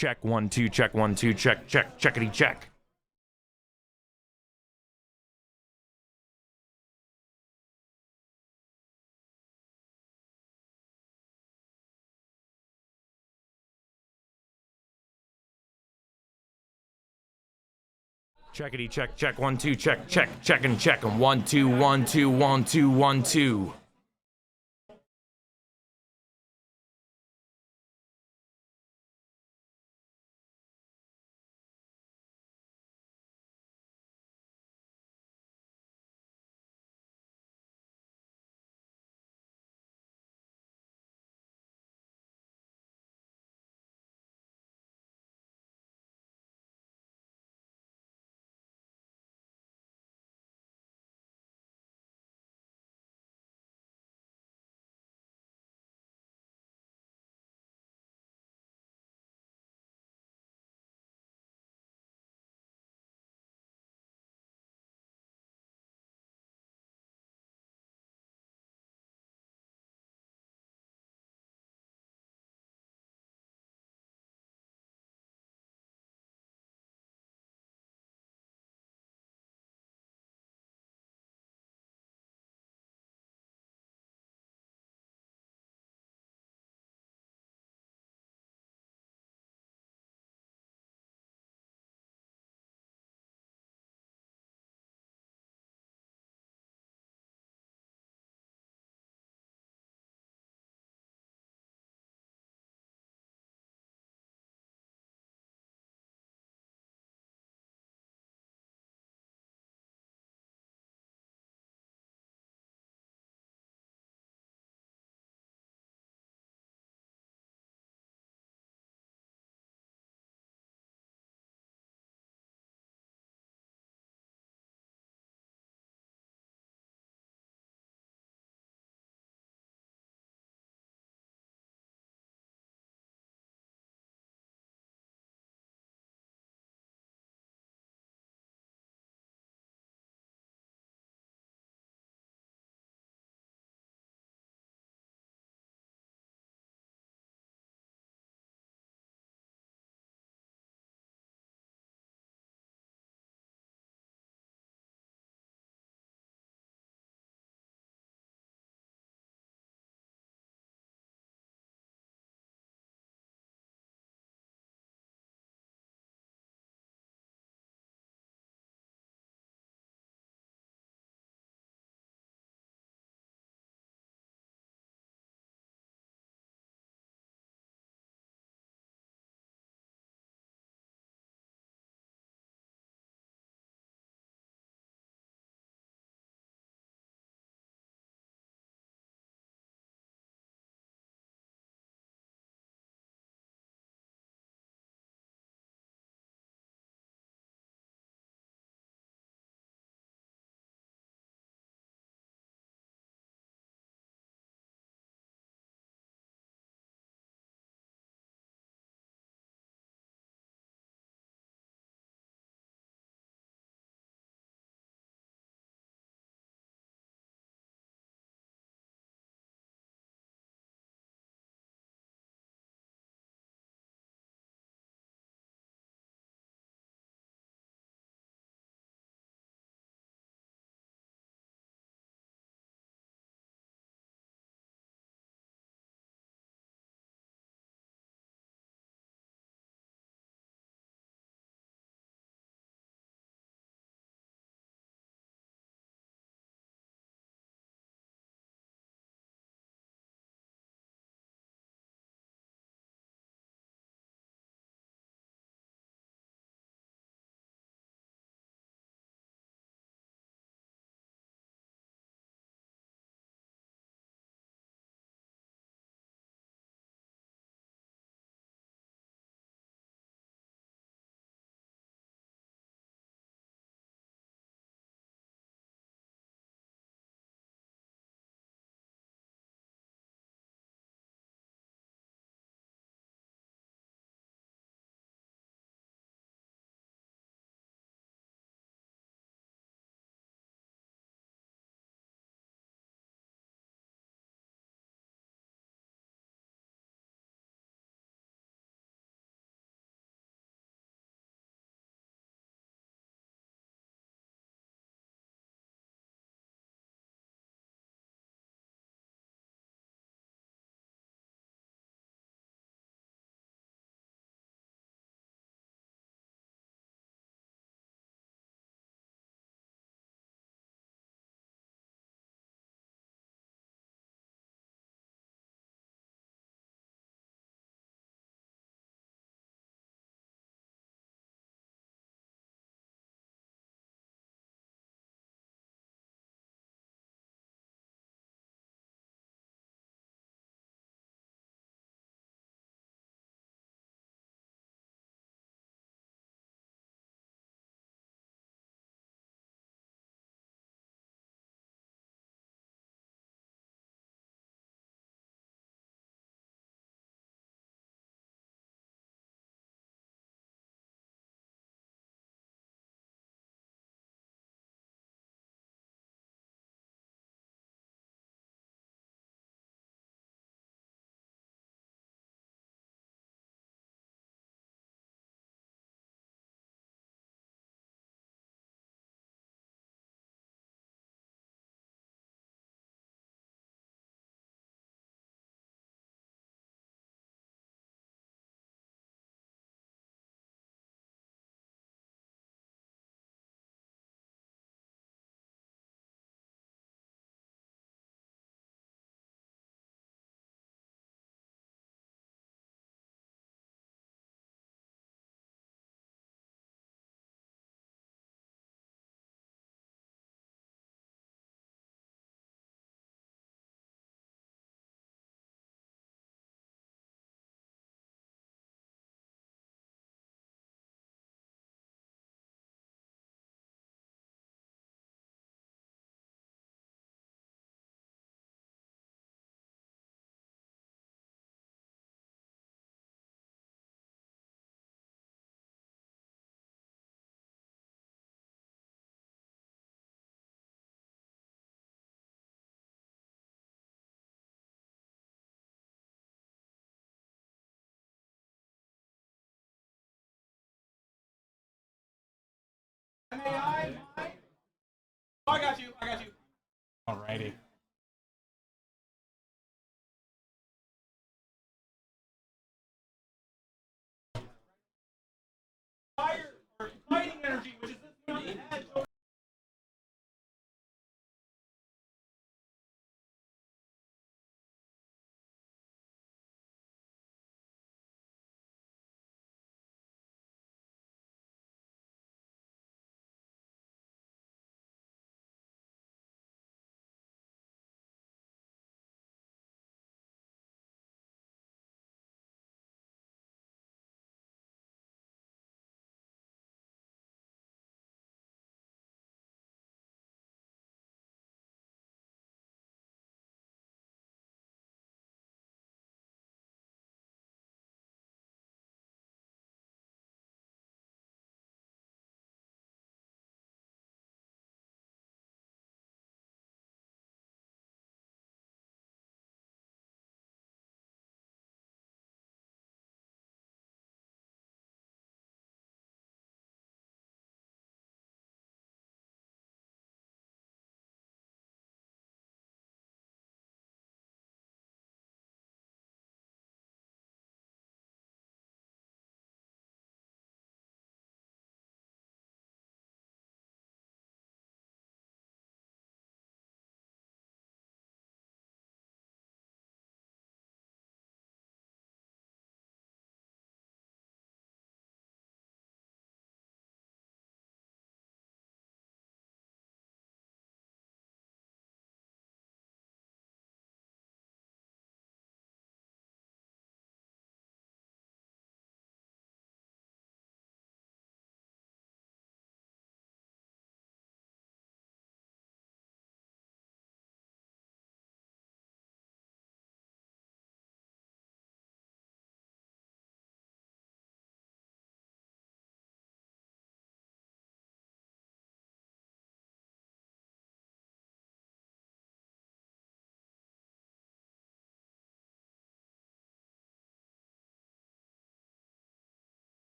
Check 1 2, check 1 2, check checkity check. Checkity check 1 2, check and check 1 2 1 2 1 2 1 2. Alrighty.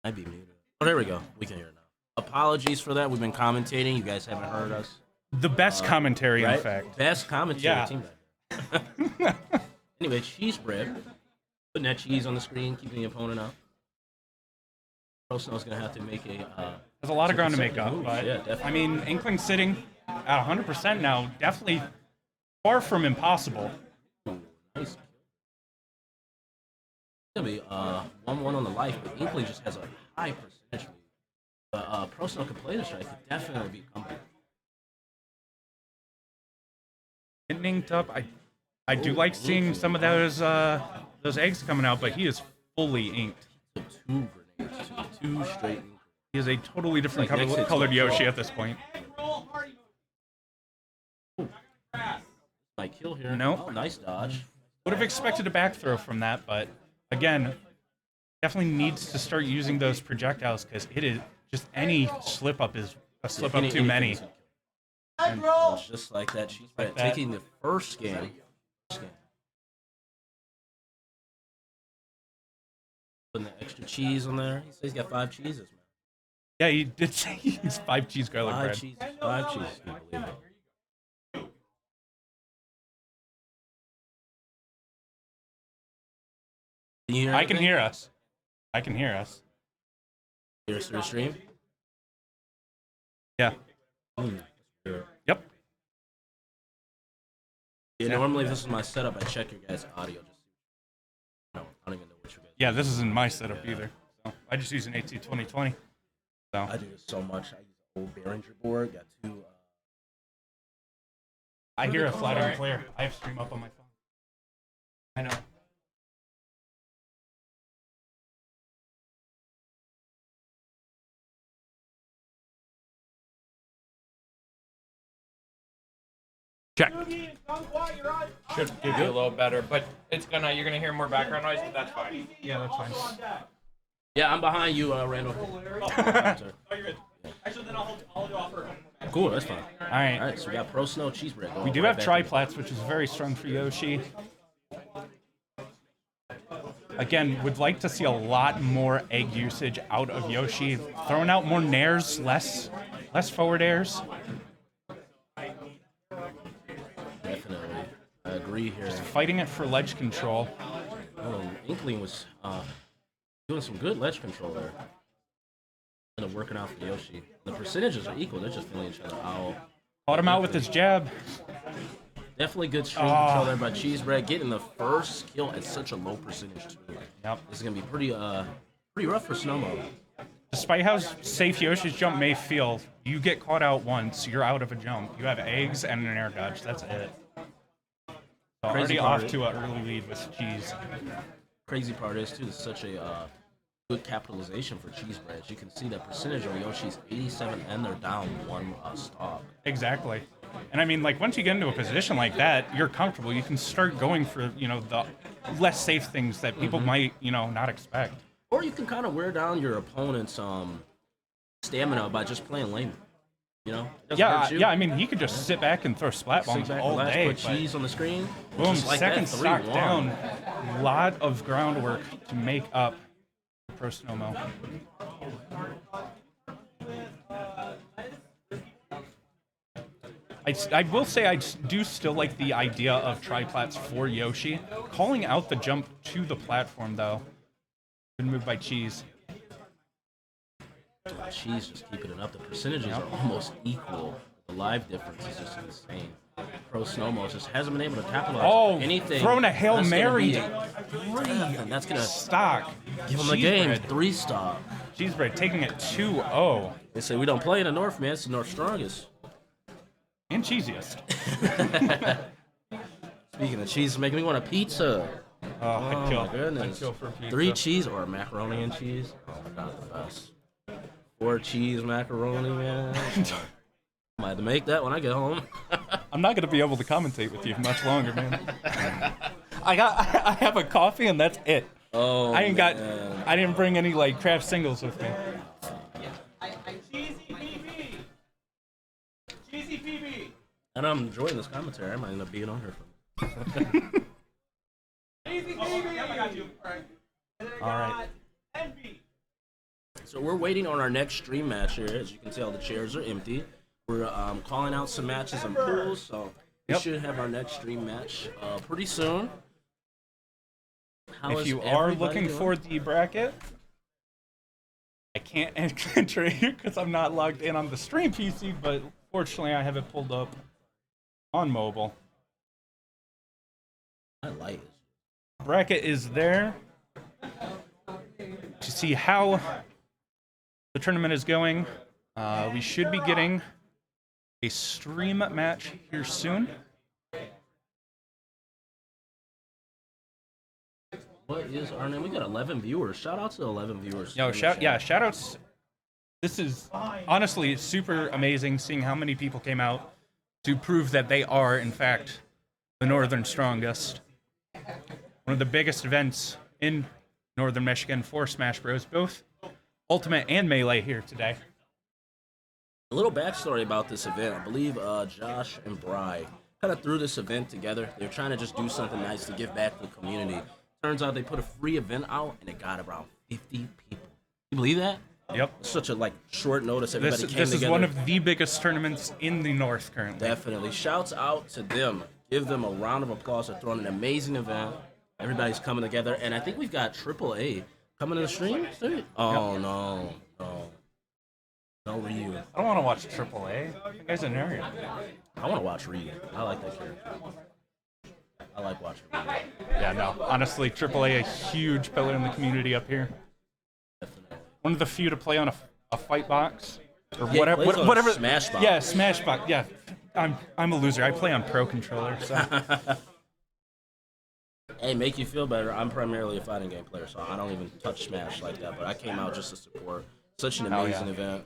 Might be muted. Oh, there we go. We can hear it now. Apologies for that. We've been commentating. You guys haven't heard us. The best commentary, Right? in fact. Best commentary Yeah. team back there. Anyway, cheese bread. Putting that cheese on the screen, keeping the opponent up. Pro Snow's going to have to make a... There's a lot of ground to make up, moves. but Yeah, definitely. I mean, Inkling sitting at 100% now, definitely far from impossible. Nice. It's going to be 1-1 on the life, but Inkling just has a high percentage lead. But Pro Snow can play the strike. Could definitely be coming. Getting inked up. I do like seeing some of those eggs coming out, but he is fully inked. So 2 grenades, 2 straight. He is a totally different Like, next hit's colored like- Yoshi at this point. Might kill here. Nope. Oh, nice dodge. Would have expected a back throw from that, but again, definitely needs to start using those projectiles because it is just any slip up is a slip up too many. And just like that, she's Like that. taking the first game. Putting the extra cheese on there. He says he's got 5 cheeses, man. Yeah, he did say he's 5 cheese garlic 5 bread. cheeses. 5 cheeses. Can you believe it? Can you hear I can anything? hear us. I can hear us. Hear us through the stream? Yeah. Yep. Yeah, normally if this is my setup, I check your guys' audio. Just no, I don't even know what you guys. Yeah, this isn't my setup either. So I just use an AT 2020. So I do this so much. I use an old Behringer board. Got 2. I hear it loud and clear. I have stream up on my phone. I know. Check. Should give you a little better, but you're gonna hear more background noise, but that's fine. Yeah, that's fine. Yeah, I'm behind you, Randall. Cool, that's fine. All right. All right, so we got Pro Snow cheese bread. We do have triplats, which is very strong for Yoshi. Again, would like to see a lot more egg usage out of Yoshi. Throwing out more nairs, less forward airs. Definitely. I agree here. Fighting it for ledge control. Oh, Inkling was doing some good ledge control there. Kind of working out for Yoshi. The percentages are equal. They're just feeling each other out. Caught him out with his jab. Definitely good string control there by Cheese Bread. Getting the first kill at such a low percentage too. Yep. This is gonna be pretty rough for Snowmo. Despite how safe Yoshi's jump may feel, you get caught out once, you're out of a jump. You have eggs and an air dodge. That's it. So already part off is- to an early lead with Cheese. Crazy part is too, it's such a good capitalization for Cheese Bread. As you can see, that percentage on Yoshi's 87, and they're down 1 stock. Exactly. And I mean, like, once you get into a position like that, you're comfortable. You can start going for, the less safe things that people might, not expect. Or you can kind of wear down your opponent's stamina by just playing lame. It doesn't hurt you. Yeah, I mean, he could just sit back and throw splat Sit bombs back, all relax, day. put cheese on the screen. Boom, just like second that, stock 3-1. down. A lot of groundwork to make up for Snowmo. I will say I do still like the idea of triplats for Yoshi. Calling out the jump to the platform, though. Good move by Cheese. Cheese just keeping it up. The percentages are almost equal. The live difference is just insane. Pro Snowmo just hasn't been able to capitalize on anything. Throwing a Hail That's gonna Mary. be and that's going to Stock. give him the Cheese game. bread. 3 stock. Cheese bread taking it 2-0. They say we don't play in the North, man. It's the North strongest. And cheesiest. Speaking of cheese, making me want a pizza. Oh, I'd kill. My goodness. I'd kill for pizza. 3 cheese or macaroni and cheese. Oh my god, the best. 4 cheese macaroni, man. I might have to make that when I get home. I'm not gonna be able to commentate with you much longer, man. I have a coffee and that's it. Oh, I ain't got. man. I didn't bring any like craft singles with me. Cheesy PB. And I'm enjoying this commentary. I might end up being on here for Cheesy PB. I got you. All right. Envy. So we're waiting on our next stream match here. As you can tell, the chairs are empty. We're calling out some matches and pools, so we should have our next stream match pretty soon. If you are looking for the bracket, I can't enter it here because I'm not logged in on the stream PC, but fortunately I have it pulled up on mobile. I like it. Bracket is there to see how the tournament is going. We should be getting a stream match here soon. What is our name? We got 11 viewers. Shout out to 11 viewers. Yo, shout outs. This is honestly super amazing seeing how many people came out to prove that they are, in fact, the Northern Strongest. One of the biggest events in Northern Michigan for Smash Bros. Both Ultimate and Melee here today. A little backstory about this event. I believe Josh and Bry kind of threw this event together. They're trying to just do something nice to give back to the community. Turns out they put a free event out and it got around 50 people. You believe that? Yep. Such a short notice. Everybody came together. This is one of the biggest tournaments in the North currently. Definitely. Shouts out to them. Give them a round of applause for throwing an amazing event. Everybody's coming together, and I think we've got AAA coming to the stream. Oh no. No Ryu. I don't want to watch AAA. That guy's an area. I want to watch Ryu. I like that character. I like watching Ryu. Yeah, no. Honestly, AAA a huge pillar in the community up here. Definitely. One of the few to play on a fight box or Yeah, whatever. plays on Whatever. Smash box. Yeah, Smash box. Yeah. I'm a loser. I play on Pro Controller. So. Hey, make you feel better. I'm primarily a fighting game player, so I don't even touch Smash like that. But I came out just to support. Such an amazing event.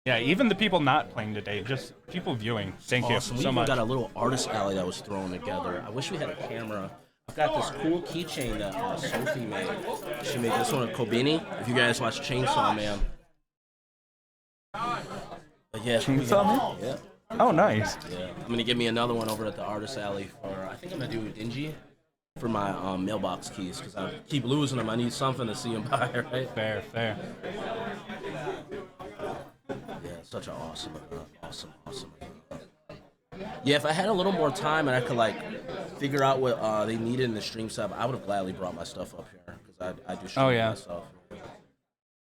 Yeah, even the people not playing today, just people viewing. Thank you Awesome. so We much. got a little artist alley that was thrown together. I wish we had a camera. I've got this cool keychain that Sophie made. She made this one of Kobeni. If you guys watch Chainsaw Man. But yeah, Chainsaw Man? Yeah. Oh, nice. Yeah. I'm gonna get me another one over at the artist alley for. I think I'm gonna do Dingy for my mailbox keys because I keep losing them. I need something to see them by, right? Fair. Yeah, such an awesome. Yeah, if I had a little more time and I could figure out what they needed in the stream sub, I would have gladly brought my stuff up here because I do stream myself.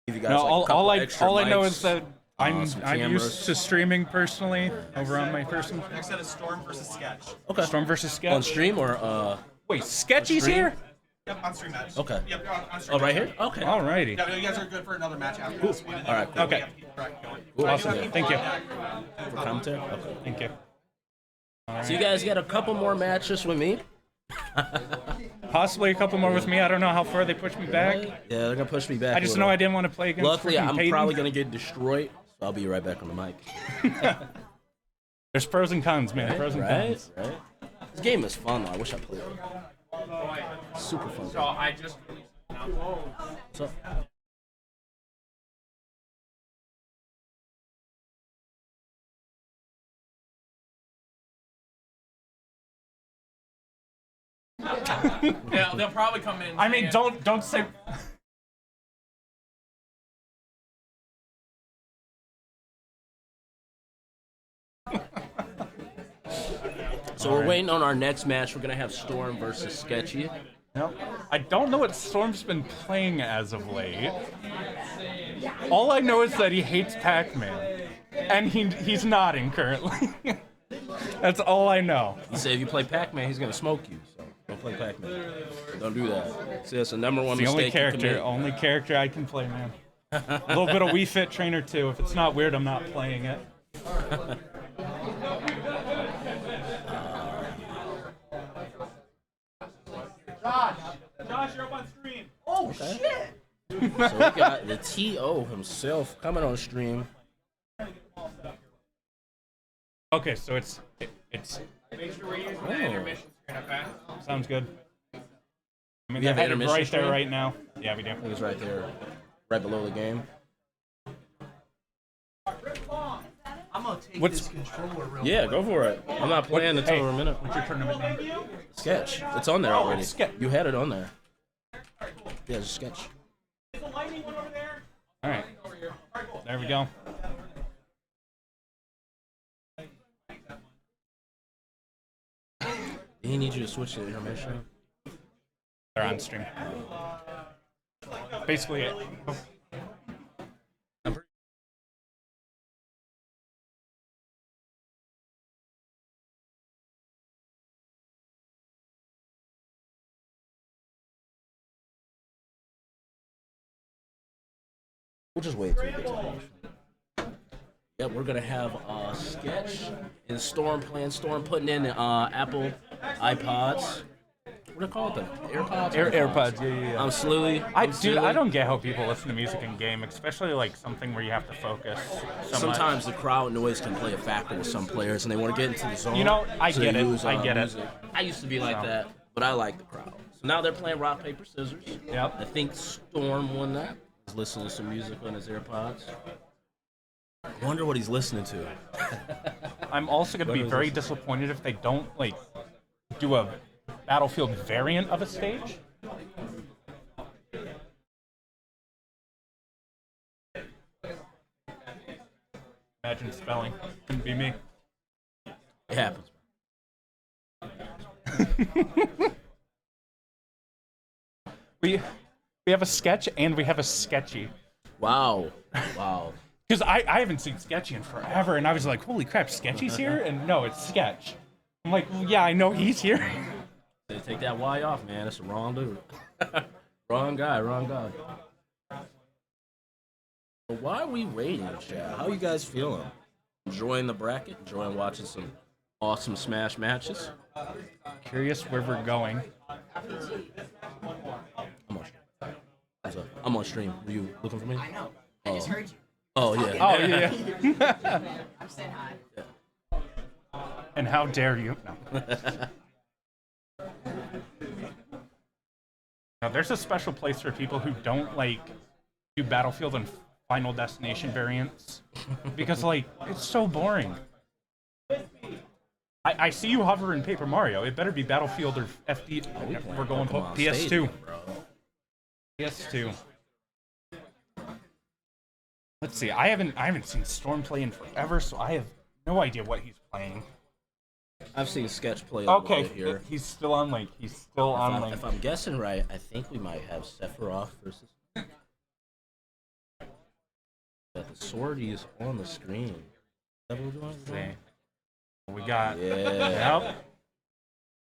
Give you guys No, all I know mics, is that I'm some used cameras. to streaming personally over on my person. Next set is Storm versus Sketch. Okay. Storm versus Sketch. On stream or Wait, Sketchy's stream? here? Yep, on stream match. Okay. Yep, on stream Oh, right match. here? Okay. Alrighty. Yeah, you guys are good for another match after this one. All right, cool. Okay. Cool. Awesome. Thank you. For commentary? Okay. Thank you. So you guys got a couple more matches with me? Possibly a couple more with me. I don't know how far they push me back. Yeah, they're gonna push me back. I a just little. know I didn't want to play against Luckily, freaking I'm Peyton. probably gonna get destroyed, so I'll be right back on the mic. There's pros and cons, man. Pros and cons. Right. This game is fun though. I wish I played it. Super fun. So I just released What's up? they'll probably come in. I mean, don't say. So we're waiting on our next match. We're gonna have Storm versus Sketchy. No, I don't know what Storm's been playing as of late. All I know is that he hates Pac-Man, and he's nodding currently. That's all I know. He said if you play Pac-Man, he's gonna smoke you. So don't play Pac-Man. Don't do that. See, that's the number one The mistake only character I can play, man. A little bit of Wii Fit Trainer too. If it's not weird, I'm not playing it. Josh, you're up on stream. So we got the TO himself coming on stream. Okay, so it's Make sure we're using the intermission screen, okay? sounds good. I mean, We have they're intermission right there screen? right now. Yeah, we do. He's right there, right below the game. I'm gonna take What's- this controller real Yeah, go for it. I'm not playing until Hey, a minute. what's your tournament name? Sketch. It's on there already. Sketch. You had it on there. Yeah, it's Sketch. Is the lightning one over there? There we go. He need you to switch to intermission. They're on stream. Basically it. We'll just wait till we get to intermission. Yeah, we're gonna have Sketch and Storm playing. Storm putting in Apple iPods. What do they call it? The AirPods? AirPods, yeah. I'm Slilly. Dude, I don't get how people listen to music in game, especially like something where you have to focus. Sometimes the crowd noise can play a factor with some players, and they want to get into the zone. You know, I so get they it. use, I get it. music. I used to be like that, but I like the crowd. So now they're playing rock, paper, scissors. Yep. I think Storm won that. He's listening to some music on his AirPods. I wonder what he's listening to. I'm also going to be very disappointed if they don't like do a Battlefield variant of a stage. Imagine spelling. Couldn't be me. It happens. We have a sketch and we have a sketchy. Wow. Wow. Because I haven't seen Sketchy in forever, and I was like, holy crap, Sketchy's here? And no, it's Sketch. I'm like, well, yeah, I know he's here. They take that Y off, man. That's the wrong dude. Wrong guy, wrong guy. But why are we waiting, chat? How you guys feeling? Enjoying the bracket? Enjoying watching some awesome Smash matches? Curious where we're going. I'm on stream. What's up? I'm on stream. Were you looking for me? I know. I just heard you. Oh, yeah. Oh, yeah. I'm saying hi. And how dare you? No. Now, there's a special place for people who don't, like, do Battlefield and Final Destination variants. Because, like, it's so boring. I see you hover in Paper Mario. It better be Battlefield or FD. We're going Pokemon PS2. Stadium, bro. PS2. Let's see. I haven't seen Storm play in forever, so I have no idea what he's playing. I've seen Sketch play a little Okay, bit here. he's still on link. He's still on link. If I'm guessing right, I think we might have Sephiroth versus. Got the swordies on the screen. Is that what we're doing? See. We got Yeah.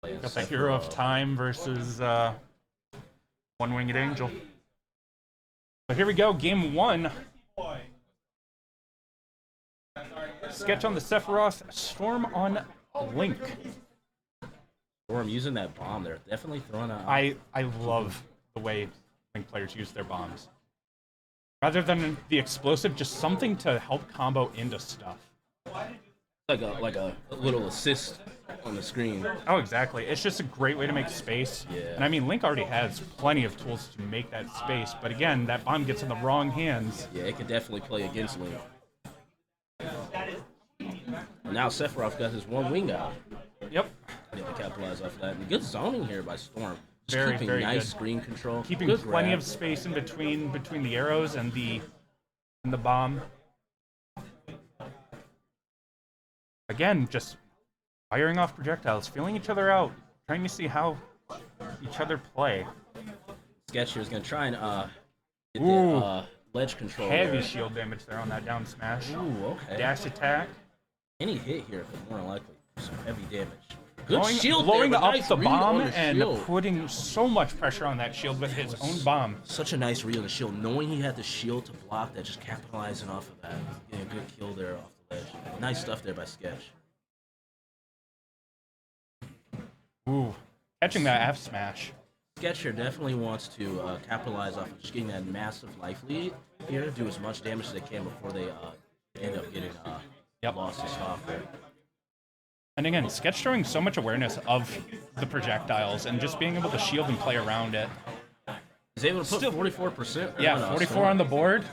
Yep. Got the Hero of Time versus One Winged Angel. But here we go, game one. Sketch on the Sephiroth, Storm on Link. Storm using that bomb there, definitely throwing out. I love the way Link players use their bombs. Rather than the explosive, just something to help combo into stuff. like a little assist on the screen. Oh, exactly. It's just a great way to make space. Yeah. And I mean, Link already has plenty of tools to make that space, but again, that bomb gets in the wrong hands. Yeah, it could definitely play against Link. And now Sephiroth got his one wing out. Yep. Get to capitalize off of that. And good zoning here by Storm. Just Very, keeping very nice good. screen control. Keeping Good plenty grab. of space in between the arrows and the bomb. Again, just firing off projectiles, feeling each other out, trying to see how each other play. Sketch here is going to try and get Ooh. the ledge control. Heavy there. shield damage there on that down smash. Ooh, okay. Dash attack. Any hit here could more than likely do some heavy damage. Good Blowing, shield blowing there, but up nice the read bomb on the and shield. putting so much pressure on that shield with his own bomb. Such a nice read on the shield. Knowing he had the shield to block that, just capitalizing off of that. Getting a good kill there off the ledge. Nice stuff there by Sketch. Ooh, catching that F smash. Sketch here definitely wants to capitalize off of just getting that massive life lead here, do as much damage as they can before they end up getting lost to stop there. And again, Sketch showing so much awareness of the projectiles and just being able to shield and play around it. He's able to put 44%. Yeah, 44 on the board.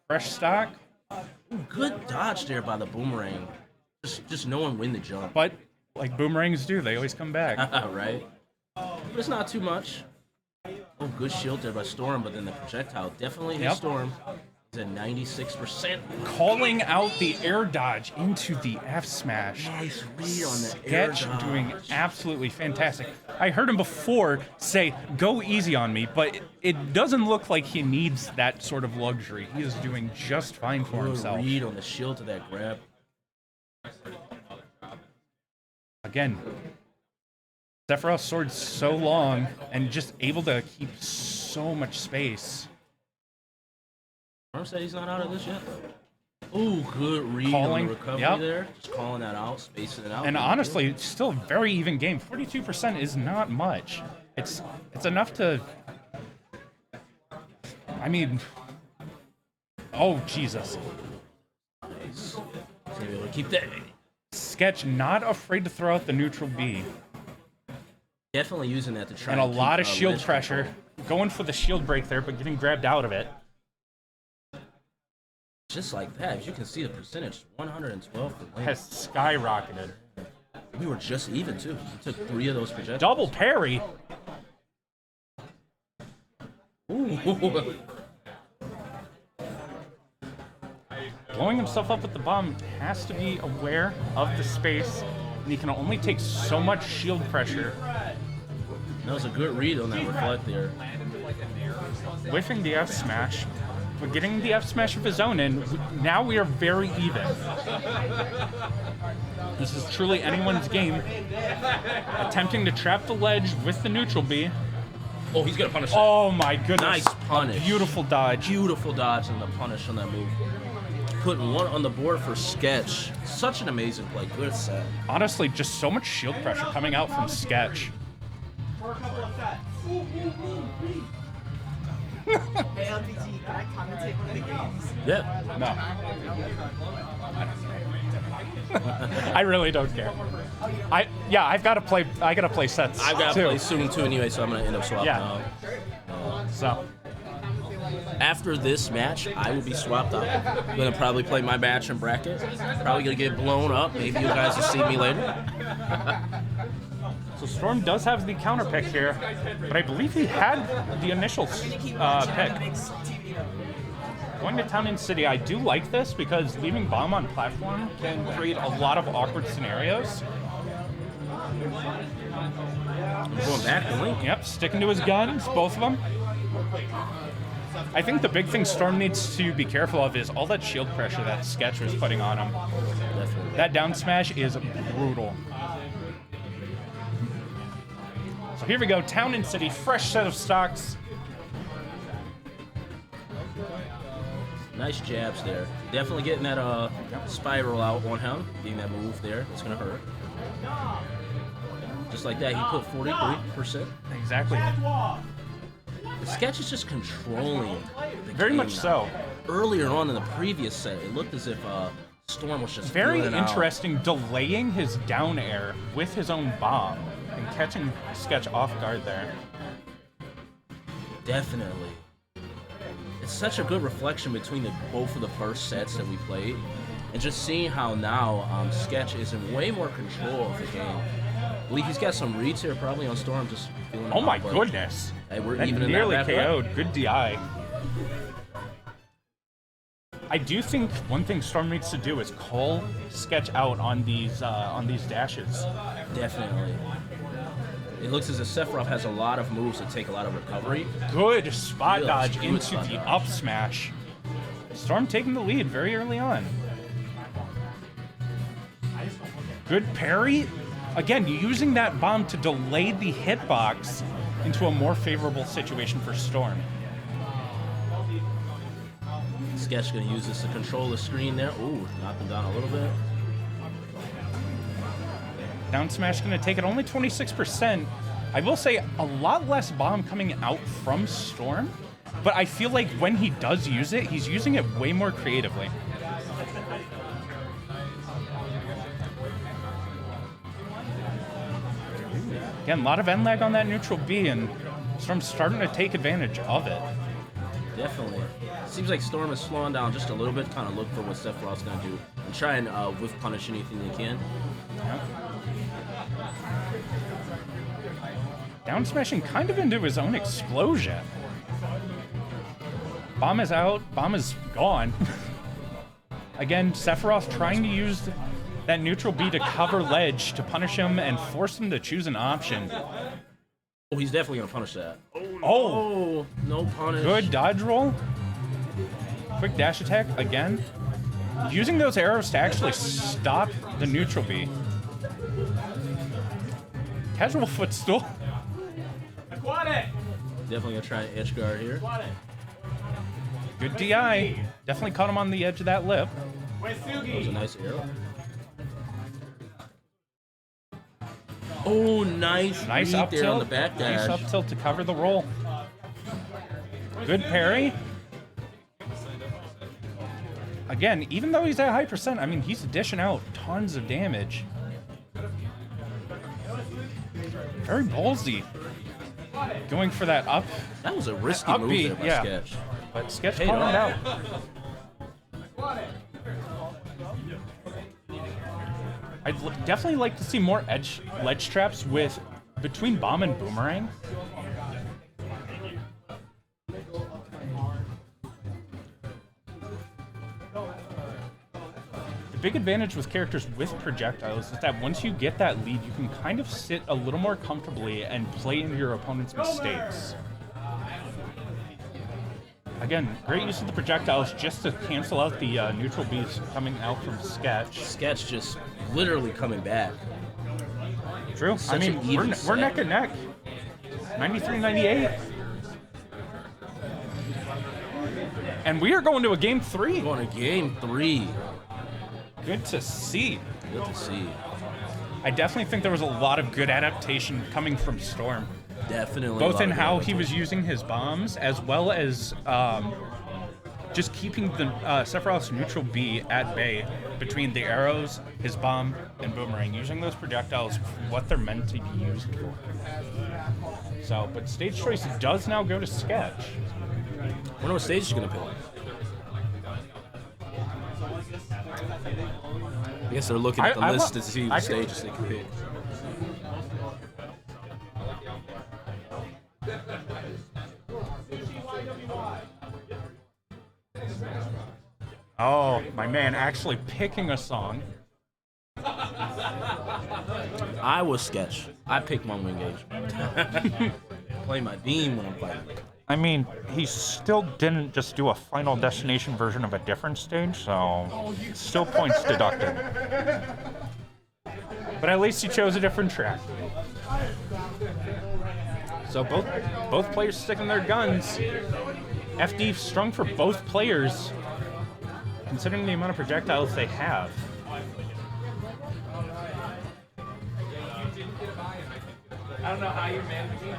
Fresh stock. Good dodge there by the boomerang. Just knowing when to jump. But like boomerangs do, they always come back. Right? But it's not too much. Oh, good shield there by Storm, but then the projectile definitely hit Yep. Storm. He's at 96%. Calling out the air dodge into the F smash. Nice read on the air Sketch dodge. doing absolutely fantastic. I heard him before say, go easy on me, but it doesn't look like he needs that sort of luxury. He is doing just fine for Good himself. read on the shield to that grab. Again, Sephiroth's sword's so long and just able to keep so much space. Storm said he's not out of this yet. Ooh, good read on Calling, the recovery yep. there. Just calling that out, spacing it out. And honestly, it's still a very even game. 42% is not much. It's enough to. I mean, oh Jesus! Nice. So be able to keep that. Sketch not afraid to throw out the neutral B, Definitely using that to try and a keep, lot of shield ledge pressure. control. Going for the shield break there, but getting grabbed out of it. Just like that, as you can see the percentage, 112 for Link. Has skyrocketed. We were just even too. He took 3 of those projectiles. Double parry. Ooh. Blowing himself up with the bomb has to be aware of the space, and he can only take so much shield pressure. That was a good read on that reflect there. Whiffing the F smash, but getting the F smash of his own in. Now we are very even. This is truly anyone's game. Attempting to trap the ledge with the neutral B. Oh, he's gonna punish it. Oh my goodness. Nice punish. Beautiful dodge. Beautiful dodge and the punish on that move. Putting 1 on the board for Sketch. Such an amazing play. Good set. Honestly, just so much shield pressure coming out from Sketch. Hey, LPG, can I commentate one of the games? Yep. No. I really don't care. I've got to play. I got to play sets. I've got to too. play soon too anyway, so I'm gonna end up swapping Yeah. out. So After this match, I will be swapped out. I'm gonna probably play my match in bracket. Probably gonna get blown up. Maybe you guys will see me later. So Storm does have the counter pick here, but I believe he had the initial pick. Going to Town and City, I do like this because leaving bomb on platform can create a lot of awkward scenarios. I'm going back to Link. Yep, sticking to his guns, both of them. I think the big thing Storm needs to be careful of is all that shield pressure that Sketch was putting on him. Definitely. That down smash is brutal. So here we go, Town and City, fresh set of stocks. Nice jabs there. Definitely getting that spiral out on him. Getting that move there. It's gonna hurt. Just like that, he put 43%. Exactly. The Sketch is just controlling the Very game much now. so. Earlier on in the previous set, it looked as if Storm was just Very feeling out. interesting, delaying his down air with his own bomb and catching Sketch off guard there. Definitely. It's such a good reflection between both of the first sets that we played, and just seeing how now Sketch is in way more control of the game. I believe he's got some reads here probably on Storm, just feeling Oh my out, but, goodness. Hey, we're That even in nearly that wrap up. KO'd. Good DI. I do think one thing Storm needs to do is call Sketch out on these dashes. Definitely. It looks as if Sephiroth has a lot of moves that take a lot of recovery. Good spot Yes, dodge good into spot the dodge. up smash. Storm taking the lead very early on. Good parry. Again, using that bomb to delay the hitbox into a more favorable situation for Storm. Sketch gonna use this to control the screen there. Ooh, knocked him down a little bit. Down smash going to take it only 26%. I will say a lot less bomb coming out from Storm, but I feel like when he does use it, he's using it way more creatively. Again, a lot of end lag on that neutral B, and Storm's starting to take advantage of it. Definitely. Seems like Storm is slowing down just a little bit, kind of look for what Sephiroth's gonna do, and try and whiff punish anything they can. Yep. Down smashing kind of into his own explosion. Bomb is out. Bomb is gone. Again, Sephiroth trying to use that neutral B to cover ledge to punish him and force him to choose an option. Oh, he's definitely gonna punish that. Oh, No punish. good dodge roll. Quick dash attack again. Using those arrows to actually stop the neutral B. Casual footstool. Definitely gonna try an edge guard here. Good DI. Definitely caught him on the edge of that lip. That was a nice arrow. Oh, nice Nice read up there on tilt. the back Nice dash. up tilt to cover the roll. Good parry. Again, even though he's at high percent, I mean, he's dishing out tons of damage. Very ballsy. Going for that up, That was a risky up move B, there by yeah. Sketch. But Sketch Paid calling it out. I'd definitely like to see more ledge traps with between Bomb and Boomerang. The big advantage with characters with projectiles is that once you get that lead, you can kind of sit a little more comfortably and play into your opponent's mistakes. Again, great use of the projectiles just to cancel out the neutral beats coming out from Sketch. Sketch just literally coming back. True. I Such mean, an even we're set. neck and neck. 93-98. And we are going to a game 3. Going to game 3. Good to see. Good to see. I definitely think there was a lot of good adaptation coming from Storm. Definitely. a Both lot in of how good he was using his bombs, as well as just keeping the Sephiroth's neutral B at bay between the arrows, his bomb, and Boomerang, using those projectiles for what they're meant to be used for. So, but stage choice does now go to Sketch. Wonder what stage he's gonna pick. I guess they're looking at the I list wa- to see I what could- stages they can pick. Oh, my man actually picking a song. I was Sketch. I picked one wing gauge. Play my beam when I'm fighting. I mean, he still didn't just do a Final Destination version of a different stage, so still points deducted. But at least he chose a different track. So both players sticking their guns. FD strong for both players, considering the amount of projectiles they have. I don't know how you're managing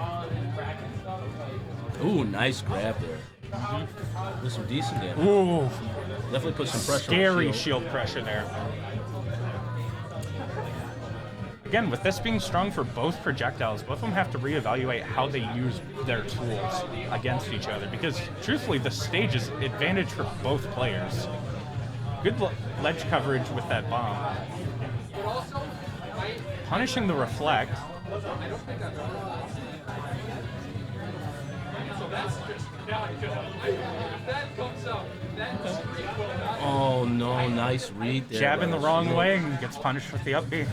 Ooh, nice grab there. With some decent damage. Ooh, Definitely put some pressure scary on the shield. shield pressure there. Again, with this being strong for both projectiles, both of them have to reevaluate how they use their tools against each other, because truthfully, the stage is advantage for both players. Good ledge coverage with that bomb. Punishing the reflect. Oh no, nice read there. Jabbing by the wrong shield. way and gets punished with the up B.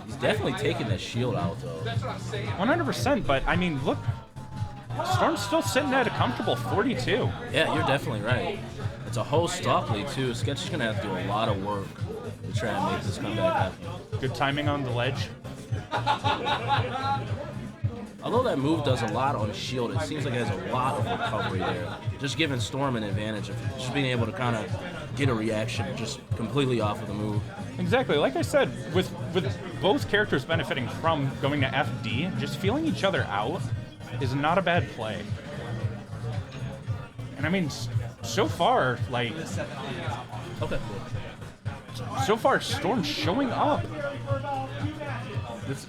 He's definitely taking that shield out though. 100%, but I mean, look, Storm's still sitting at a comfortable 42. Yeah, you're definitely right. It's a whole stock lead too. Sketch is gonna have to do a lot of work to try and make this comeback happen. Good timing on the ledge. Although that move does a lot on shield, it seems like it has a lot of recovery there. Just giving Storm an advantage of just being able to kind of get a reaction just completely off of the move. Exactly. Like I said, with both characters benefiting from going to FD, just feeling each other out is not a bad play. And I mean, so far, like, Okay. so far, Storm's showing up.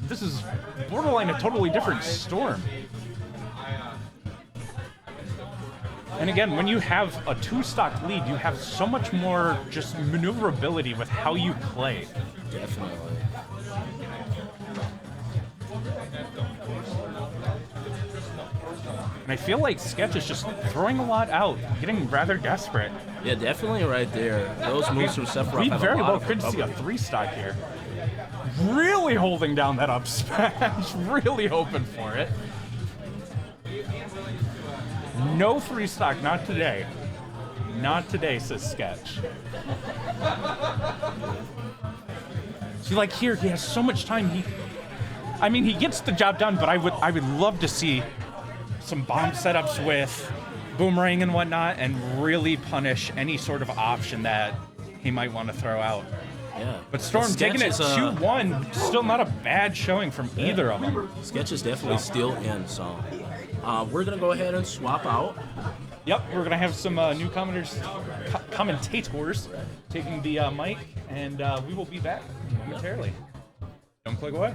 This is borderline a totally different Storm. And again, when you have a two-stock lead, you have so much more just maneuverability with how you play. Definitely. And I feel like Sketch is just throwing a lot out, getting rather desperate. Yeah, definitely right there. Those moves from Sephiroth We have very a lot well of could see a recovery. 3-stock here. Really holding down that up smash. Really hoping for it. No 3-stock, not today. Not today, says Sketch. See, like here, he has so much time. He gets the job done, but I would love to see some bomb setups with Boomerang and whatnot, and really punish any sort of option that he might want to throw out. Yeah. But Storm Sketch taking it is, 2-1, still not a bad showing from either of them. Sketch is definitely still in, so we're gonna go ahead and swap out. Yep, we're gonna have some new commentators taking the mic, and we will be back momentarily. Don't click away.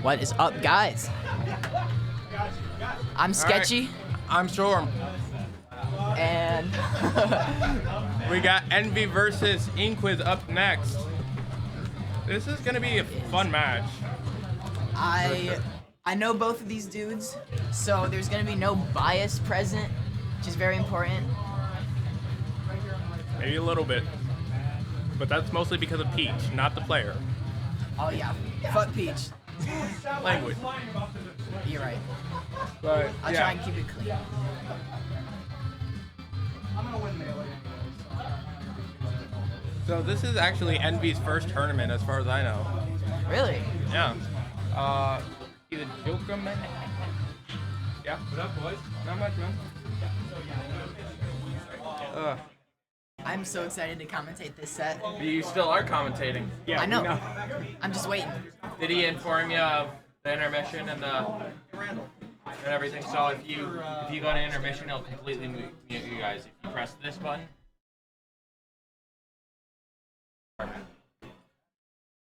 What is up, guys? I'm Sketchy, I'm Storm. and We got Envy versus Inquiz up next. This is gonna be a fun match. I know both of these dudes, so there's gonna be no bias present, which is very important. Maybe a little bit. But that's mostly because of Peach, not the player. Oh yeah, fuck Peach. Language. You're right. But I'll try and keep it clean. So this is actually Envy's first tournament as far as I know. Really? Yeah. He's a Joker man. Yeah. What up, boys? Not much, man. I'm so excited to commentate this set. You still are commentating. Yeah, I know. we I'm just waiting. Did he inform you of the intermission and everything? So if you go to intermission, it'll completely mute you guys. If you press this button.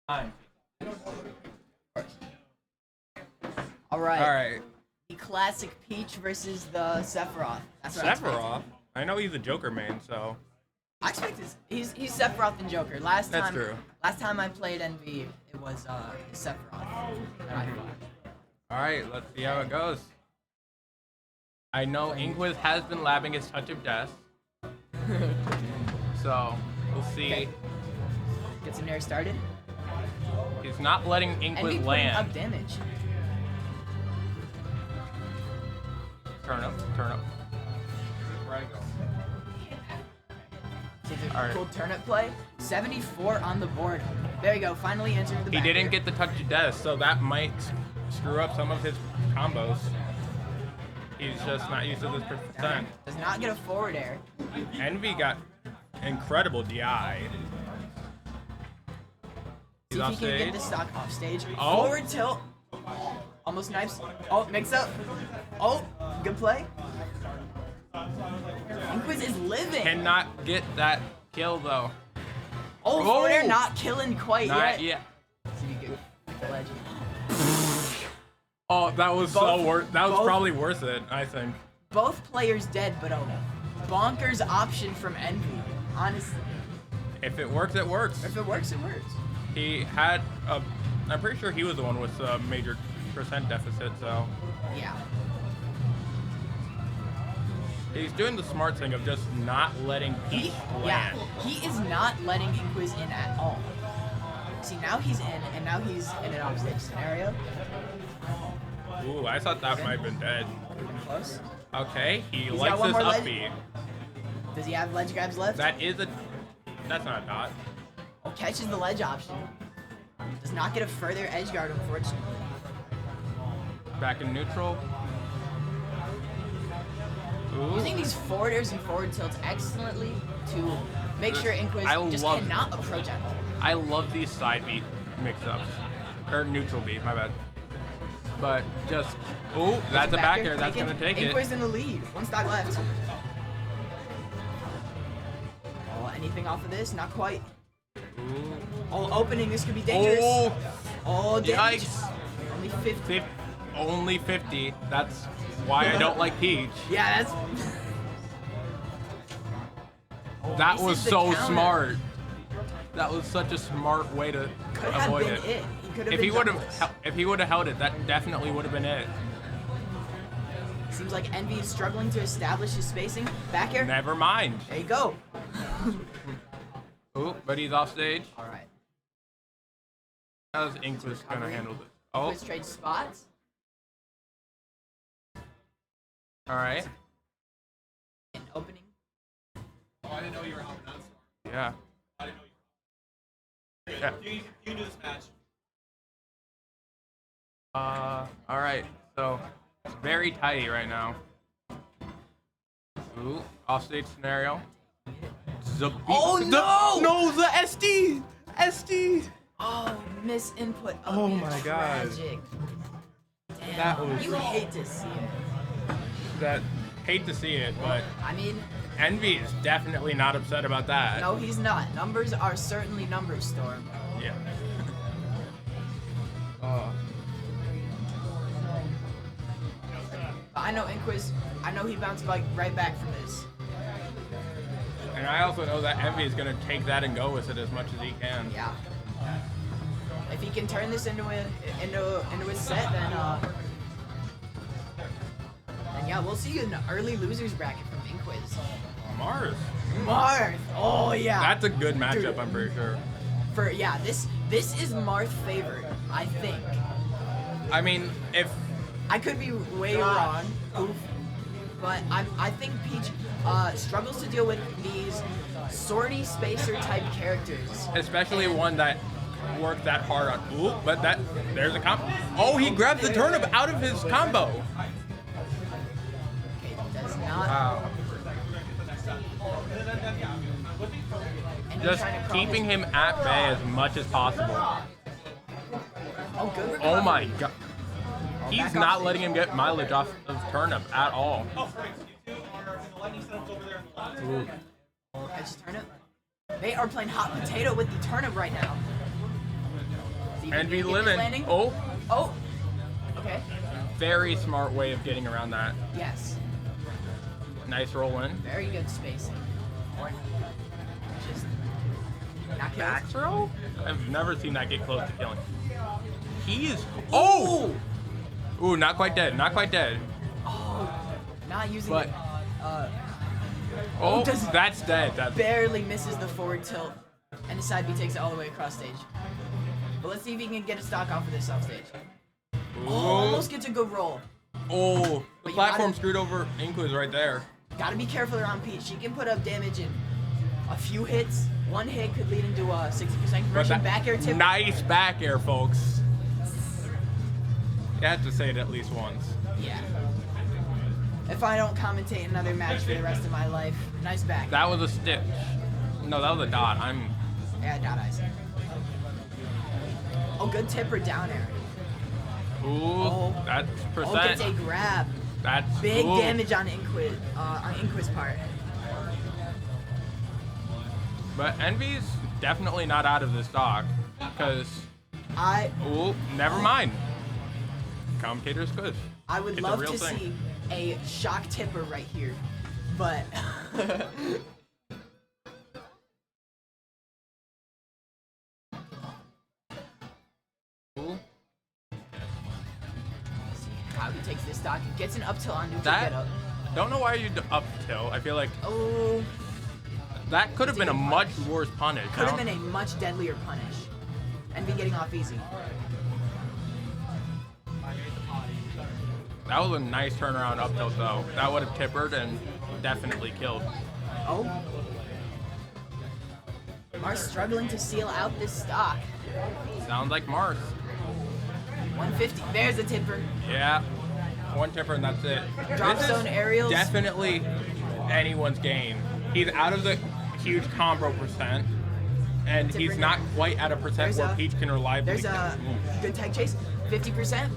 Time. All right. All right. The classic Peach versus the Sephiroth. That's what I expect. Sephiroth. I know he's a Joker main, so I expect he's Sephiroth and Joker. Last That's time, true. Last time I played Envy, it was Sephiroth that I fought. all right. Let's see how it goes. I know Inquiz has been labbing his touch of death, so we'll see. Okay. Get some air started. He's not letting Envy Inquiz putting land. up damage. Turn up. Where I go? See the All right. cool turnip play. 74 on the board. There you go. Finally entered the He back didn't here. get the touch of death, so that might screw up some of his combos. He's just not used to this percent. Does not get a forward air. Envy got incredible DI. See He's if off he can get stage. the stock off stage. Oh. Forward tilt. Almost knifes. Oh, mix up. Oh, good play. Inquiz is living. Cannot get that kill though. Oh, forward air not killing quite Not yet. yet. See if you can get the ledge. Oh, that was so Both- worth. That was both- probably worth it, I think. Both players dead, but a bonkers option from Envy. Honestly, If it works, it works. if it works, it works. He had a. I'm pretty sure he was the one with a major percent deficit, so Yeah. he's doing the smart thing of just not letting Peach Yeah, land. he is not letting Inquiz in at all. See, now he's in, and now he's in an offstage scenario. Ooh, I thought that might have been dead. Close. Okay, he He's likes got one this more ledge. upbeat. Does he have ledge grabs left? That is a. That's not a dot. Catches the ledge option. Does not get a further edge guard, unfortunately. Back in neutral. Ooh. Using these forward airs and forward tilts excellently to make sure Inquiz I just love- cannot approach at all. I love these side beat mix-ups. Or neutral beat, my bad. But just. Oh, that's a back air. That's taken. gonna take it. Inquiz in the lead. One stock left. Oh, anything off of this? Not quite. Ooh. Oh, opening. This could be dangerous. Oh, Oh, damage. yikes. Only 50. Only 50. That's why I don't like Peach. Yeah, that's. That This was is the so counter. smart. That was such a smart way to Could have avoid been it. it. He could have If been he would doubles. have, if he would have held it, that definitely would have been it. Seems like Envy is struggling to establish his spacing. Back air. Never mind. There you go. Ooh, but he's off stage. All right. How's Inquis gonna handle this? Oh, Inquiz trade spots. all right. And opening. Oh, I didn't know you were helping out. Yeah. I didn't know you. Yeah. You do this match. All right. So it's very tidy right now. Ooh, offstage scenario. Oh, no! No, the SD! SD! Oh, miss input. Oh be my God. tragic. Damn, That was- you hate to see it. That, hate to see it, but I mean, Envy is definitely not upset about that. no, he's not. Numbers are certainly numbers, Storm. Yeah. Oh. But I know Inquiz. I know he bounced right back from this. And I also know that Envy is going to take that and go with it as much as he can. Yeah. If he can turn this into a set, then yeah, we'll see an early losers bracket from Inquiz. Mars. Marth. Oh yeah. That's a good matchup, Dude. I'm pretty sure. This is Marth favored, I think. I mean, if I could be way wrong, but I think Peach struggles to deal with these sortie spacer type characters. especially one that worked that hard on. Ooh, but there's a combo. Oh, he grabs the turnip out of his combo. Okay, does not. Wow. And he's Just trying to keeping promise- him at bay as much as possible. Oh, good recovery. Oh my god. He's back not off letting him get mileage off of turnip at all. Ooh. Catches turnip. They are playing hot potato with the turnip right now. See if he Envy can get this living. landing. Oh, Oh. Okay. very smart way of getting around that. Yes. Nice roll in. Very good spacing. Just not kills. Back throw? I've never seen that get close to killing. He's. Oh! Ooh, not quite dead. Not quite dead. Oh, not using But- it. Oh, does- that's dead. That's Barely misses the forward tilt, and the side B takes it all the way across stage. But let's see if he can get a stock off of this off stage. Oh, almost gets a good roll. Oh, the But you platform gotta- screwed over Inquis right there. Gotta be careful around Peach. She can put up damage in a few hits. One hit could lead into a 60% But conversion. that- Back air tip. Nice back air, folks. You have to say it at least once. Yeah. If I don't commentate another match for the rest of my life, nice back. That was a stitch. No, that was a dot. Yeah, dot eyes. Oh, good tip or down air. Ooh, Oh. that's Oh, gets a percent. grab. That's Big ooh. damage on Inquiz part. But Envy's definitely not out of this stock. Because, oh, never mind. Commentators could. I would It's a love real to thing. see a shock tipper right here, but Ooh. see how he takes this stock. Gets an up tilt on neutral That, get up. don't know why you up tilt. I feel like Oh, that could have been a much worse punish. could have been a much deadlier punish, and be getting off easy. That was a nice turnaround up tilt though. That would have tippered and definitely killed. Oh, Mars struggling to seal out this stock. Sounds like Mars. 150. There's a tipper. Yeah. One tipper and that's it. Drop This is zone aerials. Definitely anyone's game. He's out of the huge combo percent. And Tipper he's not down. quite at a percent There's where a- Peach can reliably There's a get his moves. good tech chase. 50%.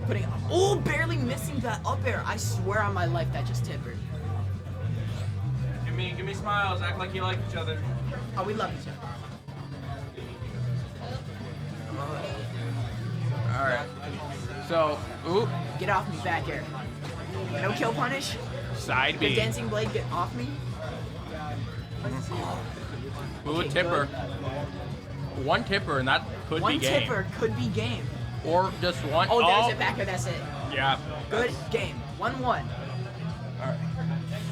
Putting. Oh, barely missing that up air. I swear on my life that just tippered. Give me smiles. Act like you like each other. Oh, we love each other. Alright. So, ooh, Get off me, back air. No kill punish. side The B. dancing blade, get off me. Ooh, Okay, tipper. One tipper and that could One be game. tipper could be game. Or just one. Oh, there's a back air. That's it. Yeah. Good game. 1-1. Alright.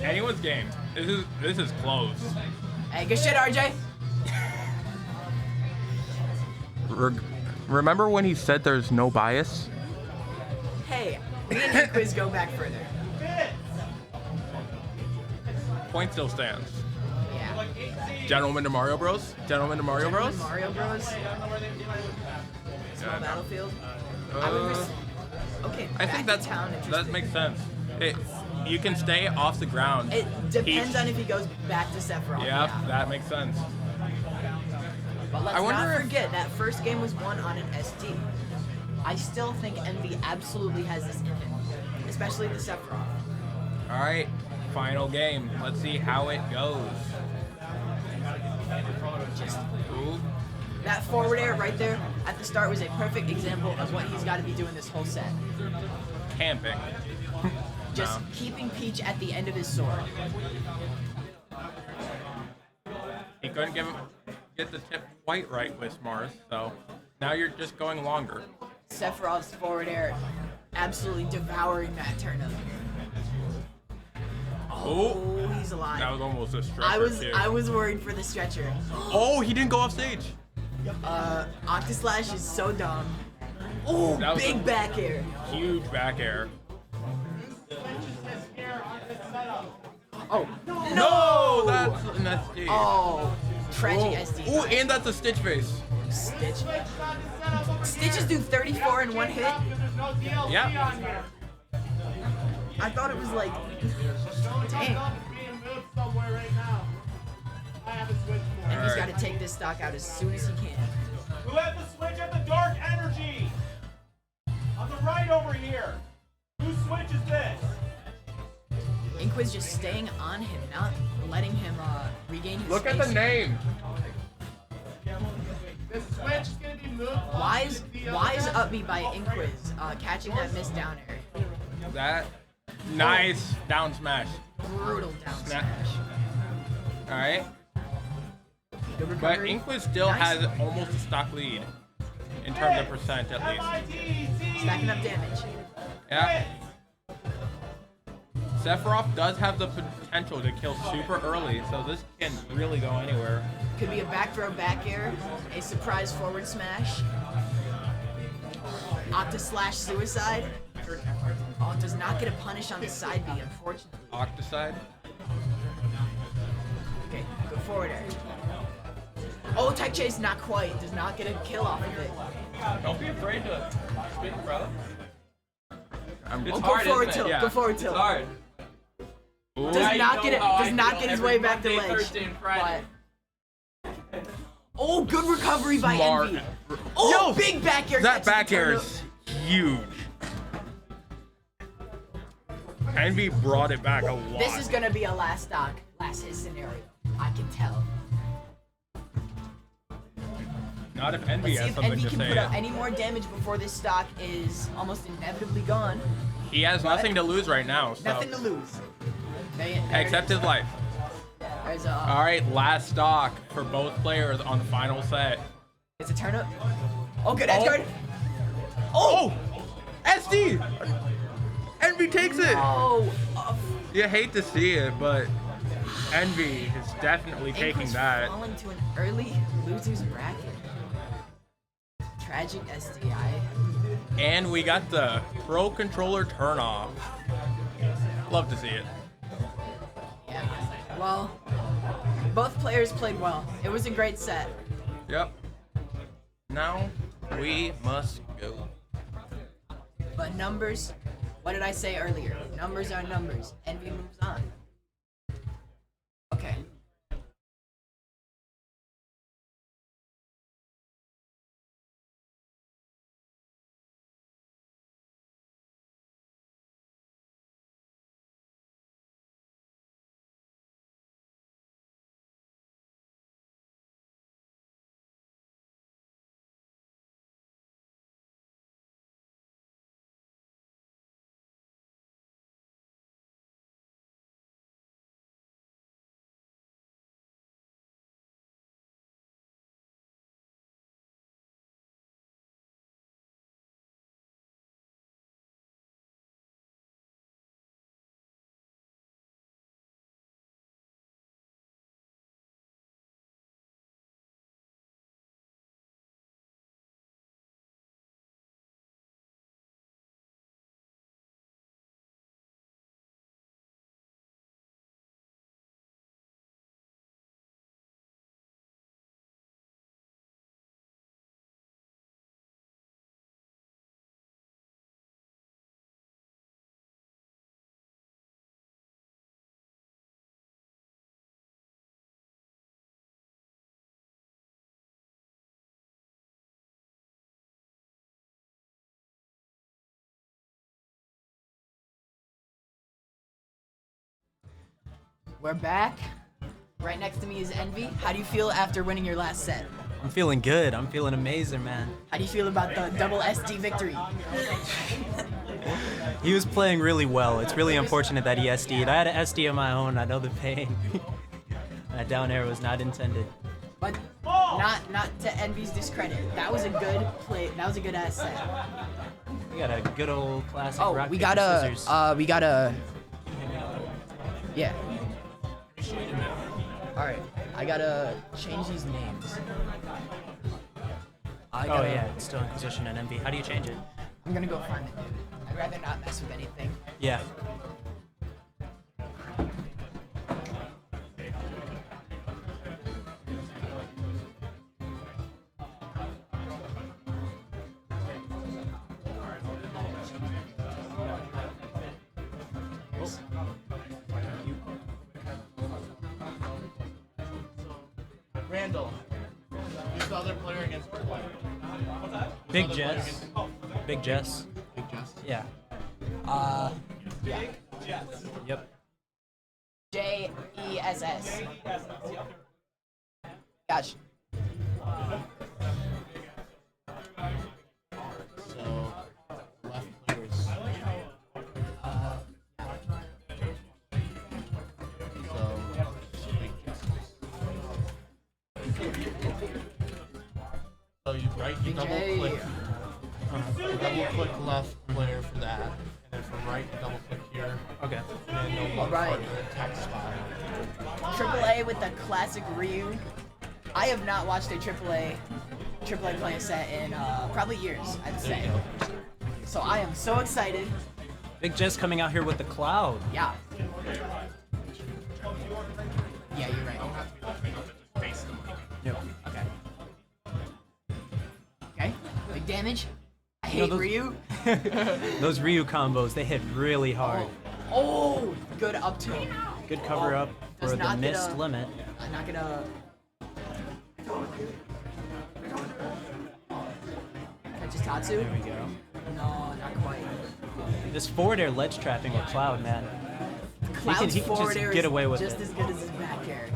Anyone's game. This is close. Hey, good shit, RJ. Remember when he said there's no bias? Hey, me and Quiz go back further. Point still stands. Yeah. Gentlemen to Mario Bros. Gentlemen to Mario Bros. Mario Bros. Small battlefield. I would okay, I back think to town. that Interesting. makes sense. You can stay off the ground. It depends Peach. on if he goes back to Sephiroth. Yeah, that makes sense. But let's I wonder not if- forget that first game was won on an SD. I still think Envy absolutely has this in him, especially the Sephiroth. All right, final game. Let's see how it goes. Just Ooh, that forward air right there at the start was a perfect example of what he's got to be doing this whole set. camping. Just No. keeping Peach at the end of his sword. He couldn't get the tip quite right with Mars, so now you're just going longer. Sephiroth's forward air absolutely devouring that turnip. Oh, he's alive. That was almost a stretcher too. I was worried for the stretcher. Oh, he didn't go off stage. Octaslash is so dumb. Oh, That was big a- back air. Huge back air. Oh, No, that's an SD. oh, tragic SD. Ooh, and that's a Stitch face. Stitch. Stitches do 34 in one hit. Yeah. I thought it was like, dang. And he's got to take this stock out as soon as he can. Who had the switch at the dark energy? On the right over here. Whose switch is this? Inquis just staying on him, not letting him regain his Look at space. the name. The switch is gonna be moved. Wise up B by Inquis, catching that missed down air. That nice down smash. Brutal down Snap. smash. All right. Good But recovery. Inquis still Nice. has almost a stock lead in terms of percent at least. Stacking up damage. Yeah. Sephiroth does have the potential to kill super early, so this can really go anywhere. Could be a back throw back air, a surprise forward smash, Octaslash suicide. Oh, does not get a punish on the side B, unfortunately. Octocide. Okay, good forward air. Oh, tech chase, not quite. Does not get a kill off of it. Don't be afraid to speak, brother. I'm It's Oh, hard, go forward isn't it? tilt. Yeah. Go forward It's tilt. hard. Ooh. Does Now you not know get it. how I Does not feel get his every way back to Monday, ledge. Thursday, and Friday. But- oh, good recovery by Smart. Envy. Oh, Yo, big back air. That catches the back air turnip. is huge. Envy brought it back a lot. This is gonna be a last stock, last hit scenario. I can tell. Not if Envy Let's see has if something Envy to can say. put up any more damage before this stock is almost inevitably gone. He has nothing to lose right now. So. Nothing to lose. There Except it his life. is. There's a, All right, last stock for both players on the final set. it's a turnip. Oh, good edge guard. Oh! SD! Envy takes it! Oh, You hate to see it, but Envy is definitely taking Inquis that. falling to an early losers bracket. Tragic SDI. And we got the Pro Controller turnoff. Love to see it. Yeah. Well, both players played well. It was a great set. Yep. Now we must go. But numbers, what did I say earlier? Numbers are numbers. Envy moves on. Okay. We're back. Right next to me is Envy. How do you feel after winning your last set? I'm feeling good. I'm feeling amazing, man. How do you feel about the double SD victory? He was playing really well. It's really unfortunate that he SD'd. I had an SD of my own. I know the pain. That down air was not intended. But not to Envy's discredit. That was a good play. That was a good ass set. We got a good old classic Oh, rock, we paper, gotta, scissors. yeah. All right, I gotta change these names. Oh yeah, it's still Inquisition and Envy. How do you change it? I'm gonna go find it, dude. I'd rather not mess with anything. Yeah. Randall, who's the other player against the player? Big Jess. Big Jess. Big Jess. Yeah. Yeah. Yep. JESS. Gotcha. So, left players. So you right, you double click. You double click left player for that, and then from right you double click here. Okay. And then you'll look Alright. for the attack spot. AAA with the classic Ryu. I have not watched a AAA play set in probably years, I'd say. So I am so excited. Big Jess coming out here with the cloud. Yeah. Yeah, you're right. Yep. Okay. Okay. Big damage. I You know, hate those- Ryu. Those Ryu combos, they hit really hard. Oh, good up tilt. Good cover up Does for the not get missed a- limit. I'm not gonna. Catches Tatsu? There we go. No, not quite. This forward air ledge trapping with Cloud, man. Cloud's he can forward just air get is away with just it. as good as his back air.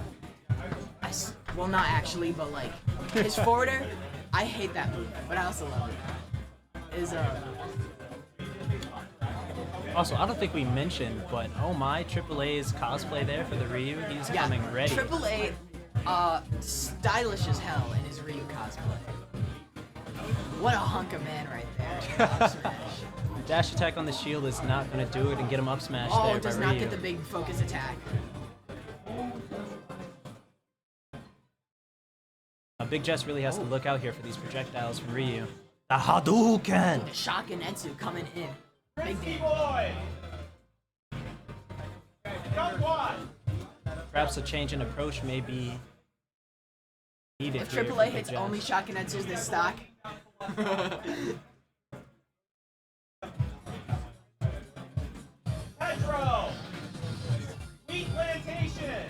Well, not actually, but like his forward air, I hate that move, but I also love it. Is Also, I don't think we mentioned, but oh my, AAA's cosplay there for the Ryu. He's coming ready. AAA, stylish as hell in his Ryu cosplay. What a hunk of man right there. Up smash. Dash attack on the shield is not going to do it and get him up smash Oh, there it does by not Ryu. get the big focus attack. Big Jess really has to look out here for these projectiles from Ryu. The Hadouken! The Shakinetsu coming in. Big Misty damage. boy. Got one. Perhaps a change in approach may be needed If here AAA for Big hits Jess. only Shakinetsus this stock, Pedro. Wheat plantation.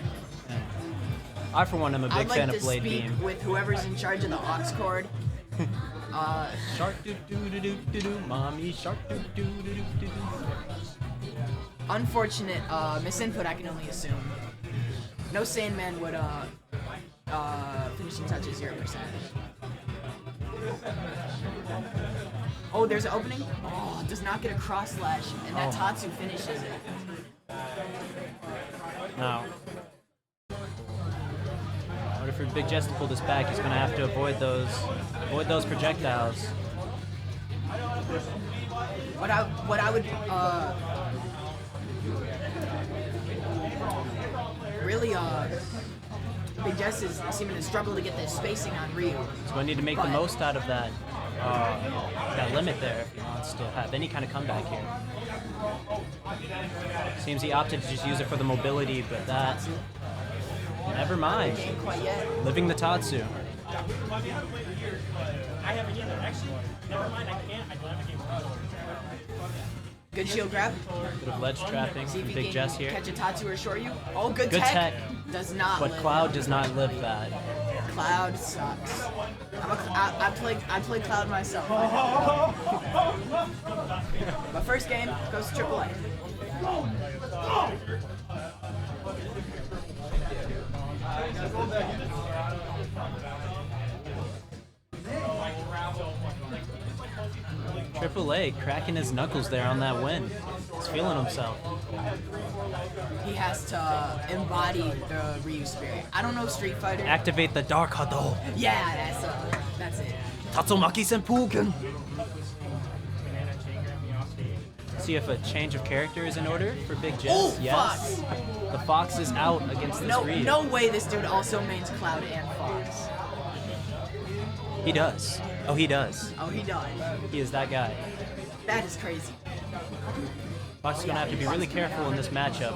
I, for one, am a big I'd fan like of to Blade speak Beam. with whoever's in charge of the aux cord. Shark doo doo doo doo doo doo, mommy shark doo doo doo doo doo doo. Unfortunate misinput, I can only assume. No Sandman would finishing touch is 0%. Oh, there's an opening. Oh, does not get a cross slash, and that Tatsu finishes it. Now, in order for Big Jess to pull this back, he's going to have to avoid those projectiles. What I would really Big Jess is seeming to struggle to get the spacing on Ryu. He's going to need to make the most out of that limit there if he wants to have any kind of comeback here. Seems he opted to just use it for the mobility, but that... Never mind. Ain't quite yet. Living the Tatsu. Good shield grab. Bit of ledge trapping See if from he Big can Jess here. catch a Tatsu or short you. Oh, good Good tech. Does not But live. Cloud does not live that. Cloud sucks. I play Cloud myself. My first game goes to AAA. AAA cracking his knuckles there on that win. He's feeling himself. He has to embody the Ryu spirit. I don't know Street Fighter. Activate the Dark Hado. Yeah, that's it. Tatsumaki Senpuken. See if a change of character is in order for Big Jess. Oh, Yes. The Fox is out against this Ryu. No way this dude also mains Cloud and Fox. He does. Oh, he does. Oh, he does. He is that guy. That is crazy. Fox is going to have to be really careful in this matchup.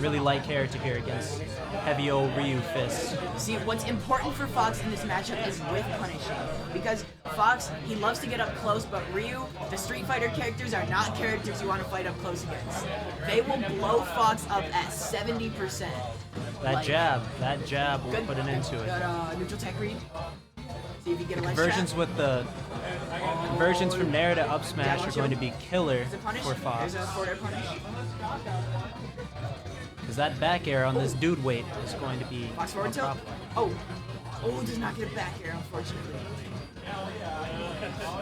Really light character here against heavy old Ryu fists. See, what's important for Fox in this matchup is with punishing. Because Fox, he loves to get up close, but Ryu, the Street Fighter characters are not characters you want to fight up close against. They will blow Fox up at 70%. That jab will put an end to it. Good neutral tech read. See if you get a ledge Conversions trap. with the conversions from Nair to up smash are going to be killer Is it punish? for Fox. There's a forward air punish. Because that back air on this dude weight is going to be Fox a forward tilt. problem. Oh, does not get a back air, unfortunately.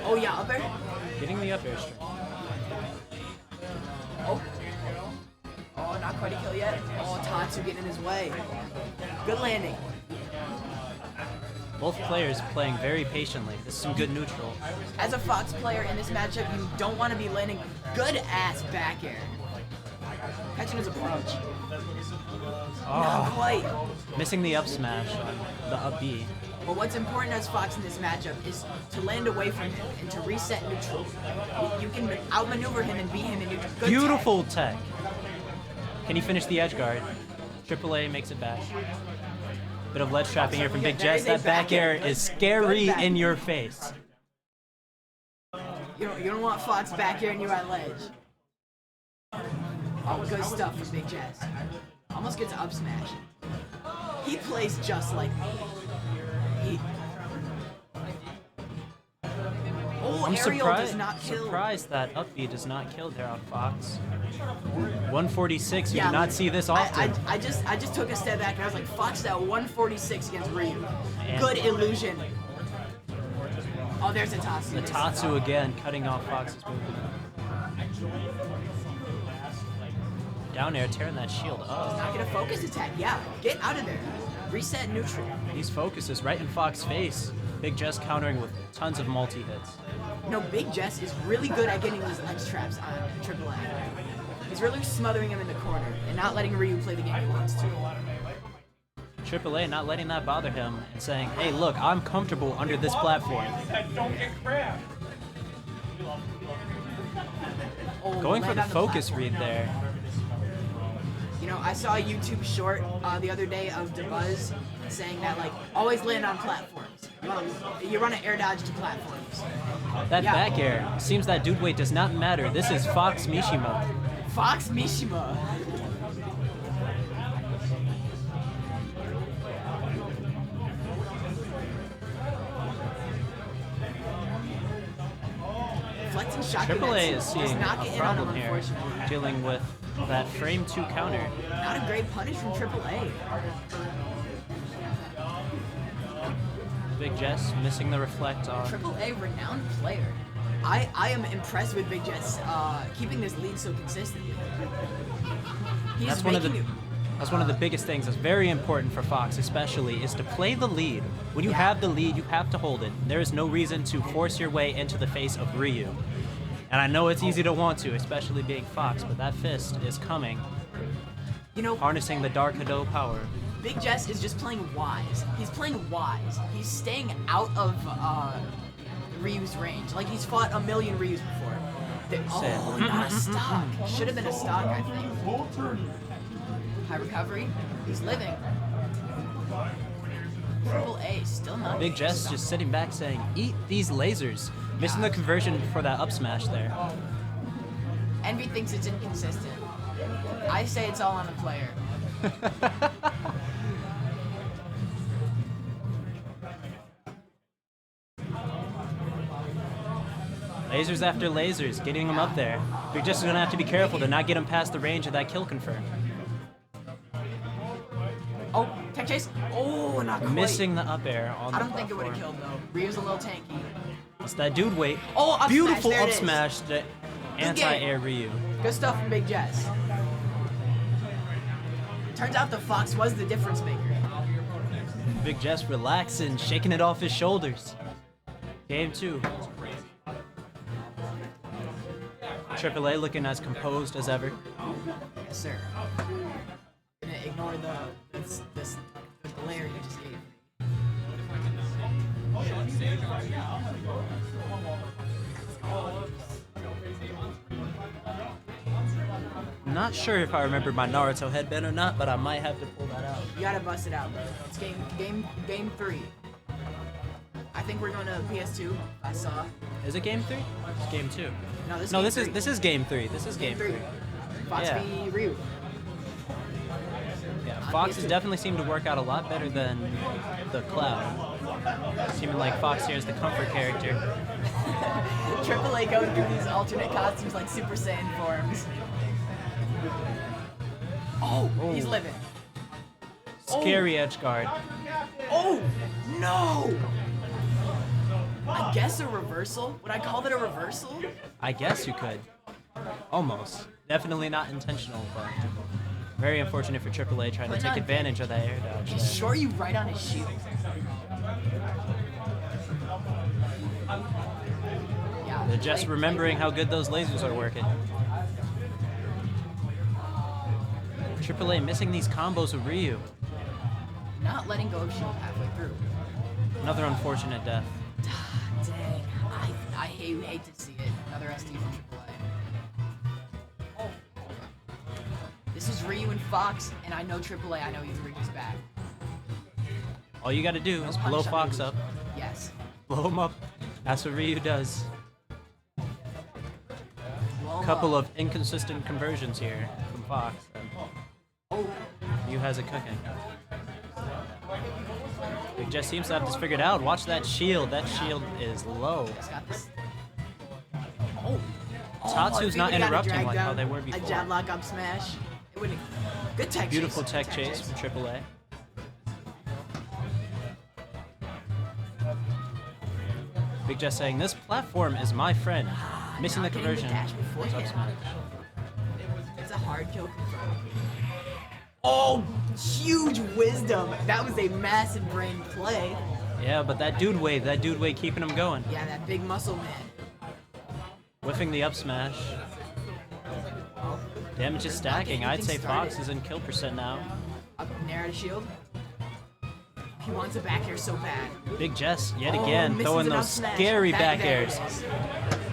Oh yeah, up air. Getting the up air string. Oh, not quite a kill yet. Oh, Tatsu getting in his way. Good landing. Both players playing very patiently. This is some good neutral. As a Fox player in this matchup, you don't want to be landing good ass back air. Catching his approach. Not quite. Missing the up smash on the up B. But what's important as Fox in this matchup is to land away from him and to reset neutral. You can outmaneuver him and beat him in neutral. Good Beautiful tech. Can he finish the edge guard? AAA makes it back. Bit of ledge trapping here from Big There Jess. is a That back air is scary Good back in air. your face. You don't want Fox back here and you at ledge. Oh, good stuff from Big Jess. Almost gets up smash. He plays just like me. Oh, I'm Ariel does not kill. surprised that up B does not kill there on Fox. 146, you Yeah, do not see this often. I just took a step back and I was like, Fox at 146 against Ryu. And- Good illusion. Oh, there's a Tatsu. The Tatsu again, cutting off Fox's movement. Down air, tearing that shield up. Not gonna focus attack. Yeah, get out of there. Reset neutral. These focuses right in Fox's face. Big Jess countering with tons of multi-hits. You know, Big Jess is really good at getting these ledge traps on AAA. He's really smothering him in the corner and not letting Ryu play the game he wants to. AAA not letting that bother him and saying, hey, look, I'm comfortable under this platform. Don't get crabbed. Oh, Going for land the on focus platform. read there. You know, I saw a YouTube short the other day of DeBuzz saying that, like, always land on platforms. You run an air dodge to platforms. That Yeah. back air. Seems that dude weight does not matter. This is Fox Mishima. Fox Mishima. Flexing shotgun. AAA is does seeing not a get in on him, problem here, unfortunately. dealing with that frame 2 counter. Not a great punish from AAA. Big Jess missing the reflect on. AAA renowned player. I am impressed with Big Jess keeping this lead so consistently. He's That's one of the making it- that's one of the biggest things that's very important for Fox, especially, is to play the lead. When you Yeah. have the lead, you have to hold it. There is no reason to force your way into the face of Ryu. And I know it's easy to want to, especially being Fox, but that fist is coming, You know, harnessing the Dark Hado power. Big Jess is just playing wise. He's playing wise. He's staying out of Ryu's range. Like, he's fought a million Ryus before. Oh, not a stock. Should have been a stock, I think. High recovery. He's living. AAA still not. Big being Jess stopped. just sitting back saying, eat these lasers. Missing the conversion for that up smash there. Envy thinks it's inconsistent. I say it's all on the player. Lasers after lasers, getting him up there. Big Jess is going to have to be careful to not get him past the range of that kill confirm. Oh, tech chase. Oh, not quite. Missing the up air on the I don't think it would have platform. killed though. Ryu's a little tanky. It's that dude weight. Oh, up smash, Beautiful there it up is. smash to anti-air Ryu. Good stuff from Big Jess. Turns out the Fox was the difference maker. Big Jess relaxing, shaking it off his shoulders. Game 2. AAA looking as composed as ever. Yes, sir. Gonna ignore the glare you just gave me. Not sure if I remember my Naruto headband or not, but I might have to pull that out. You gotta bust it out, bro. It's game 3. I think we're going to PS2. I saw. Is it game 3? It's game 2. No, this. No, game this three. is game 3. This is game 3. Fox Yeah. v Ryu. Yeah, On Fox has PS2. definitely seemed to work out a lot better than the Cloud. Seeming like Fox here is the comfort character. AAA going through these alternate costumes like Super Saiyan forms. Oh, he's living. Scary edge guard. Oh, no! I guess a reversal? Would I call that a reversal? I guess you could. Almost. Definitely not intentional, but very unfortunate for AAA trying to But take not- advantage of that air dodge. He there. short you right on his shield. Yeah. They're just remembering how good those lasers are working. AAA missing these combos with Ryu. Not letting go of shield halfway through. Another unfortunate death. Dang. I hate to see it. Another SD from AAA. This is Ryu and Fox, and I know AAA. I know he's Ryu's back. All you gotta do is blow Punish on Fox the up. Yes. Blow him up. That's what Ryu does. Blow him Couple up. of inconsistent conversions here from Fox. And Oh, Ryu has it cooking. Big Jess seems to have this figured out. Watch that shield. That shield is low. just got this. Oh. Tatsu's if not he would've got interrupting dragged like how out, they were before. A jab lock up smash. It wouldn't. Good tech Beautiful chase. tech chase from AAA. Big Jess saying, this platform is my friend. Missing the Not getting conversion. dash before Up him. smash. It's a hard kill confirmed. Oh, huge wisdom. That was a massive brain play. Yeah, but that dude wave keeping him going. Yeah, that big muscle man. Whiffing the up smash. Damage is stacking. I'd say Fox is in kill percent now. Up Nair to shield. He wants a back air so bad. Big Jess yet again misses throwing an up those smash. scary back there airs. it is.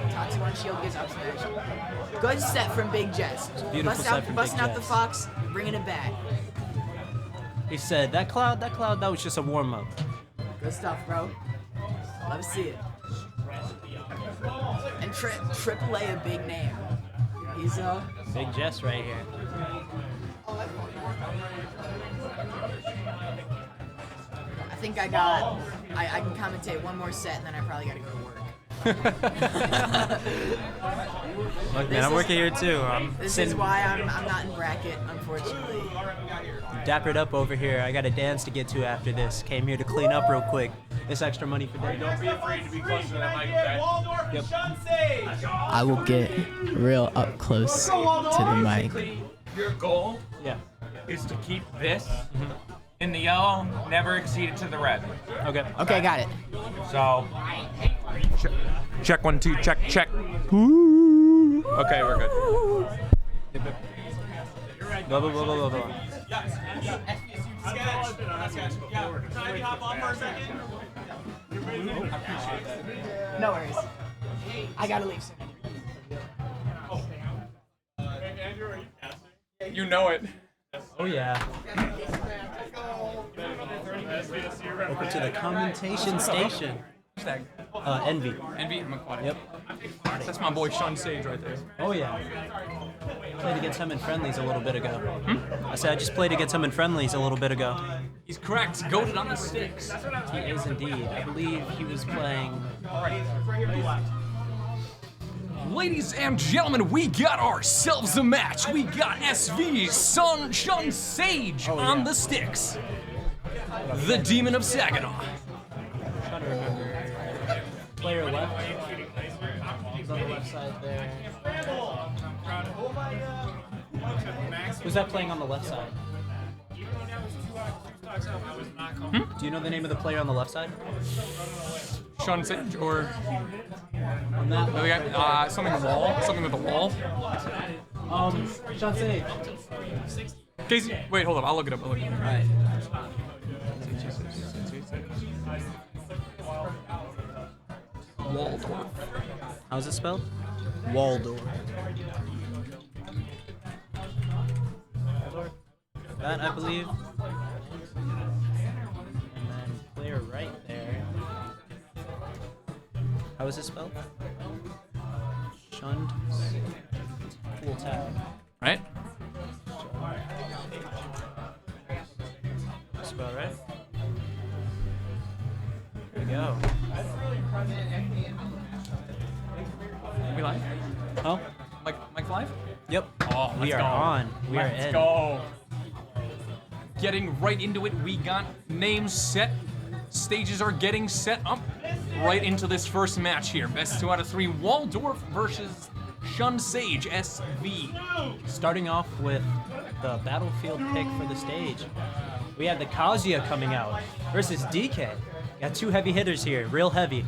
Tatsu on shield gets up smash. Good set from Big Jess. Beautiful set from Busting Big out the Jess. Fox, bringing it back. He said that cloud, that was just a warm up. Good stuff, bro. Love to see it. And Triple A, a big name. He's Big Jess right here. I think I can commentate one more set and then I probably gotta go to work. Look, This man, I'm is- working here too. I'm This is sitting why I'm not in bracket, unfortunately. dappered up over here. I got a dance to get to after this. Came here to clean up real quick. This extra money for Dave. Don't be afraid to be close to that mic, Get okay? Waldorf and Yep. Shun Sage. I will get real up close to the mic. Basically, your goal Yeah. is to keep this in the yellow, never exceed it to the red. Okay. Okay, got it. So, Check 1 2 check. Okay, we're good. Blah, blah, blah, blah, blah, blah. Sketch. Yeah. Can I hop on for a second? No worries. I gotta leave soon. You know it. Oh yeah. Over to the commentation station. Envy. Envy, I'm aquatic. Yep. That's my boy Sean Sage right there. Oh yeah. Played against him in friendlies a little bit ago. I said I just played against him in friendlies a little bit ago. He's correct. Goated on the sticks. He is indeed. I believe he was playing. Ladies and gentlemen, we got ourselves a match. We got SV's Shun Sage on the sticks. The Demon of Saginaw. Trying to remember. Player left. He's on the left side there. Who's that playing on the left side? Do you know the name of the player on the left side? Sean Sage or On that the guy, something wall? Something with a wall? Sean Sage. Casey, wait, hold up. I'll look it up. Alright. Waldorf. How's it spelled? Waldorf. That, I believe. And then player right there. How is it spelled? Shunned. Full tag. Right? Spell right? There we go. We live? Oh, Mike live? yep. Oh, We let's are go. on. We are Let's in. go. Getting right into it, we got names set. Stages are getting set up right into this first match here. Best 2 out of 3, Waldorf versus Shun Sage, SV. Starting off with the battlefield pick for the stage. We have the Kazuya coming out versus DK. Got 2 heavy hitters here, real heavy.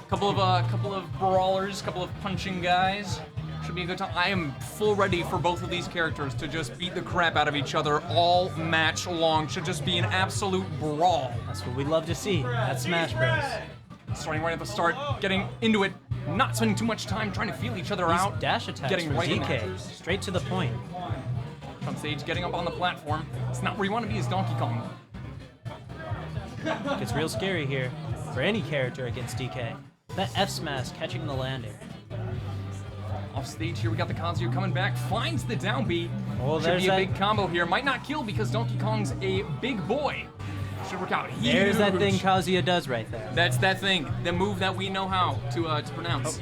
Couple of brawlers, couple of punching guys. Should be a good time. I am full ready for both of these characters to just beat the crap out of each other all match long. Should just be an absolute brawl. That's what we love to see at Smash Bros. Starting right at the start, getting into it, not spending too much time trying to feel each other These out. dash attacks getting from right in DK, there. straight to the point. On stage, getting up on the platform. It's not where you want to be as Donkey Kong. Gets real scary here for any character against DK. That F smash catching the landing. Off stage here, we got the Kazuya coming back, finds the down B. Oh, Should there's be a that- big combo here. Might not kill because Donkey Kong's a big boy. Should work out. There's that Huge. thing Kazuya does right there. That's that thing, the move that we know how to pronounce.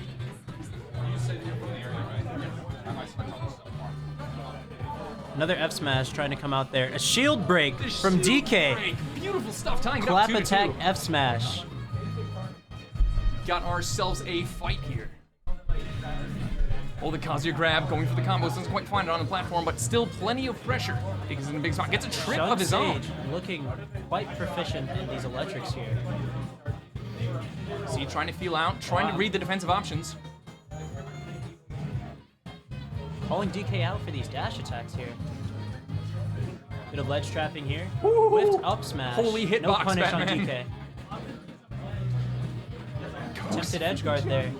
Another F smash trying to come out there. A shield break The from shield DK. break. Beautiful stuff, tying it Clap up 2-2. attack F smash. got ourselves a fight here. Oh, the Kazuya grab, going for the combos, doesn't quite find it on the platform, but still plenty of pressure. He's in a big spot, gets a trip Shun of his own. Sage looking quite proficient in these electrics here. See, trying to feel out, trying to read the defensive options. Calling DK out for these dash attacks here. Bit of ledge trapping here. Whiffed up smash. Holy hitbox, no punish Batman. on DK. Attempted edge guard there.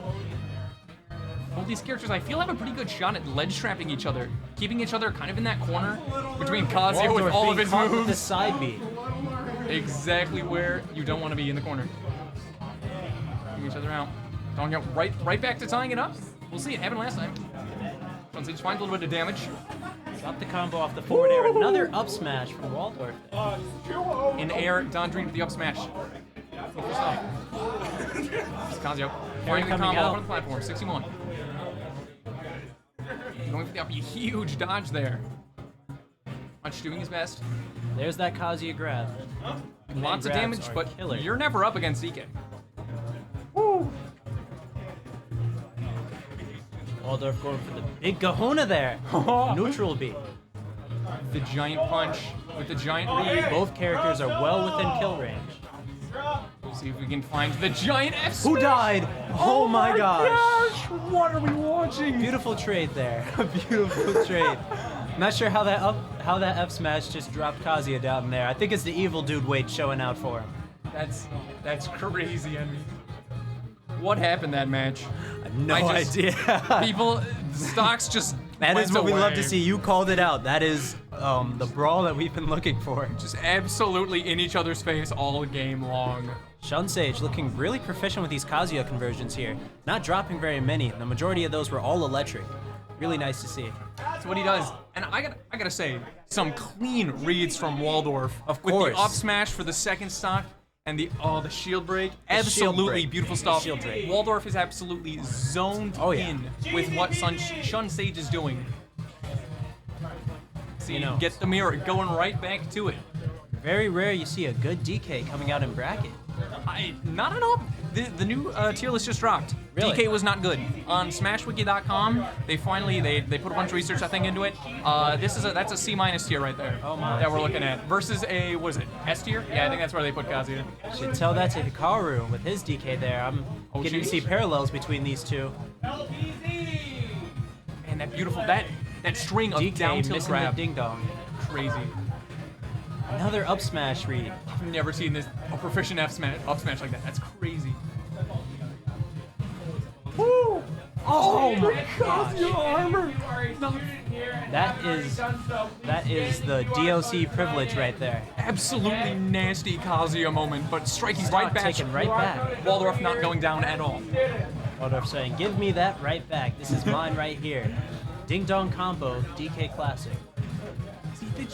Both these characters, I feel, have a pretty good shot at ledge trapping each other, keeping each other kind of in that corner between Kazuya with Waldorf all of being his caught with the moves. side beat. Exactly where you don't want to be in the corner. Keeping each other out. Don't go right back to tying it up. We'll see. It happened last time. Just finds a little bit of damage. Drop the combo off the forward air. Another up smash from Waldorf there. In air, Dondrine with the up smash. Good stuff. It's Kazuya. Firing the coming combo out. over the platform. 61. Going for the up. Huge dodge there. Punch doing his best. There's that Kazuya grab. Lots of grabs damage, are but killer. you're never up against DK. Waldorf going for the big kahuna there. Neutral beat. The giant punch with the giant read. Both characters are well within kill range. We'll see if we can find the giant F Who died? Oh my gosh. What are we watching? Beautiful trade there. Beautiful trade. Not sure how that F smash just dropped Kazuya down there. I think it's the evil dude Wade showing out for him. That's crazy, Envy. What happened that match? No idea. People, stocks just That went is what we love away. to see. You called it out. That is the brawl that we've been looking for. Just absolutely in each other's face all game long. Shun Sage looking really proficient with these Kazuya conversions here. Not dropping very many. The majority of those were all electric. Really nice to see. That's what he does. And I gotta say, some clean reads from Waldorf. Of With course. the up smash for the second stock and the shield break. The shield Absolutely break. beautiful stuff. Shield break. Waldorf is absolutely zoned in with what Shun Sage is doing. See, You know. get the mirror going right back to it. Very rare you see a good DK coming out in bracket. Not at all. The new tier list just dropped. Really? DK was not good. On SmashWiki.com, they finally they put a bunch of research I think into it. That's a C- tier right there. Oh my. That we're looking at versus a what is it S tier? Yeah, I think that's where they put Kazuya. Should tell that to Hikaru with his DK there. I'm getting to geez. see parallels between these two. And that beautiful that string of DK down tilt missing grab. the ding dong. Crazy. Another up smash read. I've never seen a proficient up smash like that. That's crazy. Woo! Oh my gosh! Armor. That is the DLC privilege right there. Absolutely nasty Kazuya moment, but striking Stock right back. taken right back. Waldorf not going down at all. Waldorf saying, "Give me that right back. This is mine right here." Ding dong combo, DK classic.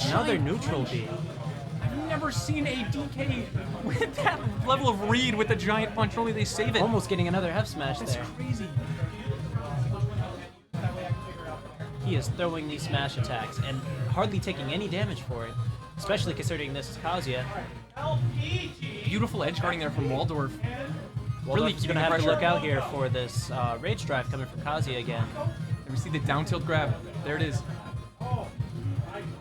Another neutral beat. I've never seen a DK with that level of read with the giant punch. Only they save it. Almost getting another F smash That's there. crazy. He is throwing these smash attacks and hardly taking any damage for it, especially considering this is Kazuya. Beautiful edge guarding there from Waldorf. Waldorf is keeping going to the have to pressure. look out here for this rage drive coming from Kazuya again. And we see the down tilt grab. There it is.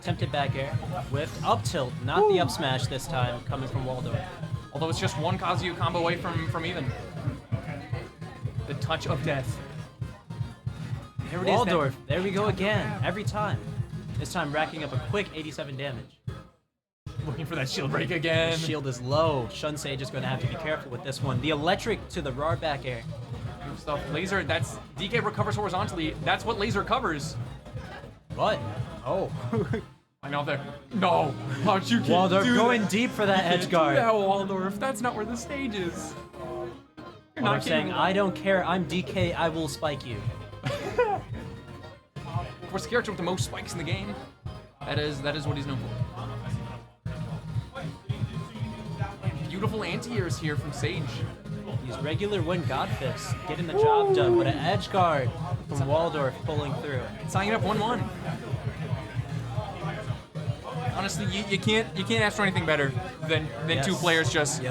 Attempted back air with up tilt, not the up smash this time, coming from Waldorf. Although it's just one Kazuya combo away from even. The touch of death. There it is. Waldorf, there we go again, every time. This time racking up a quick 87 damage. Looking for that shield break again. Shield is low. Shun Sage is going to have to be careful with this one. The electric to the raw back air. Good stuff. Laser, that's DK recovers horizontally. That's what laser covers. But, oh. I know there. No. How'd you Waldorf do going that? deep for that edge guard. Yeah, Waldorf. That's not where the stage is. You're Waldorf not saying, kidding. I don't care, I'm DK, I will spike you. Of course, the character with the most spikes in the game. That is what he's known for. And beautiful anti-airs here from Sage. These regular win Godfists, getting the job done, but an edge guard from Waldorf pulling through. Tying it up 1-1. Honestly, you can't ask for anything better than two players just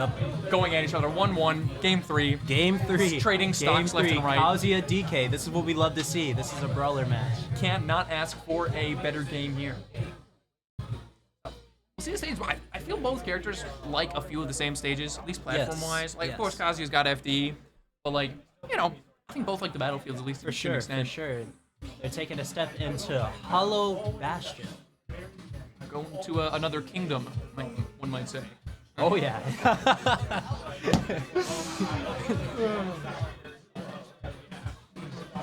going at each other. 1-1, game 3. Game 3. Trading stocks left and right. Kazuya DK. This is what we love to see. This is a brawler match. Can't not ask for a better game here. We'll see the stage. I feel both characters like a few of the same stages, at least platform-wise. Like, of course, Kazuya's got FD, but like, you know, I think both like the battlefields at least to an extent. For sure. They're taking a step into Hollow Bastion. Going to another kingdom, one might say. Oh yeah.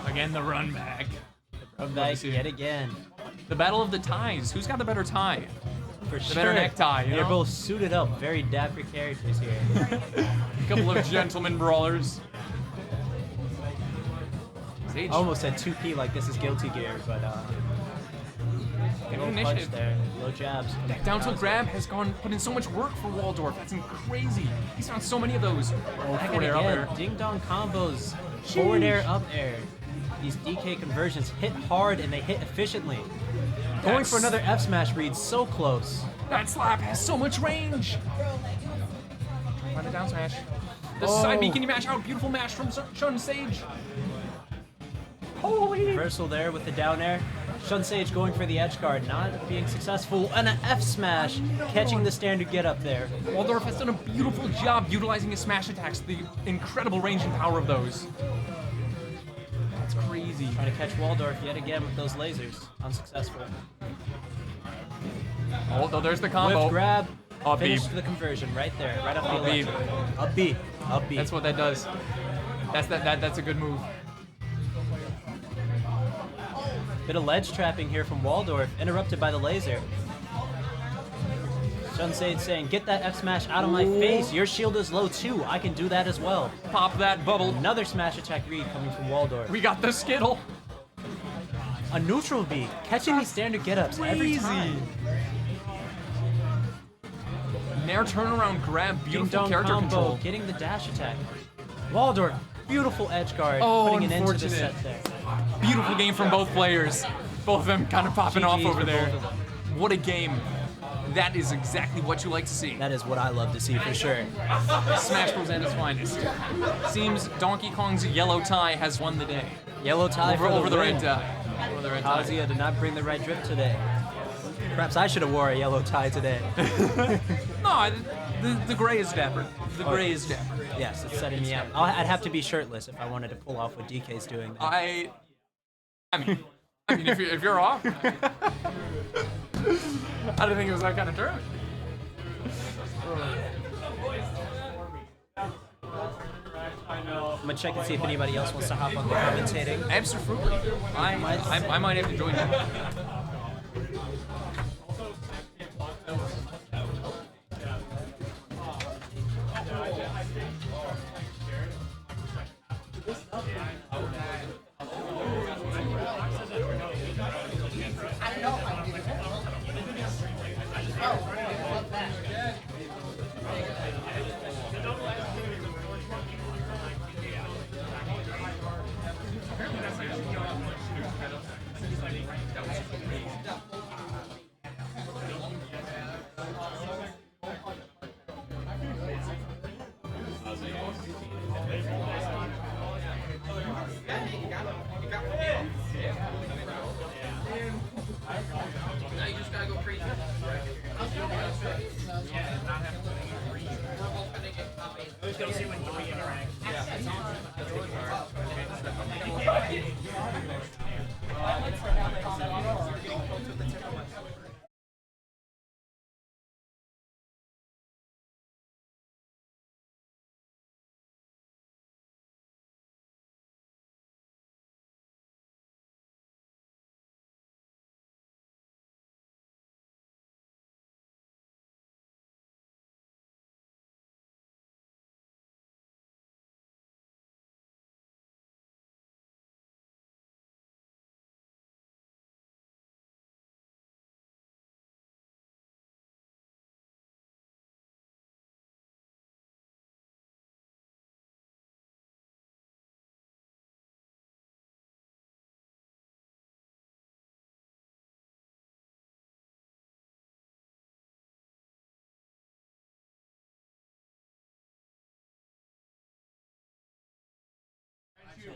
Again, the run back. Run back yet again. The battle of the ties. Who's got the better tie? For the better necktie. They're both suited up. Very dapper characters here. A couple of gentleman brawlers. Sage. I almost said 2P like this is Guilty Gear, but little punch there. Low jabs. That down tilt grab has put in so much work for Waldorf. That's crazy. He's found so many of those. Forward air, up air. Ding dong combos. Forward air, up air. These DK conversions hit hard and they hit efficiently. Going for another F smash read, so close. That slap has so much range. Find a down smash. The side B, can you mash out? Beautiful mash from Shun Sage. Holy! Reversal there with the down air. Shun Sage going for the edge guard, not being successful. And an F smash, catching the standard get up there. Waldorf has done a beautiful job utilizing his smash attacks, the incredible range and power of those. That's crazy. Trying to catch Waldorf yet again with those lasers. Unsuccessful. Oh, there's the combo. Whip grab. Up Finish B. the conversion right there, right off the Up B. electric. Up B. Up B. That's what that does. That's a good move. Bit of ledge trapping here from Waldorf, interrupted by the laser. Shun Sage saying, get that F smash out of my face. Your shield is low too. I can do that as well. Pop that bubble. Another smash attack read coming from Waldorf. We got the Skittle. A neutral B, catching these standard get-ups every time. Nair turnaround grab, beautiful Ding-dong character combo, control. getting the dash attack. Waldorf, beautiful edge guard, putting an end to the set there. Beautiful game from both players. Both of them kind of popping off over there. What a game. That is exactly what you like to see. That is what I love to see for sure. Smash Bros. At its finest. Seems Donkey Kong's yellow tie has won the day. Yellow tie over the win. red tie. Over the red tie. Kazuya did not bring the red drip today. Perhaps I should have wore a yellow tie today. No, the gray is dapper. The gray is dapper. Yes, it's setting me up. I'd have to be shirtless if I wanted to pull off what DK's doing. There. I mean, if you're off, I didn't think it was that kind of tournament. I'm gonna check and see if anybody else wants to hop on the commentating. Absolutely. I might have to join you.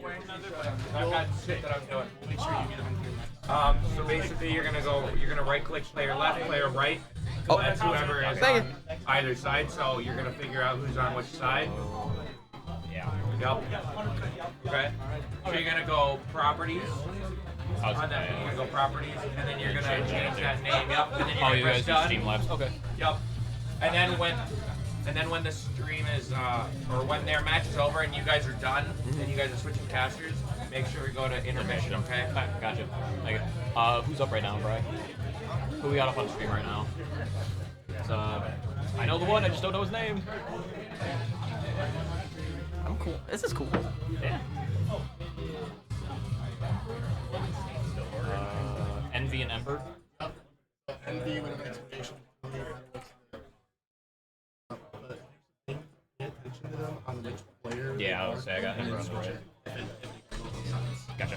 I've got shit that I'm doing. Make sure you get them in so basically, you're gonna right-click player left, player right. Oh. That's whoever is Thank on either side. So you're gonna figure out who's on which side. Yeah. Yep. Okay. So you're gonna go properties. On that, you're gonna go properties, and then you're gonna change that name. Yep. And then you're Oh, gonna you press guys do done. Streamlabs. Okay. Yep. And then when the stream is, or when their match is over and you guys are done, and you guys are switching casters, make sure we go to intermission, okay? Gotcha. Okay. Who's up right now, Bri? Who we got up on stream right now? I know the one, I just don't know his name. I'm cool. This is cool. Yeah. Envy and Ember. Envy with an explanation. Pay attention to them on which player. Yeah, I would say I got Ember on the right. Gotcha.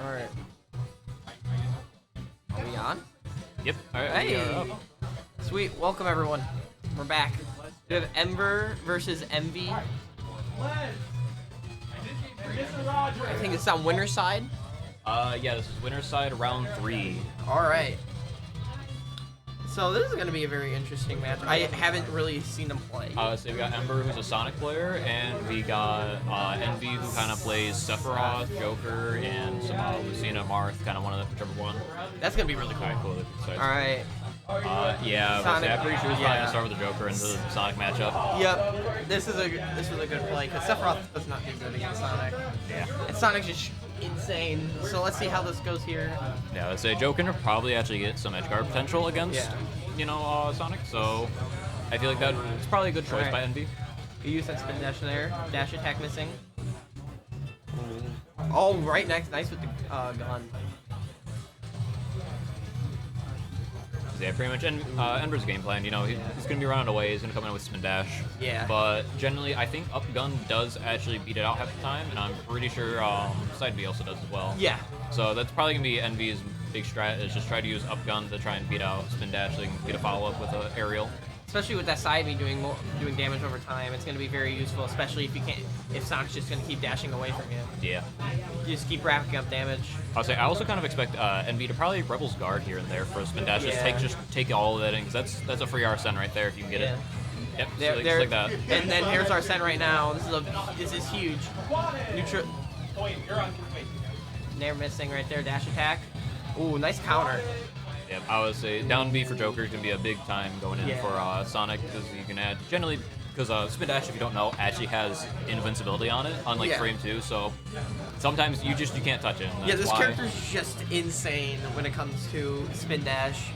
Alright. Are we on? Yep. Alright. we are Hey! up. Sweet. Welcome, everyone. We're back. We have Ember versus Envy. I think it's on winner's side. Yeah, this is winner's side, round 3. Alright. So this is going to be a very interesting match. I haven't really seen them play. So we got Ember, who's a Sonic player, and we got Envy, who kind of plays Sephiroth, Joker, and some Lucina Marth, kind of one of the whichever one. That's going to be really cool. Alright, cool. Sorry. Alright. Yeah, Sonic, I'm pretty sure it's probably yeah. gonna start with the Joker into the Sonic matchup. Yep. This was a good play because Sephiroth does not do good against Sonic. Yeah. And Sonic's just insane. So let's see how this goes here. Yeah, I'd say Joker will probably actually get some edge guard potential against, Yeah. Sonic. So I feel like it's probably a good choice Alright. by Envy. You use that spin dash there. Dash attack missing. Oh, right next. Nice with the gun. Yeah, pretty much. And Ember's game plan, he's going to be running away. He's going to come in with spin dash. Yeah. But generally, I think up gun does actually beat it out half the time, and I'm pretty sure side B also does as well. Yeah. So that's probably going to be Envy's big strat, is just try to use up gun to try and beat out spin dash so you can get a follow-up with an aerial. Especially with that side B doing damage over time, it's going to be very useful. Especially if Sonic's just going to keep dashing away from you. Yeah. You just keep racking up damage. I'll say I also kind of expect Envy to probably Rebel's Guard here and there for a spin dash. Yeah. Just take all of that in, because that's a free Arsene right there if you can get it. Yep, just like that. And then here's Arsene right now. This is huge. Neutral. They're missing right there. Dash attack. Ooh, nice counter. Yep, I would say down B for Joker is going to be a big time going in Yeah. for Sonic, because you can add, generally, because Spin Dash, if you don't know, actually has invincibility on it, unlike Yeah. Frame 2, so sometimes you can't touch it. And Yeah, that's this why. character's just insane when it comes to spin dash,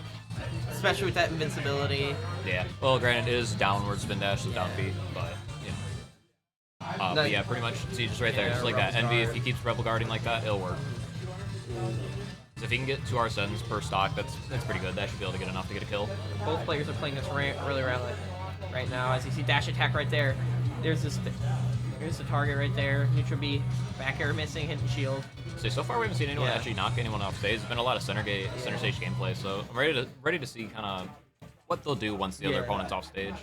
especially with that invincibility. Yeah, well, granted, it is downward Spin Dash, so down B, but, but yeah, pretty much, see, just right there, Yeah, just like that. Rebel's Envy, if Guard. he keeps Rebel Guarding like that, it'll work. So if he can get 2 Arsenes per stock, that's pretty good. That should be able to get enough to get a kill. Both players are playing this really right now. As you see, dash attack right there. Here's the target right there. Neutral B, back air missing, hitting shield. So far we haven't seen anyone Yeah. actually knock anyone off stage. There's been a lot of center stage gameplay, so I'm ready to see kind of what they'll do once the other Yeah. opponent's off stage.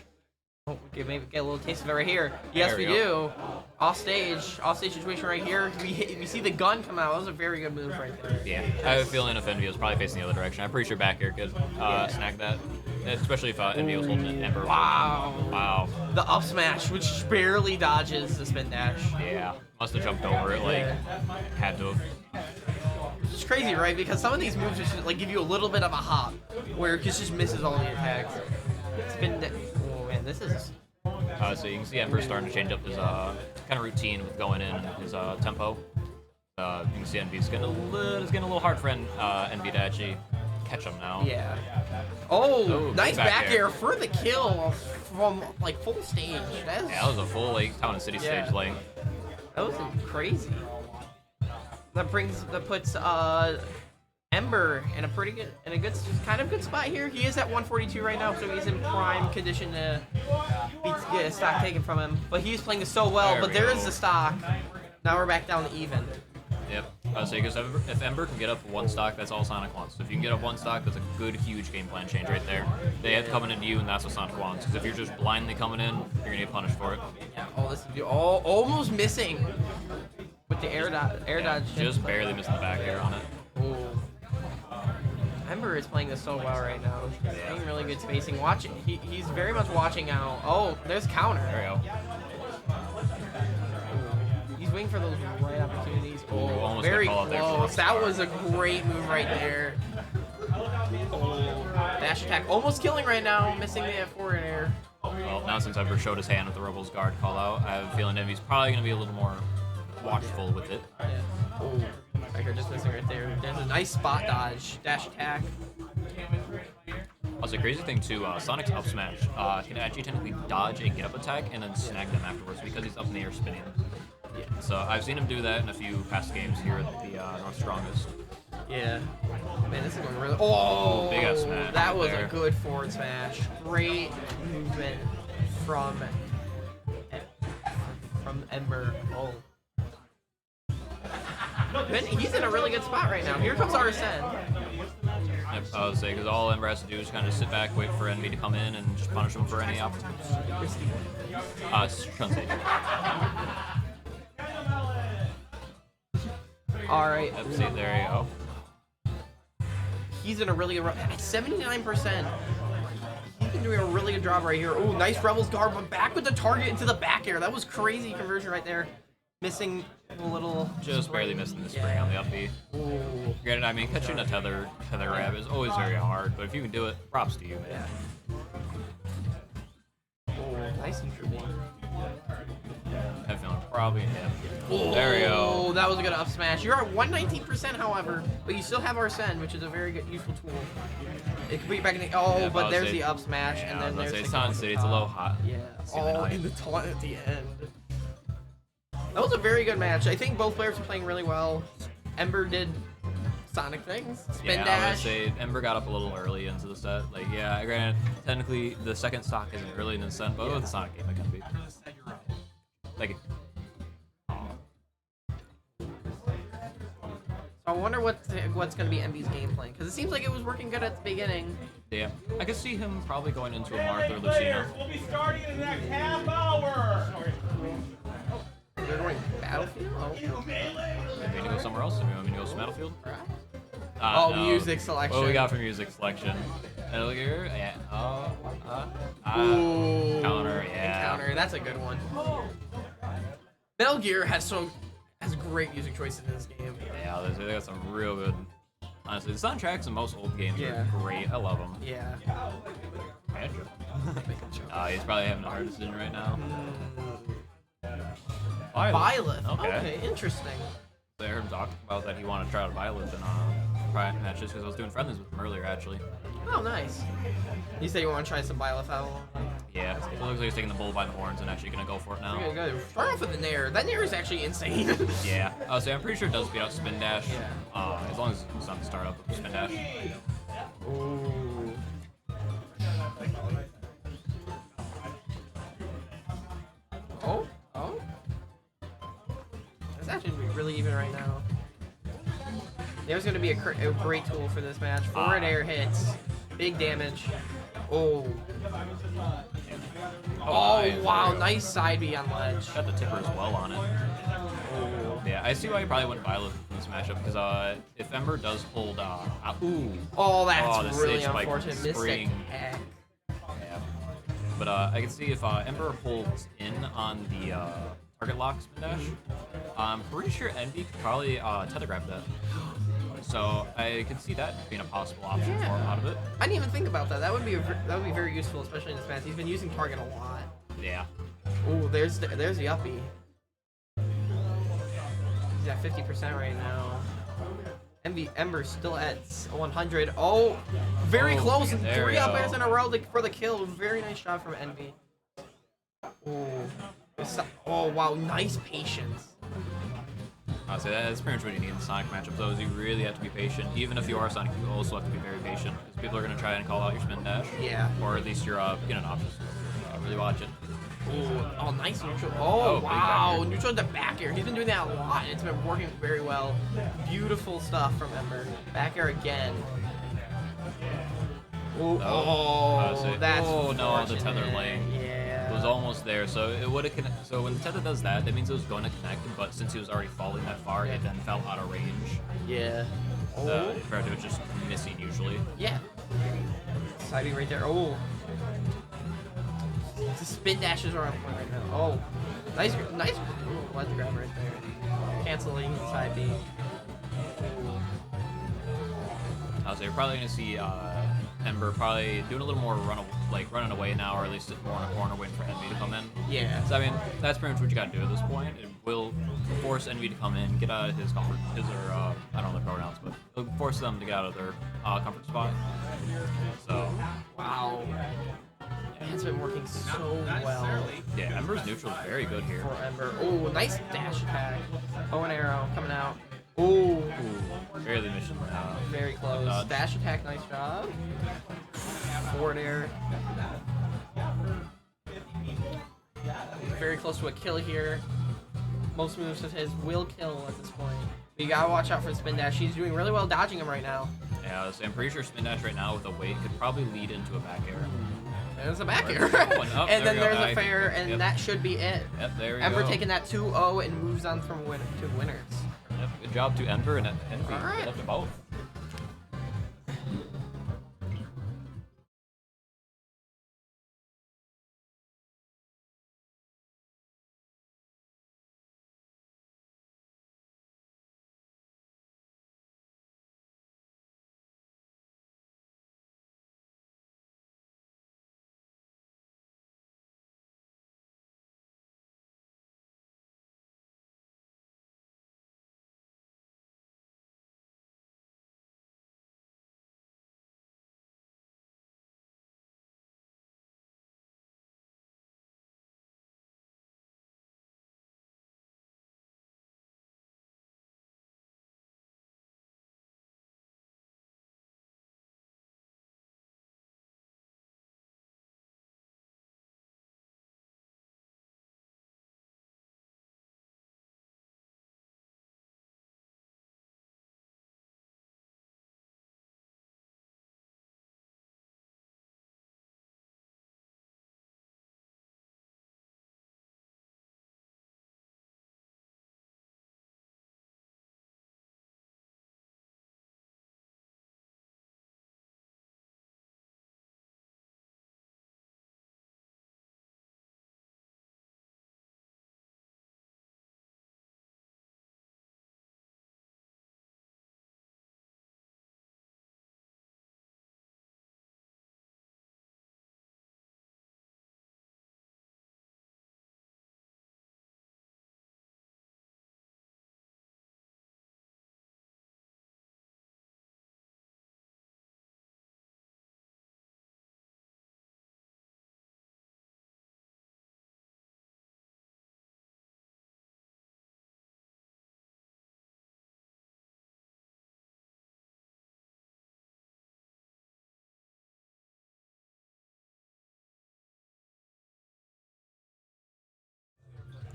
Oh, maybe get a little taste of it right here. Yes, There we we do. Off stage situation right here. We see the gun come out. That was a very good move right there. Yeah, I have a feeling if Envy was probably facing the other direction, I'm pretty sure back air could snag that, especially if Envy was holding it. Ember. Wow. Wow. The up smash, which barely dodges the spin dash. Yeah, must have jumped over it. Like, had to have. It's crazy, right? Because some of these moves just like give you a little bit of a hop, where it just misses all the attacks. Oh man, this is. So you can see Ember starting to change up his kind of routine with going in his tempo. You can see Envy's getting a little hard for Envy to actually catch him now. Yeah. Oh, Ooh, nice back back air. air for the kill from like full stage. Yeah, that was a full Town and City Yeah. stage lane. That was crazy. That puts Ember in a good kind of good spot here. He is at 142 right now, so he's in prime condition to get a stock taken from him. But he's playing so well. There but we there go. is the stock. Now we're back down to even. Yep. I would say, because if Ember can get up one stock, that's all Sonic wants. So if you can get up one stock, that's a good, huge game plan change right there. They have coming into you, and that's what Sonic wants. Because if you're just blindly coming in, you're going to get punished for it. Yeah, this is almost missing with the air dodge. Just barely missing the back air on it. Ooh. Ember is playing this so well right now. He's playing really good spacing. Watching, he's very much watching out. Oh, there's counter. There we go. He's waiting for those right opportunities. Oh, almost very got called out there for close. the That start. was a great move right there. Oh, dash attack almost killing right now, missing the forward air. Well, now since Ember showed his hand with the Rebels guard call out, I have a feeling Envy's probably going to be a little more watchful with it. Yeah. Oh, Riker just missing right there. There's a nice spot dodge, dash attack. Also, crazy thing too, Sonic's up smash can actually technically dodge a get up attack and then snag them afterwards because he's up in the air spinning. Yeah. So I've seen him do that in a few past games here at the North Strongest. Yeah. Man, this is going really. Oh, big ass smash. That right was there. a good forward smash. Great movement from Ember. Oh. Man, he's in a really good spot right now. Here comes Arsene. Yep, I would say, because all Ember has to do is kind of sit back, wait for Envy to come in, and just punish him for any opportunities. Shunsei. Alright. Yep, see, there you go. He's in a really good run. At 79%. He's been doing a really good job right here. Oh, nice Rebels guard, but back with the target into the back air. That was crazy conversion right there. Missing a little. Just barely missing the spring on the up B. Ooh. Granted, I mean, catching a tether grab is always very hard, but if you can do it, props to you, man. Oh, nice neutral beam. I have a feeling probably him. Oh, There we go. that was a good up smash. You're at 119%, however, but you still have Arsene, which is a very good, useful tool. It could put you back in the. Oh, Yeah, but I'll there's say- the up smash, Yeah, and I then was there's gonna the. say Sun City, it's a little hot. Yeah, Ceiling all height. in the taunt at the end. That was a very good match. I think both players are playing really well. Ember did Sonic things, spin Yeah, I would dash. say Ember got up a little early into the set. Like, yeah, granted, technically the second stock isn't early in the set, but with the Sonic game, it can be. Like, So I wonder what's going to be MB's game plan, because it seems like it was working good at the beginning. yeah, I could see him probably going into a Martha or Lucina. We'll be starting in the next half hour. They're going Battlefield? Oh. Maybe to go somewhere else. Maybe want me to go to Battlefield. Oh, No. music selection. What we got for music selection? Metal Gear? Yeah. Ooh. Counter, yeah. Counter, that's a good one. Metal Gear has great music choices in this game. Yeah, they got some real good. Honestly, the soundtracks in most old games Yeah. are great. I love them. Yeah. Andrew. He's probably having a hard decision right now. Byleth. Okay. Okay, interesting. So I heard him talk about that he wanted to try out Byleth in prior matches because I was doing friendlies with him earlier, actually. Oh, nice. You said you want to try some Byleth out? Yeah, it looks like he's taking the bull by the horns and actually gonna go for it now. Okay, good. Start off with the Nair. That Nair is actually insane. Yeah, so I'm pretty sure it does beat out Spin Dash. As long as it's not the start up of Spin Dash. Ooh. Oh, oh. It's actually really even right now. There's going to be a great tool for this match. Forward air hits. Big damage. Oh. Oh, wow. Nice side B on ledge. Got the tipper as well on it. Yeah, I see why you probably went Byleth in this matchup because if Ember does hold, ooh. Oh, that's the really stage spike unfortunate. from Missed spring. heck. Yeah. But I can see if Ember holds in on the target lock spin dash, I'm pretty sure Envy could probably tether grab that. So I could see that being a possible option for him out of it. I didn't even think about that. That would be very useful, especially in this match. He's been using target a lot. Yeah. Ooh, there's the uppie. He's at 50% right now. Ember's still at 100. Oh, very close. there we 3 up go. airs in a row for the kill. Very nice shot from Envy. Ooh. Oh, wow. Nice patience. I'd say that's pretty much what you need in Sonic matchups, though, is you really have to be patient. Even if you are Sonic, you also have to be very patient, because people are going to try and call out your spin dash. Yeah. Or at least you're beginning options. Really watch it. Ooh, oh, nice neutral. Oh, Oh, big back wow. air. Neutral to back air. He's been doing that a lot, and it's been working very well. Beautiful stuff from Ember. Back air again. Ooh, that's oh no, the fortunate. tether lane Yeah. was almost there. So it would have connected. So when the tether does that, that means it was going to connect. But since he was already falling that far, it then fell out of range. Yeah. Compared to it just missing usually. Yeah. Side B right there. Oh. The spin dashes are on point right now. Oh. Nice. Ooh, ledge grab right there. Canceling side B. So you're probably going to see Ember probably doing a little more running away now, or at least more in a corner waiting for Envy to come in. Yeah. So I mean, that's pretty much what you got to do at this point. It will force Envy to come in, get out of his comfort, I don't know the pronouns, but it'll force them to get out of their comfort spot. So. Wow. It's been working so well. Yeah, Ember's neutral is very good here. For Ember. Oh, nice dash attack. Bow and arrow coming out. Oh. Barely mission. Very close. Dodge. Dash attack, nice job. Forward air. Very close to a kill here. Most moves of his will kill at this point. But you gotta watch out for the spin dash. He's doing really well dodging him right now. Yeah, so I'm pretty sure spin dash right now with the weight could probably lead into a back air. There's a back air. Oh, And then there we go. there's a fair, and Yep. that should be it. Yep, there we Ember go. taking that 2-0 and moves on from to winners. Yep, good job to Ember and Envy. All right. Good luck to both.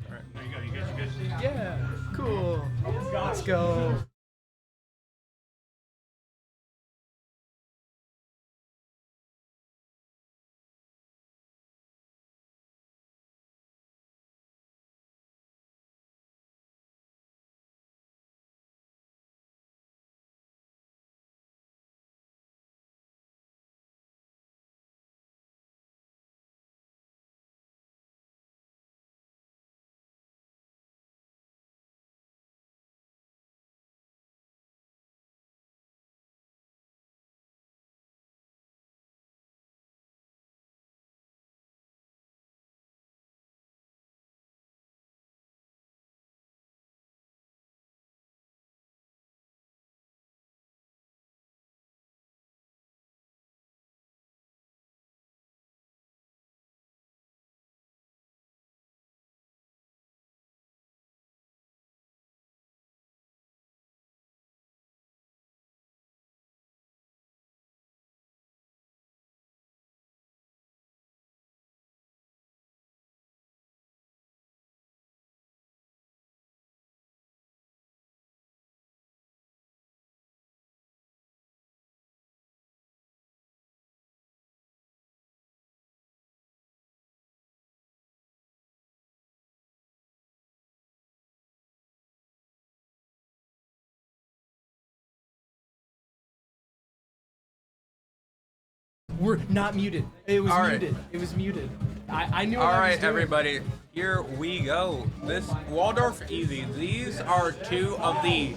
All right, there you go. You guys are good. Yeah. Cool. Let's go. We're not muted. It was All right. muted. It was muted. I knew what All I was right, doing. everybody, here we go. This Waldorf Easy. These are two of the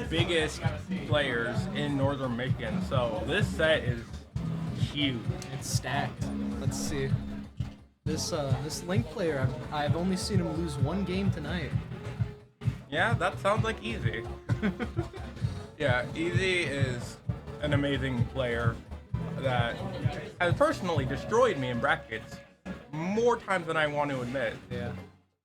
biggest players in Northern Michigan. So this set is huge. It's stacked. Let's see. This Link player, I've only seen him lose one game tonight. Yeah, that sounds like Easy. Yeah, Easy is an amazing player that has personally destroyed me in brackets more times than I want to admit. Yeah.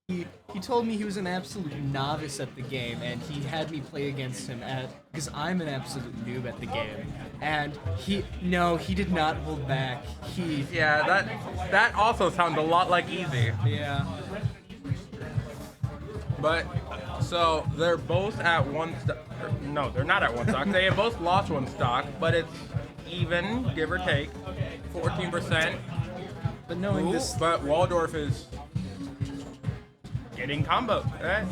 He told me he was an absolute novice at the game, and he had me play against him because I'm an absolute noob at the game. And he did not hold back. Yeah, that also sounds a lot like Easy. Yeah. But so they're both at one stock. No, they're not at one stock. They have both lost one stock, but it's even, give or take, 14%. But knowing this, but Waldorf is getting combos. Right?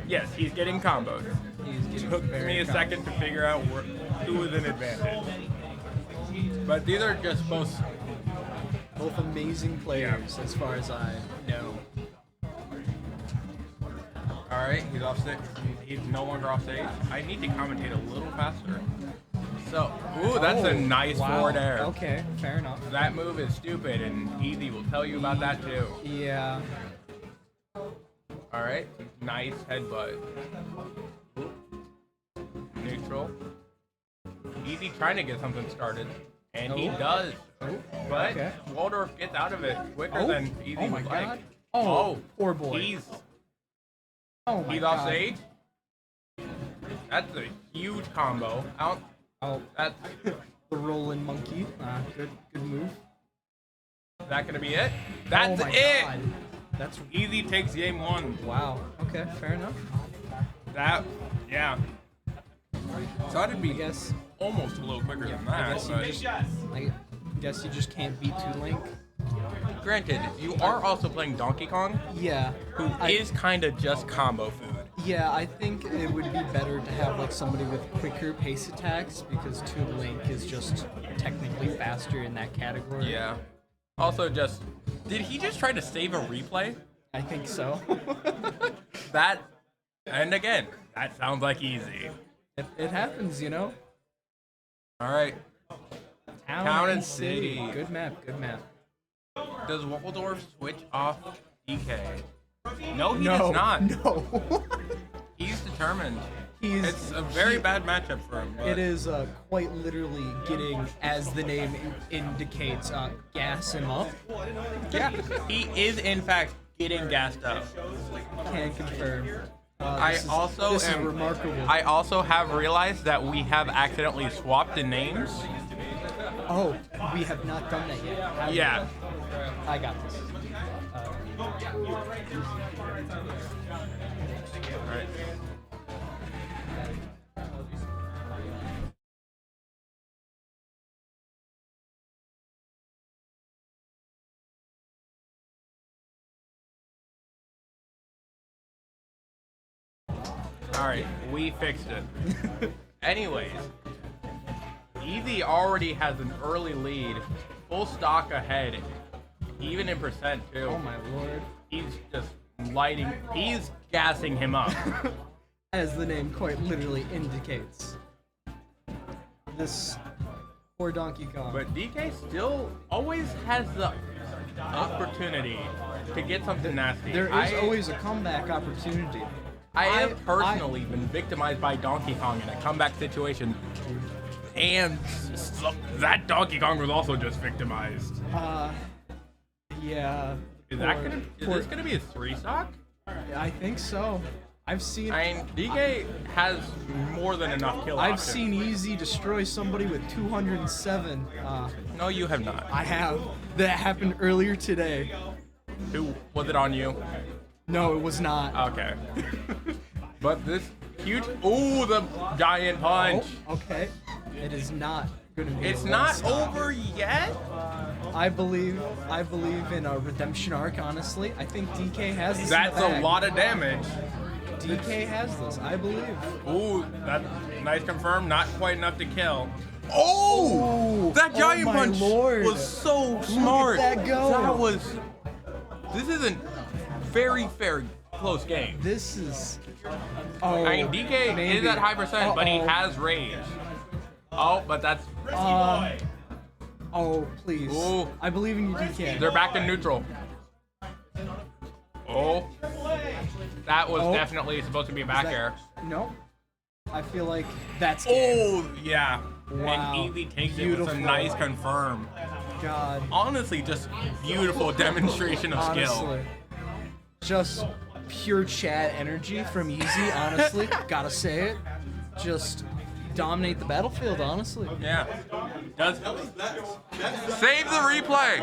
Yes, he's getting combos. It took me a second to figure out who was in advantage. But these are just both amazing players, as far as I know. All right, he's off stage. He's no longer off stage. I need to commentate a little faster. So, ooh, that's a nice forward air. Okay, fair enough. That move is stupid, and Easy will tell you about that too. Yeah. All right, nice headbutt. Neutral. Easy trying to get something started, and he does. But okay. Waldorf gets out of it quicker than Easy Oh my would god. like. Oh, poor boy. He's my off god. stage. That's a huge combo. That's the rolling monkey. Good move. Is that gonna be it? That's oh my it. God. That's Easy takes game one. Wow. Okay, fair enough. Yeah. Thought it'd be I guess almost a little quicker than that. I guess you just can't beat 2Link. Granted, you are also playing Donkey Kong. Yeah. Who is kind of just combo food. Yeah, I think it would be better to have like somebody with quicker pace attacks because 2Link is just technically faster in that category. Yeah. Also, did he just try to save a replay? I think so. And again, that sounds like Easy. It happens, you know. All right. Town and City. Good map. Does Waldorf switch off DK? No, he does not. No. He's determined. It's a very bad matchup for him. But It is quite literally getting, as the name indicates, gas him up. Yeah, he is in fact getting gassed up. Can confirm. This is remarkable. I also have realized that we have accidentally swapped the names. Oh, we have not done that yet. have we? Yeah. I got this. Alright. Alright, we fixed it. Anyways, Easy already has an early lead, full stock ahead, even in percent too. Oh my lord. He's just he's gassing him up. As the name quite literally indicates. This poor Donkey Kong. But DK still always has the opportunity to get something nasty. There is always a comeback opportunity. I have personally been victimized by Donkey Kong in a comeback situation, and that Donkey Kong was also just victimized. Yeah. Is this gonna be a 3-stock? I think so. I've seen. I mean, DK has more than enough kill I've options. seen Easy destroy somebody with 207. No, you have not. I have. That happened earlier today. Who was it on you? No, it was not. Okay. But this huge, ooh, the giant punch. Oh, okay. It is not gonna be. It's a not one-stop. over yet. I believe in a redemption arc. Honestly, I think DK has this. That's in the a bag. lot of damage. DK has this. I believe. Ooh, that's nice confirm. Not quite enough to kill. Oh! That giant my punch lord. was so smart. that go. That was. This isn't very close game. This is. Oh, I mean, DK maybe. is at high percent, but he Uh-oh. has rage. Oh, but that's. Oh, please. Ooh. I believe in you, DK. They're back in neutral. Oh. That was definitely supposed to be a back air. No. I feel like that's. Oh, yeah. Wow. And Easy takes it with Beautiful. a nice confirm. God. Honestly, just beautiful demonstration of skill. Honestly. Just pure chat energy from Easy, honestly. Gotta say it. Just dominate the battlefield, honestly. Yeah. Does save the replay.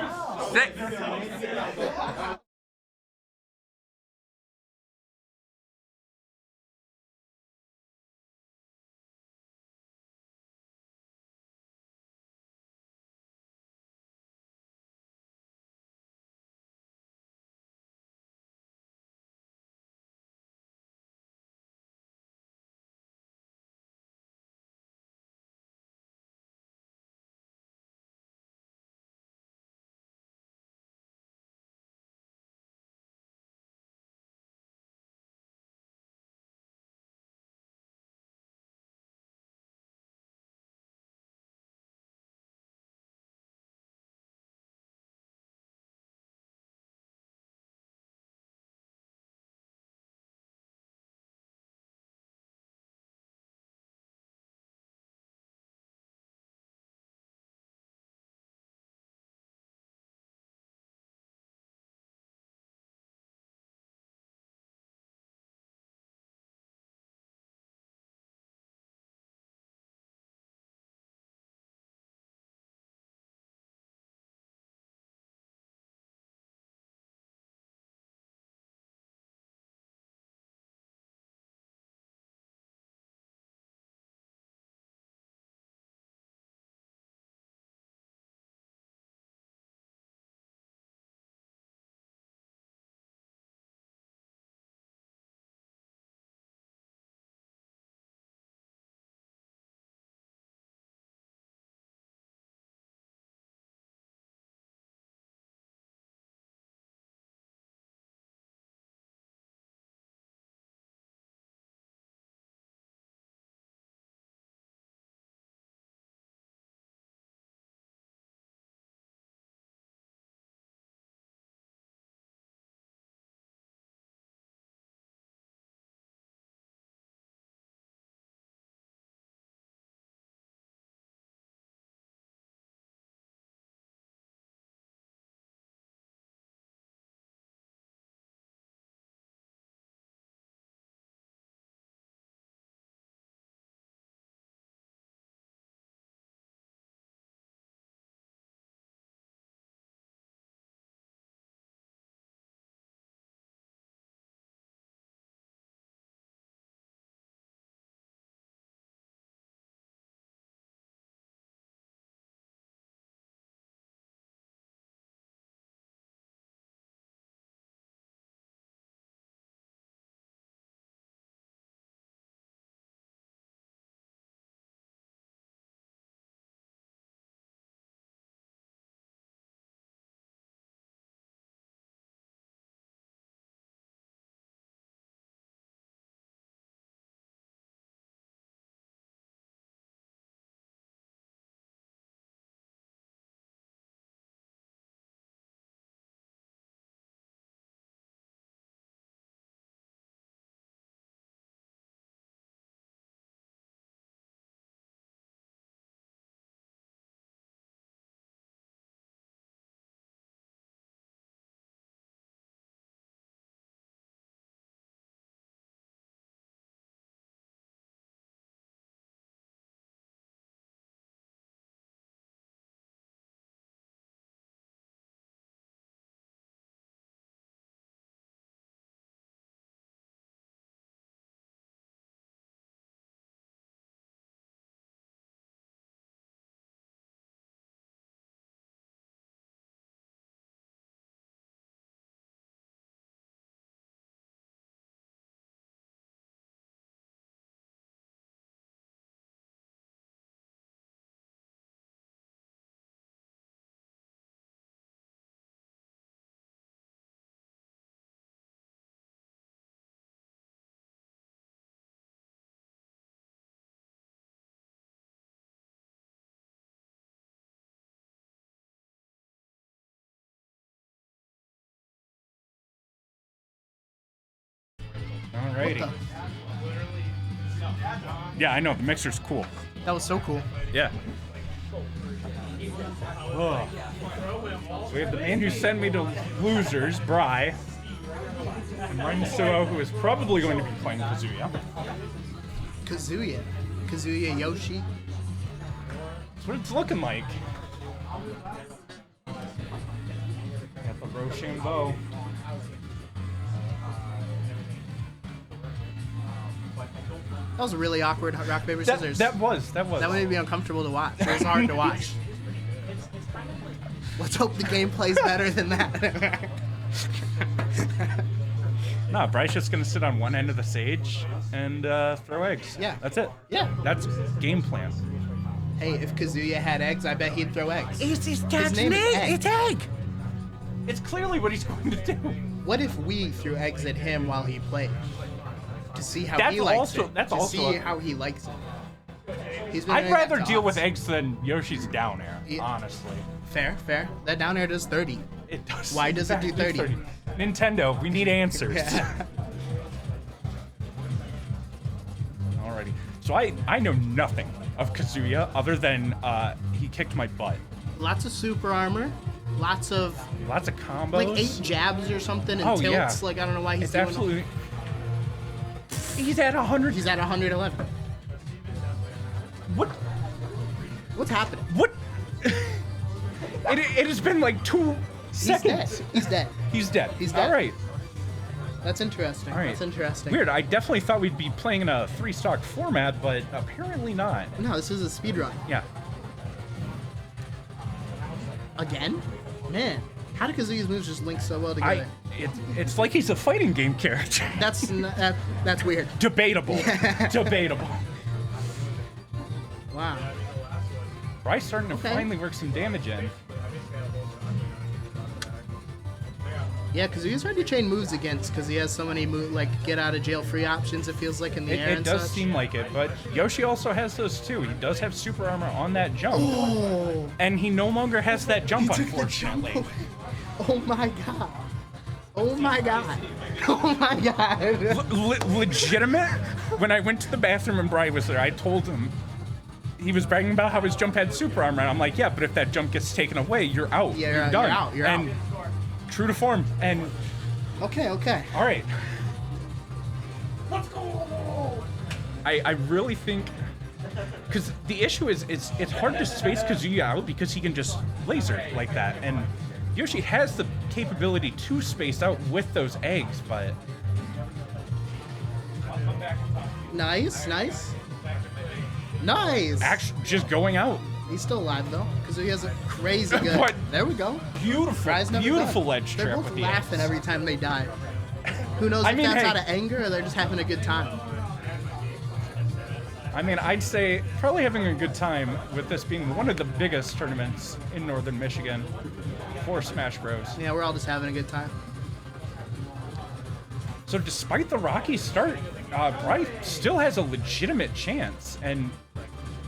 Alrighty. Yeah, I know. The mixer's cool. That was so cool. Yeah. Ugh. So we have the man who sent me to losers, Bry. And Rensuo, who is probably going to be playing Kazuya. Kazuya Yoshi. That's what it's looking like. Got the Rochambeau. That was a really awkward rock, paper, scissors. That was. That made me uncomfortable to watch. It was hard to watch. Let's hope the game plays better than that. Nah, Bryce just gonna sit on one end of the stage and throw eggs. Yeah. That's it. Yeah. That's game plan. Hey, if Kazuya had eggs, I bet he'd throw eggs. It's his dad's name. It's Egg. It's clearly what he's going to do. What if we threw eggs at him while he played? To see how That's he likes also- it. that's to also see a- how he likes it. He's been I'd doing that rather to deal us. with eggs than Yoshi's down air, honestly. Fair. That down air does 30. It does. Why does it do 30? Nintendo, we need answers. Yeah. Alrighty. So I know nothing of Kazuya other than he kicked my butt. Lots of super armor. Lots of combos. Like 8 jabs or something and Oh, tilts. yeah. Like I don't know why he's It's doing absolutely. He's at 100. He's at 111. What? What's happening? What? It has been like 2 seconds. He's dead. He's dead. He's dead. All right. That's interesting. All right. That's interesting. Weird. I definitely thought we'd be playing in a 3-stock format, but apparently not. No, this is a speed run. Yeah. Again? Man, how do Kazuya's moves just link so well together? It's like he's a fighting game character. That's that's weird. Debatable. Debatable. Wow. Bryce starting to Okay. finally work some damage in. Yeah, Kazuya's hard to chain moves against because he has so many get out of jail free options. It feels like in the air It and does such. seem like it, but Yoshi also has those too. He does have super armor on that jump. Oh. And he no longer has that jump, He took the unfortunately. jump. Oh my god. Oh my god. Oh my god. Legitimate? When I went to the bathroom and Bri was there, I told him, he was bragging about how his jump had super armor, and I'm like, yeah, but if that jump gets taken away, you're out. Yeah, you're you're done. out, you're and true to form. And Okay. all right. Let's go. I really think, because the issue is it's hard to space Kazuya out because he can just laser like that, and Yoshi has the capability to space out with those eggs, but Nice. actually just going out. He's still alive though, because he has a crazy good. But there we go. Beautiful, Fry's never beautiful done. ledge They're trap both with the laughing eggs. every time they die. Who knows I if mean, that's hey. out of anger or they're just having a good time. I mean, I'd say probably having a good time with this being one of the biggest tournaments in Northern Michigan for Smash Bros. Yeah, we're all just having a good time. So despite the rocky start, Bright still has a legitimate chance, and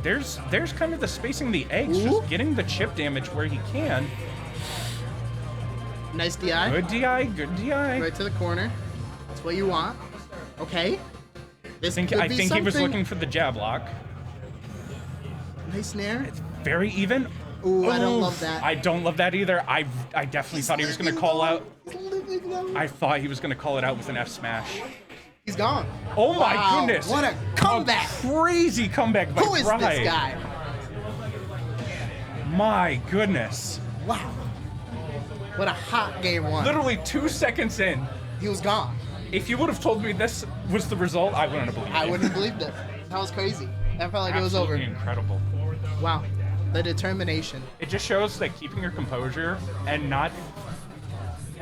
there's kind of the spacing the eggs, just getting the chip damage where he can. Nice DI. Good DI, good DI. Right to the corner. That's what you want. Okay. This I could think be he was something. looking for the jab lock. Nice snare. Very even. Ooh, I don't Oof. love that. I don't love that either. I definitely thought he was going to call out. I thought he was going to call it out with an F smash. He's gone. Oh my Wow, goodness! what a comeback. Crazy comeback by Who is Bry. this guy? My goodness! Wow. What a hot game one. Literally 2 seconds in, he was gone. If you would have told me this was the result, I wouldn't have believed it. I wouldn't have believed it. That was crazy. I felt like it was over. Absolutely incredible. Wow. The determination. It just shows that keeping your composure and not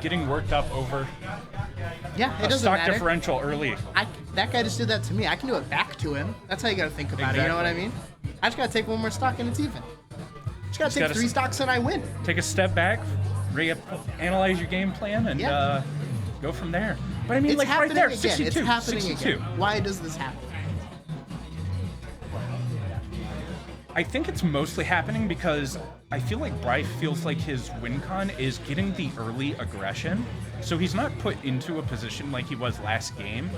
getting worked up over Yeah, it a doesn't stock matter. differential early. That guy just did that to me. I can do it back to him. That's how you gotta think about it. You know what I mean? I just gotta take one more stock and it's even. Just gotta take gotta 3 stocks and I win. Take a step back, analyze your game plan, and go from there. But I mean, It's like right happening there, again. 62. It's happening 62. again. Why does this happen? I think it's mostly happening because I feel like Bry feels like his win con is getting the early aggression, so he's not put into a position like he was last game.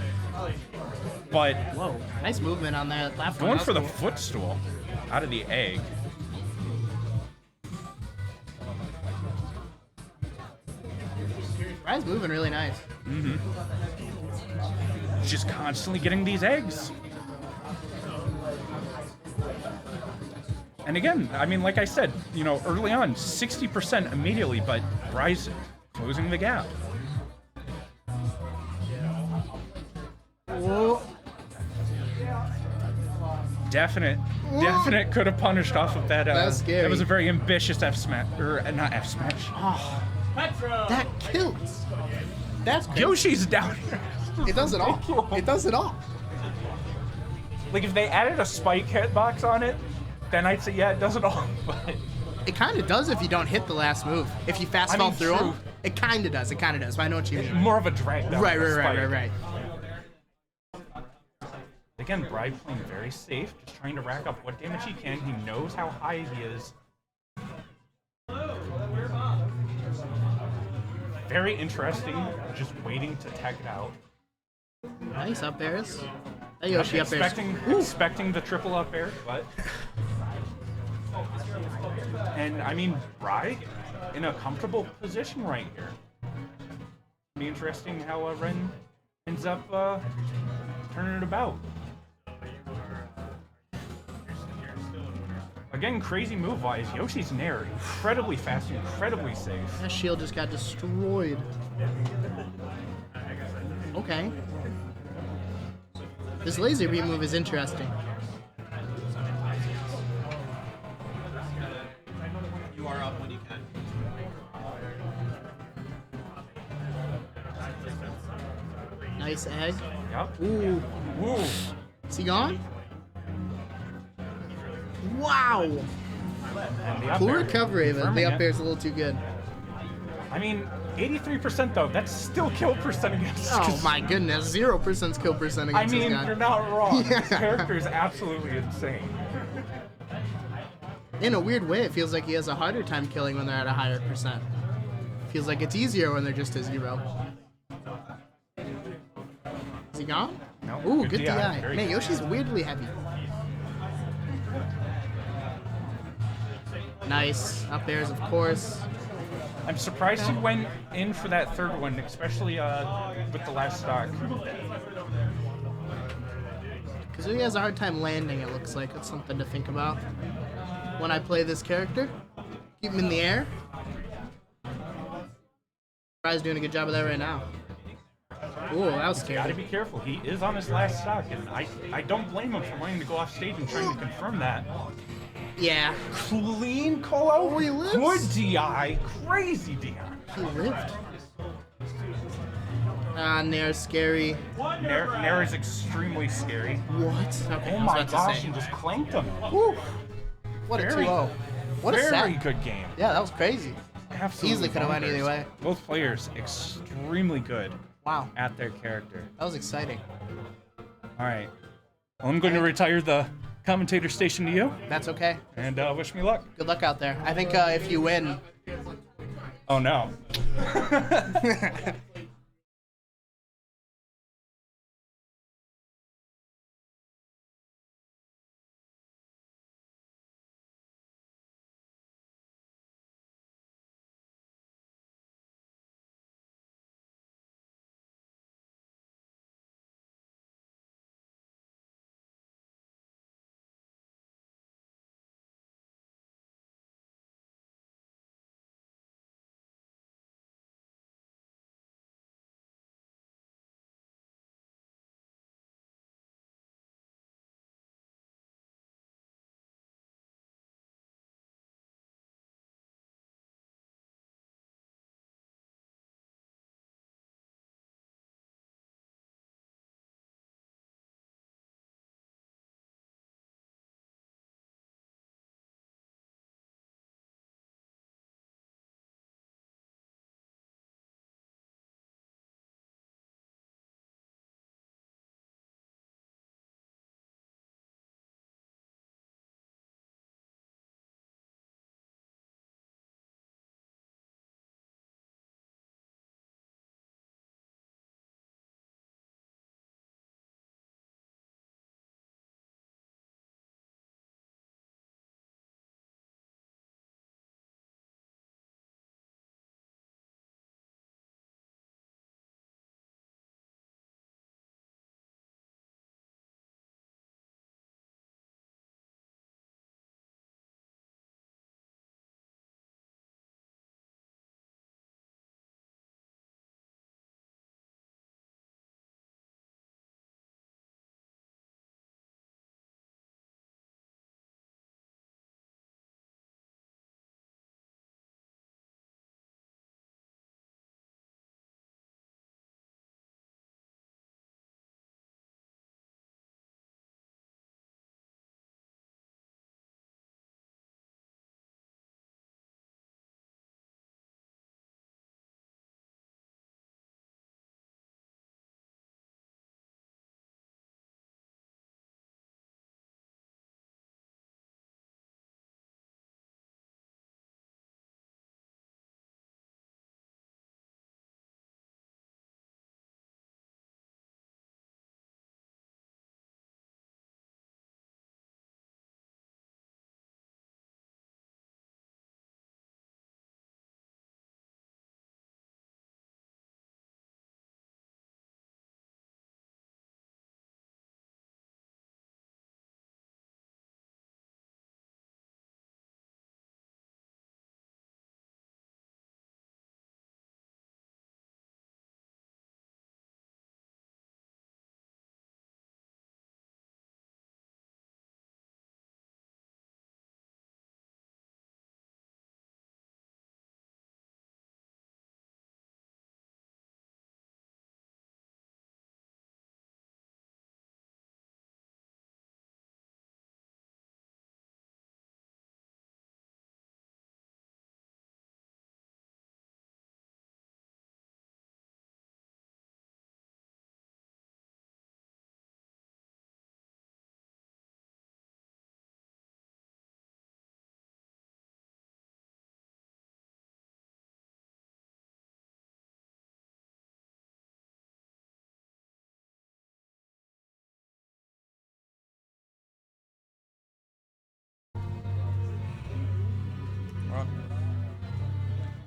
But whoa, nice movement on that left one. Going for the footstool out of the egg. Bry's moving really nice. Mm-hmm. Just constantly getting these eggs. And again, I mean, like I said, you know, early on, 60% immediately, but Bry's closing the gap. Whoa. Definite could have punished off of that. That's scary. That was a very ambitious F smash, or not F smash. Oh, that kills. That's crazy. Yoshi's down here. It does it all. It does it all. Like if they added a spike hitbox on it, then I'd say yeah, it does it all. But it kind of does if you don't hit the last move. If you fast fall through them, it kind of does. It kind of does. But I know what you mean. More of a drag down. Right. Again, Bry playing very safe, just trying to rack up what damage he can. He knows how high he is. Very interesting, just waiting to tech it out. Nice up airs. That Yoshi up airs. Expecting the triple up air, but... And, I mean, Bry in a comfortable position right here. Be interesting how Ren ends up turning it about. Again, crazy move-wise, Yoshi's Nair, incredibly fast, incredibly safe. That shield just got destroyed. Okay. This laser beam move is interesting. You are up when you can. Nice egg. Yep. Ooh. Ooh. Is he gone? Wow. Cool recovery, but the up air is a little too good. I mean, 83% though, that's still kill percentage. Oh my goodness, 0% kill percent I against mean, this guy. you're not wrong. Yeah. This character is absolutely insane. In a weird way, it feels like he has a harder time killing when they're at a higher percent. Feels like it's easier when they're just a 0. Is he gone? No. Ooh, good DI. Very Man, good. Yoshi's weirdly heavy. Nice. Up airs, of course. I'm surprised he went in for that third one, especially with the last stock. Because he has a hard time landing, it looks like. That's something to think about when I play this character. Keep him in the air. Bry's doing a good job of that right now. Ooh, that was scary. Gotta be careful. He is on his last stock, and I don't blame him for wanting to go off stage and trying to confirm that. Yeah. Clean call out. Oh, he lives. Good DI. Crazy DI. He lived. Nair's scary. Nair is extremely scary. What? Okay, Oh my gosh, and just clanked him. Woo. What a 2-0. What a set. Very good game. Yeah, that was crazy. Absolutely. Easily could have went bonkers. either way. Both players extremely good. Wow. At their character. That was exciting. All right. Well, I'm going to retire the commentator station to you. That's okay. And wish me luck. Good luck out there. I think if you win. Oh no.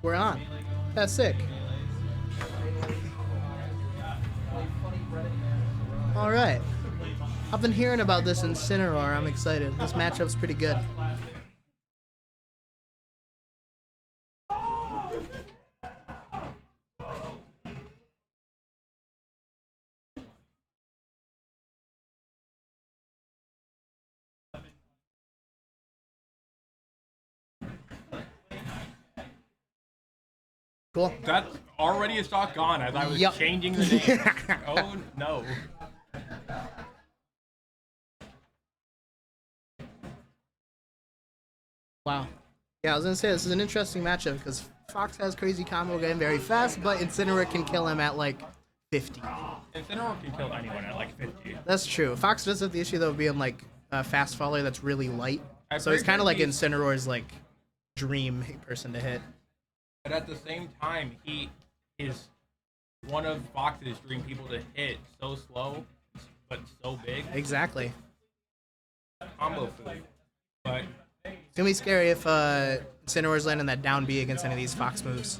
We're on. That's sick. All right. I've been hearing about this Incineroar. I'm excited. This matchup's pretty good. Cool. That's already a stock gone as I was Yup. changing the name. Oh no. Wow. Yeah, I was gonna say this is an interesting matchup because Fox has crazy combo game very fast, but Incineroar can kill him at like 50. Incineroar can kill anyone at like 50. That's true. Fox does have the issue though of being like a fast faller that's really light. I'm So he's pretty kind of sure like he's- Incineroar's like dream person to hit. But at the same time, he is one of Fox's dream people to hit so slow, but so big. Exactly. Combo food. But It's gonna be scary if Incineroar's landing that down B against any of these Fox moves.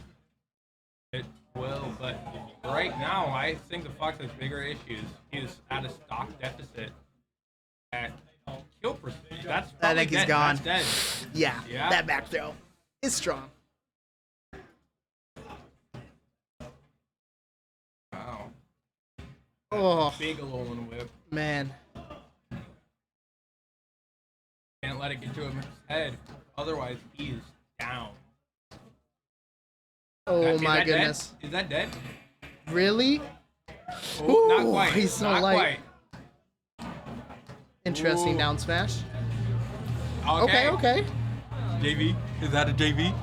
it will. But right now, I think the Fox has bigger issues. He's at a stock deficit. At kill percentage. That's I probably think he's dead. gone. That's dead. Yeah, Yeah. that back throw is strong. Wow. Oh. Big Alolan whip. Man. Can't let it get to his head. Otherwise, he's down. Oh Is my that dead? goodness. Is that dead? Really? Oh, not Ooh, quite. he's so not light. quite. Interesting Ooh. down smash. Okay. Okay. JV? Is that a JV?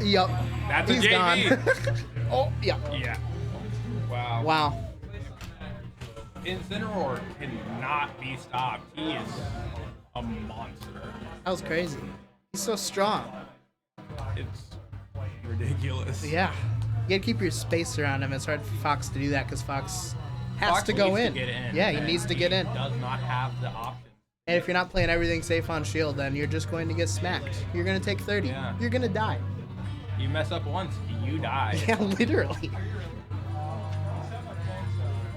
Yup. That's a He's JV. gone. Oh, yeah. Yeah. Wow. Wow. Incineroar cannot be stopped. He is a monster. That was crazy. He's so strong. It's ridiculous. Yeah. You gotta keep your space around him. It's hard for Fox to do that because Fox has Fox to go needs in. To get in. Yeah, he and needs to get in. Does not have the option. And if you're not playing everything safe on shield, then you're just going to get smacked. You're gonna take 30. Yeah. You're gonna die. You mess up once, you die. Yeah, literally.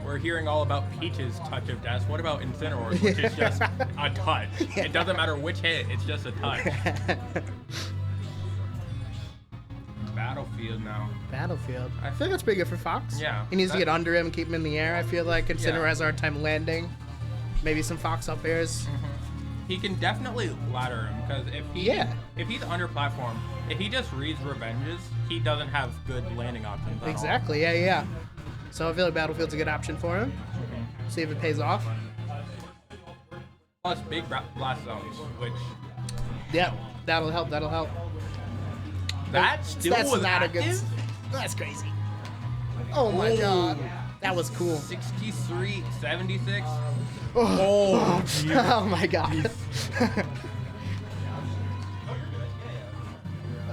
We're hearing all about Peach's touch of death. What about Incineroar's, which is just a touch? It doesn't matter which hit, it's just a touch. Battlefield now. Battlefield. I feel like that's pretty good for Fox. Yeah, He needs to that- get under him, keep him in the air. I feel like Incineroar Yeah. has a hard time landing. Maybe some Fox up airs. He can definitely ladder him because if he's under platform, if he just reads revenges, he doesn't have good landing options. At Exactly. Yeah, yeah. So I feel like Battlefield's a good option for him. See if it pays off. Plus big blast zones, which Yeah, that'll help. That'll help. that still That's was not active? a good. That's crazy. Oh my god, that was cool. 63, 76. Oh, geez. oh my god.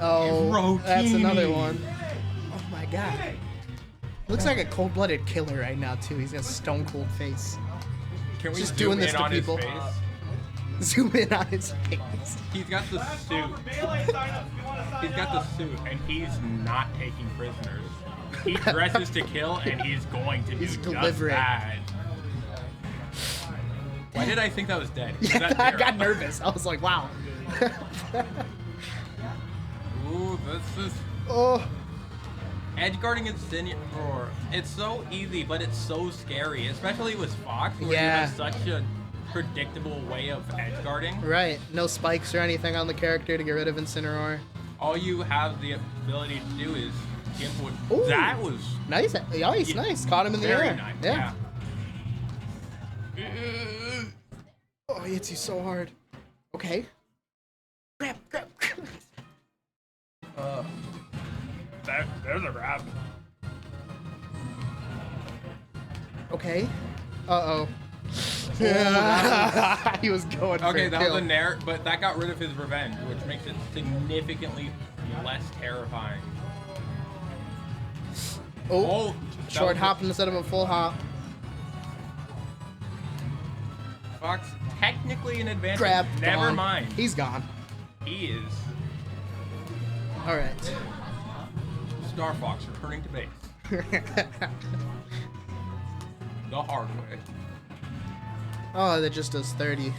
Oh, that's another Rotini. one. Oh my god. Looks like a cold-blooded killer right now too. He's got a stone cold face. Can we Just zoom doing this in to on people. his face? Zoom in on his face. He's got the suit. He's got the suit, and he's not taking prisoners. He dresses to kill, and he's going to He's do just delivering. that. Why did I think that was dead? Was that I Daryl? got nervous. I was like, wow. Ooh, this is Oh, edge guarding Incineroar. It's so easy, but it's so scary, especially with Fox, where Yeah. you have such a predictable way of edge guarding. right. No spikes or anything on the character to get rid of Incineroar. All you have the ability to do is give what. Ooh. That was Nice. Nice, nice. Caught him in the very air. nice. Yeah. Oh, he hits you so hard. Okay. Grab. There's a wrap. Okay. Uh-oh. He was going for Okay, a that kill. was a nair, but that got rid of his revenge, which makes it significantly less terrifying. Oh, that short was- hop instead of a full hop. Fox technically an advantage. Grab. Never gone. mind. He's gone. He is All right. Star Fox returning to base. The hard way. Oh, that just does 30.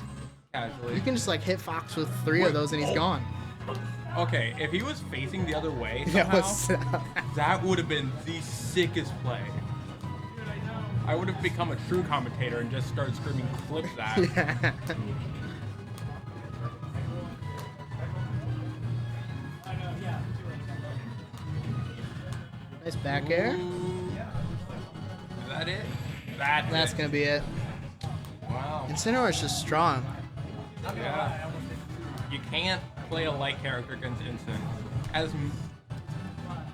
Casually. You can just like hit Fox with 3 of those and he's gone. Okay, if he was facing the other way Yeah, somehow, that would have been the sickest play. I would have become a true commentator and just started screaming "clip that." Yeah. Nice back air. Is that it? That's gonna be it. Wow. Incineroar is just strong. Yeah. You can't play a light character against Incin.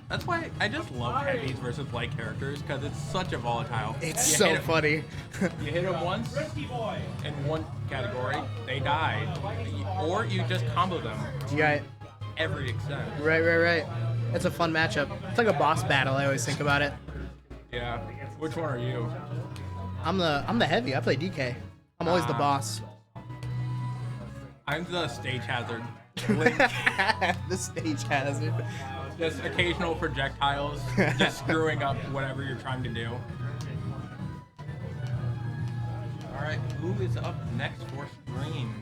That's why I just love heavies versus light characters, because it's such a volatile. It's You so hit 'em- funny. You hit them once in one category, they die, or you just combo them. Right. Every extent. Right. It's a fun matchup. It's like a boss battle. I always think about it. Yeah. Which one are you? I'm the heavy. I play DK. I'm always the boss. I'm the stage hazard. The stage hazard. Just occasional projectiles, just screwing up whatever you're trying to do. All right, who is up next for screen?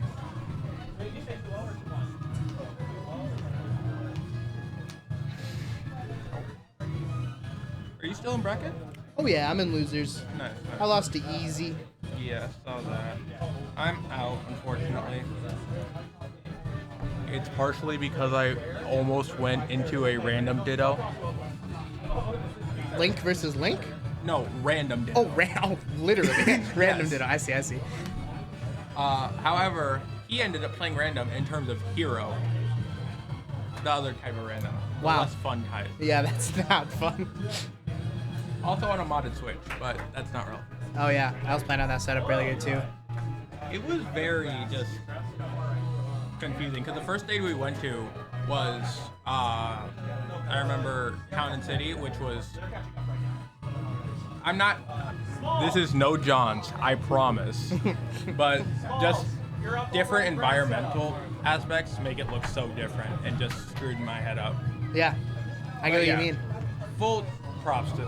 Are you still in bracket? Oh yeah, I'm in losers. Nice. I lost to Easy. Yeah, saw that. I'm out, unfortunately. It's partially because I almost went into a random Ditto. Link versus Link? No, random Ditto. Oh, literally. Random Yes. Ditto. I see. However, he ended up playing random in terms of hero. The other type of random. The Wow. less fun type. Yeah, that's not fun. Also on a modded Switch, but that's not real. Oh yeah, I was playing on that setup really good too. It was very just confusing because the first stage we went to was I remember Town and City, which was this is no John's, I promise, but just different environmental aspects make it look so different and just screwed my head up. Yeah, I get what you mean. Full props to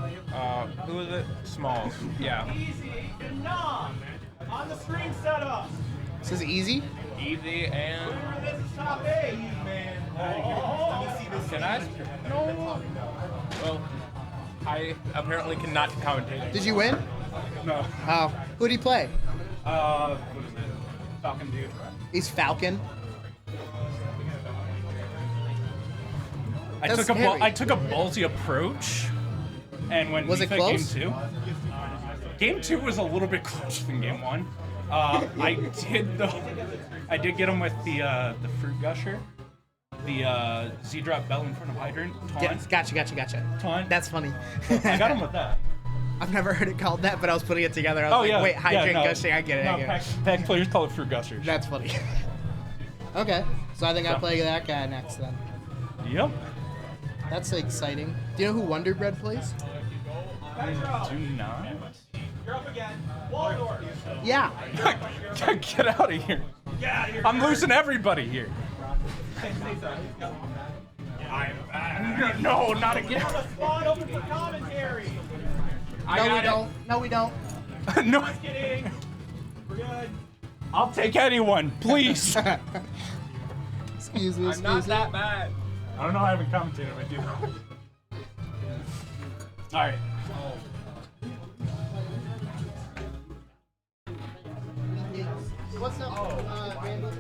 who was it? Smalls. Yeah. Easy and Nom on the screen setup. This is Easy? Easy and This is top 8, man. can I? No. Well, I apparently cannot commentate. Did you win? No. Oh, who did he play? What is it? Falcon Dude. He's Falcon. I That's took scary. I took a ballsy approach, and when Was we it played close? Game two was a little bit closer than game one. I did get him with the fruit gusher, the Z-drop bell in front of hydrant taunt. Gotcha. Taunt. That's funny. I got him with that. I've never heard it called that, but I was putting it together. I was like, wait, hydrant gushing. I get it. No, I get it. pack players call it fruit gushers. That's funny. Okay, so I think I'll play that guy next then. Yep. That's exciting. Do you know who Wonder Bread plays? Do not. You're up again. Waldorf. Yeah. Get out of here. I'm losing everybody here. No, not again. Spawn open for commentary. No, we don't. No. Just kidding. We're good. I'll take anyone, please. Excuse me. I'm not that bad. I don't know. I haven't commentated with you. All right. What's up, Randall?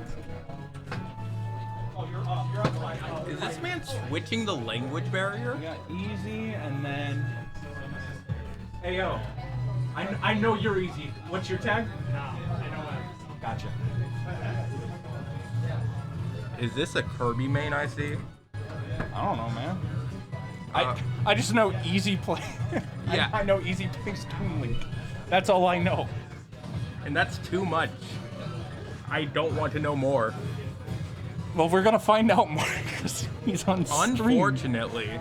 Is this man switching the language barrier? We got easy, and then. Hey yo, I know you're easy. What's your tag? No, I know it. Gotcha. Is this a Kirby main I see? I don't know, man. I just know easy play. Yeah. I know easy plays Toon Link. That's all I know. And that's too much. I don't want to know more. Well, we're gonna find out more because he's on stream. Unfortunately.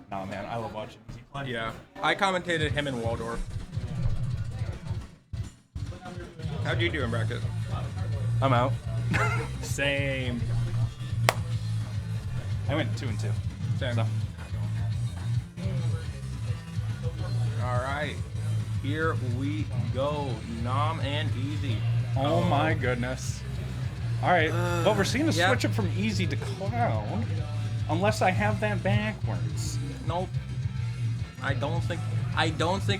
Nah, man, I love watching easy play. Yeah. I commentated him in Waldorf. How'd you do in bracket? I'm out. Same. I went 2 and 2. Same. So. All right, here we go. Nom and Easy. Oh my goodness. All right, but we're seeing a yeah. switch up from Easy to Cloud, unless I have that backwards. Nope. I don't think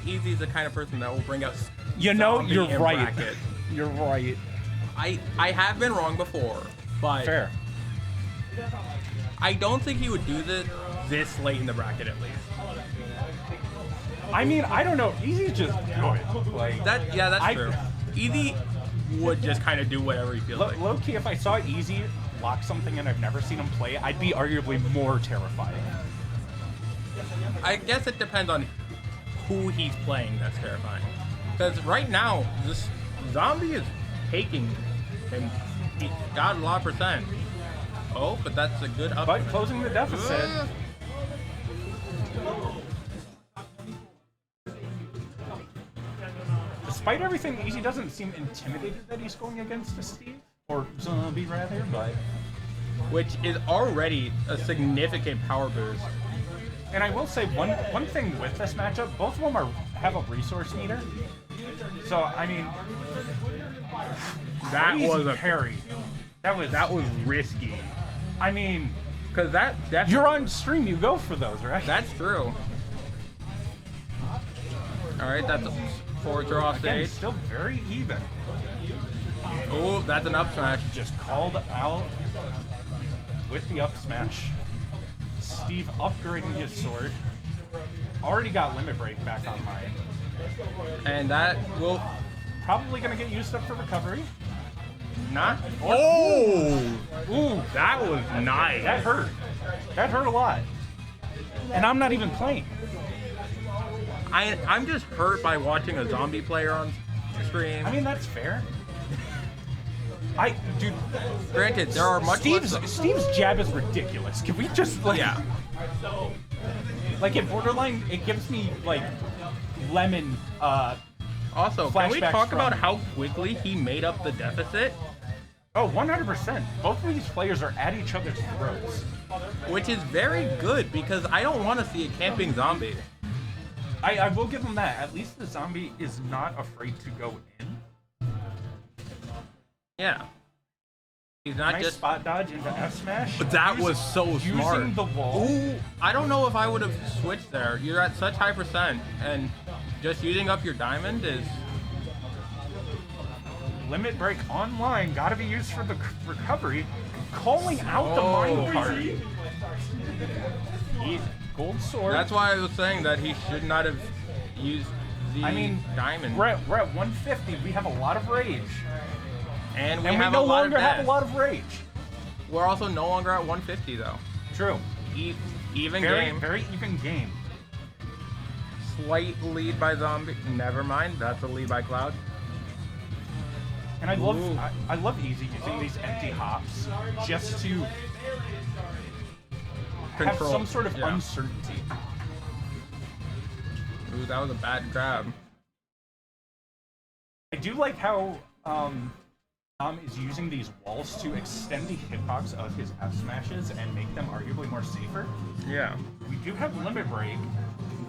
Easy's the kind of person that will bring out. You know, Zombie you're in right. bracket. You're right. I have been wrong before, but Fair. I don't think he would do this late in the bracket at least. I mean, I don't know. Easy's just good. Like That yeah, that's true. Easy would just kind of do whatever he feels like. Low key, if I saw Easy lock something and I've never seen him play, I'd be arguably more terrified. I guess it depends on who he's playing that's terrifying. Because right now, this Zombie is taking him. He's got a lot of percent. Oh, but that's a good up. But closing the deficit. Despite everything, Easy doesn't seem intimidated that he's going against a Steve. Or Zombie, rather, but... Which is already a significant power boost. And I will say one thing with this matchup, both of them have a resource meter. So I mean, That was a parry. That was risky. I mean, because that you're on stream, you go for those, right? That's true. All right, that's a forward throw off Again, stage. still very even. Oh, that's an up smash. Just called out with the up smash. Steve upgrading his sword. Already got limit break back online. And that will probably gonna get used up for recovery. Not. Oh! Ooh, that was nice. That hurt. That hurt a lot. And I'm not even playing. I'm just hurt by watching a zombie player on stream. I mean, that's fair. Dude. Granted, there are much Steve's jab is ridiculous. Can we just like? Yeah. Like at Borderline, it gives me like lemon. Also, can we flashbacks talk about from- how quickly he made up the deficit? Oh, 100%. Both of these players are at each other's throats. Which is very good because I don't want to see a camping zombie. I will give him that. At least the zombie is not afraid to go in. Yeah. He's not Nice just spot dodge into F smash. But that was so smart. Using the wall. Ooh, I don't know if I would have switched there. You're at such high percent, and just using up your diamond is... Limit break online. Gotta be used for the recovery. Calling out the mine cart. Gold sword. That's why I was saying that he should not have used the diamond. We're at 150. We have a lot of rage. And we no longer have a lot of rage. We're also no longer at 150 though. True. Even very, game. Very even game. Slight lead by Zombie. Never mind. That's a lead by Cloud. And I love Easy using these empty hops just to have some sort of uncertainty. Ooh, that was a bad grab. I do like how Tom is using these walls to extend the hitbox of his F smashes and make them arguably more safer. Yeah. We do have limit break.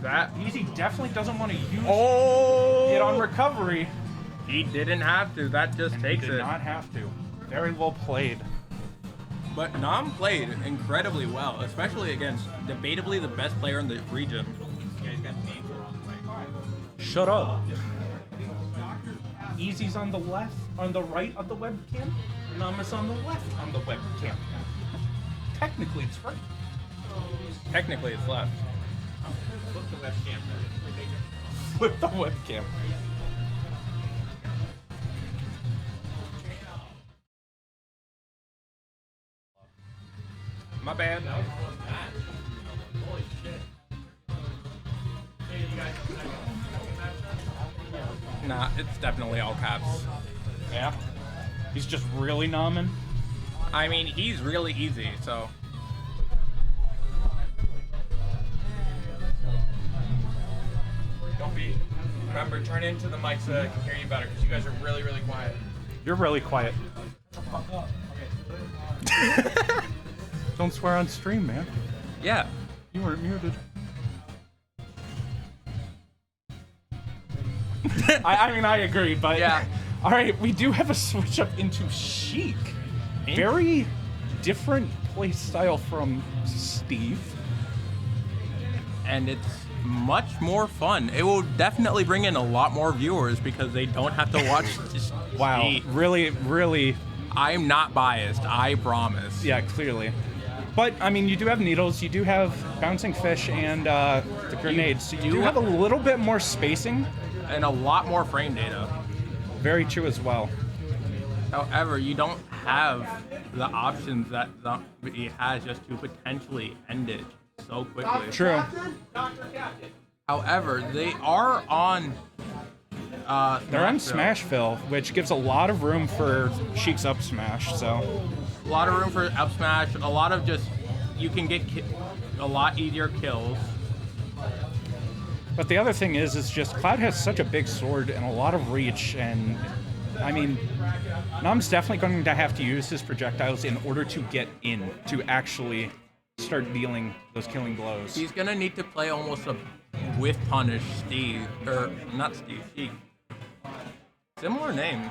That Easy definitely doesn't want to use it on recovery. He didn't have to. That just takes he it. did not have to. Very well played. But Nam played incredibly well, especially against debatably the best player in the region. Shut up. Easy's on the left, on the right of the webcam. Nam is on the left on the webcam. Technically, it's right. Technically, it's left. Flip the webcam. Flip the webcam. My bad. Nah, it's definitely all caps. Yeah. He's just really nomming. I mean, he's really easy, so. Don't be. Remember, turn into the mic so I can hear you better, because you guys are really, really quiet. You're really quiet. Don't swear on stream, man. Yeah. You weren't muted. I mean, I agree, but Yeah. All right, we do have a switch up into Sheik. Very different play style from Steve. And it's much more fun. It will definitely bring in a lot more viewers because they don't have to watch just Wow, Steve. really. I'm not biased, I promise. Yeah, clearly. But, I mean, you do have needles, you do have bouncing fish, and the grenades. So you do have a little bit more spacing. And a lot more frame data. Very true as well. However, you don't have the options that Zombie has just to potentially end it so quickly. True. However, they are on. They're on Smashville, which gives a lot of room for Sheik's up smash. So a lot of room for up smash. A lot of just you can get a lot easier kills. But the other thing is just Cloud has such a big sword and a lot of reach, and I mean, Nam's definitely going to have to use his projectiles in order to get in, to actually start dealing those killing blows. He's gonna need to play almost a whiff punish Steve, or not Steve, Sheik. Similar name.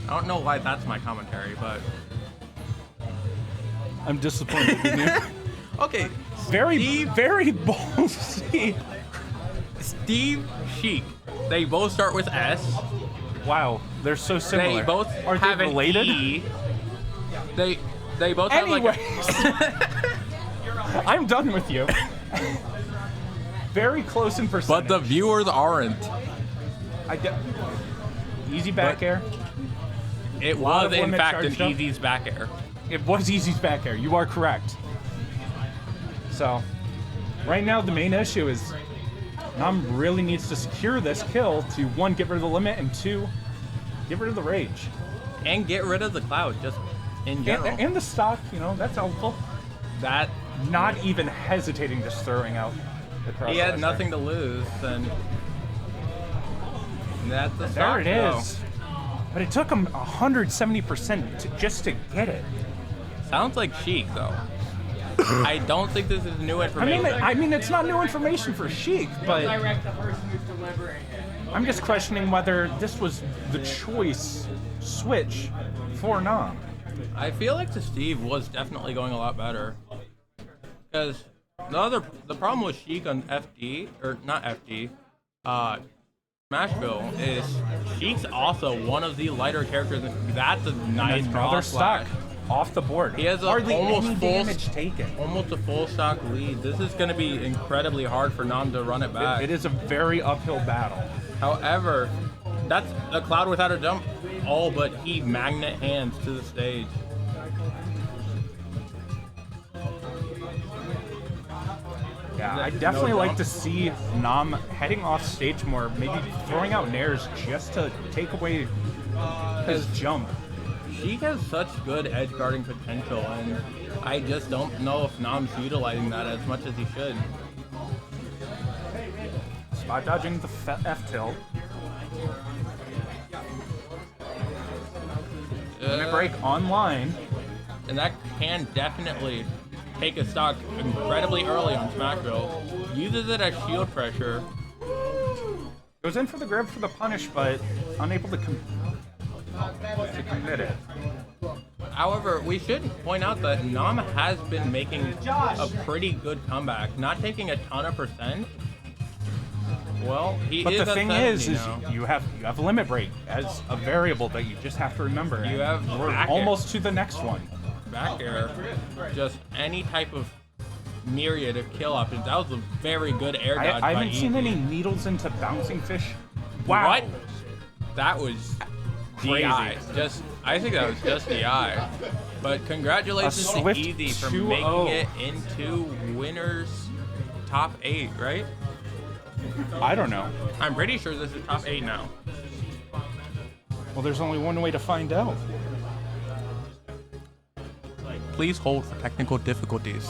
I don't know why that's my commentary, but I'm disappointed in you. Okay. Very ballsy. Steve, Sheik. They both start with S. Wow, they're so similar. They both Are have they related? An E. They both have like I'm done with you. Very close in percentage. But the viewers aren't. Easy back air. It Lot was of in limit fact an charged up. Easy's back air. It was Easy's back air. You are correct. So, right now the main issue is Nam really needs to secure this kill to, one, get rid of the limit, and two, get rid of the rage. And get rid of the cloud, just in general. And the stock, that's helpful. That not even hesitating, just throwing out the cross. He had nothing to lose, and that's the stock. There it is. But it took him 170% just to get it. Sounds like Sheik, though. I don't think this is new information. I mean, it's not new information for Sheik, but I'm just questioning whether this was the choice switch for Nam. I feel like the Steve was definitely going a lot better. Because the problem with Sheik on FD, or not FD, Smashville, is Sheik's also one of the lighter characters. That's a nice Another stock off the board. He has hardly almost any full damage taken. Almost a full stock lead. This is going to be incredibly hard for Nam to run it back. It is a very uphill battle. However, that's a Cloud without a jump. All but he magnet hands to the stage. Yeah, I definitely like to see Nam heading off stage more, maybe throwing out nairs just to take away his jump. Sheik has such good edge guarding potential, and I just don't know if Nam's utilizing that as much as he should. Spot dodging the F tilt. Limit break online. And that can definitely take a stock incredibly early on Smashville. Uses it as shield pressure. Goes in for the grab for the punish, but unable to commit it. However, we should point out that Nam has been making a pretty good comeback. Not taking a ton of percent. Well, he But is the at thing 70 is now. you have limit break as a variable that you just have to remember. You have We're back almost to the next one. Back air, just any type of myriad of kill options. That was a very good air dodge I by haven't seen Easy. any needles into bouncing fish. Wow. What? That was Crazy. DI. I think that was just DI. But congratulations A to swift Easy for 2-0. making it into winners top 8, right? I don't know. I'm pretty sure this is top 8 now. Well, there's only one way to find out. Please hold for technical difficulties.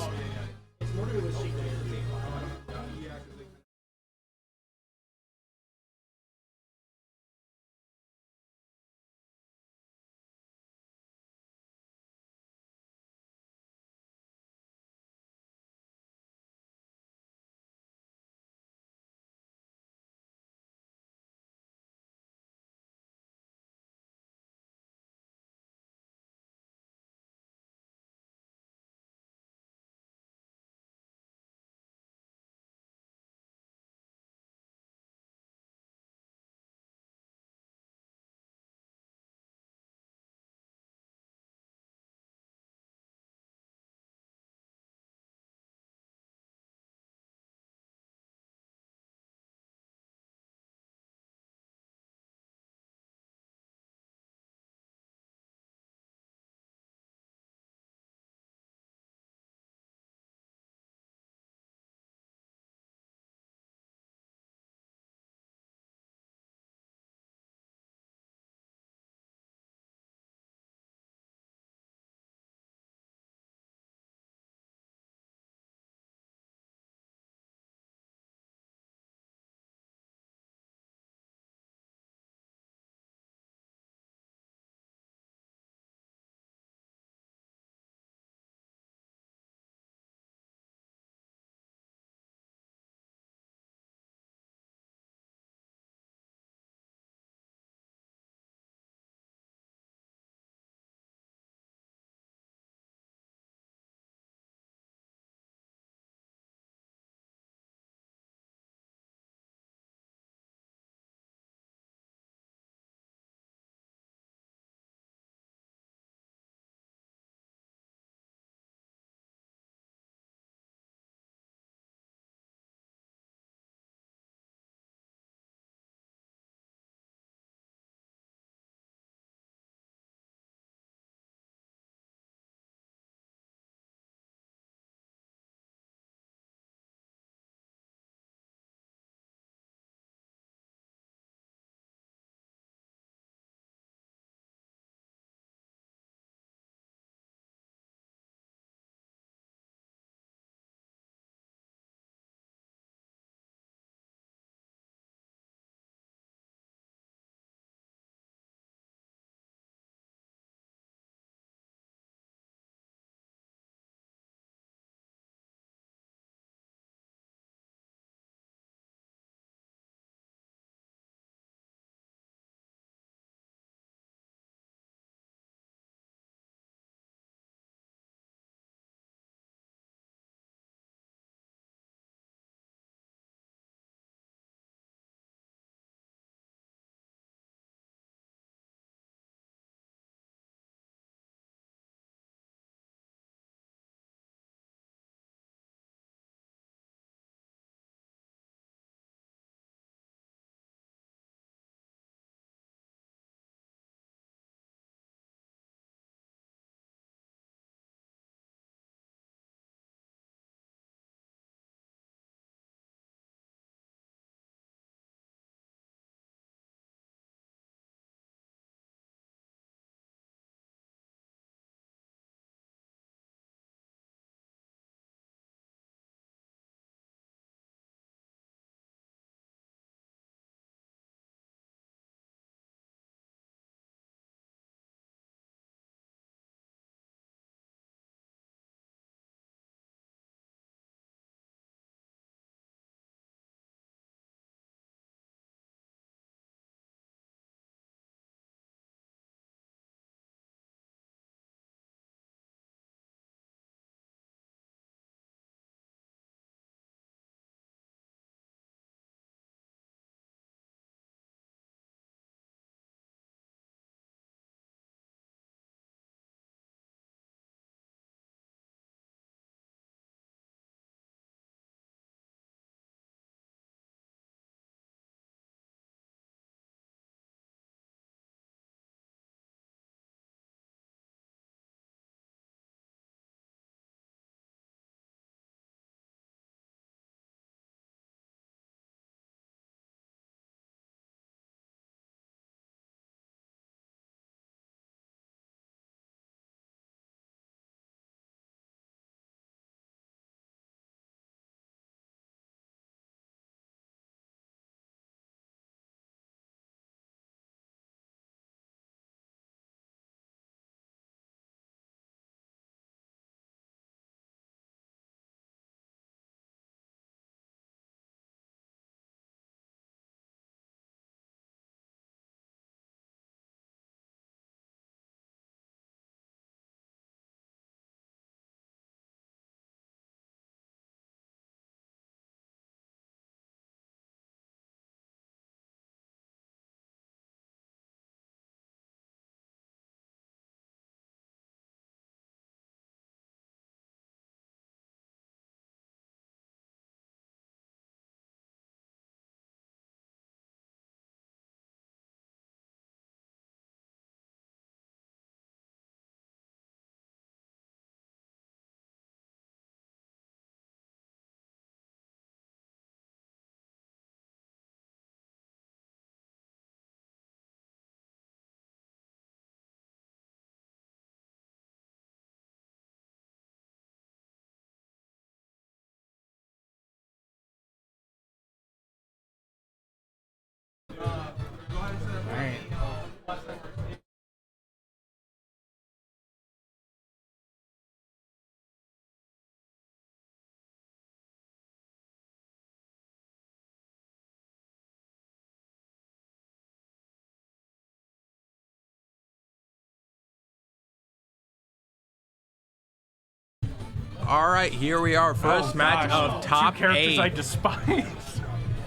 All right, here we are. First match of top Two characters 8. I despise.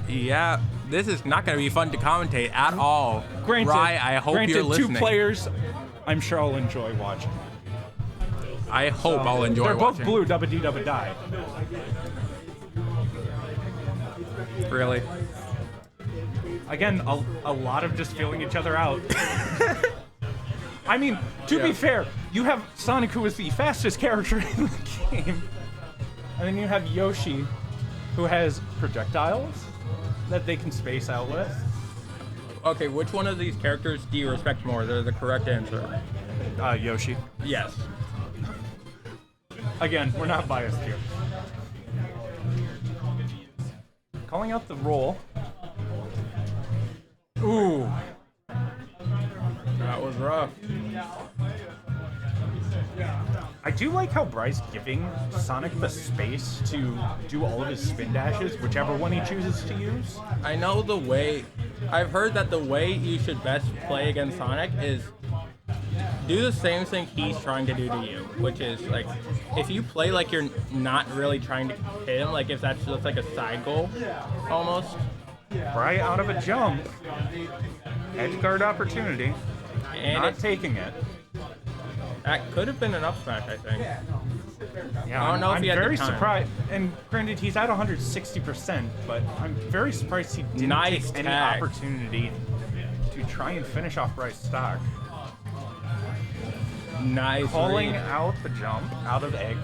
Yeah, this is not going to be fun to commentate at all. Granted, Rye, I hope granted, you're listening. 2 players, I'm sure I'll enjoy watching. I hope I'll enjoy They're watching. both blue, double D, double die. Really? Again, a lot of just feeling each other out. I mean, to be fair, you have Sonic, who is the fastest character in the game, and then you have Yoshi, who has projectiles that they can space out with. Okay, which one of these characters do you respect more? They're the correct answer. Yoshi. Yes. Again, we're not biased here. Calling out the roll. Ooh. That was rough. I do like how Bry's giving Sonic the space to do all of his spin dashes, whichever one he chooses to use. I know the way. I've heard that the way you should best play against Sonic is do the same thing he's trying to do to you, which is like if you play like you're not really trying to hit him, like if that's just like a side goal almost. Bry out of a jump. Edge guard opportunity. And not taking it. That could have been an up smash, I think. Yeah, I don't know if I'm he had the very time. surprised. And granted, he's at 160%, but I'm very surprised he didn't Nice take any tag. opportunity to try and finish off Bry's stock. Nice. Calling read. out the jump out of egg.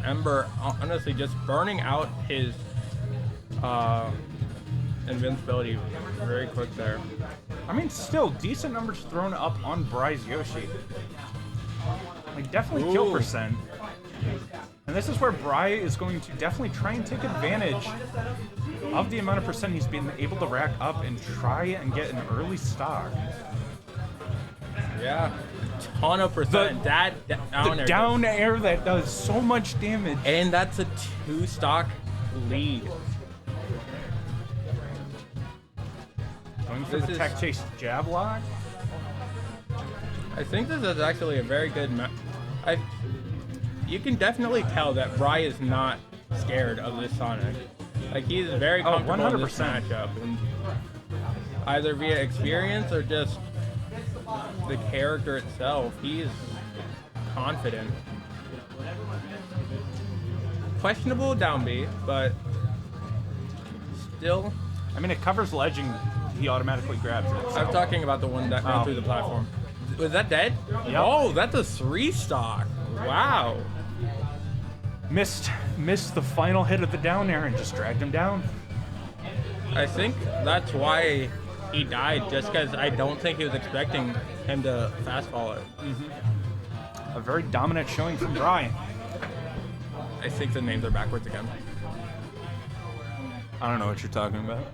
Ember, honestly, just burning out his invincibility very quick there. I mean, still, decent numbers thrown up on Bry's Yoshi. Like, definitely kill Ooh. percent. And this is where Bry is going to definitely try and take advantage of the amount of percent he's been able to rack up and try and get an early stock. Yeah, ton of percent. That down The air down air that does so much damage. And that's a 2-stock lead. Going for This the is- tech chase jab lock. I think this is actually a very good match. You can definitely tell that Bry is not scared of this Sonic. Like he's very comfortable in this 100%. matchup, and either via experience or just the character itself, he is confident. Questionable down B, but still. I mean, it covers ledge and he automatically grabs it. so- I'm talking about the one that went Oh. through the platform. Was that dead? Yep. Oh, that's a 3-stock. Wow. Missed the final hit of the down air and just dragged him down. I think that's why he died, just because I don't think he was expecting him to fastball it. A very dominant showing from Bry. I think the names are backwards again. I don't know what you're talking about.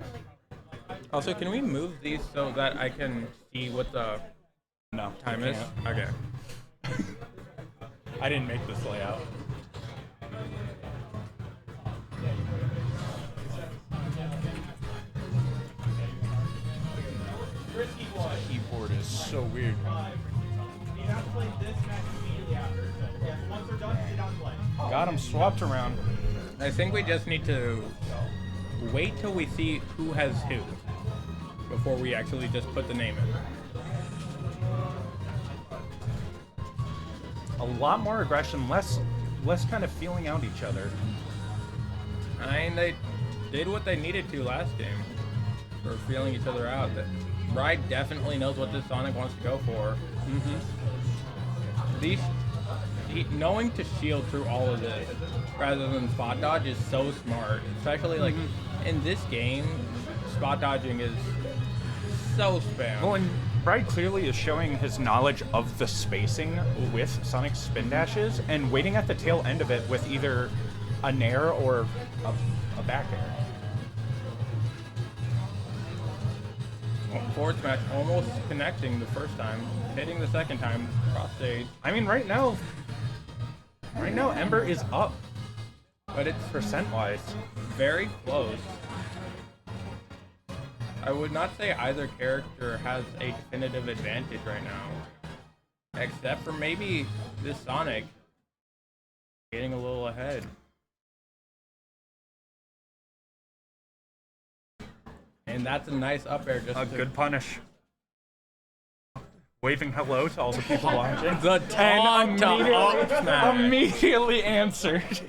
Also, can we move these so that I can see what the time is? Okay. I didn't make this layout. Keyboard is so weird. Got him swapped around. I think we just need to wait till we see who has who before we actually just put the name in. A lot more aggression, less kind of feeling out each other. I mean, they did what they needed to last game for feeling each other out. That Bry definitely knows what this Sonic wants to go for. Knowing to shield through all of this rather than spot dodge is so smart. Especially like in this game, spot dodging is so spam. Well, and Bry clearly is showing his knowledge of the spacing with Sonic's spin dashes and waiting at the tail end of it with either a nair or a back air. Forward smash almost connecting the first time, hitting the second time, cross stage. I mean, right now, Ember is up, but it's percent-wise very close. I would not say either character has a definitive advantage right now. Except for maybe this Sonic getting a little ahead. And that's a nice up air. Just A good punish. Waving hello to all the people watching. The taunt to up smash. Immediately answered.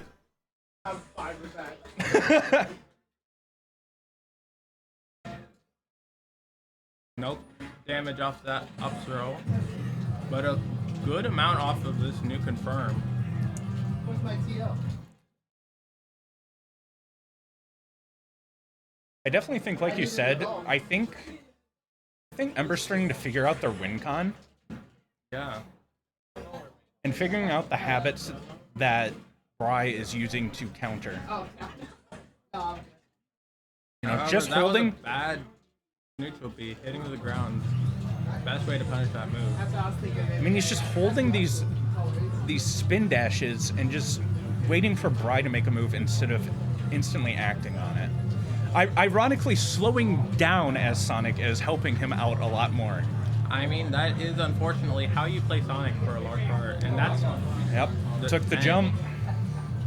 Nope. Damage off that up throw. But a good amount off of this new confirm. Where's my TL? I definitely think, like you said, I think Ember's starting to figure out their win con. Yeah. And figuring out the habits that Bry is using to counter. You know, However, just that was holding. a bad neutral B, hitting to the ground. Best way to punish that move. I mean, he's just holding these spin dashes and just waiting for Bry to make a move instead of instantly acting on it. Ironically, slowing down as Sonic is helping him out a lot more. I mean, that is unfortunately how you play Sonic for a large part, and that's... Yep, took the jump.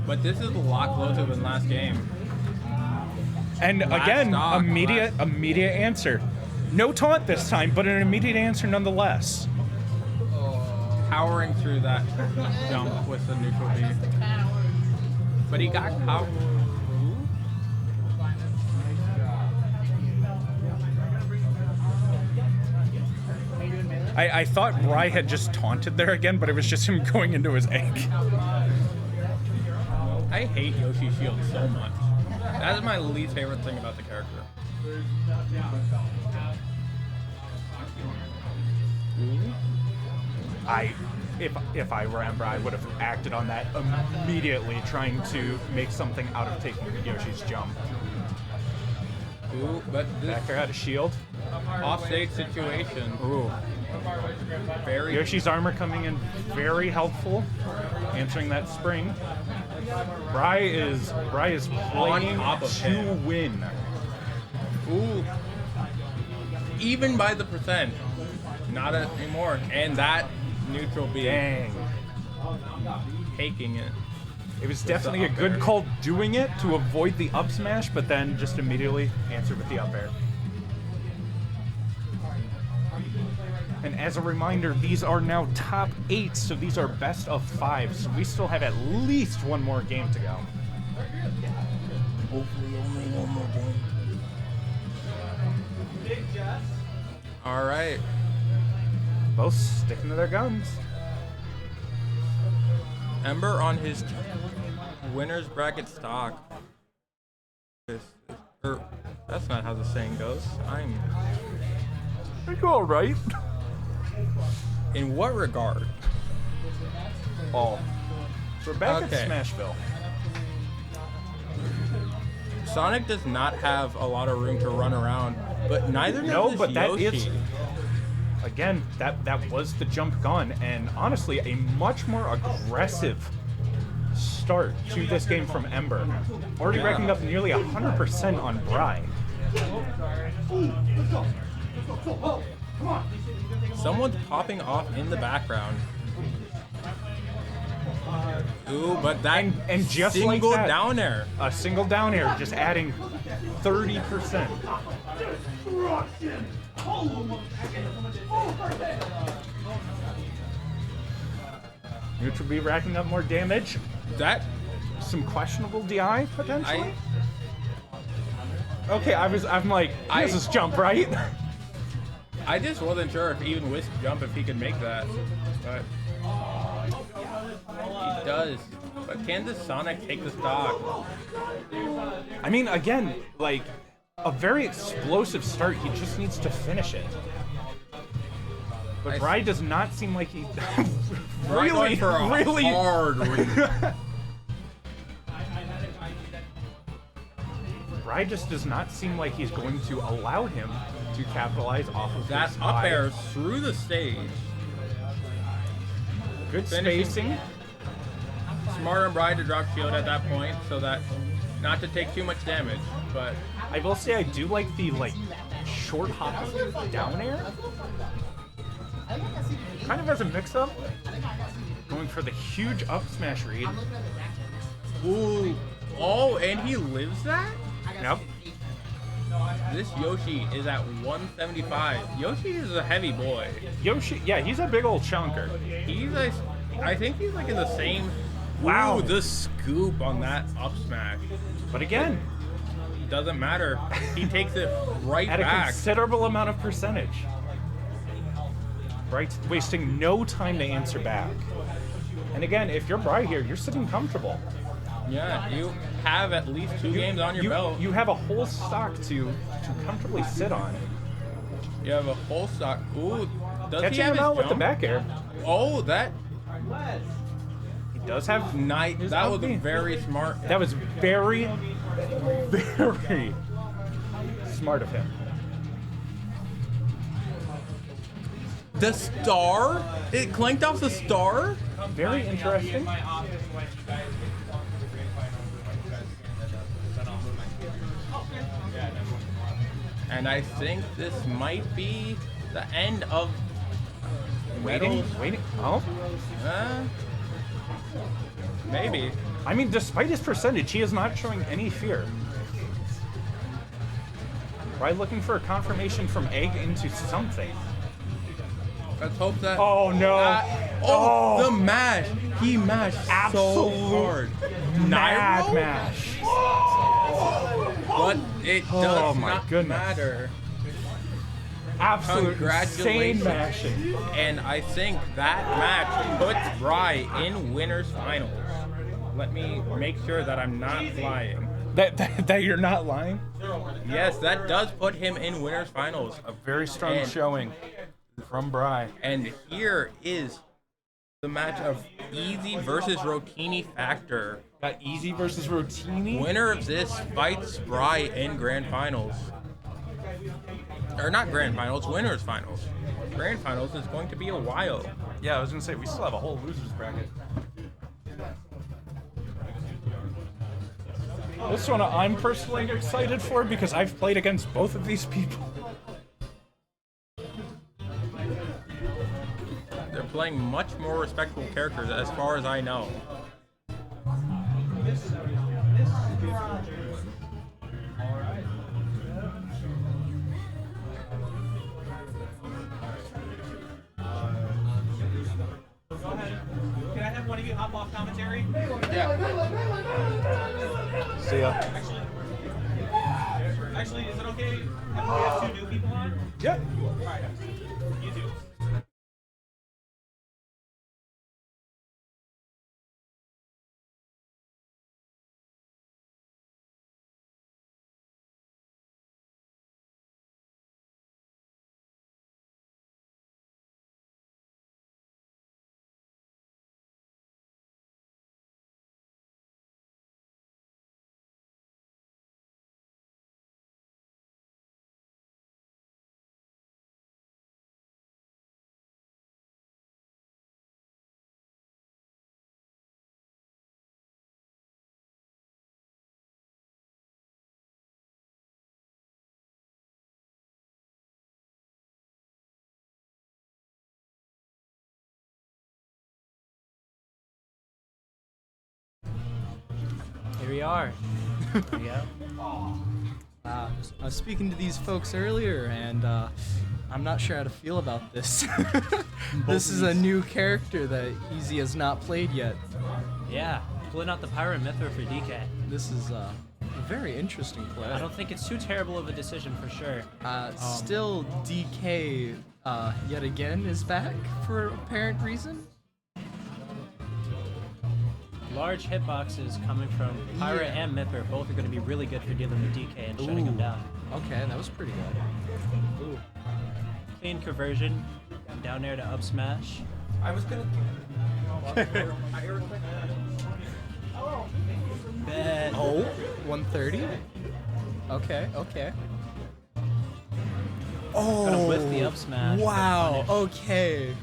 But this is a lot closer than last game. And again, immediate answer. No taunt this time, but an immediate answer nonetheless. Powering through that jump with the neutral B. But he got caught. I thought Bry had just taunted there again, but it was just him going into his egg. I hate Yoshi's shield so much. That is my least favorite thing about the character. If I were Ember, I would have acted on that immediately, trying to make something out of taking Yoshi's jump. Ooh, but this Backer had a shield. Offstage situation. Ooh. Very Yoshi's armor coming in very helpful, answering that spring. Bry is playing top of to him. win. Ooh. Even by the percent. Not anymore. And that neutral B. Dang. Taking it. It was definitely a good call doing it to avoid the up smash, but then just immediately answered with the up air. And as a reminder, these are now top 8, so these are best of 5. So we still have at least one more game to go. Hopefully only one more game. All right. Both sticking to their guns. Ember on his winner's bracket stock. That's not how the saying goes. Are you all right? In what regard? Oh. We're back Okay. at Smashville. Sonic does not have a lot of room to run around, but neither does but that Yoshi. is... Again, that was the jump gun, and honestly, a much more aggressive start to this game from Ember. Already Yeah. racking up nearly 100% on Bry. Someone's popping off in the background. Ooh, but that and just single like that, down air. A single down air, just adding 30%. Neutral B racking up more damage. That some questionable DI potentially. Okay, I'm like, he has his jump, right? I just wasn't sure if even Wisp jump if he could make that, but he does. But can this Sonic take the stock? I mean, again, like a very explosive start. He just needs to finish it. But Bry does not seem like he Bry going for a really hard read. Bry just does not seem like he's going to allow him to capitalize off of That this up high. air through the stage. Good Finishing. spacing. Smart on Bry to drop shield at that point so that not to take too much damage, but I will say I do like the short hop down air. kind of as a mix-up, going for the huge up smash read. Ooh. Oh, and he lives that? Yep. This Yoshi is at 175. Yoshi is a heavy boy. Yoshi, yeah, he's a big old chunker. He's like, I think he's like in the same. Wow. Ooh, the scoop on that up smash. But again, doesn't matter. He takes it right at back. a considerable amount of percentage. Right, wasting no time to answer back. And again, if you're Bri here, you're sitting comfortable. Yeah, you have at least two games on your belt. You have a whole stock to comfortably sit on. You have a whole stock. Ooh, does Catching he have him his out with the jump? back air. Oh, that. He does have night. That was very smart. That was very, very smart of him. The star? It clanked off the star? Very interesting. And I think this might be the end of Waiting. Oh. Maybe. I mean, despite his percentage, he is not showing any fear. Right, looking for a confirmation from Egg into something. Let's hope that. Oh no! The mash. He mashed so hard. Mad Nairo? mash. But it does my not goodness. matter. Absolute Congratulations. insane mashing. And I think that match puts Bri in winners finals. Let me make sure that I'm not lying. That you're not lying? Yes, that does put him in winners finals. A very strong showing from Bri. And here is the match of Easy versus Rotini Factor. Got Easy versus Rotini? Winner of this fights Bri in grand finals. Or not grand finals, winners finals. Grand finals is going to be a while. Yeah, I was gonna say we still have a whole losers bracket. This one I'm personally excited for because I've played against both of these people. They're playing much more respectable characters as far as I know. Can I have one of you hop off commentary? Yeah. See ya. Actually, is it okay if we have two new people on? Yeah. Alright. You do. Here we are. Yeah. I was speaking to these folks earlier, and I'm not sure how to feel about this. This is a new character that Easy has not played yet. Yeah, pulling out the Pyro Mythra for DK. This is a very interesting play. I don't think it's too terrible of a decision for sure. Still, DK yet again is back for apparent reason. Large hitboxes coming from Pyra and Mythra both are going to be really good for dealing with DK and shutting him down. Okay, that was pretty good. Ooh. Clean conversion, down air to up smash. I was gonna. Bet. Oh, 130? Okay, okay. Oh, Gonna whiff the up smash. wow, okay.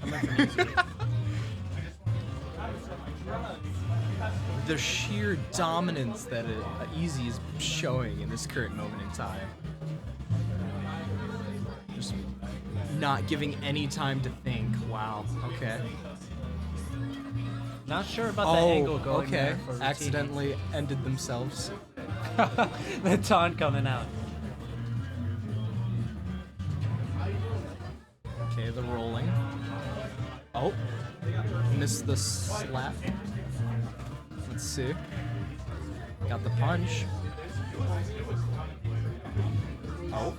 The sheer dominance that Easy is showing in this current moment in time. Just not giving any time to think. Wow. Okay. Not sure about the angle going okay. there for Rotini. Accidentally ended themselves. The taunt coming out. Okay, the rolling. Oh, missed the slap. Let's see. Got the punch. Oh.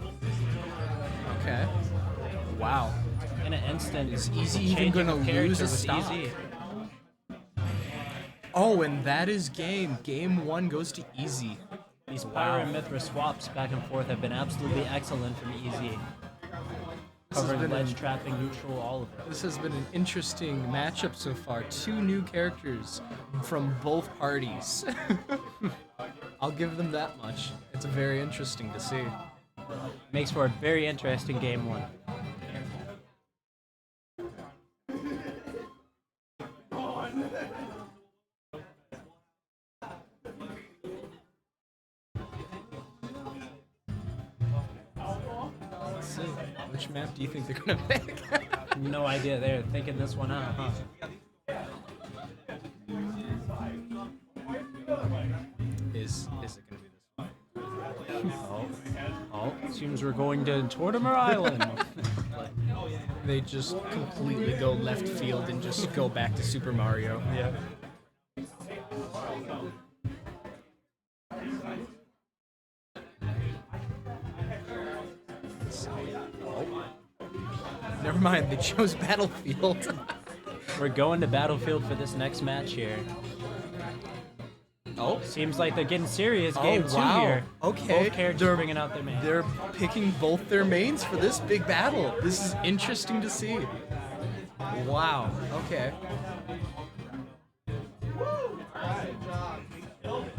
Okay. Wow. In an instant, is Easy even changing gonna of character lose a with stock? Easy. Oh, and that is game. Game 1 goes to Easy. These Pyro and Mithra swaps back and forth have been absolutely excellent from Easy. Covering ledge, trapping, neutral, all of it. This has been an interesting matchup so far. 2 new characters from both parties. I'll give them that much. It's very interesting to see. Makes for a very interesting game 1. Let's see. Which map do you think they're gonna pick? No idea. They're thinking this one out, huh? Is it gonna be this one? Oh, seems we're going to Tortimer Island. They just completely go left field and just go back to Super Mario. Yeah. Never mind, they chose Battlefield. We're going to Battlefield for this next match here. Oh, seems like they're getting serious. Game 2 wow. here. Okay, Both characters they're bringing out their main. They're picking both their mains for this big battle. This is interesting to see. Wow. Okay.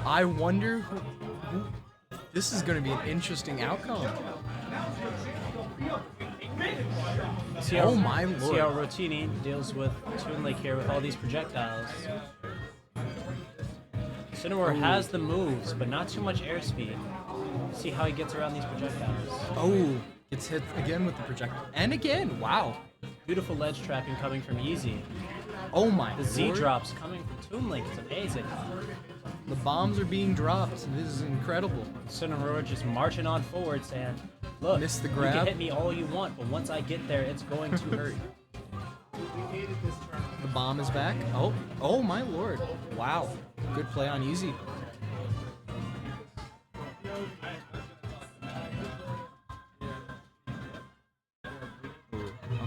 I wonder who this is going to be an interesting outcome. See how, oh my See lord. how Rotini deals with Toon Lake here with all these projectiles. Cinnamore has the moves, but not too much airspeed. See how he gets around these projectiles. Oh, gets hit again with the projectile. And again, wow. Beautiful ledge trapping coming from Easy. Oh my The Z lord. drops coming from Toon Lake is amazing. The bombs are being dropped. This is incredible. Cinnamore just marching on forward saying, look, Missed the you grab. can hit me all you want, but once I get there, it's going to hurt. The bomb is back. Oh my lord. Wow. Good play on Easy.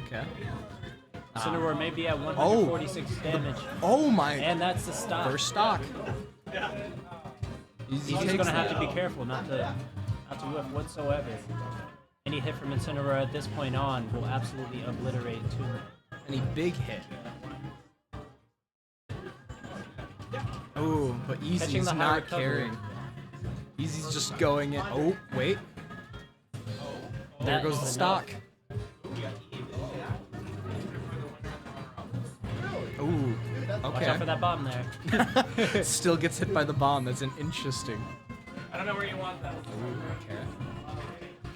Okay. Cinnamore may be at 146 damage. Oh my. And that's the stock. First stock. He's going to have to be careful not to whiff whatsoever. Any hit from Incineroar at this point on will absolutely obliterate Toon Lake. Any big hit. Oh, but Easy's the high not recovery. caring. Easy's just going in. Oh, wait. There That goes is the enough. stock. Ooh. Watch Okay. out for that bomb there. Still gets hit by the bomb. That's an interesting. I don't know where you want that. Okay.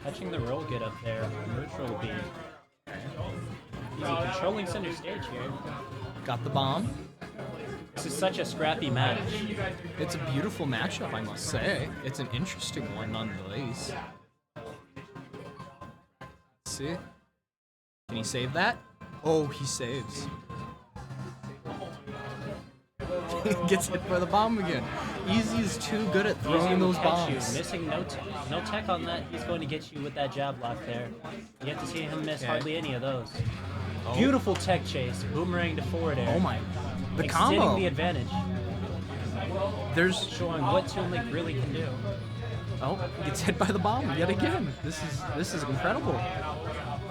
Catching the roll get up there. Neutral beam. Easy controlling center stage here. Got the bomb. This is such a scrappy match. It's a beautiful matchup, I must say. It's an interesting one nonetheless. Let's see. Can he save that? Oh, he saves. Gets hit by the bomb again. Easy is too good at Easy throwing will those catch bombs. you. Missing no tech on that. He's going to get you with that jab block there. You have to see him miss Okay. hardly any of those. Oh. Beautiful tech chase. Boomerang to forward air. Oh my. The Extending combo. the advantage. There's Showing what Toon Lake really can do. Oh, gets hit by the bomb yet again. This is incredible.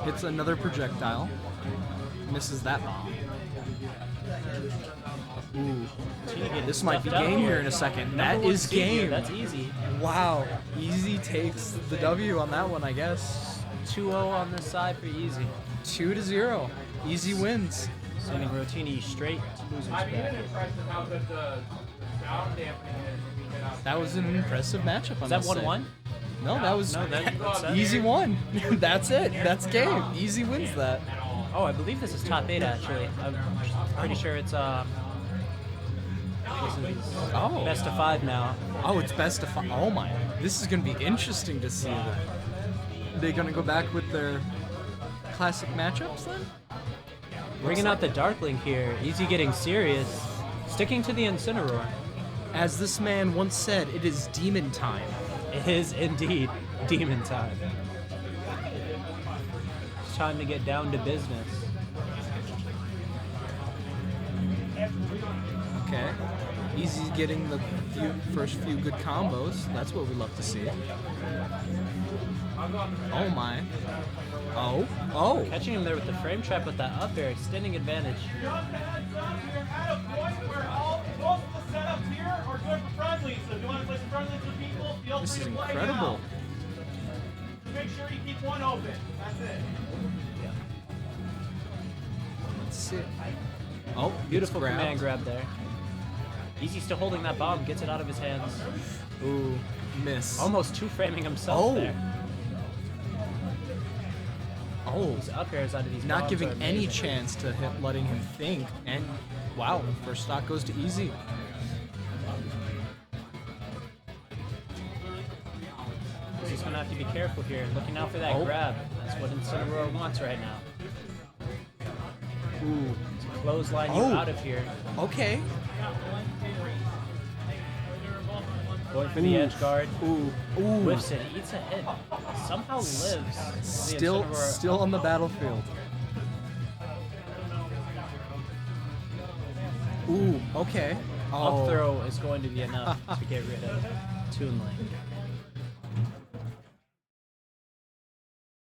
Hits another projectile. Misses that bomb. Ooh. This might be stuffed out game here. here in a second. Number That one is seed here, game. That's easy. Wow. Easy takes the W on that one, I guess. 2-0 on this side for Easy. 2-0. Easy wins. Sending Rotini straight to loser's I'd be bracket. impressed with how good the sound dampening is if we get out. That was an impressive matchup. Is that 1-1? No, that was that's it. easy one. That's it. That's game. Easy wins that. Oh, I believe this is top 8 actually. I'm pretty sure it's this is best of 5 now. Oh, it's best of 5. Oh my. This is gonna be interesting to see. Are they gonna go back with their classic matchups then? Bringing out the Darkling here. Easy getting serious. Sticking to the Incineroar. As this man once said, it is demon time. It is indeed demon time. It's time to get down to business. Okay. Easy's getting the first few good combos. That's what we love to see. Oh my. Oh. Oh. Catching him there with the frame trap with that up air, extending advantage. You're at a point where most of the setups here are good for friendlies. So if you want to play some friendlies with people, feel This free is to play incredible. now. Just make sure you keep one open. That's it. Let's see. Oh, beautiful grabbed. command grab there. Easy still holding that bomb, gets it out of his hands. Ooh, miss. Almost two-framing himself there. Oh, His up airs out of these not bombs giving are any amazing. chance to letting him think. And wow, first stock goes to Easy. He's gonna have to be careful here, looking out for that Oh. grab. That's what Incineroar wants right now. Ooh. To clothesline you Oh. out of here. Okay. Going for the Ooh. edge guard. Ooh. Ooh. Whiffs it, eats a hit. Somehow lives. The Still Incineroar on the battlefield. Ooh, okay. Up throw is going to be enough to get rid of Toon Link.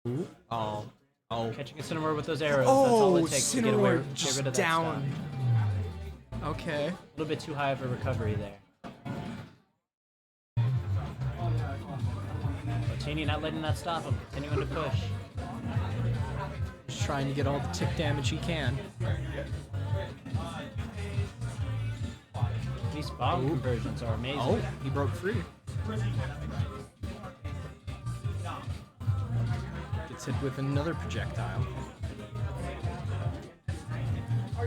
Ooh. Oh. Oh. Catching Incineroar with those arrows. That's all Oh, it takes to get away, Incineroar get just rid of that down. stock. Okay. A little bit too high of a recovery there. Botini not letting that stop him. Continuing to push. Just trying to get all the tick damage he can. These bomb conversions are amazing. Oh, he broke free. Gets hit with another projectile.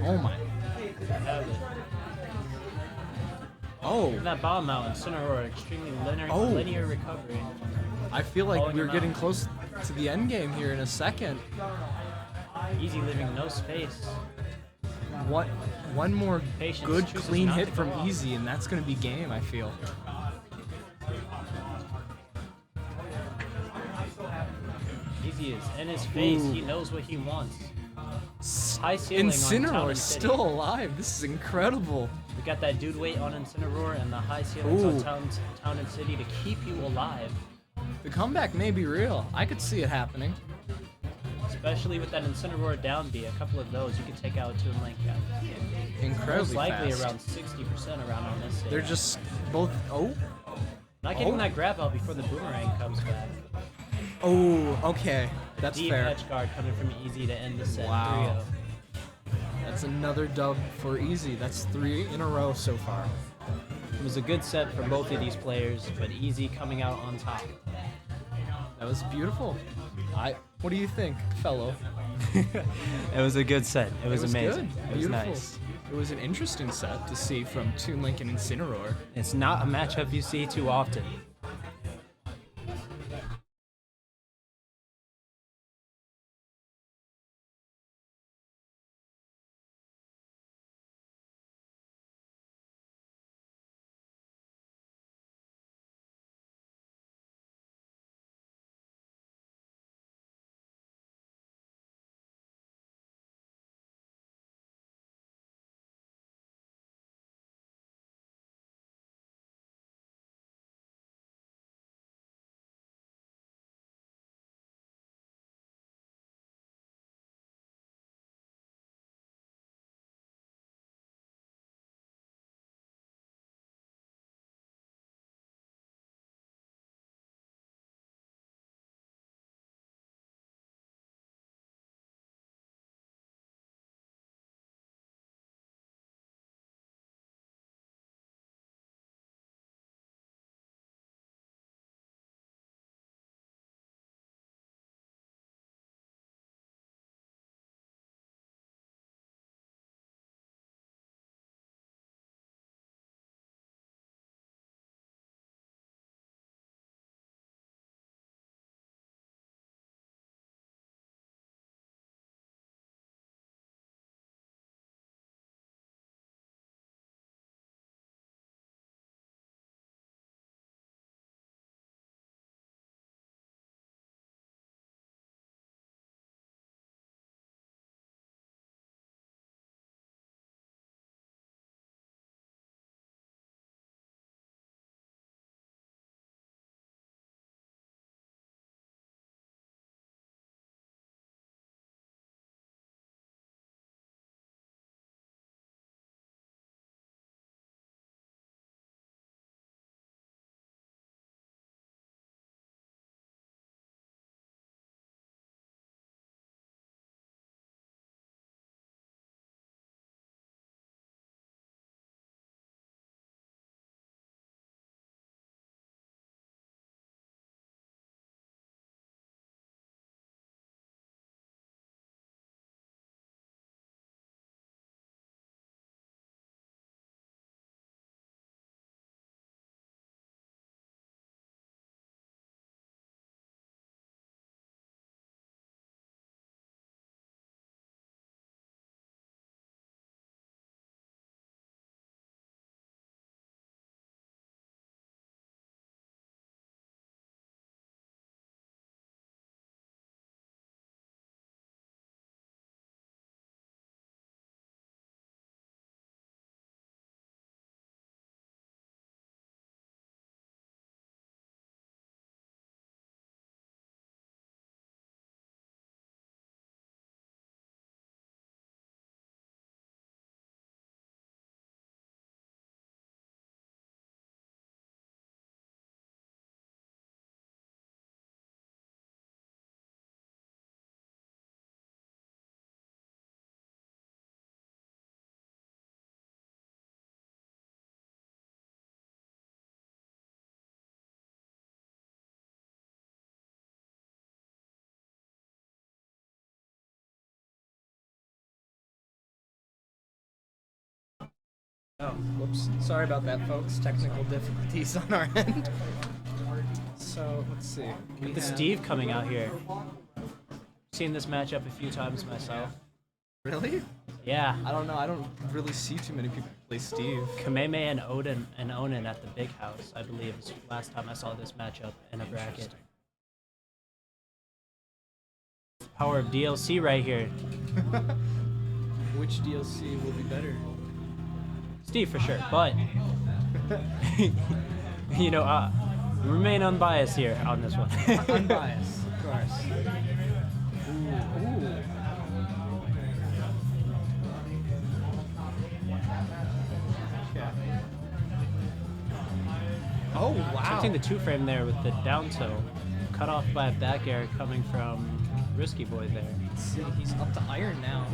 Oh my. Oh. Getting that bomb out, Incineroar, extremely Oh. linear recovery. I feel like Calling we're him getting out. close to the end game here in a second. Easy leaving no space. One more Patience good chooses clean not hit to from go off. Easy, and that's going to be game, I feel. Easy is in his face. Ooh. He knows what he wants. High ceiling on Town Incineroar and is City. still alive. This is incredible. We got that dude weight on Incineroar and the high ceilings on Ooh. Town and City to keep you alive. The comeback may be real. I could see it happening. Especially with that Incineroar down B, a couple of those you could take out Toon Link at. Incredibly Most likely fast. around 60% around on this stage. They're just both. Oh. Not getting Oh. that grab out before the boomerang comes back. Oh. Okay. That's Deep fair. edge guard coming from Easy to end the set. Wow. 3-0. That's another dub for Easy. That's 3 in a row so far. It was a good set for both of these players, but Easy coming out on top. That was beautiful. What do you think, fellow? It was a good set. It was amazing. Good. It was Beautiful. nice. It was an interesting set to see from Toon Link and Incineroar. It's not a matchup you see too often. Oh, whoops. Sorry about that, folks. Technical difficulties on our end. So, let's see. With the Steve coming out here. Seen this matchup a few times myself. Really? Yeah. I don't know. I don't really see too many people play Steve. Kameme and Onan at the Big House, I believe, is the last time I saw this matchup in a bracket. Power of DLC right here. Which DLC will be better? Steve for sure, but you know, remain unbiased here on this one. Unbiased, of course. Ooh. Okay. Oh wow! Attempting the two frame there with the down toe, cut off by a back air coming from Risky Boy there. Let's see, he's up to iron now.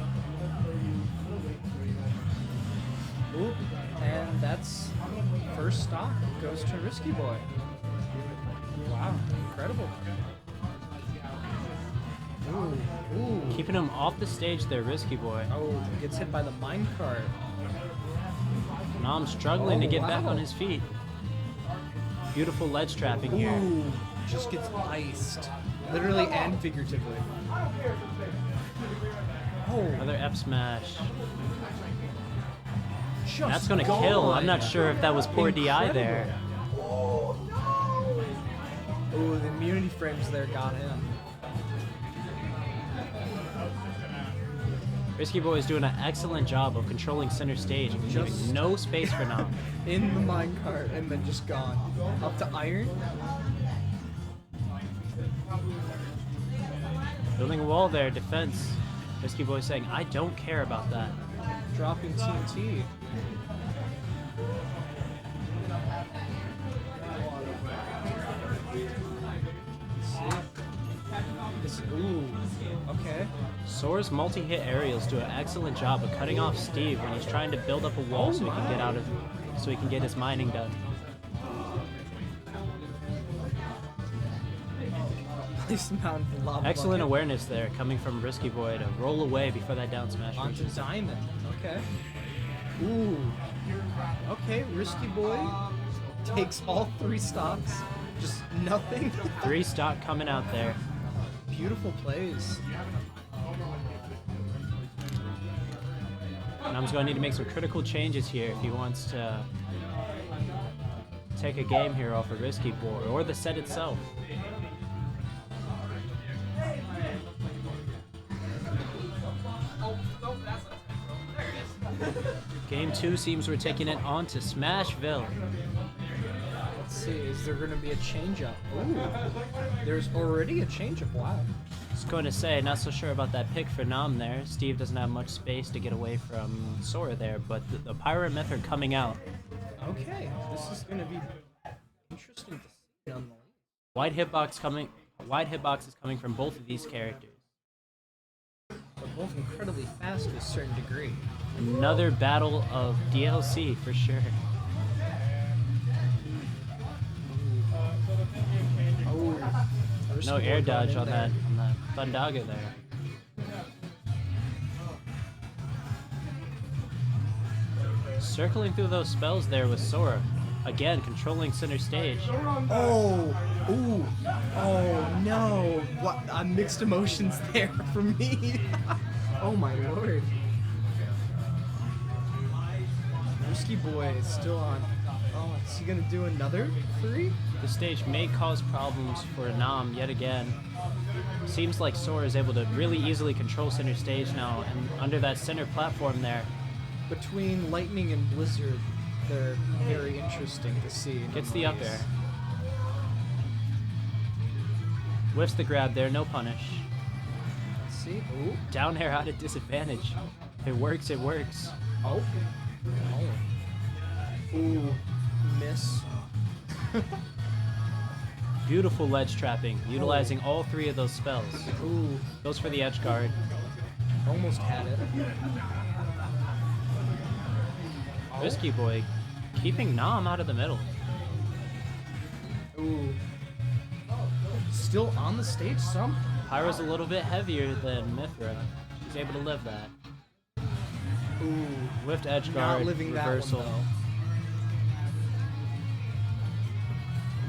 Oop, and that's first stock goes to Risky Boy. Wow, incredible. Ooh. Keeping him off the stage there, Risky Boy. Oh, gets hit by the minecart. Nam struggling to get back on his feet. Beautiful ledge trapping here. Ooh, just gets iced. Literally and figuratively. Oh. Another F smash. Just That's gonna kill. I'm not sure if that was poor DI there. Oh, the immunity frames there got him. Risky Boy is doing an excellent job of controlling center stage and leaving no space for Nam. In the minecart and then just gone. Up to iron. Building a wall there, defense. Risky Boy saying, I don't care about that. Dropping TNT. Ooh, okay. Sora's multi-hit aerials do an excellent job of cutting off Steve when he's trying to build up a wall so he can get out of, so he can get his mining done. Excellent awareness there, coming from Risky Boy to roll away before that down smash Onto reaches him. diamond. Okay. Ooh. Okay, Risky Boy takes all 3 stocks. Just nothing. 3 stock coming out there. Beautiful plays. Nam's going to need to make some critical changes here if he wants to take a game here off of Risky Boy or the set itself. Game 2 seems we're taking it on to Smashville. Let's see, is there going to be a change-up? Ooh, there's already a change-up. Wow. Just going to say, not so sure about that pick for Nam there. Steve doesn't have much space to get away from Sora there, but the Pirate Method coming out. Okay, this is going to be interesting to see on the lane. Wide hitbox is coming from both of these characters. They're both incredibly fast to a certain degree. Another battle of DLC for sure. No air dodge on that Thundaga there. Circling through those spells there with Sora. Again, controlling center stage. Oh, ooh, oh no! What? Mixed emotions there for me. Oh my lord! Risky Boy is still on. Oh, is he gonna do another 3? The stage may cause problems for Nam yet again. Seems like Sora is able to really easily control center stage now, and under that center platform there. Between Lightning and Blizzard, they're very interesting to see. Gets the up air. Whiffs the grab there, no punish. Let's see. Ooh. Down air out at disadvantage. If it works, it works. Oh. Ooh. Miss. Beautiful ledge trapping, utilizing all 3 of those spells. Ooh. Goes for the edge guard. Almost had it. Risky Boy keeping Nam out of the middle. Ooh. Still on the stage somehow. Pyro's a little bit heavier than Mithra. He's able to live that. Ooh, Lift edge not guard, living reversal. that one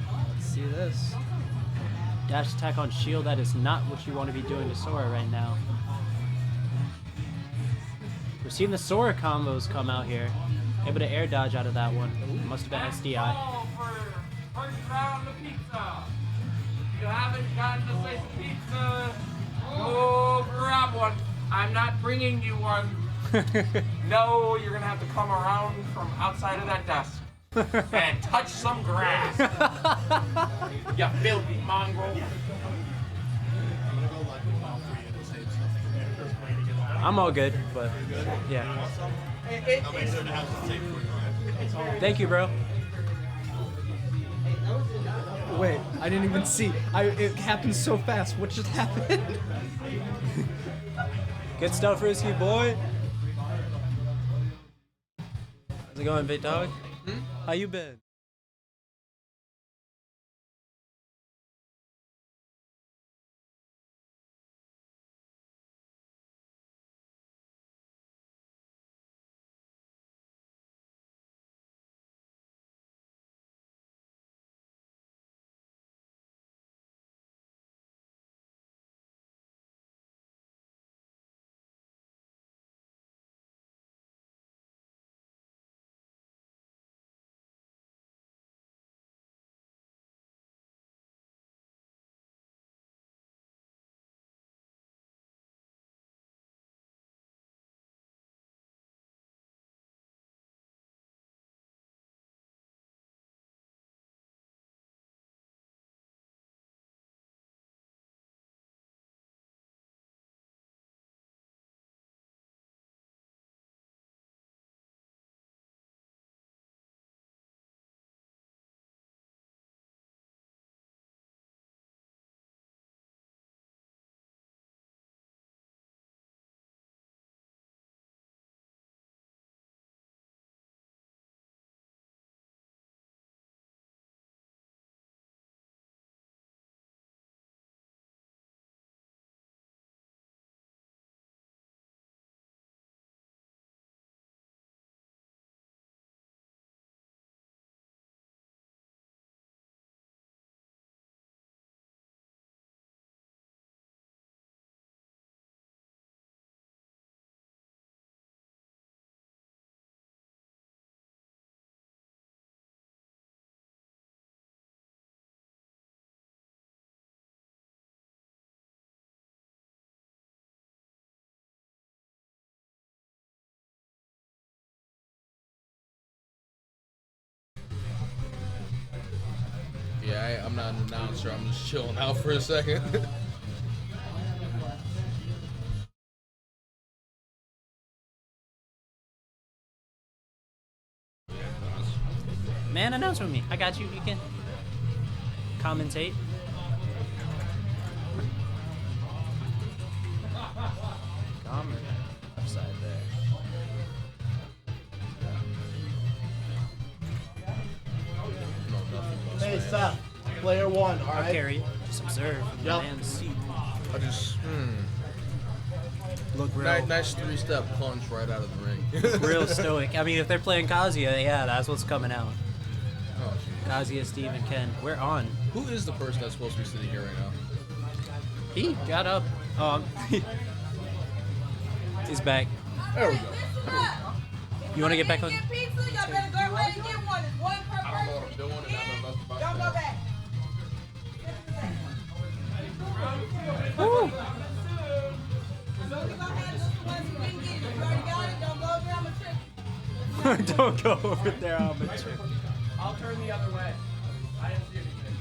though. Let's see this. Dash attack on shield, that is not what you want to be doing to Sora right now. We're seeing the Sora combos come out here. Able to air dodge out of that one. Must have been SDI. First round of pizza. If you haven't gotten a slice of pizza, go grab one. I'm not bringing you one. No, you're gonna have to come around from outside of that desk and touch some grass. You filthy mongrel. I'm all good, but yeah. Thank you, bro. Wait, I didn't even see. It happened so fast. What just happened? Good stuff, Risky boy. How's it going, Big Dog? How you been? Yeah, I'm not an announcer. I'm just chilling out for a second. Man, announce with me. I got you. You can commentate. Comment upside there. Hey, stop. Player one, I'll alright? carry it. Just observe. Yep. Man's seat. I just, Look real. Nice three-step punch right out of the ring. Real stoic. I mean, if they're playing Kazuya, yeah, that's what's coming out. Oh, Kazuya, Steve, and Ken. We're on. Who is the person that's supposed to be sitting here right now? He got up. He's back. There we go. You want to get back on? Y'all better go ahead and get one. It's one per person. I don't know what I'm doing, and I don't know about Don't go back. Woo! Don't go over there, I'm a trick. I'll turn the other way. I didn't see anything.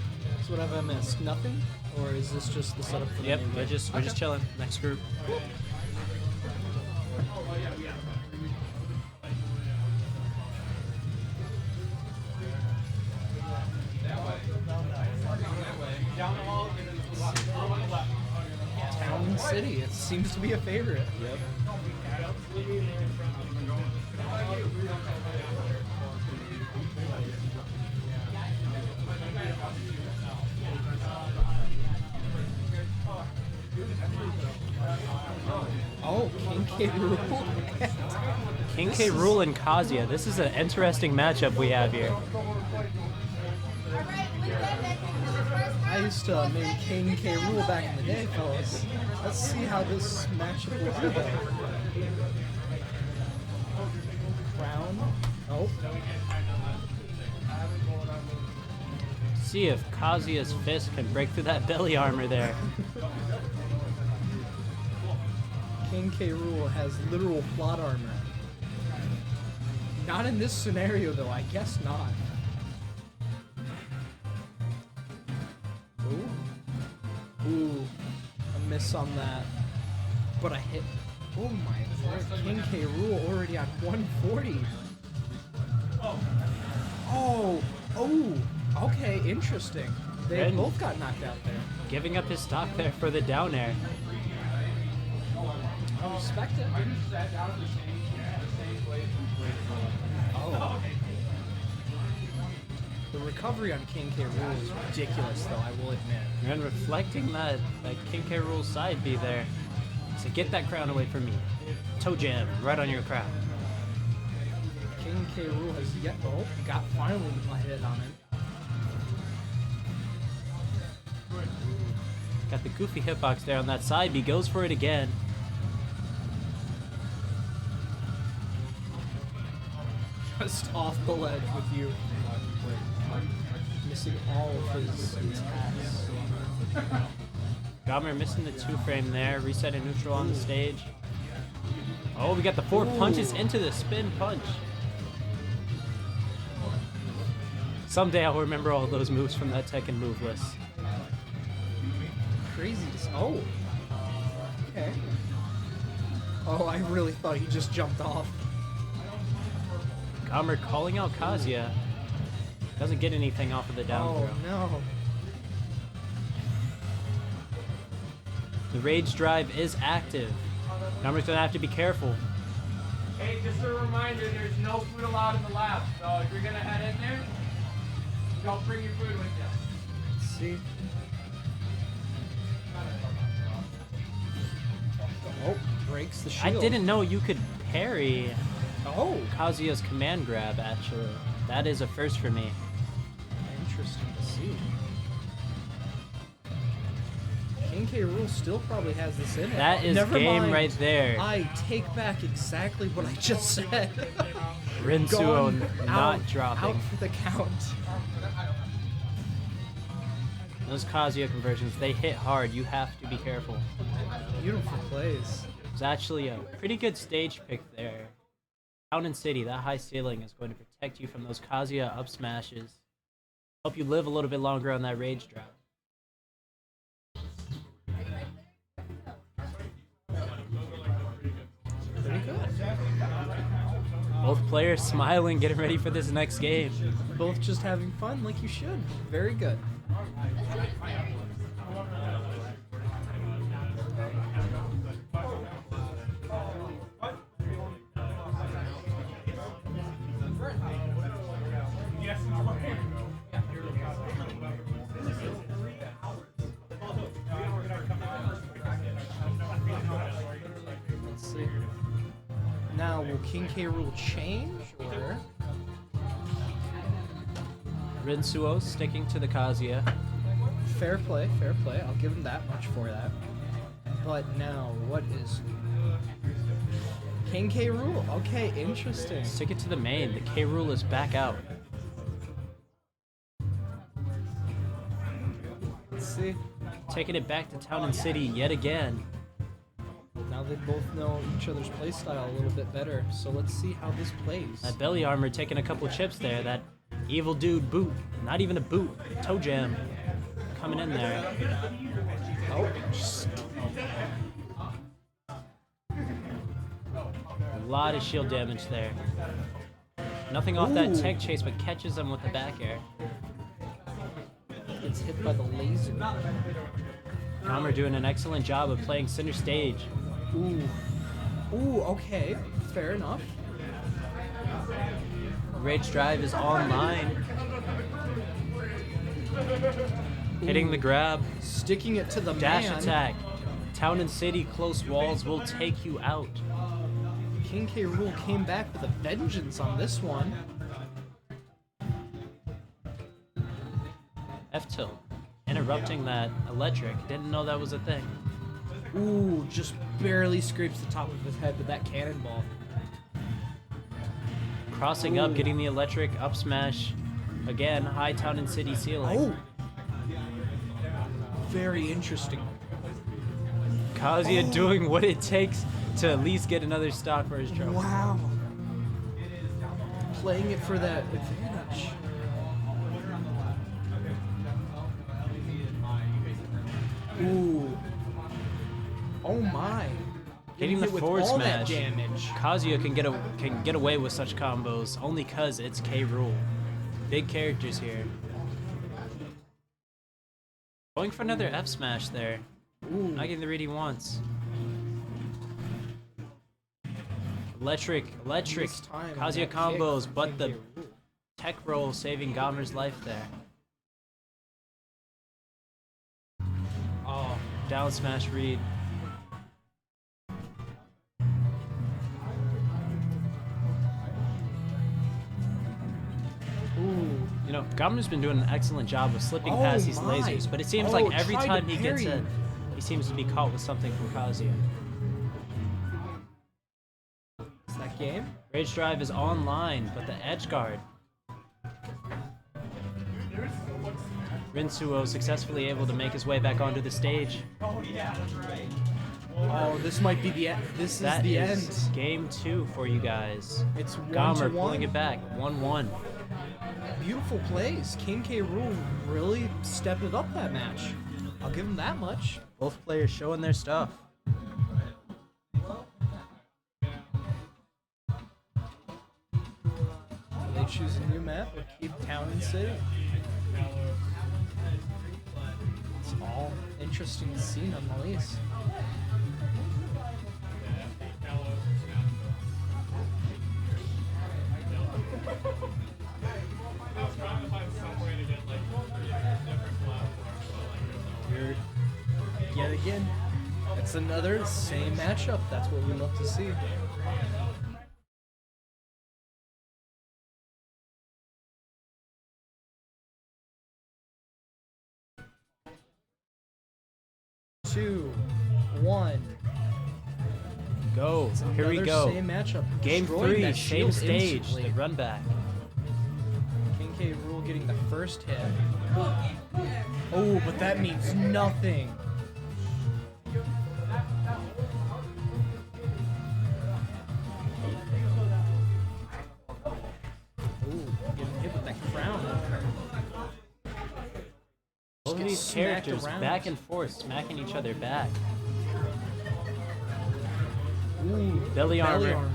So what have I missed? Nothing? Or is this just the setup for the Yep, main we're game? just chilling. Next group. Town City. It seems to be a favorite. Yep. Oh, King K. Rool. King K. Rool and Kazuya. This is an interesting matchup we have here. I used to main King K. Rool back in the day, fellas. Let's see how this matchup will go. Crown. Oh. See if Kazuya's fist can break through that belly armor there. King K. Rool has literal plot armor. Not in this scenario, though. I guess not. Ooh. Ooh. A miss on that. But I hit. Oh my lord. King K. Rool already on 140. Oh. Oh. Okay, interesting. They Ren both got knocked out there. giving up his stock there for the down air. I respect it. Oh. The recovery on King K. Rool is ridiculous, though, I will admit. And reflecting that King K. Rool side B there. So get that crown away from me. Toe jam right on your crown. King K. Rool has yet. Oh, got finally a hit on him. Got the goofy hitbox there on that side B. Goes for it again. Just off the ledge with you. Missing all of his attacks. Gomer missing the 2-frame there. Reset and neutral on the stage. Oh, we got the 4 punches into the spin punch. Someday I'll remember all those moves from that Tekken move list. Crazy. Oh. Okay. Oh, I really thought he just jumped off. Gomer calling out Kazuya. Doesn't get anything off of the down Oh, throw. no. The Rage Drive is active. Gomer's gonna have to be careful. Hey, just a reminder, there's no food allowed in the lab. So if you're gonna head in there, don't bring your food with you. Let's see. Oh, breaks the shield. I didn't know you could parry Kazuya's command grab, actually. That is a first for me. Interesting to see. King K. Rool still probably has this in it. That is Never game mind. right there. I take back exactly what I just said. Rinsuo Gone not out, dropping. Out for the count. Those Kazuya conversions, they hit hard. You have to be careful. Beautiful plays. It was actually a pretty good stage pick there. Town and City, that high ceiling is going to protect you from those Kazuya up smashes. Help you live a little bit longer on that Rage Drive. Pretty good. Both players smiling, getting ready for this next game. Both just having fun like you should. Very good. Let's see. Now, will King K. Rool change, or? Rinsuo sticking to the Kazuya. Fair play, fair play. I'll give him that much for that. But now, what is King K. Rool? Okay, interesting. Stick it to the main. The K. Rool is back out. Let's see. Taking it back to Town and City yet again. Now they both know each other's playstyle a little bit better, so let's see how this plays. That belly armor taking a couple chips there. That evil dude boot. Not even a boot. Toe jam. Coming in there. Oh, a lot of shield damage there. Nothing off that tech chase, but catches him with the back air. Gets hit by the laser. Gomer doing an excellent job of playing center stage. Ooh. Ooh, okay. Fair enough. Rage Drive is online. Hitting the grab. Sticking it to the Dash man. attack. Town and City close walls will take you out. King K. Rool came back with a vengeance on this one. F-tilt. Interrupting that electric. Didn't know that was a thing. Ooh, just barely scrapes the top of his head with that cannonball. Crossing up, getting the electric up smash. Again, high town and city ceiling. Oh! Very interesting. Kazuya doing what it takes to at least get another stock for his trophy. Wow. Playing it for that advantage. Ooh. Oh my. Hitting the hit with forward all that smash. damage. Kazuya can get away with such combos only cause it's K. Rool. Big characters here. Going for another F smash there. Ooh. Not getting the read he wants. Electric. This time, Kazuya that combos, kick but from the King K. Rool. tech roll saving Gamer's life there. Oh, down smash read. Ooh. You know, Gamer's been doing an excellent job of slipping past these my. lasers, but it seems Oh, like every tried to time he gets parry. in, he seems to be caught with something from Kazuya. Is that game? Rage Drive is online, but the edge guard. Rinsuo successfully able to make his way back onto the stage. Oh yeah, that's right. Oh, this might be the end. This That is the is end. game 2 for you guys. It's 1-1. Gamer pulling it back, 1-1. Beautiful plays. King K. Rool really stepped it up that match. I'll give him that much. Both players showing their stuff. They choose a new map or keep town and city. It's all interesting to see nonetheless. Here, yet again, it's another same matchup. That's what we love to see. Two, one. Go. It's Here we another go. Same matchup. Game Destroying 3, that same shield stage, instantly. the run back. King K. Rool getting the first hit. Oh, but that means nothing. Ooh, getting hit with that crown. Both of get these smacked characters around. back and forth, smacking each other back. Ooh, Belly armor.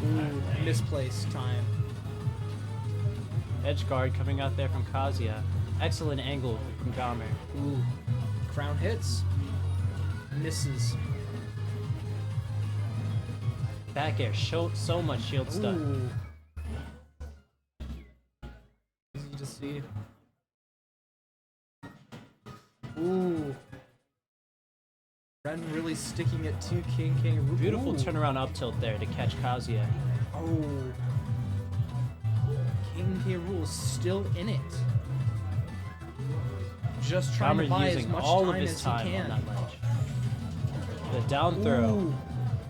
Ooh, misplaced time. Edge guard coming out there from Kazuya. Excellent angle from Gamer. Ooh, crown hits. Misses. Back air, so much shield stuff. Ooh. Easy to see. Ooh. Ren really sticking it to King K. Rool. Beautiful Ooh. turnaround up tilt there to catch Kazuya. Oh. King K. Rool still in it. Just trying Gamer to buy as using much all time of his as time he can. on that ledge. The down throw. Ooh.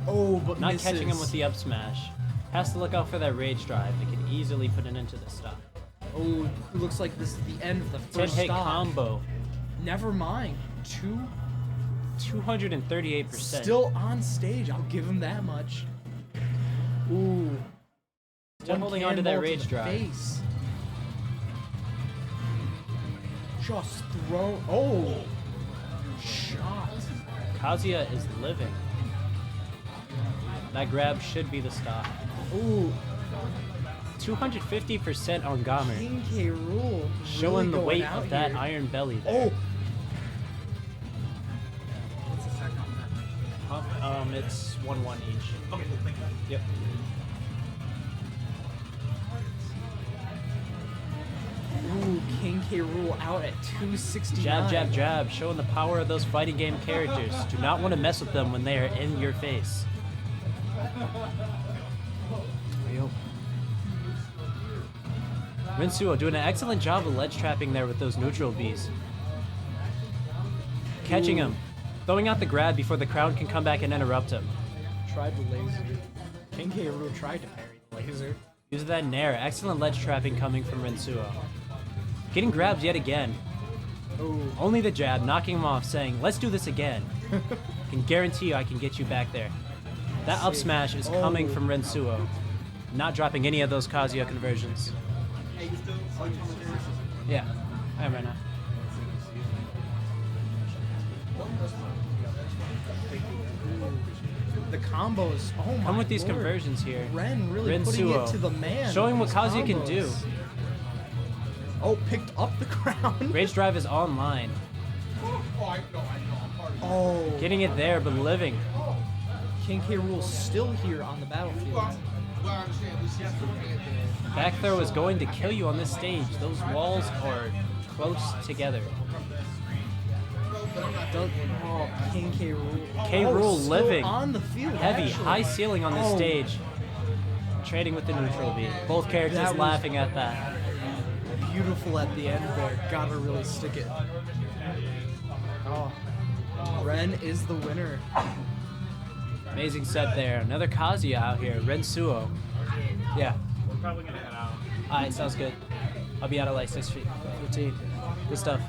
Oh, but Not misses. catching him with the up smash. Has to look out for that rage drive. It could easily put an end to the stock. Oh, it looks like this is the end of the 10 first hit stock. combo. Never mind. 238%. Still on stage. I'll give him that much. Ooh. Still One holding on to that cannonball rage the drive. face. Just throw. Oh. Shot. Kazuya is living. That grab should be the stop. Ooh. 250% on Gamer. King K. Rool. Showing the really weight going out of that here. iron belly there. Oh. It's 1-1 each. Okay, thank you. Yep. Ooh, King K. Rool out at 269. Jab, jab, jab, showing the power of those fighting game characters. Do not want to mess with them when they are in your face. Rinsuo doing an excellent job of ledge trapping there with those neutral Bs. Catching him. Throwing out the grab before the crowd can come back and interrupt him. Tried the laser. King K. Rool tried to parry the laser. Use that nair. Excellent ledge trapping coming from Rinsuo. Getting grabbed yet again. Ooh. Only the jab, knocking him off, saying, let's do this again. Can guarantee you I can get you back there. That up smash is coming from Rinsuo. Not dropping any of those Kazuya conversions. Yeah, I am right now. The combos. Oh my Come with these lord. conversions here. Ren really putting it to the man. Showing what with Kazuya these can do. combos. Oh, picked up the crown. Rage Drive is online. Oh. Getting it there, but living. King K. Rool still here on the battlefield. Back throw is going to kill you on this stage. Those walls are close together. Oh, King K. Rool. K. Rool still living. on the field. Heavy, actually. high ceiling on this Oh. stage. Trading with the neutral B. Both characters That was- laughing at that. Beautiful at the end there. Gotta really stick it. Oh. Ren is the winner. Amazing set there. Another Kazuya out here. Rinsuo. Yeah. We're probably gonna head out. Alright, sounds good. I'll be out at like 6:15. Good stuff.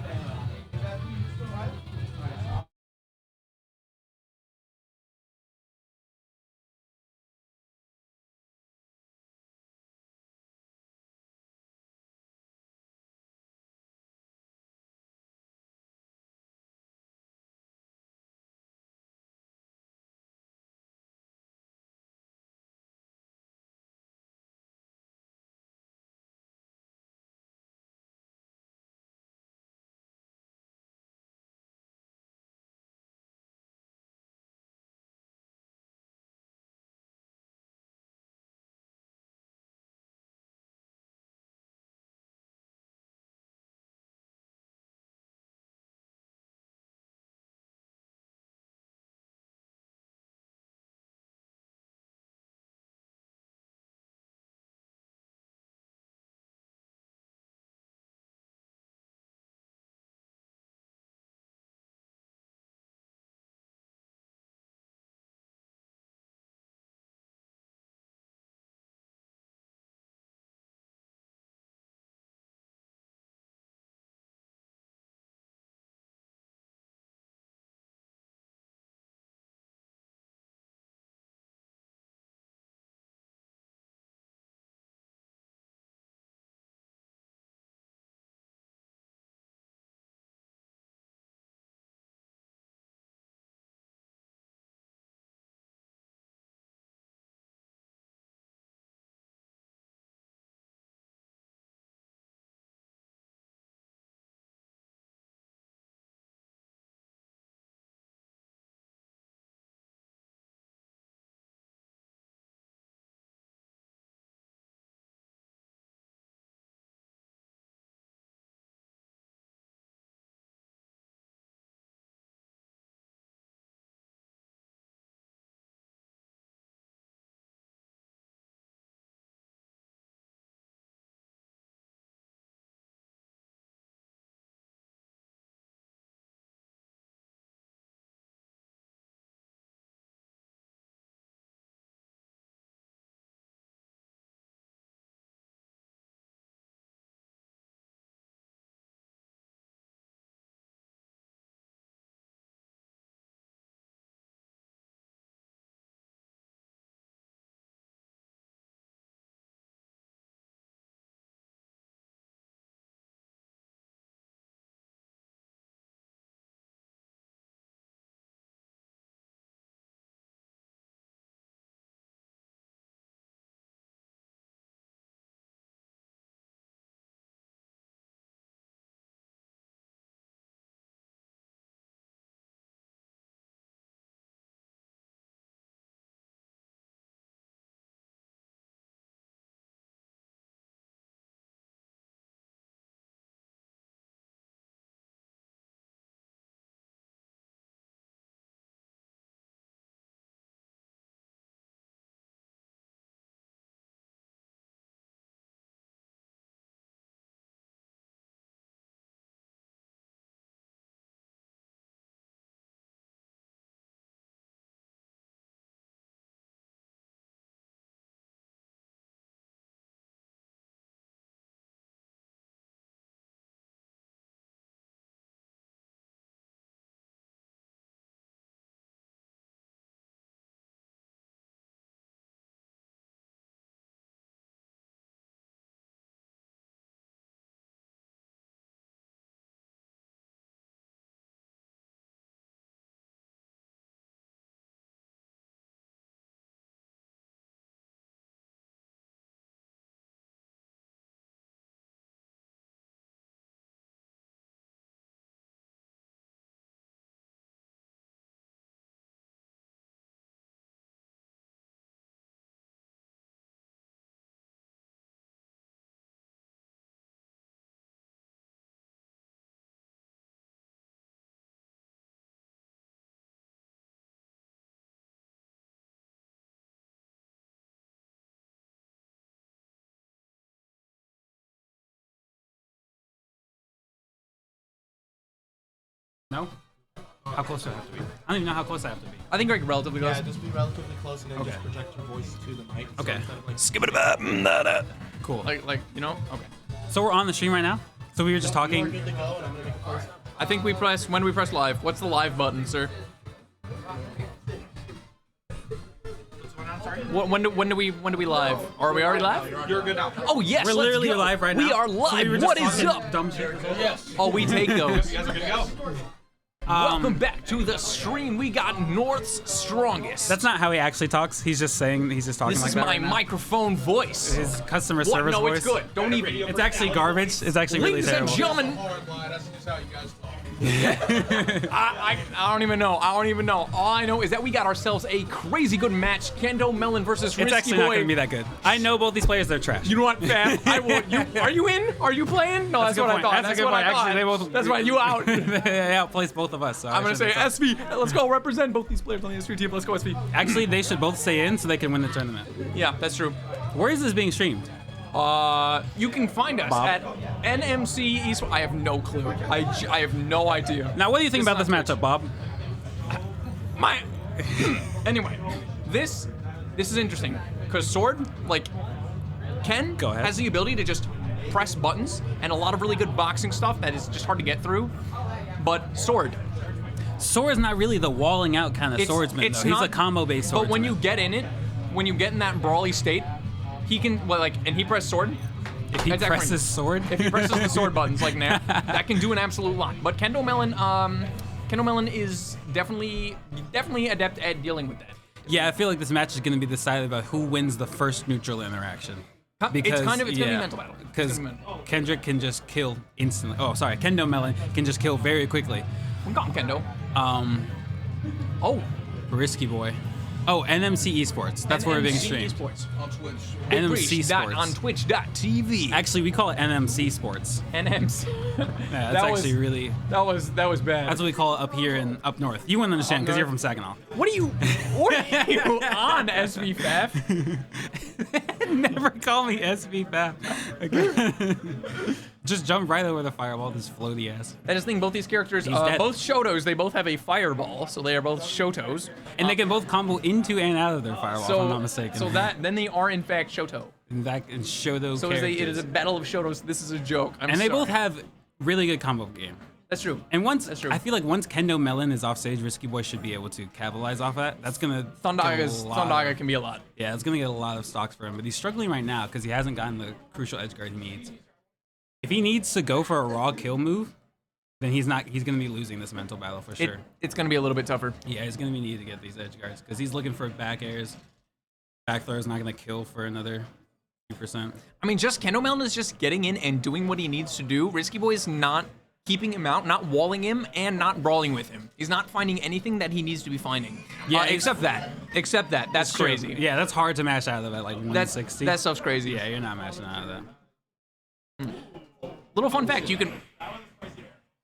No? How close do I have to be? I don't even know how close I have to be. I think like relatively close. Yeah, just be relatively close and then Okay. just project your voice to the mic. Okay. So instead of, like, Skip it about. Cool. Like you know. Okay. So we're on the stream right now? So we were just You are talking. good to go, and I'm gonna make a post. I think we press when do we press live. What's the live button, sir? When do we live? Are we already live? You're good now. Oh yes, We're let's literally go. live right now. We are So live. we were just What is talking up? Dumb shit. Yes. Oh, we take those. You guys are good to go. Welcome back to the stream. We got North's strongest. That's not how he actually talks. He's just talking This like is that my right now. microphone voice. His customer What? service No, voice. it's good. Don't even. It's actually garbage. It's actually really Ladies terrible. and gentlemen, That's just how you guys talk. I don't even know. I don't even know. All I know is that we got ourselves a crazy good match. Kendo Melon versus It's Risky actually not Boy. going to be that good. I know both these players. They're trash. You know what, fam? I will. Are you in? Are you playing? No, that's, a good what point. I thought. That's a good what point. I thought. Actually, they both. That's right. You out. They outplaced both of us. So I'm gonna say shouldn't have SV. Let's go represent both these players on the SV team. Let's go SV. talked. Actually, they should both stay in so they can win the tournament. Yeah, that's true. Where is this being streamed? You can find us Bob? at NMC Esports. I have no clue. I have no idea. Now, what do you think about this matchup, Bob? My. Anyway, this is interesting because Sword, like, Ken Go ahead. has the ability to just press buttons and a lot of really good boxing stuff that is just hard to get through. But Sword, Sword's not really the walling out kind of swordsman, though. He's a combo-based swordsman. But when you get in it, when you get in that brawly state, he can, and he press sword. If he Attack presses range. sword? If he presses the sword buttons like now, that can do an absolute lot. But Kendo Melon is definitely adept at dealing with that. Yeah, I feel like this match is going to be decided by who wins the first neutral interaction. It's gonna be a mental battle. Because Kendrick can just kill instantly. Oh, sorry, Kendo Melon can just kill very quickly. We got him, Kendo. Risky Boy. Oh, NMC Esports. That's where we're being streamed. Esports. On Twitch. NMC Sports. On Twitch.tv. Actually, we call it NMC Sports. NMC. Yeah, that's actually really. That was bad. That's what we call it up here and up north. You wouldn't understand because you're from Saginaw. What are you on, SV Faf? Never call me SV Faf. Okay. Just jump right over the fireball, this floaty ass. That is the thing, both these characters, He's dead. both Shotos, they both have a fireball, so they are both Shotos. And they can both combo into and out of their fireball, if I'm not mistaken. So then they are in fact Shoto. And that can Shoto So characters. it is a battle of Shotos. This is a joke. And they both have really good combo game. That's true. And once That's true. I feel like once Kendo Melon is off stage, Risky Boy should be able to capitalize off that. That's gonna Thundaga can be a lot. Yeah, it's gonna get a lot of stocks for him, but he's struggling right now because he hasn't gotten the crucial edge guard he needs. If he needs to go for a raw kill move, then he's gonna be losing this mental battle for sure. It's gonna be a little bit tougher. Yeah, he's gonna be needing to get these edge guards because he's looking for back airs. Back throw is not gonna kill for another 2%. I mean, just Kendo Melon is just getting in and doing what he needs to do. Risky Boy is not keeping him out, not walling him, and not brawling with him. He's not finding anything that he needs to be finding. Yeah, except that. That's true. crazy. Yeah, that's hard to mash out of at like 160. That stuff's crazy. Yeah, you're not mashing out of that. Little fun fact, you can.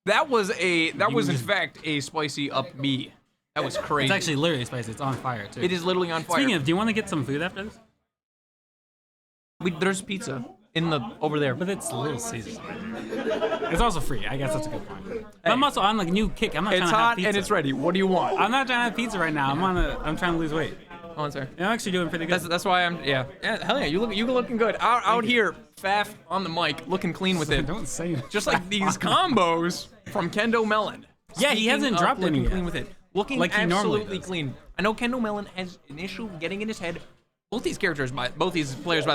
That was in fact a spicy up B. That was crazy. It's actually literally spicy. It's on fire too. It is literally on fire. Speaking of, do you want to get some food after this? There's pizza over there. But it's Little Caesars. It's also free. I guess that's a good point. But I'm also on like a new kick. I'm not It's trying to have hot pizza. and it's ready. What do you want? I'm not trying to have pizza right now. I'm trying to lose weight. Oh, sorry. I'm actually doing pretty good. That's why I'm. Yeah. Hell yeah. You looking good out here. Faf on the mic, looking clean with it. Don't say it. Just like these combos from Kendo Melon. Yeah, he hasn't dropped any looking yet. clean with it. Looking Like he normally absolutely does. clean. I know Kendo Melon has an issue getting in his head. Both these players, by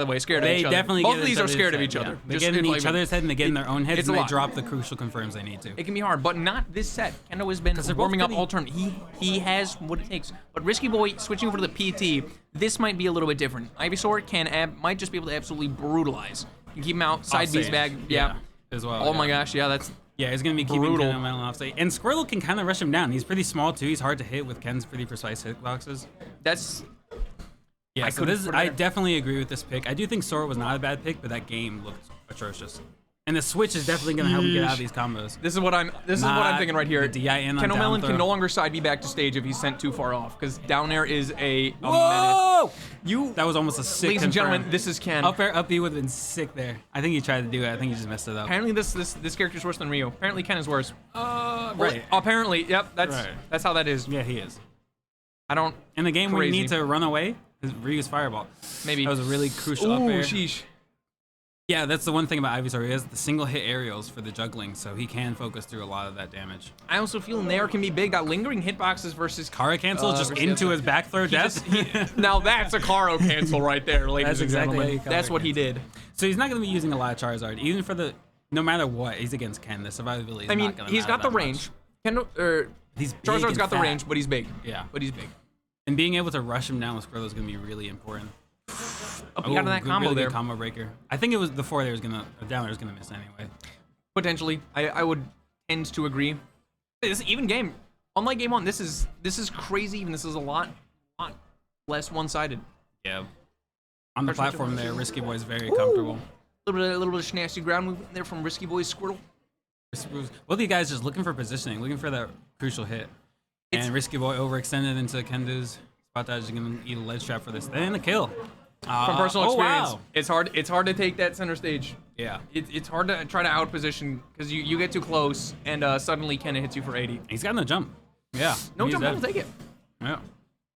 the way, scared of They each other. definitely Both get of these in are each scared of other's each head, other. yeah. They Just get in like- each other's head and they get in their own heads it's and a they lot. drop the crucial confirms they need to. It can be hard, but not this set. Kendo has been they're both warming up pretty- all turn. He has what it takes. But Risky Boy switching over to the PT, this might be a little bit different. Ivysaur might just be able to absolutely brutalize. You keep him out, side B's Offstage. bag, yeah. As well. Oh my gosh, yeah, that's. Yeah, he's gonna be keeping brutal. Ken Melon off stage. And Squirtle can kind of rush him down. He's pretty small too. He's hard to hit with Ken's pretty precise hitboxes. That's. Yeah, I so couldn't this put it I there. definitely agree with this pick. I do think Sora was not a bad pick, but that game looked atrocious. And the switch is definitely gonna help him get out of these combos. This is what I'm thinking right here. The DI in on Ken down O'Malley throw. can no longer side B back to stage if he's sent too far off, because down air is a Whoa! menace. That was almost a sick Ladies and confirm. gentlemen, this is Ken. Up air, up B would have been sick there. I think he tried to do it. I think he just messed it up. Apparently this character's worse than Ryu. Apparently Ken is worse. Right. Apparently, yep, that's how that is. Yeah, he is. I don't. In the game where you crazy. need to run away, is Ryu's fireball. Maybe. That was a really crucial up Ooh, air. sheesh. Yeah, that's the one thing about Ivysaur. He has the single hit aerials for the juggling, so he can focus through a lot of that damage. I also feel Nair can be big. That lingering hitboxes versus Kara cancel just versus into Yasuo. his back throw death. Now that's a Karo cancel right there, ladies That's and exactly gentlemen. how you That's Kara what he did. So he's not going to be using a lot of Charizard, even for the. No matter what, he's against Ken. The survivability is I mean, not going to he's got the that range. much. He's big Charizard's and got the fat. range, but he's big. Yeah. But he's big. And being able to rush him down with Squirtle is going to be really important. Up out of that good- combo really good there. combo breaker. I think it was the four there was gonna down there was gonna miss anyway. Potentially, I would tend to agree. This even game, unlike game one, this is crazy. Even this is a lot less one-sided. Yeah. On the platform there, Risky Boy is very comfortable. A little bit of snazzy ground movement there from Risky Boy's Squirtle. Both of you guys just looking for positioning, looking for that crucial hit. And Risky Boy overextended into Kendu's spot dodge. Is gonna eat a ledge trap for this. Then a kill. From personal experience, Wow. it's hard to take that center stage. Yeah. It's hard to try to outposition because you get too close and suddenly Kenna hits you for 80. He's got no jump. Yeah. No he's jump, dead. I'll take it. Yeah.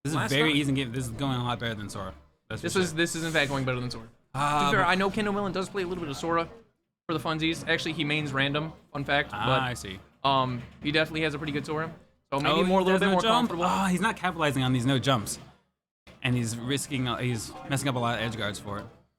This is Last very time- easy game. This is going a lot better than Sora. That's for This sure. is in fact going better than Sora. To be fair, I know Ken O'Malley does play a little bit of Sora for the funsies. Actually, he mains random. Fun fact. But, I see. He definitely has a pretty good Sora. So maybe Oh, more a he little has bit no more jump? comfortable. Oh, he's not capitalizing on these no jumps. And he's messing up a lot of edge guards for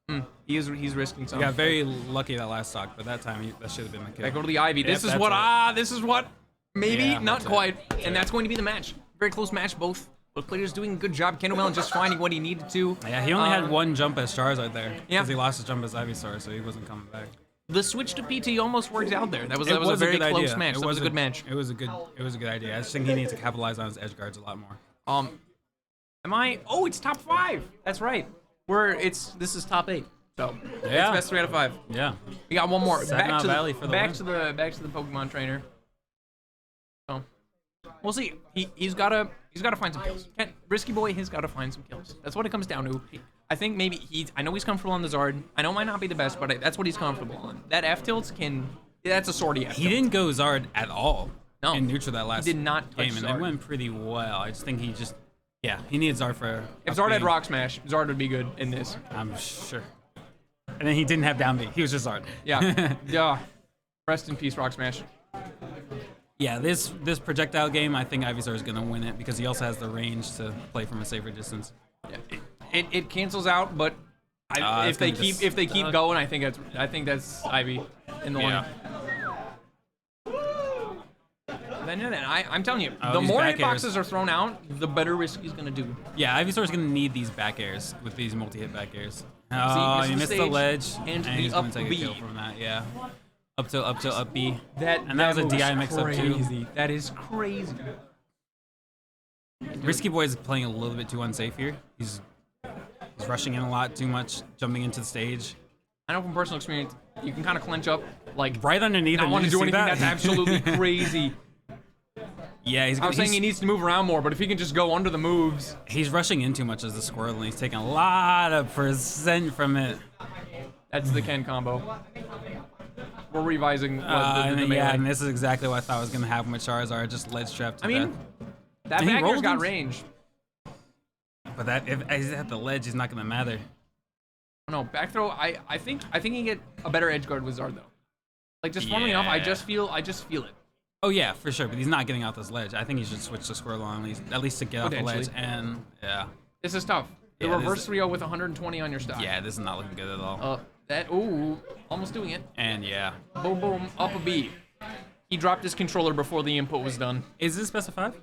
it. He's risking He something. got very lucky that last stock, but that time that should have been the kill. I go to the Ivy. This is what maybe Yeah, not that's it. quite, and that's going to be the match. Very close match. Both players doing a good job. Ken O'Malley just finding what he needed to. Yeah, he only had one jump as Charizard there. Yeah. Because he lost his jump as Ivysaur, so he wasn't coming back. The switch to PT almost worked out there. That was It a very good close idea. match. That was a good match. It was a good idea. I just think he needs to capitalize on his edge guards a lot more. Am I? Oh, it's top 5. That's right. This is top 8. So Yeah. it's best 3 out of 5. Yeah. We got one more. Saginaw Back to Valley for the back win. to the Pokemon trainer. So we'll see. He's gotta find some kills. Risky Boy has gotta find some kills. That's what it comes down to. I think maybe I know he's comfortable on the Zard. I know it might not be the best, but that's what he's comfortable on. That F tilt that's a sortie F He tilt. didn't go Zard at all. No. In neutral that last did not touch game, and Zard. it went pretty well. I just think he needs Zard for. If Zard had Rock Smash, Zard would be good in this. I'm sure. And then he didn't have down B. He was just Zard. Yeah. Yeah. Rest in peace, Rock Smash. Yeah, this projectile game, I think Ivysaur is gonna win it because he also has the range to play from a safer distance. It cancels out, but if they keep going, I think that's Ivy in the Yeah. one. Then I'm telling you, Oh, the these more back airs. hitboxes are thrown out, the better Risky's gonna do. Yeah, Ivysaur is gonna need these back airs with these multi-hit back airs. Oh, See, he missed missed the the stage ledge, and the he's gonna up take B. a kill from that. Yeah, up B. That was a move's DI mix up too. crazy. That is crazy. Risky Boy is playing a little bit too unsafe here. He's rushing in a lot too much, jumping into the stage. I know from personal experience, you can kind of clench up, like right underneath. not him. want to Did do you see anything that? that's absolutely crazy. Yeah, I was saying he needs to move around more, but if he can just go under the moves. He's rushing in too much as the Squirtle, and he's taking a lot of percent from it. That's the Ken combo. We're revising the Yeah, melee. and this is exactly what I thought was gonna happen with Charizard, just ledge trapped to I mean, death. that And he back air's rolled got him. range. But that if he's at the ledge, he's not gonna matter. No, back throw. I think he can get a better edge guard with Zard though. Like just funnily enough, I Yeah. just feel it. Oh yeah, for sure. But he's not getting out this ledge. I think he should switch to Squirtle on at least to get off the ledge. Potentially. And yeah. This is tough. The Yeah, this reverse is- 3-0 with 120 on your stock. Yeah, this is not looking good at all. Almost doing it. And yeah. Boom, boom, up a B. He dropped his controller before the input was done. Is this best of 5?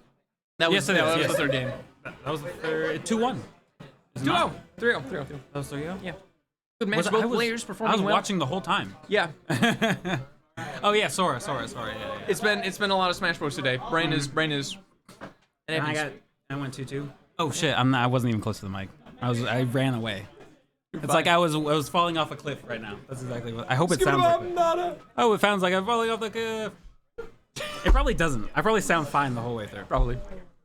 That was, Yes, it that is, was yes. the third game. That was the third. 2-1. 2-0. 3-0. 3-0. That was 3-0? Yeah. Good match. Both players performing I was well. watching the whole time. Yeah. Oh yeah, Sora. Yeah. It's been a lot of Smash Bros today. Brain is. And I went 2-2. Oh shit! I wasn't even close to the mic. I ran away. It's like I was falling off a cliff right now. That's exactly what I hope it sounds like. That. Oh, it sounds like I'm falling off the cliff. It probably doesn't. I probably sound fine the whole way through. Probably.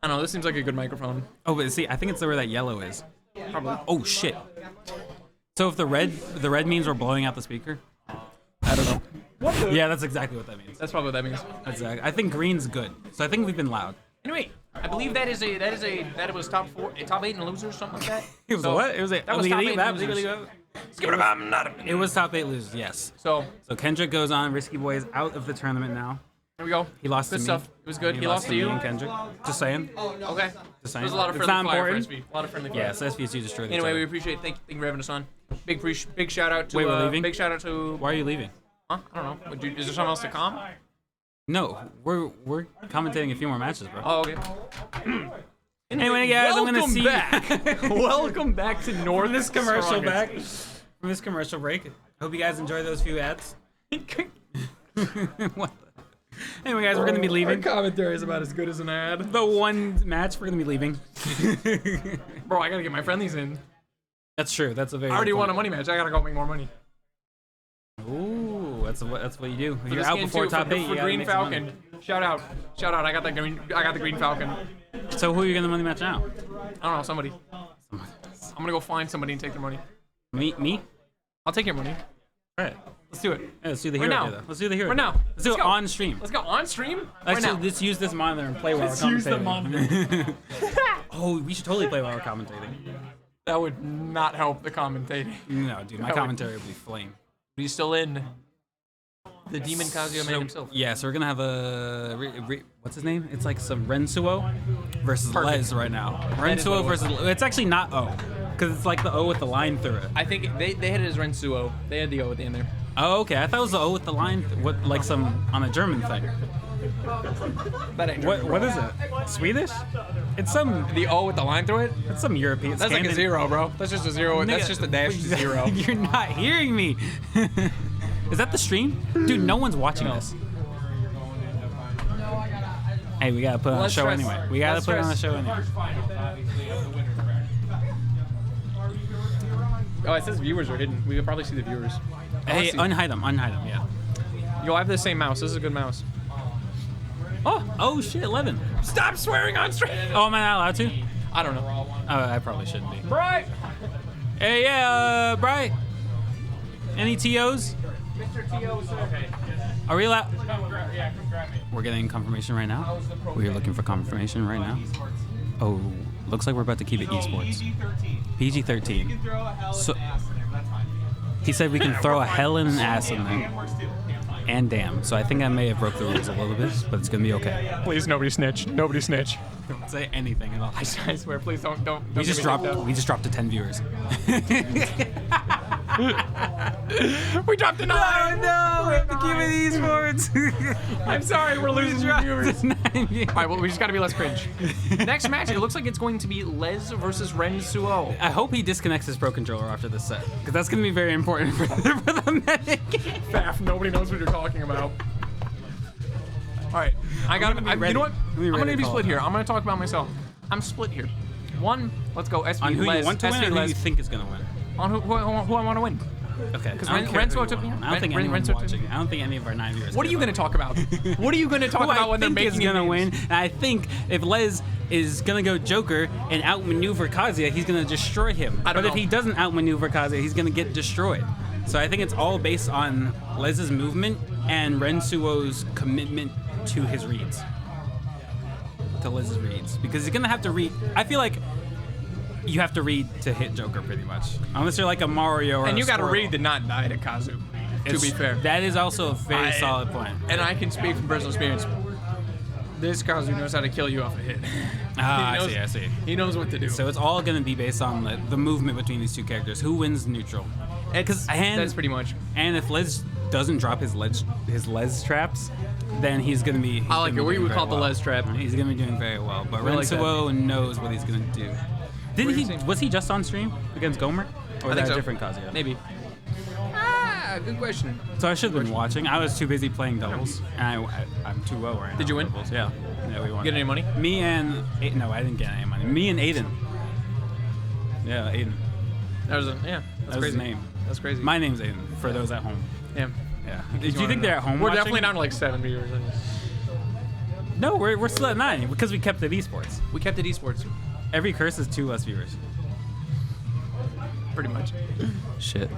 I don't know. This seems like a good microphone. Oh, but see, I think it's where that yellow is. Probably. Oh shit. So if the red means we're blowing out the speaker. I don't know. What the? Yeah, that's exactly what that means. That's probably what that means. Exactly. I think green's good. So I think we've been loud. Anyway, I believe that it was top 8 and losers, something like that. It was what? It was that was top 8 and losers. It was top 8 losers, yes. So Kendrick goes on. Risky Boy is out of the tournament now. Here we go. He lost good to me. stuff. It was good. He lost to you me and Kendrick. Just saying. Okay. Just saying. There's a lot of It's friendly not fire for important. SV. A lot of friendly fire. Yeah, so SVSU destroyed each Anyway, other. we appreciate. Thank you for having us on. Big shout out to. Wait, we're leaving? Big shout out to. Why are you leaving? Huh? I don't know. Is there something else to come? No, we're commentating a few more matches, bro. Oh, okay. Anyway, guys, I'm gonna see you. Back. Welcome back to North. From this commercial Strongest. from this commercial break. Hope you guys enjoy those few ads. What? Anyway, guys, we're gonna be leaving. Our commentary is about as good as an ad. The one match we're gonna be leaving. Bro, I gotta get my friendlies in. That's true. That's a very. I already good won a point. money match. I gotta go make more money. Ooh, that's what you do. If For you're this out game before too, top for 8. You gotta Green make some money. Falcon. Shout out. I got the Green Falcon. So who are you gonna money match now? I don't know, somebody. I'm gonna go find somebody and take their money. Me? I'll take your money. All right. Let's do it. Yeah, let's do the Right hero now. day, though. Let's do the hero. Right day. now. Let's do it go. on stream. Let's go on stream. Actually, right now. let's use this monitor and play while Let's we're use the commentating. Oh, we should totally play while we're commentating. That would not help the commentating. No, dude, my That would- commentary would be flame. He's still in. The demon Kazuya man himself. Yeah, so we're gonna have a what's his name? It's like some Rensuo versus Perfect. Les right now. That is what Rensuo it was. versus it's actually not O, because it's like the O with the line through it. I think they had it as Rensuo. They had the O at the end there. Oh, okay. I thought it was the O with the line, what like some on a German thing. That ain't What is it? Swedish? It's some the O with the line through it. It's some European. That's like a zero, bro. That's just a zero. That's just a dash to zero. You're not hearing me. Is that the stream? Dude, no one's watching this. Hey, we gotta put on a show anyway. We gotta put on a show anyway. Oh, it says viewers are hidden. We could probably see the viewers. Hey, unhide them, yeah. Yo, I have the same mouse. This is a good mouse. Oh shit, 11. Stop swearing on stream. Oh, am I not allowed to? I don't know. I probably shouldn't be. Bright. Hey, yeah, Bright. Any TOs? Mr. T.O. Okay. Are we allowed? Yeah, come grab me. We're getting confirmation right now. We're looking for confirmation right now. Oh, looks like we're about to keep it esports. PG-13. So he said we can throw a hell and an ass in there. And damn. So I think I may have broke the rules a little bit, but it's gonna be okay. Please, nobody snitch. Nobody snitch. Don't say anything at all. I swear, please don't. We just dropped to 10 viewers. We dropped a 9. No, we have to keep it esports. I'm sorry, we're losing viewers. All right, well, we just gotta be less cringe. Next match, it looks like it's going to be Les versus Rensuo. I hope he disconnects his Pro Controller after this set, because that's gonna be very important for the medic. Faf, nobody knows what you're talking about. All right, you know what? I'm gonna be split here. I'm gonna talk about myself. I'm split here. One, let's go SV On who Les. you want to win SV or who Les. you think is gonna win? On who I want to win. Okay. Because I don't care who Rensuo you took me. want. I don't think anyone's watching. I don't think any of our 9 viewers. What are you going to talk about? What are you going to talk about when they're making is gonna win? And I think if Les is gonna go Joker and outmaneuver Kazuya, he's gonna destroy him. But if he doesn't outmaneuver Kazuya, he's gonna get destroyed. So I think it's all based on Les's movement and Rensuo's commitment to his reads. To Les's reads, because he's gonna have to read. I feel like you have to read to hit Joker pretty much, unless you're like a Mario or And you got to read to not die to Kazu. To be fair, that is also a very solid point. And I can speak from personal experience. This Kazu knows how to kill you off a hit. I see. He knows what to do. So it's all going to be based on the movement between these two characters. Who wins neutral? That's pretty much. And if Les doesn't drop his Les traps, then he's going to be. I like it. We would call it the Les trap. He's going to be doing very well. But We like Rensuo knows what he's going to do. Was he just on stream against Gomer? Or was that a different Kazuya? Maybe. Good question. So I should have been watching. I was too busy playing doubles, and I'm 2-0 right now. Did you win? Doubles. Yeah, we won. Get any money? Me and no, I didn't get any money. Me and Aiden. Yeah, Aiden. That was That was his name. That's crazy. My name's Aiden, for those at home. Yeah. Yeah. Do you think they're at home We're watching definitely it? down to like 7 viewers. No, we're still at 9 because we kept it esports. We kept it esports. Every curse is 2 less viewers. Pretty much. Shit.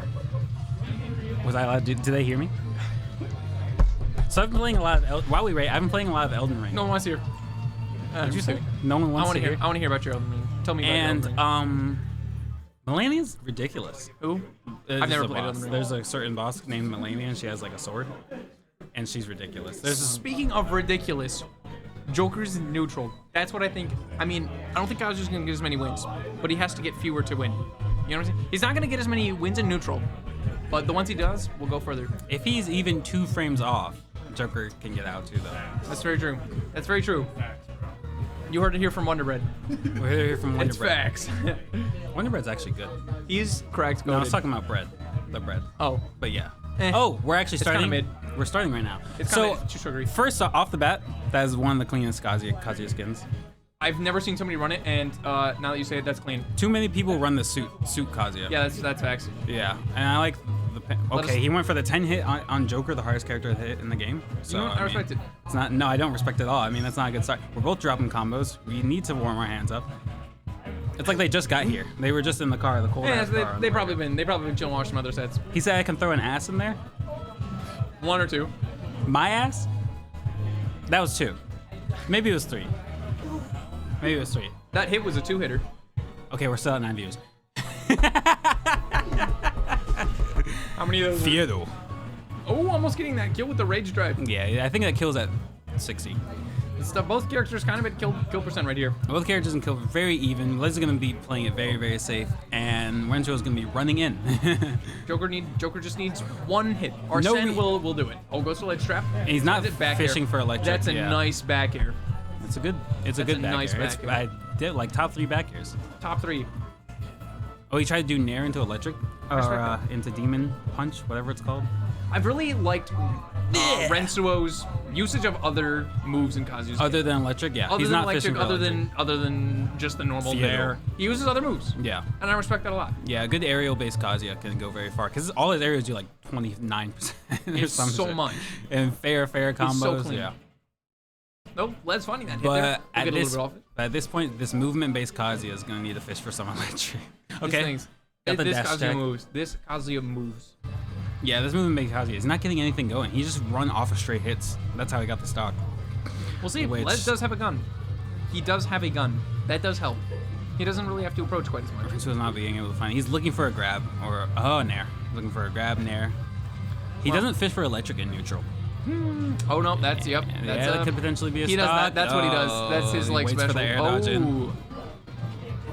Was I allowed to? Did they hear me? So I've been playing a lot of while we rate. I've been playing a lot of Elden Ring. No one wants to hear. What'd you say? No one wants to hear. I want to hear about your Elden Ring. Tell me about your Elden Ring. And Melania's ridiculous. Who? I've never played Elden Ring. There's a certain boss named Melania, and she has like a sword, and she's ridiculous. Speaking of ridiculous, Joker's neutral. That's what I think. I mean, I don't think Kazuya's gonna get as many wins, but he has to get fewer to win. You know what I'm saying? He's not gonna get as many wins in neutral, but the ones he does will go further. If he's even 2 frames off, Joker can get out too, though. That's very true. That's very true. You heard it here from Wonder Bread. We're here from Wonder It's Bread. facts. Wonder Bread's actually good. He's cracked. No, I was talking about bread. The bread. Oh. But yeah. Eh. Oh, we're actually It's kinda starting. mid. We're starting right now. It's so kinda too sugary. first off the bat, that is one of the cleanest Kazuya skins. I've never seen somebody run it, and now that you say it, that's clean. Too many people run the suit Kazuya. Yeah, that's facts. Yeah, and I like the. Let us- Okay, he went for the 10 hit on Joker, the hardest character to hit in the game. So You know what? I mean, respect it. It's not. No, I don't respect it at all. I mean, that's not a good start. We're both dropping combos. We need to warm our hands up. It's like they just got here. They were just in the car, the cold Yeah, ass car. they probably been chilling watching some other sets. He said I can throw an ass in there. 1 or 2. My ass? That was 2. Maybe it was 3. Maybe it was 3. That hit was a 2-hitter. Okay, we're still at 9 views. How many of those? Fiedo. Oh, almost getting that kill with the rage drive. Yeah, I think that kills at 60. Both characters kind of at kill percent right here. Both characters can kill very even. Liz is going to be playing it very, very safe, and Renzo is going to be running in. Joker just needs 1 hit. Arsene will do it. Oh, goes to ledge trap. And he's not Sends it back fishing air. for electric. That's a yeah. nice back air. It's a good. It's a That's good a back nice air. back air. I did like top 3 back airs. Top 3. Oh, he tried to do Nair into electric or into demon punch, whatever it's called. I've really liked Rensuo's usage of other moves in Kazuya's Other game. than electric, yeah. Other He's than not electric, fishing for electric. other than just the normal Theodore. Nair. He uses other moves. Yeah. And I respect that a lot. Yeah, a good aerial-based Kazuya can go very far because all his aerials do like 29%. or It's some so shit. much. And fair combos. He's so clean. Yeah. Nope, Led's finding that hit But there. We'll get a little bit off it. at this point, this movement-based Kazuya is going to need to fish for some electric. Okay. Got the This dash Kazuya attack. moves. This Kazuya moves. Yeah, this movement-based Kazuya. He's not getting anything going. He just run off of straight hits. That's how he got the stock. We'll see. Which- Les does have a gun. He does have a gun. That does help. He doesn't really have to approach quite as much. Rensuo's not being able to find. He's looking for a grab or Nair. Looking for a grab Nair. He Well- doesn't fish for electric in neutral. Oh no, that's yep. That's Yeah, that could potentially be a He does stock. that. That's what he does. That's his He like waits special. for the air dodge in. Oh.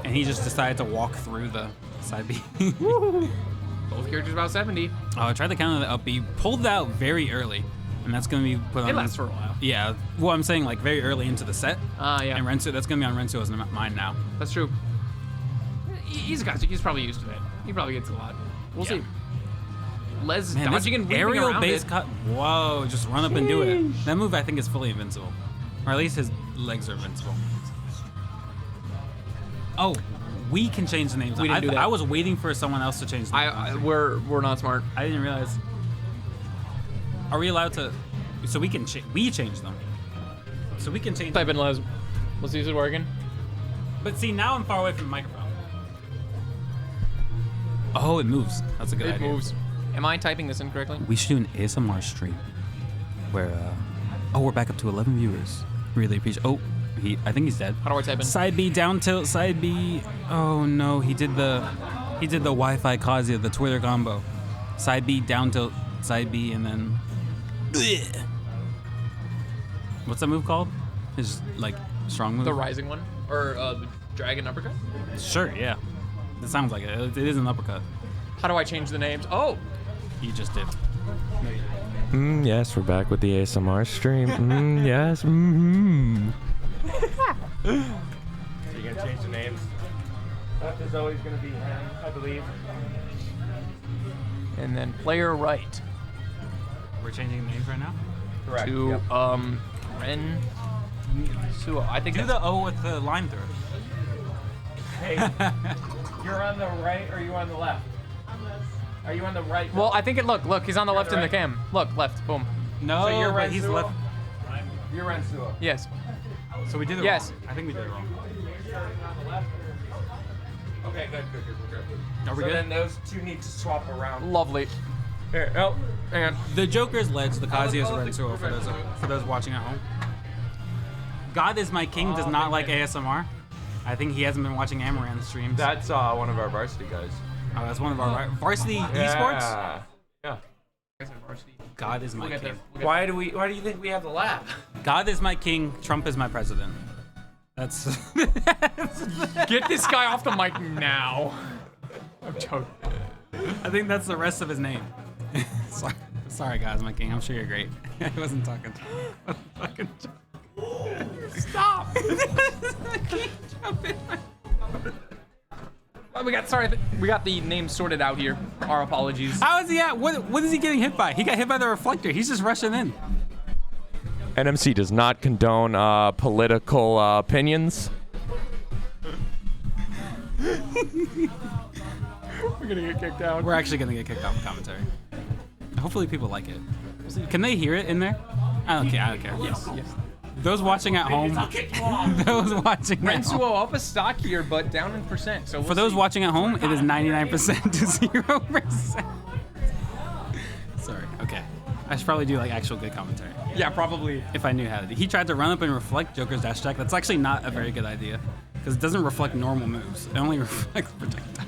And he just decided to walk through the side B. Both characters about 70. Oh, I tried to counter the up B. Pulled it out very early. And that's going to be put on. It lasts for a while. Yeah. Well, I'm saying like very early into the set. Yeah. And Rensu, that's going to be on Rensuo's mind now. That's true. He's a Kazuya. He's probably used to it. He probably gets a lot. We'll see. Les Man, dodging this and weaving aerial around base it. cut. Whoa, just run up and do it. That move I think is fully invincible. Or at least his legs are invincible. Oh, we can change the names. We didn't do that. I was waiting for someone else to change the names. We're not smart. I didn't realize. Are we allowed to? So we can we change them. So we can change. Type in Les. Let's see if it's working. But see, now I'm far away from the microphone. Oh, it moves. That's a good It idea. moves. Am I typing this incorrectly? We should do an ASMR stream where, we're back up to 11 viewers. Really appreciate. Oh, I think he's dead. How do I type in? Side B, down tilt, side B. Oh no, he did the Wi-Fi Kazuya, the Twitter combo. Side B, down tilt, side B, and then. Blech. What's that move called? His like strong move. The rising one? Or the dragon uppercut? Sure, yeah. It sounds like it. It is an uppercut. How do I change the names? Oh! You just did. Yes, we're back with the ASMR stream. Yes. So you're gonna change the names? Left is always gonna be him, I believe. And then player right. We're changing names right now? Correct. To, yep. Ren Suo. I think Do the O with the line through it. Hey, you're on the right or you on the left? Are you on the right? Well, I think it. Look, he's on the left in the cam. Look, left. Boom. No, So you're but he's Rensuo? left. You're Rensuo. Yes. So we did it Yes. wrong. I think we did it wrong. Okay, good. Are we so good? then those two need to swap around. Lovely. Here, oh, hang on. The Joker's Ledge, the Kazuya's Rensuo for those watching at home. God is My King does not like ASMR. I think he hasn't been watching Amaranth streams. That's one of our varsity guys. Oh, that's one of our varsity esports. Yeah. God is my king. Why do you think we have the laugh? God is my king. Trump is my president. That's. Get this guy off the mic now. I'm joking. I think that's the rest of his name. Sorry, God is my king. I'm sure you're great. I wasn't talking. Stop. Well, we got the name sorted out here. Our apologies. How is he at? What is he getting hit by? He got hit by the reflector. He's just rushing in. NMC does not condone political opinions. We're gonna get kicked out. We're actually gonna get kicked off of commentary. Hopefully people like it. Can they hear it in there? I don't care. Yes. Those watching at home. Those watching at home. Rensuo up a stock here, but down in percent. So For those watching at home, it is 99% to 0%. Sorry. Okay. I should probably do like actual good commentary. Yeah, probably. If I knew how to do. He tried to run up and reflect Joker's dash attack. That's actually not a very good idea because it doesn't reflect normal moves. It only reflects projectiles.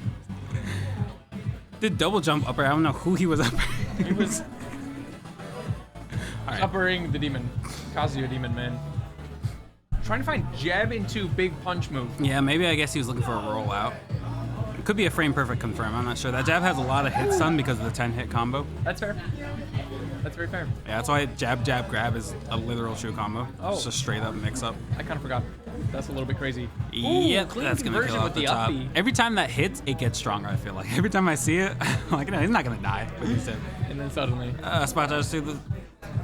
Did double jump upper. I don't know who he was upper. He was All right. uppering the demon, Kazuya demon man. Trying to find jab into big punch move. Yeah, maybe I guess he was looking for a rollout. It could be a frame perfect confirm. I'm not sure. That jab has a lot of hit stun because of the 10 hit combo. That's fair. That's very fair. Yeah, that's why jab, jab, grab is a literal true combo. Oh. It's just straight up mix up. I kind of forgot. That's a little bit crazy. Yep, clean that's gonna conversion kill off with the the top. uppy. Every time that hits, it gets stronger. I feel like every time I see it, I'm like, no, he's not gonna die. But he's dead. And then suddenly. Spot dodge through the.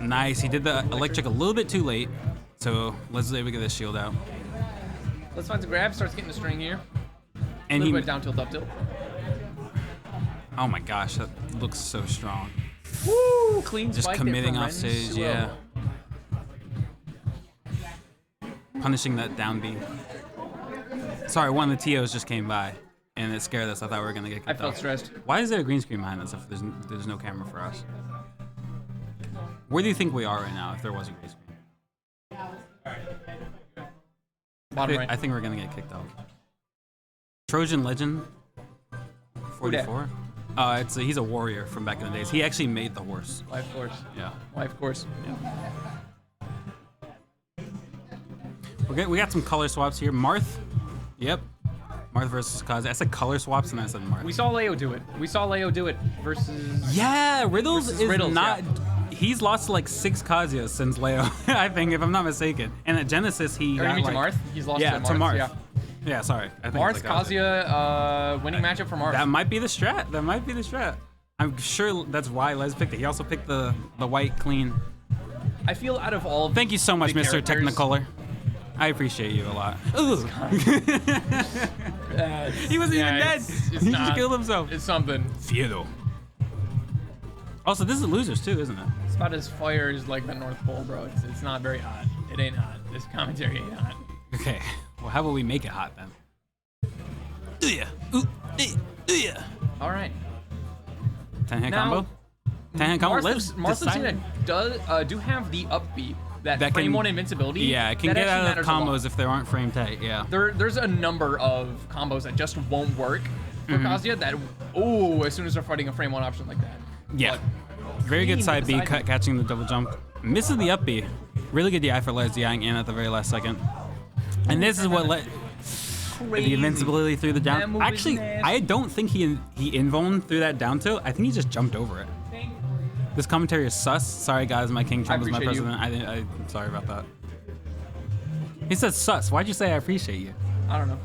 Nice. He did the electric a little bit too late, so let's able to get this shield out. Let's find the grab. Starts getting the string here. And a he. little bit down tilt, up tilt. Oh my gosh, that looks so strong. Woo! Clean Just spike committing there from off stage, Rensuo. yeah. Punishing that down B. Sorry, one of the TOs just came by, and it scared us. I thought we were gonna get kicked I felt off. stressed. Why is there a green screen behind us if there's no camera for us? Where do you think we are right now if there was a green screen? Bottom right. I think we're gonna get kicked off. Trojan Legend 44. He's a warrior from back in the days. He actually made the horse. Life course. Yeah. Life course. Yeah. We got some color swaps here. Marth. Yep. Marth versus Kazuya. I said color swaps and I said Marth. We saw Leo do it. Versus. Yeah, Riddles versus is Riddles, not. yeah. He's lost like 6 Kazuyas since Leo, I think, if I'm not mistaken. And at Genesis, he. Or you got, mean to like, Marth? He's lost yeah, to Marth. Yeah. Yeah, sorry. I think Marth, it's like Kazuya, winning matchup for Marth. That might be the strat. I'm sure that's why Les picked it. He also picked the white clean. I feel out of all. Thank you so much, the Mr. characters- Technicolor. I appreciate you a lot. Ooh. He wasn't even dead. He just killed himself. It's something. Fiedo. Also, this is losers too, isn't it? It's about as fire as like the North Pole, bro. It's not very hot. It ain't hot. This commentary ain't hot. Okay. Well, how about we make it hot then? All right. 10 hit Now, combo. 10 hit combo. Let's Marth decide. do have the upbeat, that That frame can- one invincibility. Yeah, it can that get actually out of matters a lot. combos if they aren't frame tight. Yeah. There's a number of combos that just won't work for Kazuya that, as soon as they're fighting a frame one option like that. Yeah. Very good clean side with B, the side B. catching the double jump. Misses the up B. Really good DI for Les Yang in at the very last second. And this is what let the invincibility through the That down. move is Actually, nasty. I don't think he invuln through that down tilt. I think he just jumped over it. This commentary is sus. Sorry guys, my king Trump is my appreciate you. president. I'm sorry about that. He said sus. Why'd you say I appreciate you? I don't know.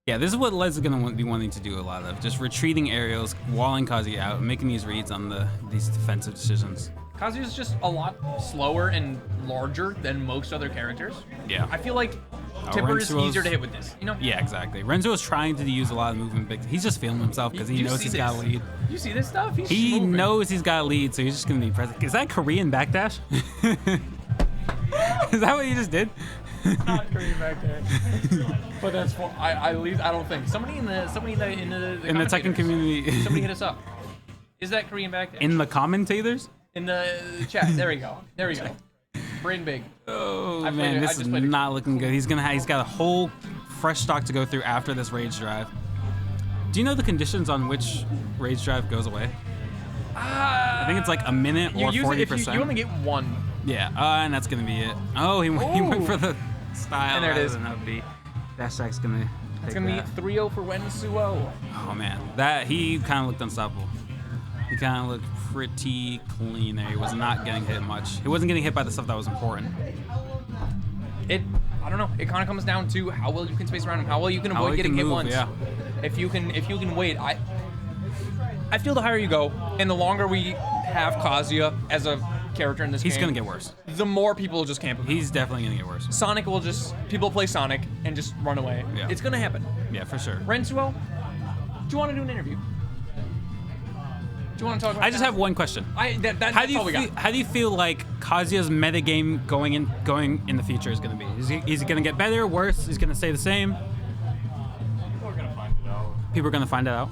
Yeah, this is what Les is gonna be wanting to do a lot of. Just retreating aerials, walling Kazuya out, and making these reads on these defensive decisions. Kazuya's just a lot slower and larger than most other characters. Yeah. I feel like Timber is Rensuo's- easier to hit with this, you know? Yeah, exactly. Renzo is trying to use a lot of movement, but he's just feeling himself because he You knows see he's this? got a lead. You see this stuff? He's He moving. knows he's got a lead, so he's just gonna be present. Is that Korean backdash? Is that what you just did? Not Korean back there. But that's for, I at least I don't think somebody in the In the Tekken community. somebody hit us up. Is that Korean back there? In the commentators? In the chat. There we go. There we go. Brain big. Oh I played man, it- I this just is played it. not looking good. He's got a whole fresh stock to go through after this rage drive. Do you know the conditions on which rage drive goes away? I think it's like a minute You or use it if 40%. you only get one. Yeah, and that's gonna be it. Oh, he went for the style. And there it rather is. than upbeat. Dash Attack's gonna. It's take gonna that. be 3-0 for Wensuo. Oh man, that he kind of looked unstoppable. He kind of looked pretty clean there. He was not getting hit much. He wasn't getting hit by the stuff that was important. I don't know. It kind of comes down to how well you can space around him, how well you can How avoid he getting can hit move, once. yeah. If you can wait, I feel the higher you go, and the longer we have Kazuya as a character in this game, He's gonna get worse. The more people will just camp him. He's definitely gonna get worse. Sonic will just people play Sonic and just run away. Yeah. It's gonna happen. Yeah, for sure. Rensuo, do you want to do an interview? Do you want to talk about I just have one question. That's How do you all we got. how do you feel like Kazuya's metagame going in the future is going to be? Is he going to get better, worse? Is he going to stay the same? People are gonna find it out. People are going to find it out.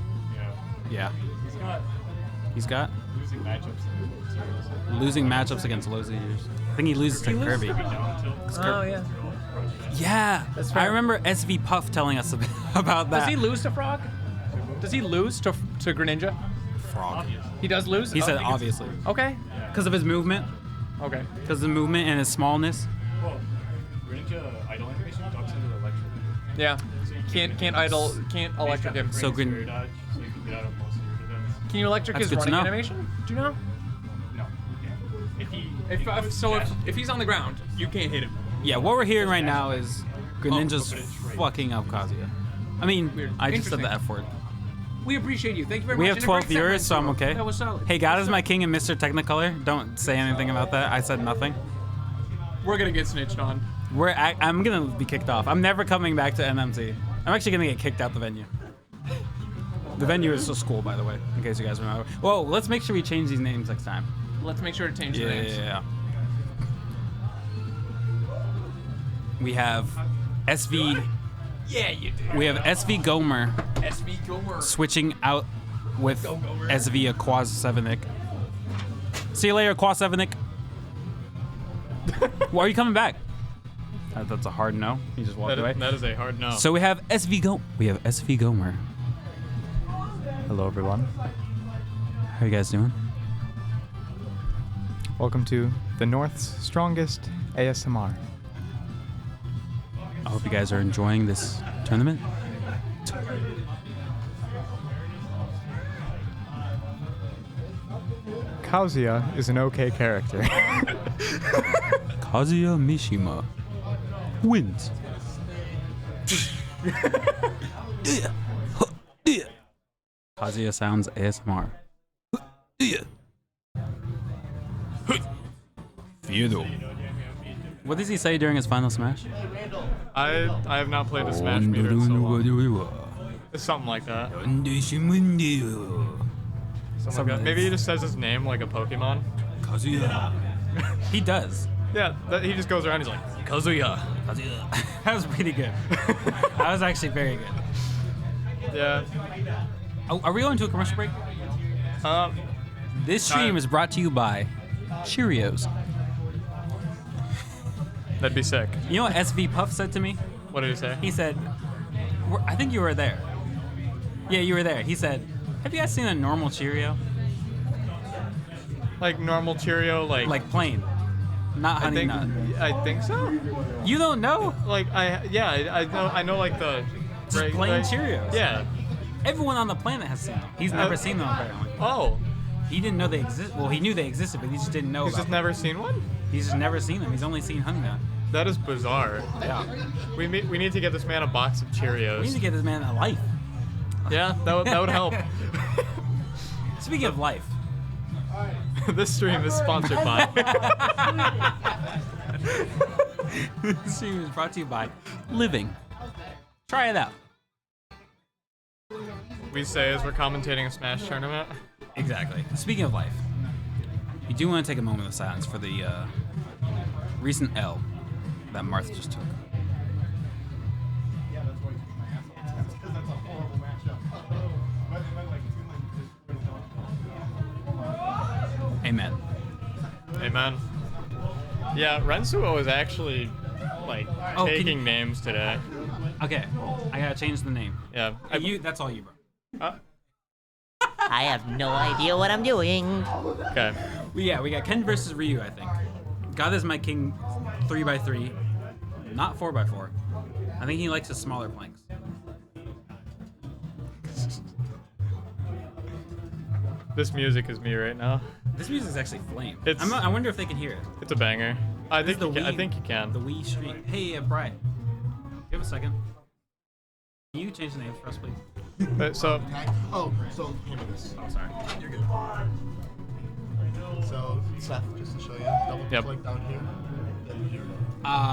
Yeah. Yeah. He's got losing matchups in the series. losing matchups against Losers. I think he loses to Kirby. Oh yeah. Yeah, That's I right. remember SV Puff telling us about that. Does he lose to Frog? Does he lose to Greninja? Frog. He does lose? He Oh, said I think it's- obviously. Okay. Because of his movement. Okay. Because of the movement and his smallness. Well, Greninja idle animation ducks into the electric. Yeah. So you Can't electric him. So Green Grin- dodge, so you can get out of most of your defense. Can you electric That's his good to running know. animation? Do you know? No. If he's on the ground, you can't hit him. Yeah, what we're hearing right now is Greninja's Oh, fucking up Kazuya. I mean, I just said the F word. We appreciate you. Thank you very We much. have And a 12 great set, viewers, so I'm Rensuo. okay. That was solid. Hey, God is my king and Mr. Technicolor. Don't say anything about that. I said nothing. We're gonna get snitched on. I'm gonna be kicked off. I'm never coming back to NMT. I'm actually gonna get kicked out the venue. The venue is just cool, by the way, in case you guys remember. Whoa, let's make sure we change these names next time. Let's make sure to change the Yeah, names. yeah. We have SV. Yeah, you do. We have SV Gomer SV Gomer. switching out with SV Aquaz Sevenik. See you later, Aquaz Sevenik. Why are you coming back? That's a hard no. He just walked away. That is a hard no. So we have We have SV Gomer. Hello, everyone. How are you guys doing? Welcome to the North's strongest ASMR. I hope you guys are enjoying this tournament. Kazuya is an okay character. Kazuya Mishima wins. Kazuya sounds ASMR. Theodore. What does he say during his final smash? I have not played a Smash meter in so long. It's something like that. Something like that. Maybe he just says his name like a Pokemon. Kazuya. He does. Yeah, he just goes around. He's like Kazuya. That was pretty good. That was actually very good. Yeah. Oh, are we going to a commercial break? This stream is brought to you by Cheerios. That'd be sick. You know what SV Puff said to me? What did he say? He said, I think you were there. Yeah, you were there. He said, have you guys seen a normal Cheerio? Like normal Cheerio, like plain, not honey nut. I think so. You don't know? Like I know like the Just plain Cheerios. Yeah. Everyone on the planet has seen them. He's never seen them apparently. Oh. He didn't know they exist. Well, he knew they existed, but he just didn't know. He's about just them. never seen one? He's just never seen them. He's only seen honey nut. That is bizarre. Yeah. We need to get this man a box of Cheerios. We need to get this man a life. Yeah, that would help. Speaking of life, This stream is sponsored by. This stream is brought to you by Living. Try it out. We say as we're commentating a Smash tournament. Exactly. Speaking of life, you do want to take a moment of silence for the recent L that Marth just took. Amen. Amen. Yeah, Rensuo was actually like taking names today. Okay, I gotta change the name. Yeah. That's all you, bro. I have no idea what I'm doing. Okay. We got Ken versus Ryu, I think. God is my king 3x3, not 4x4. I think he likes his smaller planks. This music is me right now. This music is actually flame. It's- I wonder if they can hear it. It's a banger. I This think is I think you can. The Wii Street. Hey, Brian. Give a second. Can you change the names for us, please? So Oh, so here it is. Oh, sorry. You're good. So, Seth, just to show you, double click down here. Then here.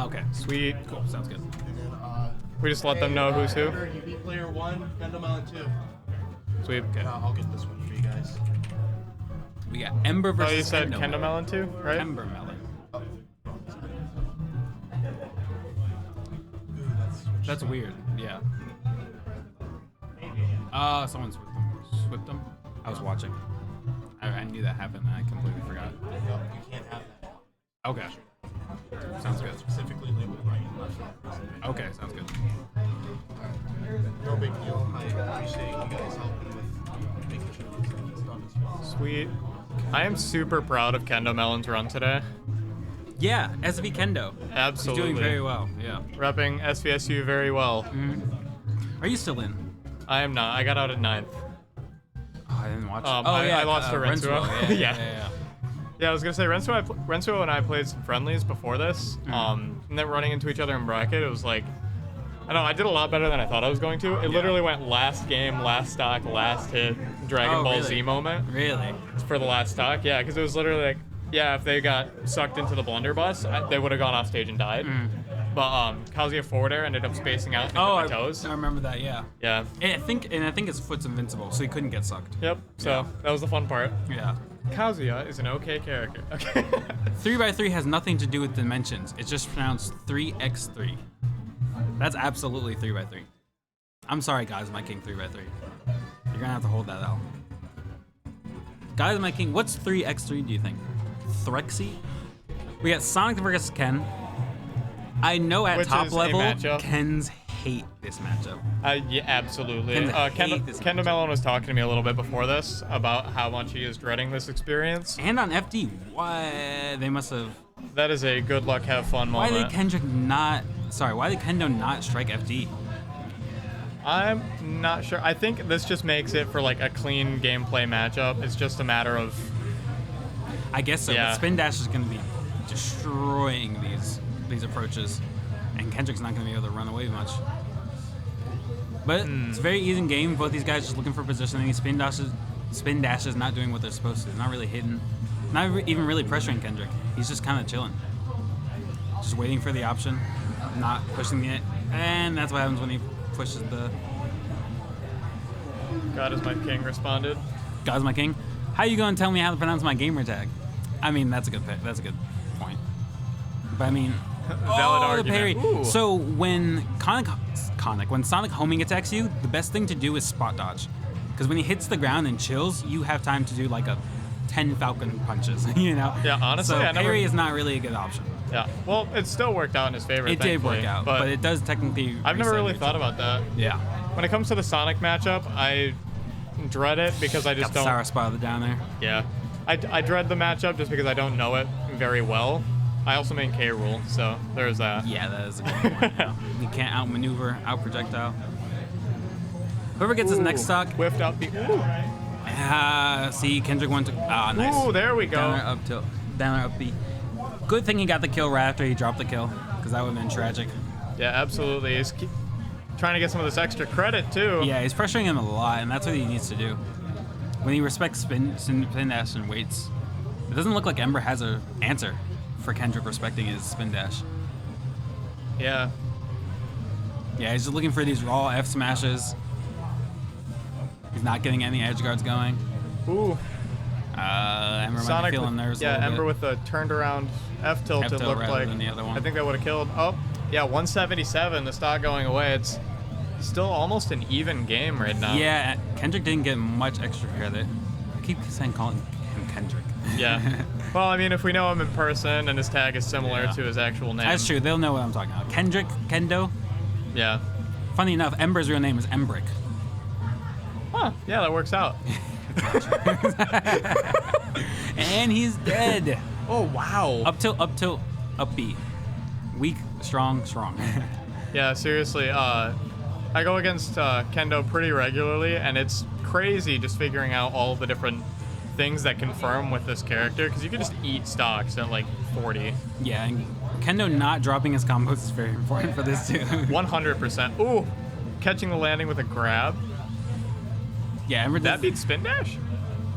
Okay. Sweet. Cool. Sounds good. And then, We just let them know who's who. You beat player 1, Gendomelon 2. Sweet. I'll get this one for you guys. We got Ember versus Oh, you said Kendo Kendomelon too, right? Ember Melon. That's weird. Yeah. Someone swipped them. I was watching. I knew that happened and I completely forgot. You can't have that. Okay. Sounds good. Specifically labeled right and left. Okay, sounds good. No big deal. I appreciate you guys helping with making sure this is done as well. Sweet. I am super proud of Kendo Melon's run today. Yeah, SV Kendo. Absolutely. He's doing very well. Yeah. Repping SVSU very well. Are you still in? I am not. I got out at 9th. Oh, I didn't watch it. I lost to Rensuo. Yeah. Yeah, I was gonna say Rensuo and I played some friendlies before this, and then running into each other in bracket, it was like, I don't know, I did a lot better than I thought I was going to. It literally went last game, last stock, last hit, Dragon Ball Z moment. Really? For the last stock, yeah, because it was literally like, yeah, if they got sucked into the blunderbuss, they would have gone off stage and died. But Kazuya forward air ended up spacing out and hit my toes. I remember that. Yeah. Yeah. And I think his foot's invincible, so he couldn't get sucked. Yep. So that was the fun part. Yeah. Kazuya is an okay character. Okay. 3x3 has nothing to do with dimensions. It's just pronounced 3x3. That's absolutely 3x3. I'm sorry, guys, my king 3x3. You're gonna have to hold that out. Guys, my king, what's 3x3 do you think? Threxy? We got Sonic versus Ken. I know at Which top is a level, matchup. Ken's hate this matchup. Yeah, absolutely. Ken's hate Kendo Melon was talking to me a little bit before this about how much he is dreading this experience. And on FD, what? They must have... That is a good luck, have fun Why moment. did Kendo not strike FD? I'm not sure. I think this just makes it for like a clean gameplay matchup. It's just a matter of... I guess so, Yeah. but Spin Dash is going to be destroying these approaches, and Kendrick's not going to be able to run away much. But it's a very easy game. Both these guys just looking for positioning. Spin Dash is not doing what they're supposed to. Not really hitting, not even really pressuring Kendrick. He's just kind of chilling, just waiting for the option, not pushing it, and that's what happens when he pushes the. God is my king responded. God is my king. How you gonna tell me how to pronounce my gamer tag? I mean, that's a good point. But I mean, Valid the argument. parry. Ooh. So when when Sonic homing attacks you, the best thing to do is spot dodge, because when he hits the ground and chills, you have time to do like a 10 Falcon punches. You know. Yeah, honestly, so I never- parry is not really a good option. Yeah. Well, it still worked out in his favor. It did work thankfully, out, but it does technically. I've never reset really your thought time. about that. Yeah. When it comes to the Sonic matchup, I dread it because I just Got the don't. sour spot down there. Yeah. I dread the matchup just because I don't know it very well. I also main K rule, so there's that. Yeah, that is a good point. You can't outmaneuver, out-projectile. Whoever gets his next stock. Whiffed up the. See, Kendrick went to. Ah, nice. Ooh, there we go. Down there, up tilt. Down there, up B. Good thing he got the kill right after he dropped the kill, because that would have been tragic. Yeah, absolutely. He's trying to get some of this extra credit, too. Yeah, he's pressuring him a lot, and that's what he needs to do. When he respects spin dash and waits, it doesn't look like Ember has an answer for Kendrick respecting his spin dash. Yeah. Yeah, he's just looking for these raw F smashes. He's not getting any edge guards going. Ooh. Ember might be Sonic feeling nerves a yeah, little Ember bit. with the turned around F tilt, it F-tilt looked rather like. than the other one. I think that would have killed. Oh, yeah, 177. The stock going away. It's still almost an even game right now. Yeah, Kendrick didn't get much extra credit. I keep calling him Kendrick. Yeah. Well, I mean, if we know him in person and his tag is similar to his actual name. That's true. They'll know what I'm talking about. Kendrick, Kendo. Yeah. Funny enough, Ember's real name is Embrick. Huh. Yeah, that works out. And he's dead. Oh wow. Up tilt, upbeat. Weak, strong. Yeah, seriously. I go against Kendo pretty regularly, and it's crazy just figuring out all of the different things that confirm with this character, because you can just eat stocks at like 40. Yeah, and Kendo not dropping his combos is very important for this too. 100%. Ooh, catching the landing with a grab. Yeah, Ember that beats spin dash.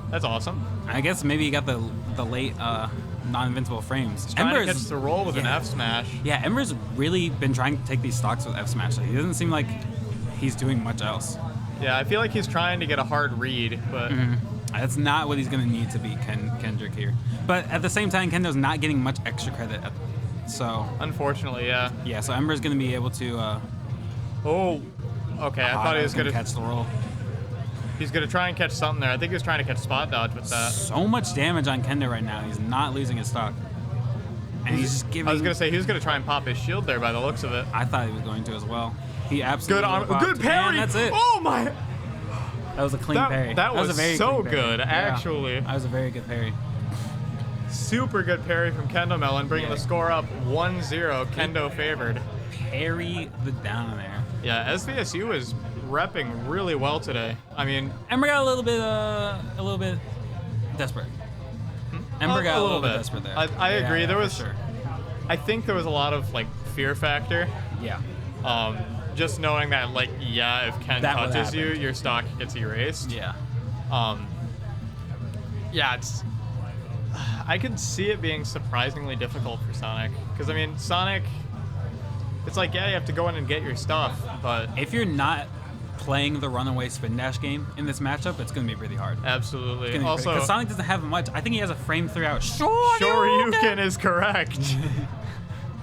That's awesome. I guess maybe he got the late non-invincible frames. He's trying to catch the roll with an F smash. Yeah, Ember's really been trying to take these stocks with F smash. He doesn't seem like he's doing much else. Yeah, I feel like he's trying to get a hard read, but that's not what he's going to need to beat Kendrick here. But at the same time, Kendo's not getting much extra credit. So unfortunately, yeah. Yeah, so Ember's going to be able to. Oh, okay. I thought he was going to catch the roll. He's going to try and catch something there. I think he was trying to catch spot dodge with that. So much damage on Kendo right now. He's not losing his stock. And he's just giving. I was going to say he was going to try and pop his shield there by the looks of it. I thought he was going to as well. He absolutely good parry. And that's it. Oh my! That was a clean parry. That was a very so clean parry. good, actually. That was a very good parry. Super good parry from Kendo Melon, bringing the score up 1-0. Kendo favored. Parry the down there. Yeah, SVSU is repping really well today. I mean, Ember got a little bit desperate. Ember got a little bit desperate there. I agree. There was, sure. I think there was a lot of like fear factor. Yeah. Just knowing that, like, yeah, if Ken touches you, your stock gets erased. Yeah. Yeah, I could see it being surprisingly difficult for Sonic. Because, I mean, Sonic, it's like, yeah, you have to go in and get your stuff, but... If you're not playing the runaway spin dash game in this matchup, it's going to be really hard. Absolutely. Also, because Sonic doesn't have much. I think he has a frame 3 out. Shoryuken is correct.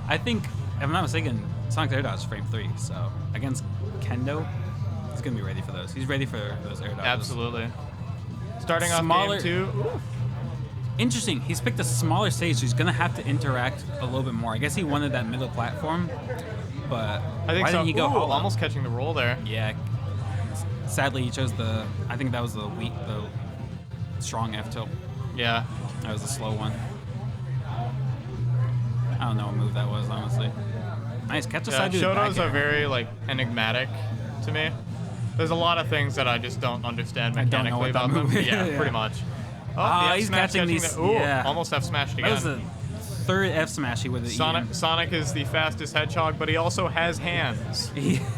I think, if I'm not mistaken, Sonic's air dodge is frame 3, so against Kendo, he's going to be ready for those. He's ready for those air dodges. Absolutely. Starting off game 2. Ooh. Interesting. He's picked a smaller stage, so he's going to have to interact a little bit more. I guess he wanted that middle platform, but I think why so. didn't he go hollow? Almost catching the roll there. Yeah. Sadly, he chose I think that was the strong F tilt. Yeah. That was the slow one. I don't know what move that was, honestly. Nice catch a side to the back Shotos are air. very like enigmatic to me. There's a lot of things that I just don't understand mechanically about them. Yeah, pretty much. Oh, he's catching these. Ooh, Yeah. almost F smashed again. That was the third F smash he would have eaten. Sonic is the fastest hedgehog, but he also has hands.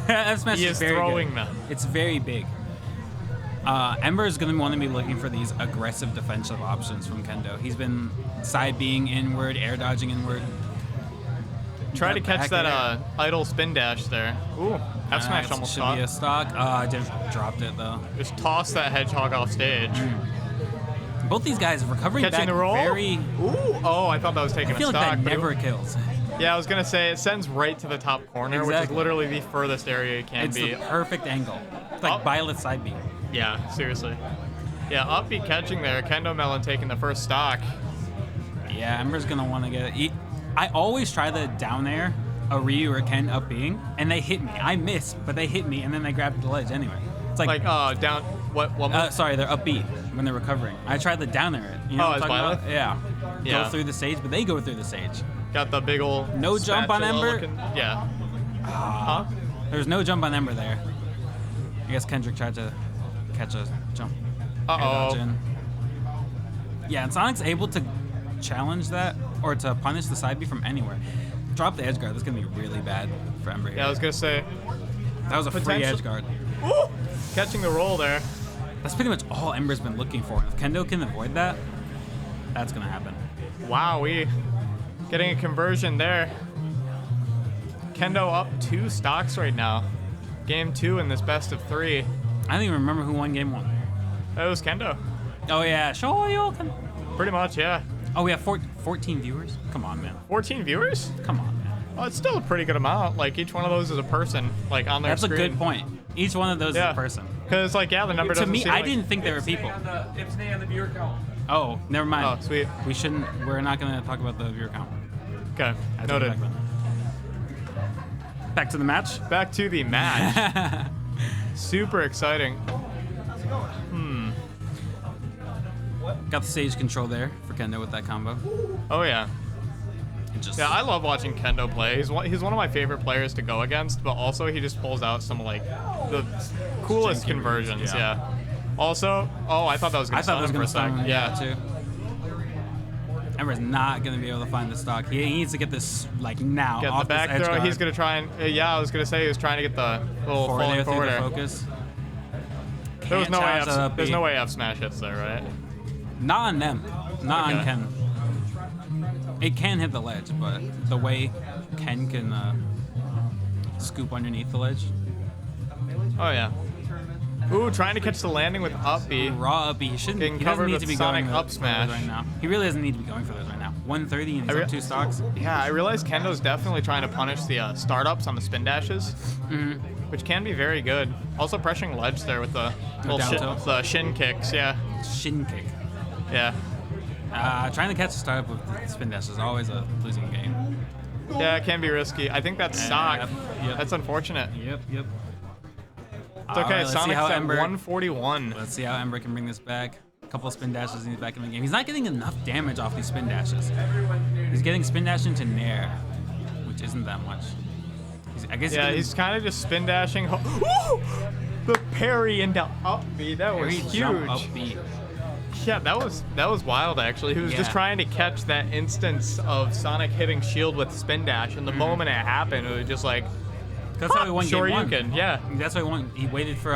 F smash He is is very throwing good. them. It's very big. Ember is going to want to be looking for these aggressive defensive options from Kendo. He's been side being inward, air dodging inward. Try to catch that idle spin dash there. Ooh, F smash almost should caught. be a stock. I just dropped it though. Just toss that hedgehog off stage. Both these guys recovering Catching back the roll. very. Ooh, oh, I thought that was taking I feel a stock. like that but never kills. Yeah, I was gonna say it sends right to the top corner, which is Exactly. literally the furthest area it can It's be. the perfect angle. It's like Violet side beam. Yeah, seriously. Yeah, upbeat catching there. Kendo Melon taking the first stock. Yeah, Ember's gonna want to get it. I always try the down air, a Ryu or Ken up being, and they hit me. I miss, but they hit me, and then they grab the ledge anyway. It's like down. What? Sorry, they're upbeat when they're recovering. I tried the down air. You know Oh, what I'm as talking Violet? about? Yeah. Yeah. Go through the stage, but they go through the stage. Got the big old No jump on spatula Ember? looking- Yeah. Huh? There's no jump on Ember there. I guess Kendrick tried to catch a jump. Air dodge in. Yeah, and Sonic's able to challenge that or to punish the side B from anywhere. Drop the edge guard. That's gonna be really bad for Ember here. Yeah, I was gonna say. That was a free potential- edge guard. Ooh! Catching the roll there. That's pretty much all Ember's been looking for. If Kendo can avoid that, that's gonna happen. Wowee. Getting a conversion there. Kendo up 2 stocks right now. Game 2 in this best of 3. I don't even remember who won game 1. It was Kendo. Oh yeah, Shoryuken. Pretty much, yeah. Oh, we have 14 viewers? Come on, man. 14 viewers? Come on, man. Well, it's still a pretty good amount. Like, each one of those is a person, like, on their That's screen. a good point. Each one of those is a person. Because, like, yeah, the number To doesn't me, seem I like... didn't think there were people. Ipsney on the viewer count. Oh, never mind. Oh, sweet. We shouldn't. We're not gonna talk about the viewer count. Okay, I take it noted. Back to the match. Back to the match. Super exciting. Got the stage control there for Kendo with that combo. Oh, yeah. Just, Yeah, I love watching Kendo play. He's one of my favorite players to go against, but also he just pulls out some, like, the coolest Janky moves, conversions, yeah. yeah. Also, oh, I thought that was going I to thought it stun was him for gonna a stun sec. him, yeah, too. Ember's not gonna be able to find the stock. He needs to get this like now. Get off the back this edge throw. guard. He's going to try and... yeah, I was going to say he was trying to get the little Forward falling air through forward the air. focus. There was Can't no way challenge F, that up there's B. no way F smash hits there, right? Not on them. Not on Okay. Ken. It can hit the ledge, but the way Ken can scoop underneath the ledge. Oh, yeah. Ooh, trying to catch the landing with up B. Raw up B. He shouldn't. Getting He doesn't covered need with to be Sonic going up for those smash. right now. He really doesn't need to be going for those right now. 130 and he's up 2 stocks. Yeah, I realize Kendo's definitely trying to punish the startups on the spin dashes, which can be very good. Also pressuring ledge there with the little down tilt. the shin kicks, yeah. Shin kick. Yeah. Trying to catch a startup with the spin dash is always a losing game. Yeah, it can be risky. I think that's stock. Yep. That's unfortunate. Yep. It's okay, Alright, let's see Sonic's how at Ember- 141. Let's see how Ember can bring this back. A couple of spin dashes and he's back in the game. He's not getting enough damage off these spin dashes. He's getting spin dash into Nair, which isn't that much. I guess Yeah, he's kind of just spin dashing. Ooh! The parry into up B, that was Parry jump up huge. B. Yeah, that was wild actually. He was just Yeah. trying to catch that instance of Sonic hitting shield with spin dash, and the moment it happened, it was just like That's how he won game 1. Shoryuken, yeah. That's why he won. He waited for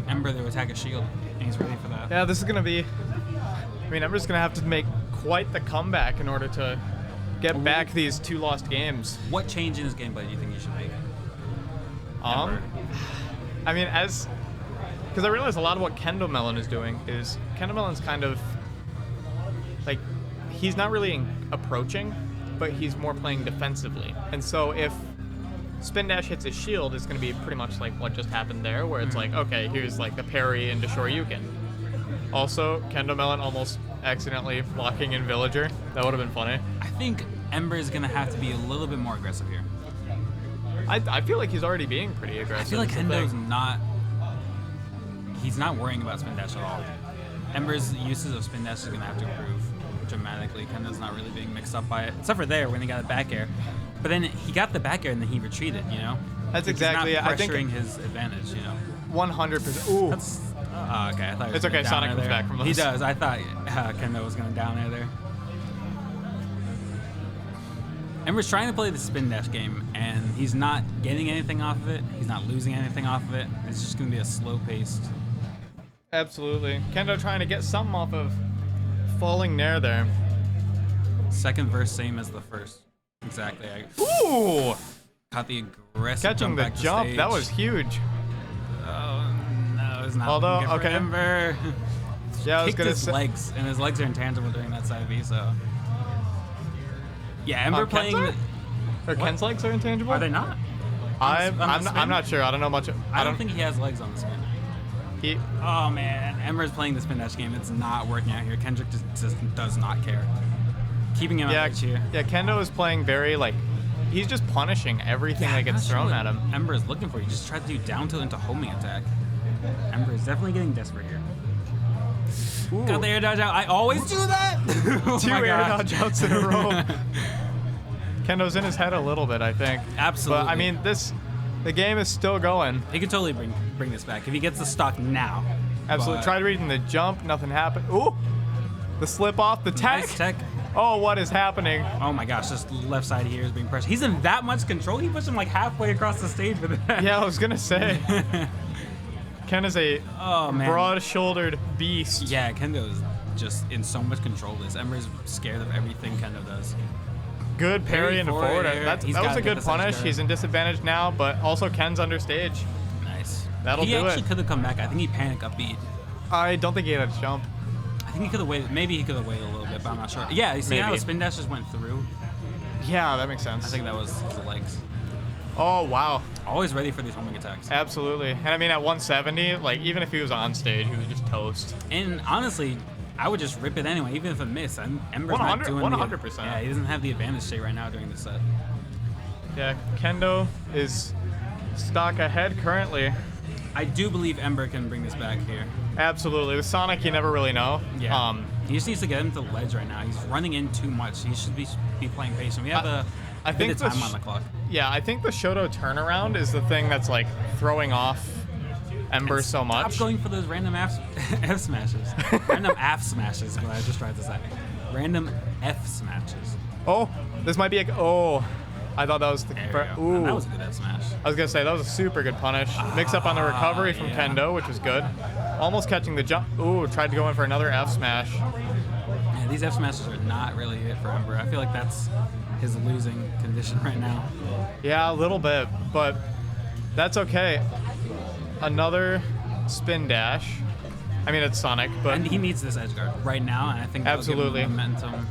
Ember to attack a shield, and he's ready for that. Yeah, this is gonna be. I mean, Ember's gonna have to make quite the comeback in order to get back these 2 lost games. What change in his gameplay do you think he should make? I mean, because I realize a lot of what Kendo Melon is doing is Kendo Melon's kind of like he's not really approaching, but he's more playing defensively. And so if spin dash hits his shield, it's going to be pretty much like what just happened there, where it's like, okay, here's like the parry into Shoryuken. Also, Kendo Melon almost accidentally locking in Villager. That would have been funny. I think Ember is gonna have to be a little bit more aggressive here. I feel like he's already being pretty aggressive. I feel like is the Kendo's thing. not. He's not worrying about spin dash at all. Ember's uses of spin dash is gonna have to improve dramatically. Kendo's not really being mixed up by it, except for there when he got a back air. But then he got the back air and then he retreated. You know. That's He's exactly not it. I think pressuring his advantage. You know. 100%. Ooh. That's. Okay, I thought he was It's gonna okay, down Sonic air comes there. back from He those. does. I thought Kendo was gonna down air there. Ember's trying to play the spin dash game, and he's not getting anything off of it. He's not losing anything off of it. It's just going to be a slow-paced. Absolutely. Kendo trying to get something off of falling Nair there. Second verse, same as the first. Exactly. Ooh! Caught the aggressive Catching jump the back to jump, stage. that was huge. Oh, no, it's not Although, looking good for okay. Ember. Yeah, I was Kicked gonna his say. legs, and his legs are intangible during that side B, so... Yeah, Ember Ken's playing... are? Or Ken's legs are intangible? Are they not? I'm On the spin? not sure. I don't know much. I don't think he has legs on the spin. He. Oh man, Ember's playing the spin dash game. It's not working out here. Kendrick just does not care. Keeping him out of here. Yeah, Kendo is playing very like. He's just punishing everything that gets thrown at him. Ember is looking for. He just tried to do down tilt into homing attack. Ember is definitely getting desperate here. Got the air dodge out. I always do that. Oh 2 my air gosh. dodge outs in a row. Kendo's in his head a little bit, I think. Absolutely. But I mean, the game is still going. He could totally bring this back if he gets the stock now. Absolutely. But- Tried reading the jump, nothing happened. Ooh, the slip off, the tech. Nice tech. Oh, what is happening? Oh my gosh, this left side here is being pressured. He's in that much control. He pushed him like halfway across the stage with it. Yeah, I was gonna say. Ken is a man. broad-shouldered beast. Yeah, Kendo is just in so much control of this. Ember's scared of everything Kendo does. good parry into forward air. That He's was gotta a get good this punish. edge guard. He's in disadvantage now, but also Ken's under stage. Nice. That'll he do actually it. could have come back. I think he panicked up beat. I don't think he had a jump. I think he could have waited. Maybe he could have waited a little bit, but I'm not sure. Yeah, you see how Maybe. the spin dash just went through? Yeah, that makes sense. I think that was his legs. Oh, wow. Always ready for these homing attacks. Absolutely. And I mean, at 170, like, even if he was on stage, he was just toast. And honestly, I would just rip it anyway, even if it missed. Ember's not 100%. doing 100%. Yeah, he doesn't have the advantage state right now during the set. Yeah, Kendo is stock ahead currently. I do believe Ember can bring this back here. Absolutely. With Sonic, you never really know. Yeah. He just needs to get into the ledge right now. He's running in too much. He should be playing patient. We have a bit of time on the clock. Yeah, I think the Shoto turnaround is the thing that's like throwing off Ember so much. Stop going for those random F smashes. Random F smashes is what I just tried to say. Random F smashes. Oh, this might be a. Oh, I thought that was the. Ooh. That was a good F smash. I was gonna say that was a super good punish. Mix up on the recovery from yeah. Kendo, which was good. Almost catching the jump. Ooh, tried to go in for another F smash. Yeah, these F smashes are not really it for Ember. I feel like that's his losing condition right now. Yeah, a little bit, but that's okay. Another spin dash. I mean, it's Sonic, but And he needs this edge guard right now, and I think that'll give him absolutely. momentum.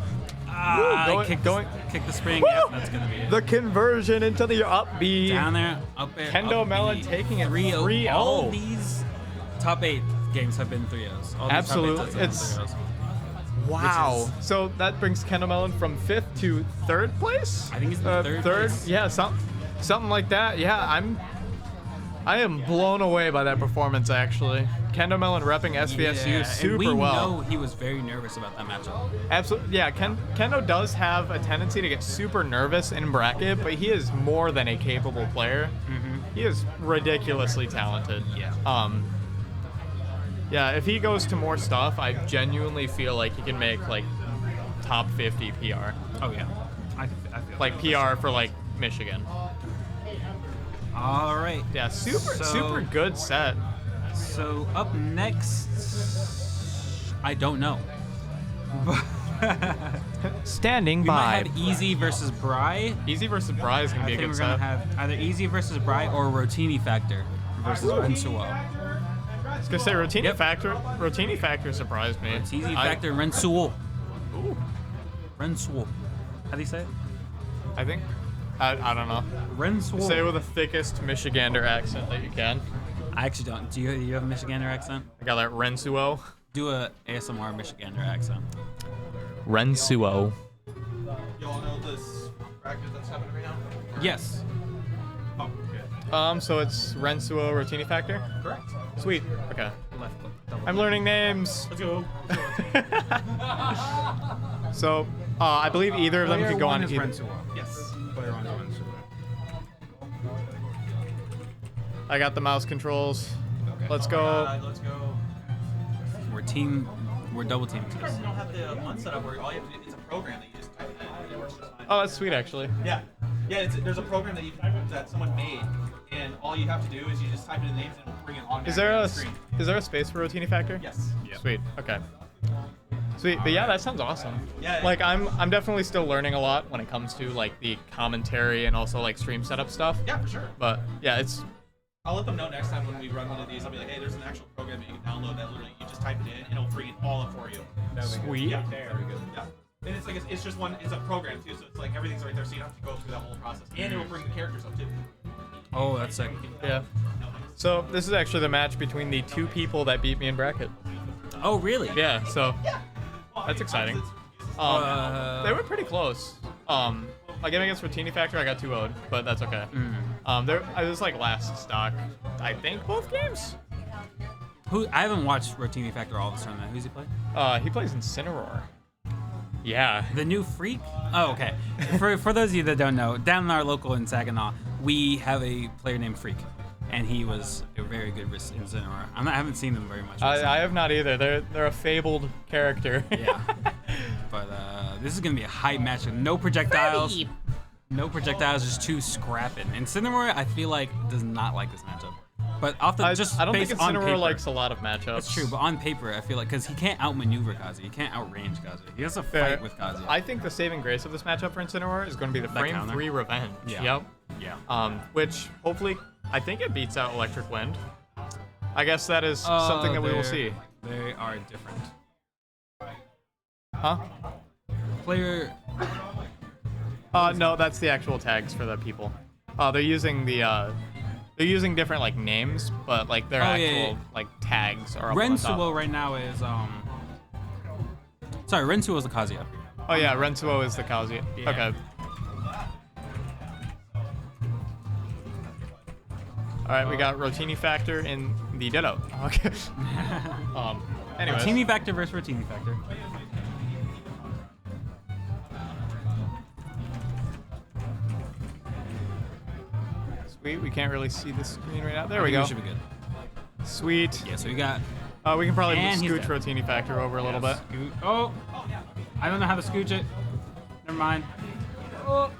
Kick the spring. Woo! Yep, that's gonna be it. The conversion into the up B. Down there, up air. Kendo up Melon B, taking it 3-0. 3-0. All of these top 8 games have been 3-0s. All these Absolutely. Top 8 sets have been 3-0s. Wow. So that brings Kendo Melon from 5th to 3rd place? I think he's in third place. Yeah, something like that. Yeah, I am blown away by that performance, actually. Kendo Melon repping SVSU Yeah, super and we well. know he was very nervous about that matchup. Absolutely. Yeah, Kendo does have a tendency to get super nervous in bracket, but he is more than a capable player. He is ridiculously talented. Yeah. Yeah, if he goes to more stuff, I genuinely feel like he can make like top 50 PR. Oh yeah. I feel Like PR for like Michigan. All right. Yeah, super good set. So up next, I don't know. Standing We by. might have Easy versus Bry. Easy versus Bry is gonna be a I think good we're gonna set. have either Easy versus Bry or Rotini Factor versus Rensuo. I was gonna say Rotini Factor. Rotini Factor surprised me. Rotini Factor Rensuo. Ooh. Rensuo. How do you say it? I think. I don't know. Rensuo. Say it with the thickest Michigander accent that you can. I actually don't. Do you have a Michigander accent? I got that Rensuo. Do a ASMR Michigander accent. Rensuo. Y'all know this practice that's happening right now? Yes. Oh, good. So it's Rensuo Rotini Factor? Correct. Sweet. Okay. Left click. Double I'm learning names. Let's go. So, I believe either of them Player could go one on is either. Rensuo. Yes. Player 1 is Rensuo. I got the mouse controls. Okay. Let's go. Let's go. We're double teaming. You don't have the one set up where all you have to do, it's a program that you just type it in and it works just fine. Oh, that's sweet, actually. Yeah. Yeah, there's a program that someone made, and all you have to do is you just type in the names and it'll bring it on. Is there a space for Rotini Factor? Yes. Yeah. Sweet. Okay. Sweet. But yeah, that sounds awesome. Yeah. Like I'm definitely still learning a lot when it comes to like the commentary and also like stream setup stuff. Yeah, for sure. But yeah, it's I'll let them know next time when we run one of these. I'll be like, hey, there's an actual program that you can download that literally you just type it in and it'll bring it all up for you. sweet. Yeah, very good. Yeah. And it's like it's just one. It's a program too, so it's like everything's right there, so you don't have to go through that whole process. And it will bring the characters up too. Oh, that's sick. Yeah. So this is actually the match between the 2 people that beat me in bracket. Oh, really? Yeah. So that's exciting. They were pretty close. My game against Rotini Factor, I got 2-0'd, but that's okay. I was like last stock, I think, both games. I haven't watched Rotini Factor all this tournament. Who's he play? He plays Incineroar. Yeah. The new Freak? Oh, okay. For those of you that don't know, down in our local in Saginaw, we have a player named Freak, and he was a very good Incineroar. I haven't seen him very much. I have not either. They're a fabled character. Yeah. But this is gonna be a hype match with no projectiles. No projectiles, just 2 scrapping. And Incineroar, I feel like, does not like this matchup. But off the just I don't think based on Incineroar paper, likes a lot of matchups. That's true, but on paper, I feel like because he can't outmaneuver Kazuya, he can't outrange Kazuya. He has to Fair. fight with Kazuya. I think the saving grace of this matchup for Incineroar is going to be the That frame counter? 3 revenge. Yeah. Yep. Yeah. Which hopefully, I think it beats out Electric Wind. I guess that is something that we will see. They are different. Huh? Player. No, that's the actual tags for the people. They're using the they're using different like names, but like their actual like tags are up on top. Rensuo right now is Sorry, Rensuo is the Kazuya. Oh yeah, Rensuo is the Kazuya. Yeah. Okay. All right, we got Rotini Factor in the Ditto. Okay. Anyways. Rotini Factor versus Rotini Factor. Sweet, we can't really see the screen right now. There I we think go. we should be good. Sweet. Yeah, so we got. We can probably And he's scooch dead. Rotini Factor over a little bit. Oh, I don't know how to scooch it. Never mind. Oh.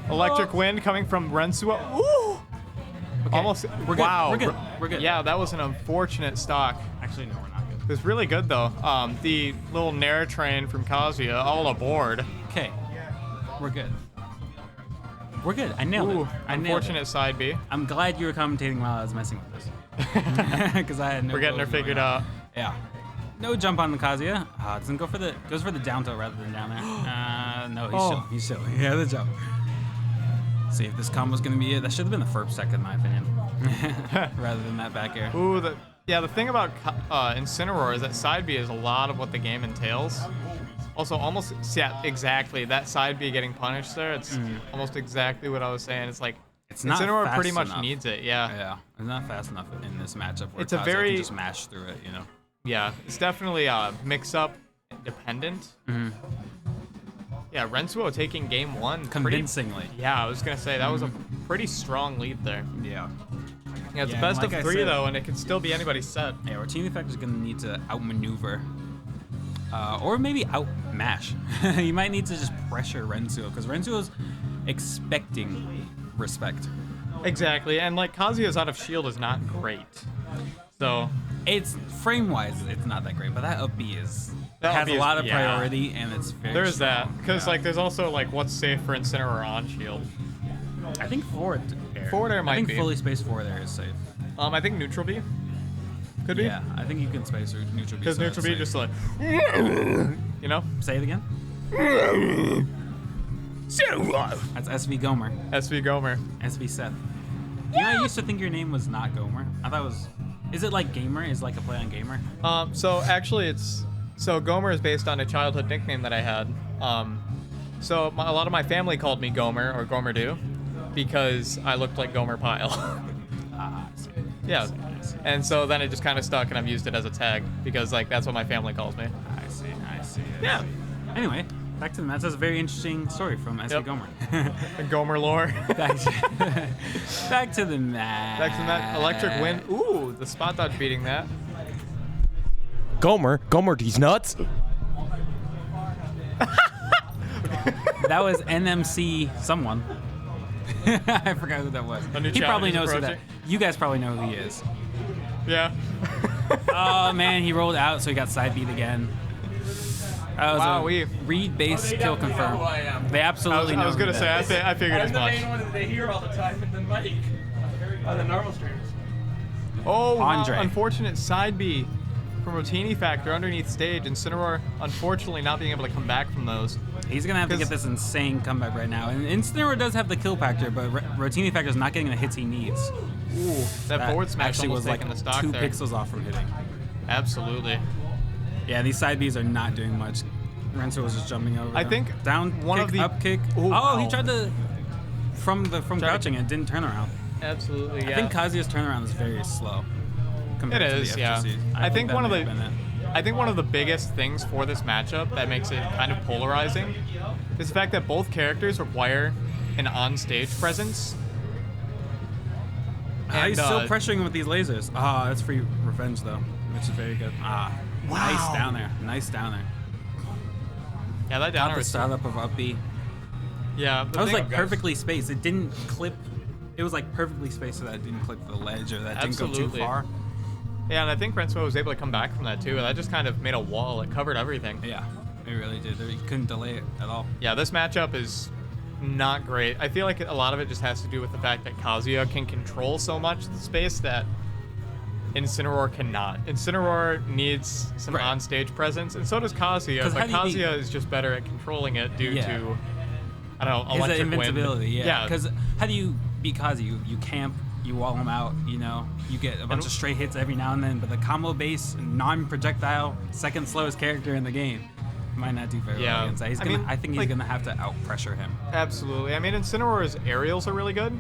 Electric Wind coming from Rensuo. Ooh! Okay, Almost. we're good, Wow. we're good, we're good. Yeah, that was an unfortunate stock. Actually, no, we're not good. It was really good though. The little Nair train from Kazuya, all aboard. Okay, we're good. We're good. I nailed Ooh, it. I nailed it. unfortunate side B. I'm glad you were commentating while I was messing with this. Because I had no. We're getting her clue figured going on. out. Yeah. No jump on the Kazuya. Doesn't go for the goes for the down tilt rather than down there. No, he's Oh. chill. He's chill. Yeah, the jump. See if this combo's gonna be it. That should have been the first second, in my opinion, rather than that back air. Ooh, the thing about Incineroar is that side B is a lot of what the game entails. Also, almost yeah, exactly that side B getting punished there. It's almost exactly what I was saying. It's like It's not Incineroar fast pretty much enough. needs it. Yeah. Yeah, it's not fast enough in this matchup. Where It's a Kazuya very- can just mash through it, you know. Yeah, it's definitely mix-up dependent. Yeah, Rensuo taking game one Convincingly. Yeah, I was gonna say that was a pretty strong lead there. Yeah. Yeah, it's Yeah, the best like of I three said- though, and it can still be anybody's set. Yeah, Rotini Factor's gonna need to outmaneuver. Or maybe outmash. He might need to just pressure Rensuo, because Rensuo's expecting respect. Exactly, and like Kazuya's out of shield is not great. So it's frame-wise, it's not that great, but that up B is That has up B a is- lot of yeah. priority, and it's very there's strong. that, because like there's also like what's safe for Incineroar on shield. I think forward air. Forward air might I think be. fully spaced forward air is safe. I think neutral B could be. Yeah, I think you can space or neutral B. Because so neutral it's B safe. just like, you know? Say it again. That's SV Gomer. SV Gomer. SV Seth. You know, I used to think your name was not Gomer. I thought it was. Is it like Gamer? Is it like a play on Gamer? So actually so Gomer is based on a childhood nickname that I had. So a lot of my family called me Gomer or Gomer because I looked like Gomer Pyle. I see. Yeah. And so then it just kind of stuck, and I've used it as a tag because like that's what my family calls me. I see. I see. Yeah. Anyway, back to the match. That's a very interesting story from SV Gomer. The Gomer lore. back to the match. Back to the match. Electric Wind. Ooh, the spot dodge beating that. Gomer, these nuts. That was NMC someone. I forgot who that was. He probably knows who that. You guys probably know who he is. Yeah. Oh man, he rolled out, so he got side beat again. That was Wow, a read base kill confirmed. They absolutely know. I was gonna who say, that is. I figured as I'm the much. main one that they hear all the time, and then Mike on the normal streams. Oh, wow, Andre. unfortunate side B from Rotini Factor underneath stage. Incineroar, unfortunately, not being able to come back from those. He's gonna have to get this insane comeback right now. And Incineroar does have the kill factor, but Rotini Factor is not getting the hits he needs. Ooh, that forward smash actually almost was like taking the stock 2 there. pixels off from hitting. Absolutely. Yeah, these side Bs are not doing much. Renzo was just jumping over. I them. think down one kick, of the- up kick. Ooh, oh, he wow. tried to from crouching and didn't turn around. Absolutely, yeah. I think Kazuya's turnaround is very slow. It compared to is, the yeah. FGC. I think that one of may the have been it. I think one of the biggest things for this matchup that makes it kind of polarizing is the fact that both characters require an on-stage presence. He's still pressuring him with these lasers. Ah, that's free revenge though, which is very good. Ah, nice Wow. down there. Nice down there. Yeah, that Got downer the was startup of up B. Yeah, That was like perfectly spaced. It didn't clip it was like perfectly spaced so that it didn't clip the ledge or that didn't go too Absolutely. far. Yeah, and I think Rensuo was able to come back from that too. That just kind of made a wall. It covered everything. Yeah, it really did. You couldn't delay it at all. Yeah, this matchup is not great. I feel like a lot of it just has to do with the fact that Kazuya can control so much of the space that Incineroar cannot. Incineroar needs some on-stage presence, and so does Kazuya, 'Cause but how do you Kazuya is just better at controlling it due Yeah. to, I don't know, His electric invincibility, wind. yeah. Because how do you beat Kazuya? You camp, you wall him out, you know, you get a bunch of straight hits every now and then, but the combo base, non-projectile, second slowest character in the game might not do very Yeah. well against that. I think he's gonna have to out-pressure him. Absolutely. I mean, Incineroar's aerials are really good,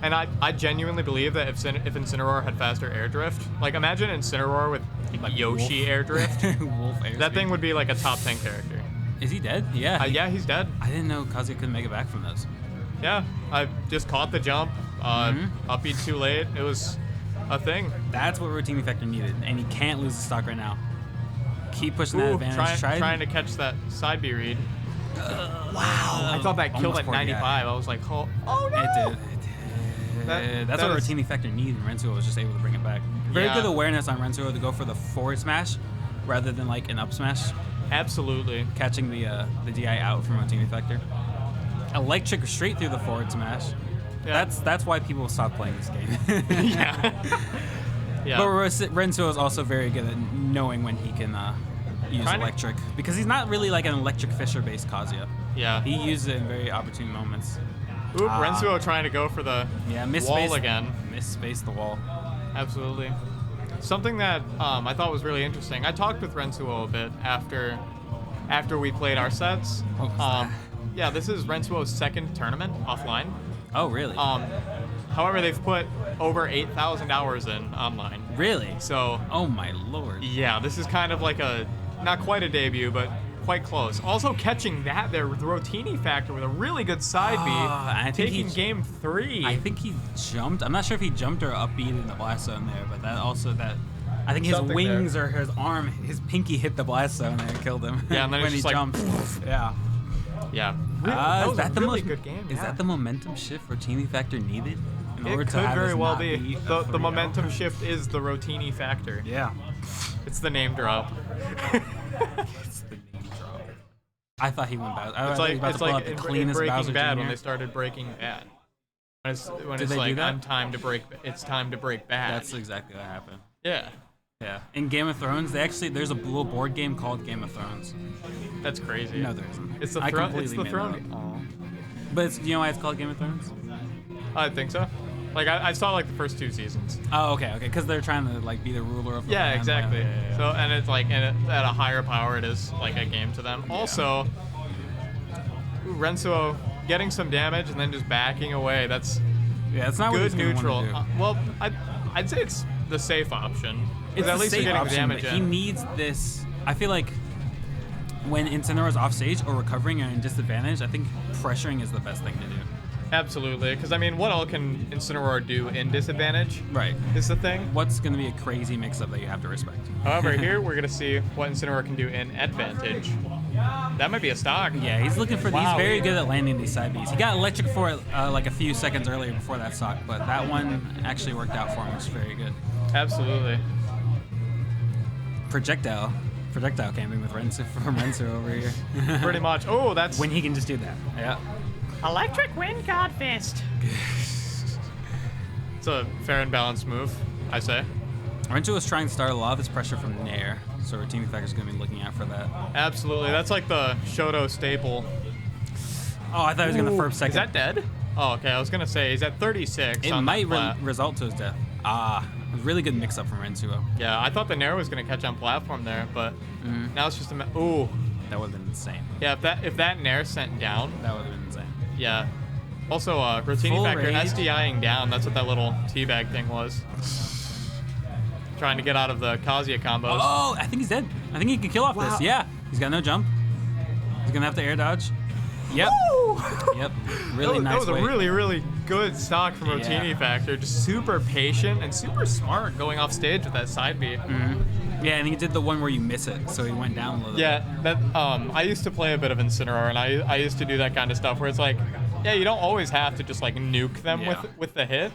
and I genuinely believe that if Incineroar had faster air drift, like imagine Incineroar with Yoshi Wolf. air drift, Wolf air that speed. thing would be like a top 10 character. Is he dead? Yeah. Yeah, he's dead. I didn't know Kazuya couldn't make it back from those. Yeah, I just caught the jump, up beat too late. It was a thing. That's what Routine Effector needed, and he can't lose the stock right now. Keep pushing that Ooh, advantage. trying to catch that side B read. Wow, I thought that killed Almost at 40, 95. yeah. I was like, oh no! It did. That's that what is- Routine Effector needed, and Rensuo was just able to bring it back. Very Yeah. good awareness on Rensuo to go for the forward smash rather than like an up smash. Absolutely. Catching the DI out from Routine Effector. Electric straight through the forward smash. Yeah. That's why people stop playing this game. Yeah. Yeah. But Rensuo is also very good at knowing when he can use Trying to- electric, because he's not really like an electric Fisher-based Kazuya. Yeah. He uses it in very opportune moments. Oop, Rensuo trying to go for the wall again. Misspaced the wall. Absolutely. Something that I thought was really interesting. I talked with Rensuo a bit after we played our sets. Yeah, this is Rensuo's second tournament offline. Oh, really? However, they've put over 8,000 hours in online. Really? So. Oh my lord. Yeah, this is kind of like not quite a debut, but quite close. Also catching that there with the Rotini factor with a really good side I B, think taking game 3. I think he jumped. I'm not sure if he jumped or upbeat in the blast zone there, but I think his Something wings or his arm, his pinky hit the blast zone and it killed him. Yeah, and then when it's he just like, jumped. Yeah. Yeah. That was a really good game. Is yeah. that the momentum shift Rotini factor needed in order It to could have very this well not be. a The 3-0? momentum shift is the Rotini factor. Yeah. It's the name drop. It's the name drop. I thought he went Bowser. It's I like was it's about to pull like out the in cleanest Breaking Bowser Bad Jr. when they started Breaking Bad. When Did it's they do like that? it's time to break bad. That's exactly what happened. Yeah. Yeah. In Game of Thrones, there's a little board game called Game of Thrones. That's crazy. No, there isn't. It's the I throne. completely It's the made throne. that up. But you know why it's called Game of Thrones? I think so. Like I saw like the first 2 seasons. Oh, okay, because they're trying to like be the ruler of the Yeah, land. exactly. Yeah. So and it's like at a higher power, it is like a game to them. Also, Rensuo getting some damage and then just backing away. That's it's not what good he's gonna neutral. wanna do. Well, I'd say it's the safe option. 'Cause It's at the least safe you're getting option, the damage but he in. needs this. I feel like when Incineroar's off stage or recovering or in disadvantage, I think pressuring is the best thing to do. Absolutely, because I mean, what all can Incineroar do in disadvantage? Right. Is the thing. What's going to be a crazy mix-up that you have to respect? However, here we're gonna see what Incineroar can do in advantage. That might be a stock. Yeah, he's looking for. Wow. He's very good at landing these side Bs. He got electric for it like a few seconds earlier before that stock, but that one actually worked out for him, which is very good. Absolutely. Projectile camping with Rensu from Rensu over here. Pretty much. Oh, that's when he can just do that. Yeah. Electric Wind God Fist. It's a fair and balanced move, I say. Rensu was trying to start a lot of his pressure from Nair, so our team factor is going to be looking out for that. Absolutely. That's like the Shoto staple. Oh, I thought he was going to first second. Is that dead? Oh, okay. I was going to say, he's at 36. It on might that plat. result to his death. Really good mix-up from Rensuo. Yeah, I thought the Nair was going to catch on platform there, but now it's just a... Ooh. That would have been insane. Yeah, if that Nair sent down... That would have been insane. Yeah. Also, Rotini Full factor, rage. SDIing down. That's what that little teabag thing was. Trying to get out of the Kazuya combos. Oh, I think he's dead. I think he can kill off Wow. this. Yeah, he's got no jump. He's going to have to air dodge. Yep. Yep. Really nice That was a wait. really, really good stock from Rotini Yeah. factor. Just super patient and super smart going off stage with that side B. Yeah, and he did the one where you miss it, so he went down a little Yeah, that I used to play a bit of Incineroar, and I used to do that kind of stuff where it's like Yeah, you don't always have to just like nuke them Yeah. with the hit.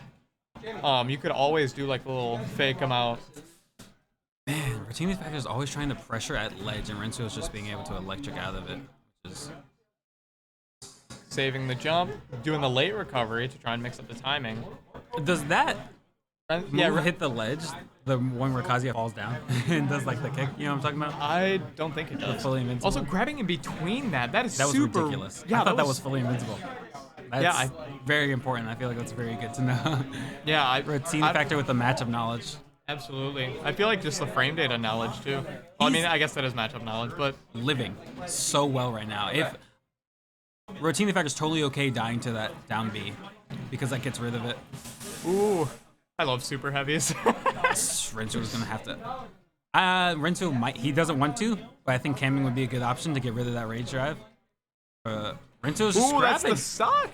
You could always do like a little fake them out. Man, Rotini Factor is always trying to pressure at ledge, and Renzo is just being able to electric out of it, which is Saving the jump, doing the late recovery to try and mix up the timing. Does that yeah, move hit the ledge? The one where Kazuya falls down and does like the kick? You know what I'm talking about? I don't think it does. Fully invincible. Also, grabbing in between that was super ridiculous. Yeah, I thought that was fully invincible. That's Yeah, very important. I feel like that's very good to know. Yeah, Rotini Factor with the matchup knowledge. Absolutely. I feel like just the frame data knowledge too. Well, I mean, I guess that is matchup knowledge, but living so well right now. If Rotini Factor is totally okay dying to that down B because that gets rid of it. Ooh, I love super heavies. Renzo is gonna have to. Renzo might. He doesn't want to, but I think camming would be a good option to get rid of that rage drive. Renzo is just Ooh, that's scrapping. the stock.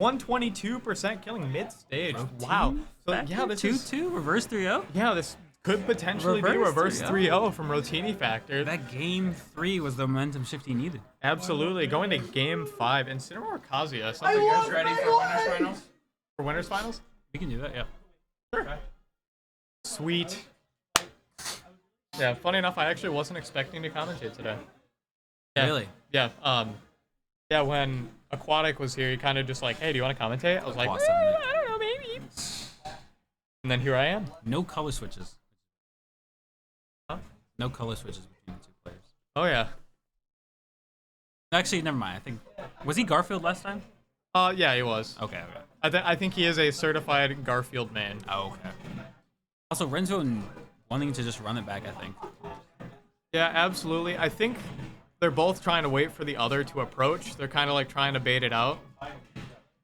122% killing mid stage. Wow. So yeah, this is 2-2 reverse 3-0. Yeah, this could potentially be reverse 3-0 from Rotini Factor. That game 3 was the momentum shift he needed. Absolutely. Going to game 5 and Incineroar or Kazuya. Are you guys ready for winners finals? For winners finals? We can do that, yeah. Sure. Sweet. Yeah, funny enough, I actually wasn't expecting to commentate today. Yeah, Really? Yeah. Yeah, when Aquatic was here, he kind of just like, hey, do you want to commentate? I was like, Awesome. I don't know, maybe. And then here I am. No color switches. Huh? No color switches between the two players. Oh, yeah. Actually, never mind. I think was he Garfield last time? Yeah, he was. Okay, okay. I think he is a certified Garfield man. Oh, okay. Also, Renzo wanting to just run it back, I think. Yeah, absolutely. I think they're both trying to wait for the other to approach. They're kind of like trying to bait it out.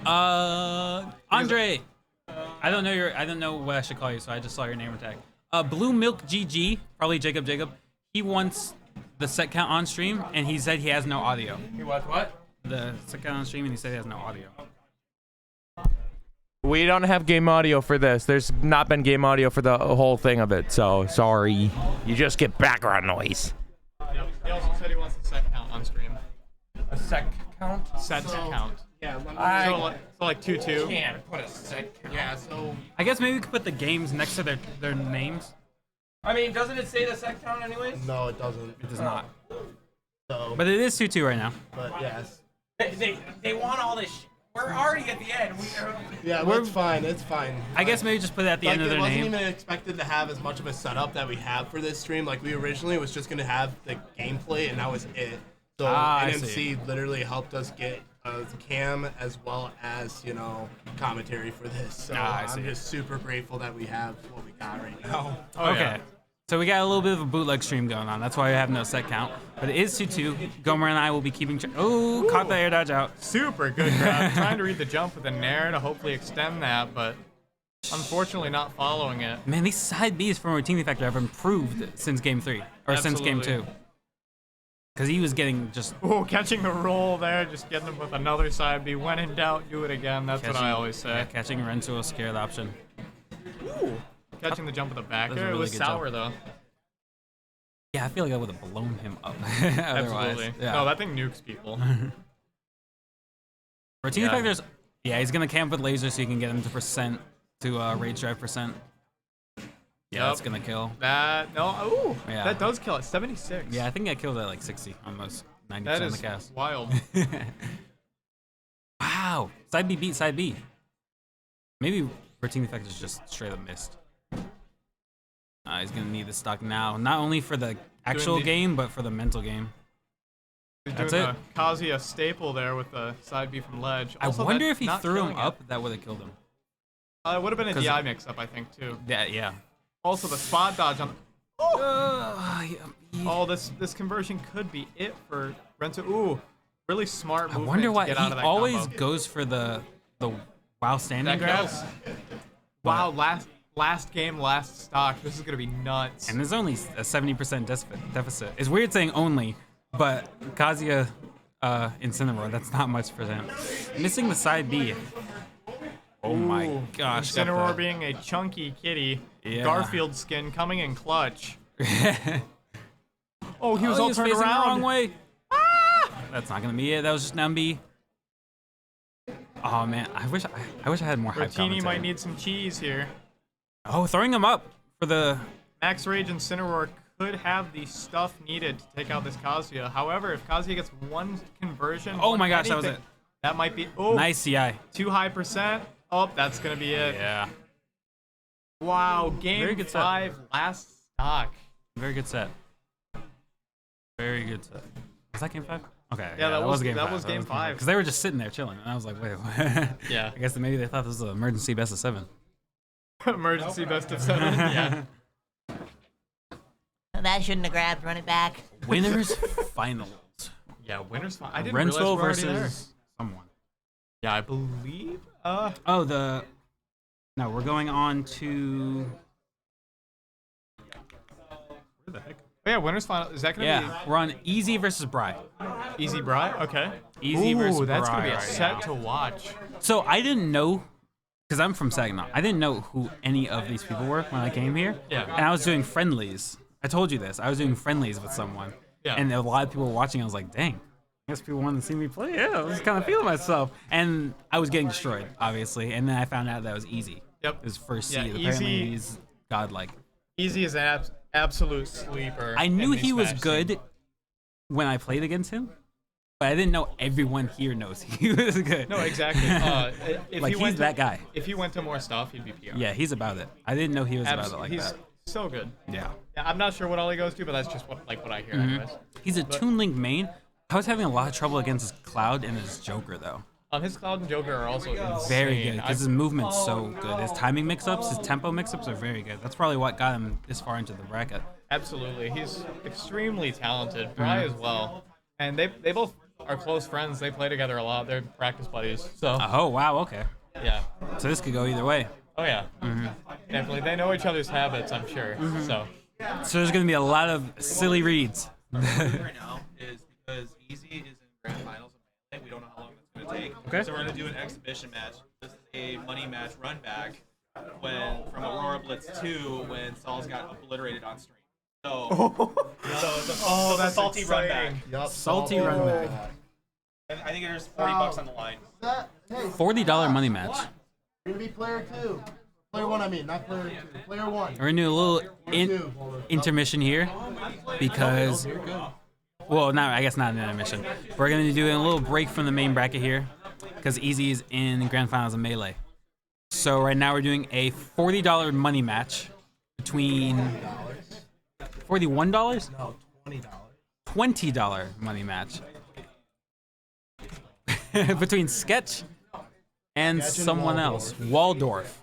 Andre. I don't know what I should call you, so I just saw your name tag. Blue Milk GG, probably Jacob. He wants the set count on stream, and he said he has no audio. He wants what? The set count on stream, and he said he has no audio. We don't have game audio for this. There's not been game audio for the whole thing of it, so sorry. You just get background noise. Yep. He also said he wants the set count on stream. A sec count? Set count. Yeah, So like 2-2. Can't put a sec count. Yeah, so I guess maybe we could put the games next to their names. I mean, doesn't it say the sec count anyways? No, it doesn't. It does not. So, But it is 2-2 right now. but yes. They want all this shit. We're already at the end. Yeah, well, it's fine. It's fine. I guess maybe just put it at the end of their It wasn't name. even expected to have as much of a setup that we have for this stream. Like, we originally was just going to have the gameplay, and that was it. So I NMC see. literally helped us get cam as well as, commentary for this. So I I'm see. just super grateful that we have what we got right now. Okay. So we got a little bit of a bootleg stream going on. That's why we have no set count. But it is 2-2. Gomer and I will be keeping track. Oh, caught the air dodge out. Super good grab. Trying to read the jump with a nair to hopefully extend that, but unfortunately not following it. Man, these side Bs from Rotini Factor have improved since game 3. Or since game 2. Because he was getting just... Ooh, catching the roll there, just getting him with another side B. When in doubt, do it again. That's what I always say. Yeah, catching Renzo a scared option. Ooh. Catching the jump with the back That was a air. It really was good sour, jump. though. Yeah, I feel like I would have blown him up. Otherwise. Absolutely. Yeah. No, that thing nukes people. Rotini Factor's... Yeah, he's going to camp with laser so you can get him to percent, to rage drive percent. Yeah, that's going to kill. That, no, ooh, Yeah. that does kill it. 76. Yeah, I think I killed at like 60, almost 90% That of is the cast. wild. Wow, side B beat side B. Maybe Rotini Factor's just straight up missed. He's gonna need the stock now, not only for the actual game, but for the mental game. He's That's doing it. the Kazuya staple there with the side B from ledge. Also, I wonder that if he not threw him killing it. up, that would have killed him. It would have been a 'Cause- DI mix-up, I think, too. Yeah. Also, the spot dodge on. Oh, this conversion could be it for Renzo. Ooh, really smart I movement wonder to why get he out of that always combo. goes for the while standing That grab. kills. Wow, last game, last stock. This is gonna be nuts. And there's only a 70% deficit. It's weird saying only, but Kazuya Incineroar, that's not much for them. Missing the side B. Oh my gosh. got Incineroar the- being a chunky kitty. Yeah. Garfield skin coming in clutch. Oh, he was Oh, all turned facing around. the wrong way. That's not gonna be it. That was just down B. Oh man, I wish I had more hype Rotini commentary. might need some cheese here. Oh, throwing him up for the. Max Rage and Cineroar could have the stuff needed to take out this Kazuya. However, if Kazuya gets one conversion, Oh one my gosh, that was anything, it. That might be. Oh, Nice CI. Too high percent. Oh, that's gonna be it. Yeah. Wow, game Very good set. 5, last stock. Very good set. Very good set. Was that game 5? Okay. Yeah, that was- game that 5. was game 5. Because they were just sitting there chilling, and I was like, wait. Yeah. I guess maybe they thought this was an emergency best of 7. Emergency best of 7. Yeah. That shouldn't have grabbed. Run it back. Winners finals. Yeah, winners. I didn't Renzo realize we're already there. versus someone. Yeah, I believe. Oh, no, we're going on to. Where the heck? Oh, yeah, winners final. Is that gonna Yeah, we're on Easy versus Bry. be Easy Bry? Okay. Easy versus Ooh, that's gonna be Bry a right set now. to watch. So I didn't know, because I'm from Saginaw. I didn't know who any of these people were when I came here. Yeah. And I was doing friendlies. I told you this. I was doing friendlies with someone. Yeah. And a lot of people were watching. I was like, dang. I guess people wanted to see me play. Yeah, I was kind of feeling myself. And I was getting destroyed, obviously. And then I found out that it was Easy. Yep. His first Yeah, seed. Easy- Apparently he's godlike. Easy is an absolute sleeper. I knew in he these was match good scenes. when I played against him. But I didn't know everyone here knows he was good. No, exactly. If Like, he he's went to, that guy. If he went to more stuff, he'd be PR. Yeah, he's about it. I didn't know he was about it like he's that. so good. Yeah. I'm not sure what all he goes to, but that's just what I hear, Mhm. anyways. He's a But- Toon Link main. I was having a lot of trouble against his Cloud and his Joker, though. His Cloud and Joker are also insane. Very good, because his movement's Oh, so good. His timing mix-ups, his tempo mix-ups are very good. That's probably what got him this far into the bracket. Absolutely, he's extremely talented. Bry as well, and they both are close friends. They play together a lot. They're practice buddies. So. Oh, wow, okay. Yeah. So this could go either way. Oh yeah. Definitely, they know each other's habits. I'm sure. So. So there's going to be a lot of silly reads. right now is because Easy is in grand finals of Melee. We don't know how long that's going to take. Okay. So we're going to do an exhibition match. This is a money match run back from Aurora Blitz 2 when Saul's got obliterated on stream. So, so it's a salty run back. Salty run back. And I think there's $40 on the line. $40 money match. Gonna be player 2. Player 1, I mean, not player 2. Player 1. We're going to do a little intermission here because, well, I guess not an intermission. We're going to be doing a little break from the main bracket here because Easy is in grand finals of Melee. So right now we're doing a $40 money match between $41? No, $20. $20 money match between Sketch and Sketch and someone else. Waldorf.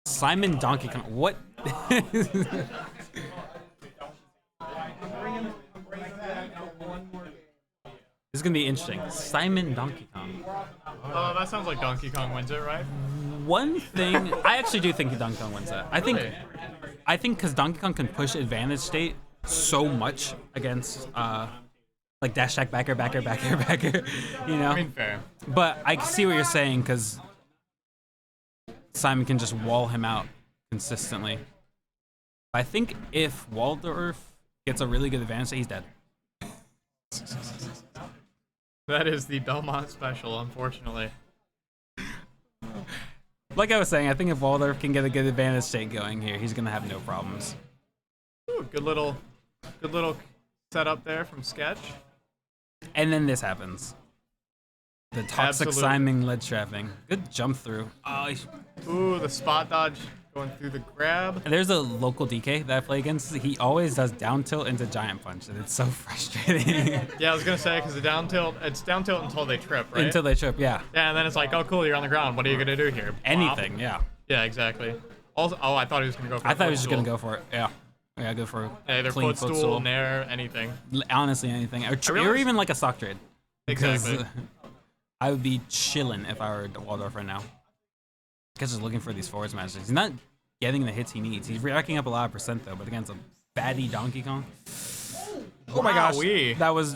Simon Donkey Kong. What? This is gonna be interesting. Simon Donkey Kong. That sounds like Donkey Kong wins it, right? One thing, I actually do think Donkey Kong wins that. I think because Donkey Kong can push advantage state so much against like dash attack backer, you know. I mean, fair. But I see what you're saying because Simon can just wall him out consistently. I think if Waldorf gets a really good advantage, he's dead. That is the Belmont special, unfortunately. Like I was saying, I think if Waldorf can get a good advantage state going here, he's gonna have no problems. Ooh, good little setup there from Sketch. And then this happens. The toxic Absolutely. Simon ledge trapping. Good jump through. Oh, Ooh, the spot dodge going through the grab. there's a local DK that I play against. He always does down tilt into giant punch, and it's so frustrating. Yeah, I was gonna say because the down tilt, it's down tilt until they trip, right? Until they trip, yeah. Yeah, and then it's like, oh cool, you're on the ground. What are you gonna do here? Anything, Bop. yeah. Yeah, exactly. Also, I thought he was gonna go for. I a thought he was just footstool. gonna go for it. Yeah. Yeah, go for a Either clean footstool, nair, anything. Honestly, anything. Or, or realize- even like a stock trade. Because Exactly. I would be chilling if I were Waldorf right now. Because just looking for these forwards matches. He's not getting the hits he needs. He's racking up a lot of percent though, but against a batty Donkey Kong. Oh my gosh, Wowee. that was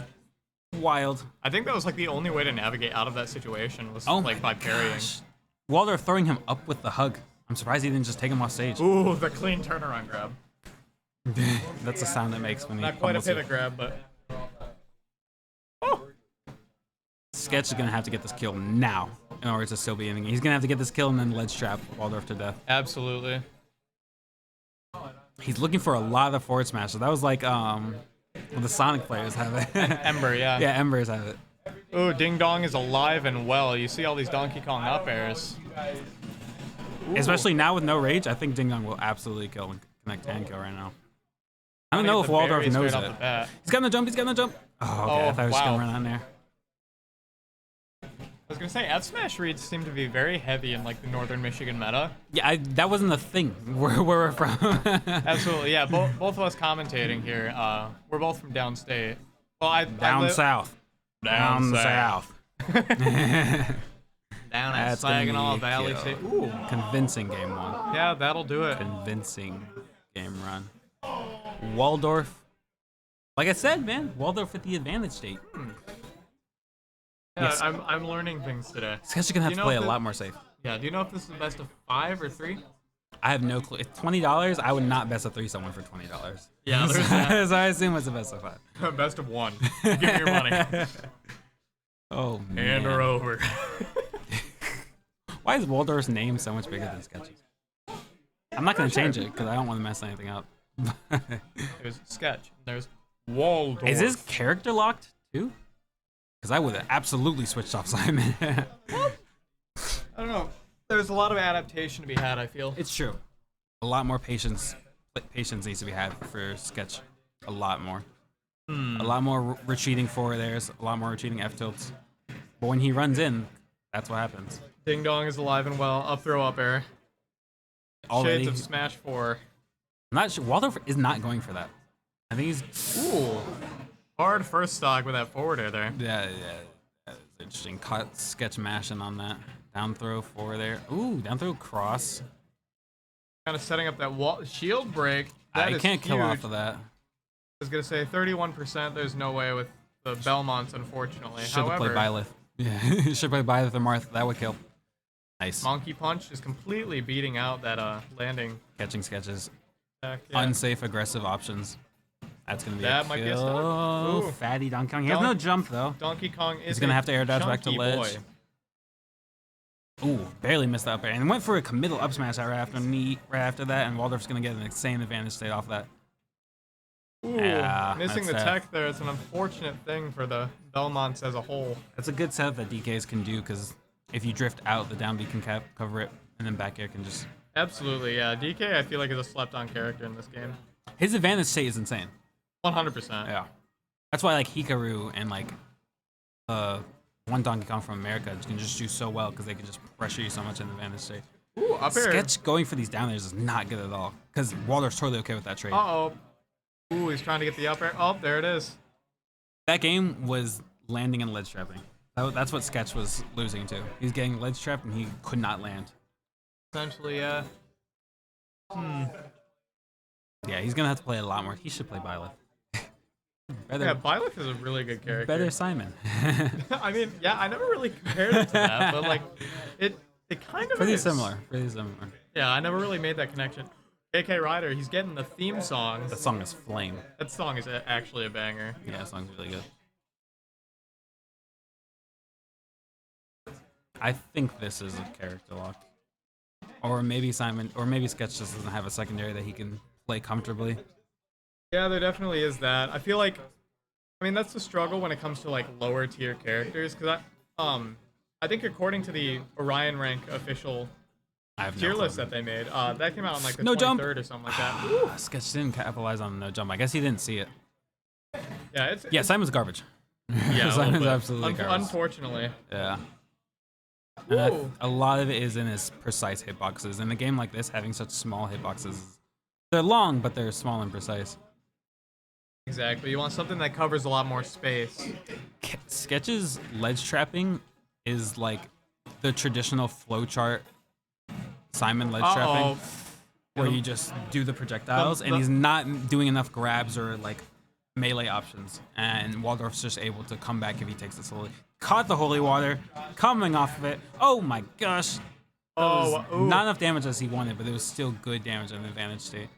wild. I think that was like the only way to navigate out of that situation was like by parrying. Waldorf throwing him up with the hug. I'm surprised he didn't just take him off stage. Ooh, the clean turnaround grab. That's the sound it makes when he Not quite a pummels you. pivot grab, but Sketch is gonna have to get this kill now in order to still be in the game. He's gonna have to get this kill and then ledge trap Waldorf to death. Absolutely. He's looking for a lot of forward smashes. That was like well, the Sonic players have it. Ember, yeah. Yeah, Embers have it. Ooh, Ding Dong is alive and well. You see all these Donkey Kong up airs. Especially now with no rage, I think Ding Dong will absolutely kill and connect and kill right now. I don't Gonna know get if the Waldorf berry knows straight it. off the bat. He's got no jump, he's got no jump. Oh, okay, I thought he was just wow. gonna run on there. I was gonna say, F Smash reads seem to be very heavy in like the Northern Michigan meta. Yeah, that wasn't a thing where we're from. Absolutely, yeah. Both of us commentating here, we're both from downstate. Well, Down south. Down south. Down at That's gonna Saginaw be a Valley kill. State. Ooh. Convincing game one. Yeah, that'll do it. Convincing game run. Waldorf. Like I said, man, Waldorf with the advantage state. Yeah, Yes. I'm learning things today. Sketch is gonna have Do to you play know a if lot more safe. Yeah, do you know if this is the best of 5 or 3? I have no clue. It's $20. I would not best of 3 someone for $20. Yeah, there's that. So I assume it's the best of 5. Best of 1. Give me your money. Oh man. Hand her over. Why is Waldorf's name so much bigger than Sketch's? I'm not gonna change it because I don't want to mess anything up. There's Sketch. There's Waldorf. Is this character locked too? Because I would have absolutely switched off Simon. I don't know. There's a lot of adaptation to be had, I feel. It's true. A lot more patience needs to be had for Sketch. A lot more. A lot more retreating forward airs, a lot more retreating F tilts. But when he runs in, that's what happens. Ding Dong is alive and well. Up throw up air. Already. Shades of Smash 4. I'm not sure. Waldorf is not going for that. I think he's. Ooh. Hard first stock with that forward air there. Yeah. That's interesting. Caught Sketch mashing on that. Down throw forward air. Ooh, down throw cross. Kind of setting up that wall shield break. That I is can't kill huge. off of that. I was gonna say 31%. There's no way with the Belmonts, unfortunately. Should have played However, Byleth. Yeah, should play Byleth or Marth. That would kill. Nice. Monkey Punch is completely beating out that landing. Catching Sketches. Attack, yeah. Unsafe, aggressive options. That's gonna be That a might be a kill. stun. Oh, Ooh. fatty Donkey Kong. He has no jump though. Donkey Kong is He's gonna a have to air dodge back to chunky ledge. boy. Ooh, barely missed the up air and went for a committal up smash right after that, and Waldorf's gonna get an insane advantage state off that. Ooh, Yeah, missing the that's tech there. It's an unfortunate thing for the Belmonts as a whole. That's a good setup that DKs can do because if you drift out, the down B can cover it, and then back air can just. Absolutely, yeah. DK, I feel like, is a slept-on character in this game. His advantage state is insane. 100%. Yeah. That's why like Hikaru and like one Donkey Kong from America can just do so well because they can just pressure you so much in the advantage state. Ooh, up air. Sketch going for these down airs is not good at all because Waldorf's totally okay with that trade. Uh-oh. Ooh, he's trying to get the up air. Oh, there it is. That game was landing and ledge trapping. That's what Sketch was losing to. He's getting ledge trapped and he could not land. Essentially, yeah. Yeah, he's gonna have to play a lot more. He should play Byleth. Better, Yeah, Byleth is a really good character. better Simon. I mean, yeah, I never really compared it to that, but like, it kind of Pretty is. similar. Pretty similar. Yeah, I never really made that connection. KK Ryder, he's getting the theme song. The song is flame. That song is actually a banger. Yeah, that song's really good. I think this is a character lock. Or maybe Sketch just doesn't have a secondary that he can play comfortably. Yeah, there definitely is that. I feel like, I mean, that's the struggle when it comes to like lower tier characters, because I think according to the Orion rank official tier list that they made, that came out on like the No 23rd jump. or something like that. Sketch didn't capitalize on the no jump. I guess he didn't see it. Yeah, Yeah, Simon's garbage. Yeah, a Simon's little bit. absolutely garbage. Unfortunately. Yeah. And Ooh. a lot of it is in his precise hitboxes. In a game like this, having such small hitboxes, they're long, but they're small and precise. Exactly. You want something that covers a lot more space. Sketch's ledge trapping is like the traditional flowchart Simon ledge trapping, where you just do the projectiles, and he's not doing enough grabs or like melee options, and Waldorf's just able to come back if he takes the slowly. Caught the holy water, coming off of it. Oh my gosh! That was not enough damage as he wanted, but it was still good damage in the advantage state.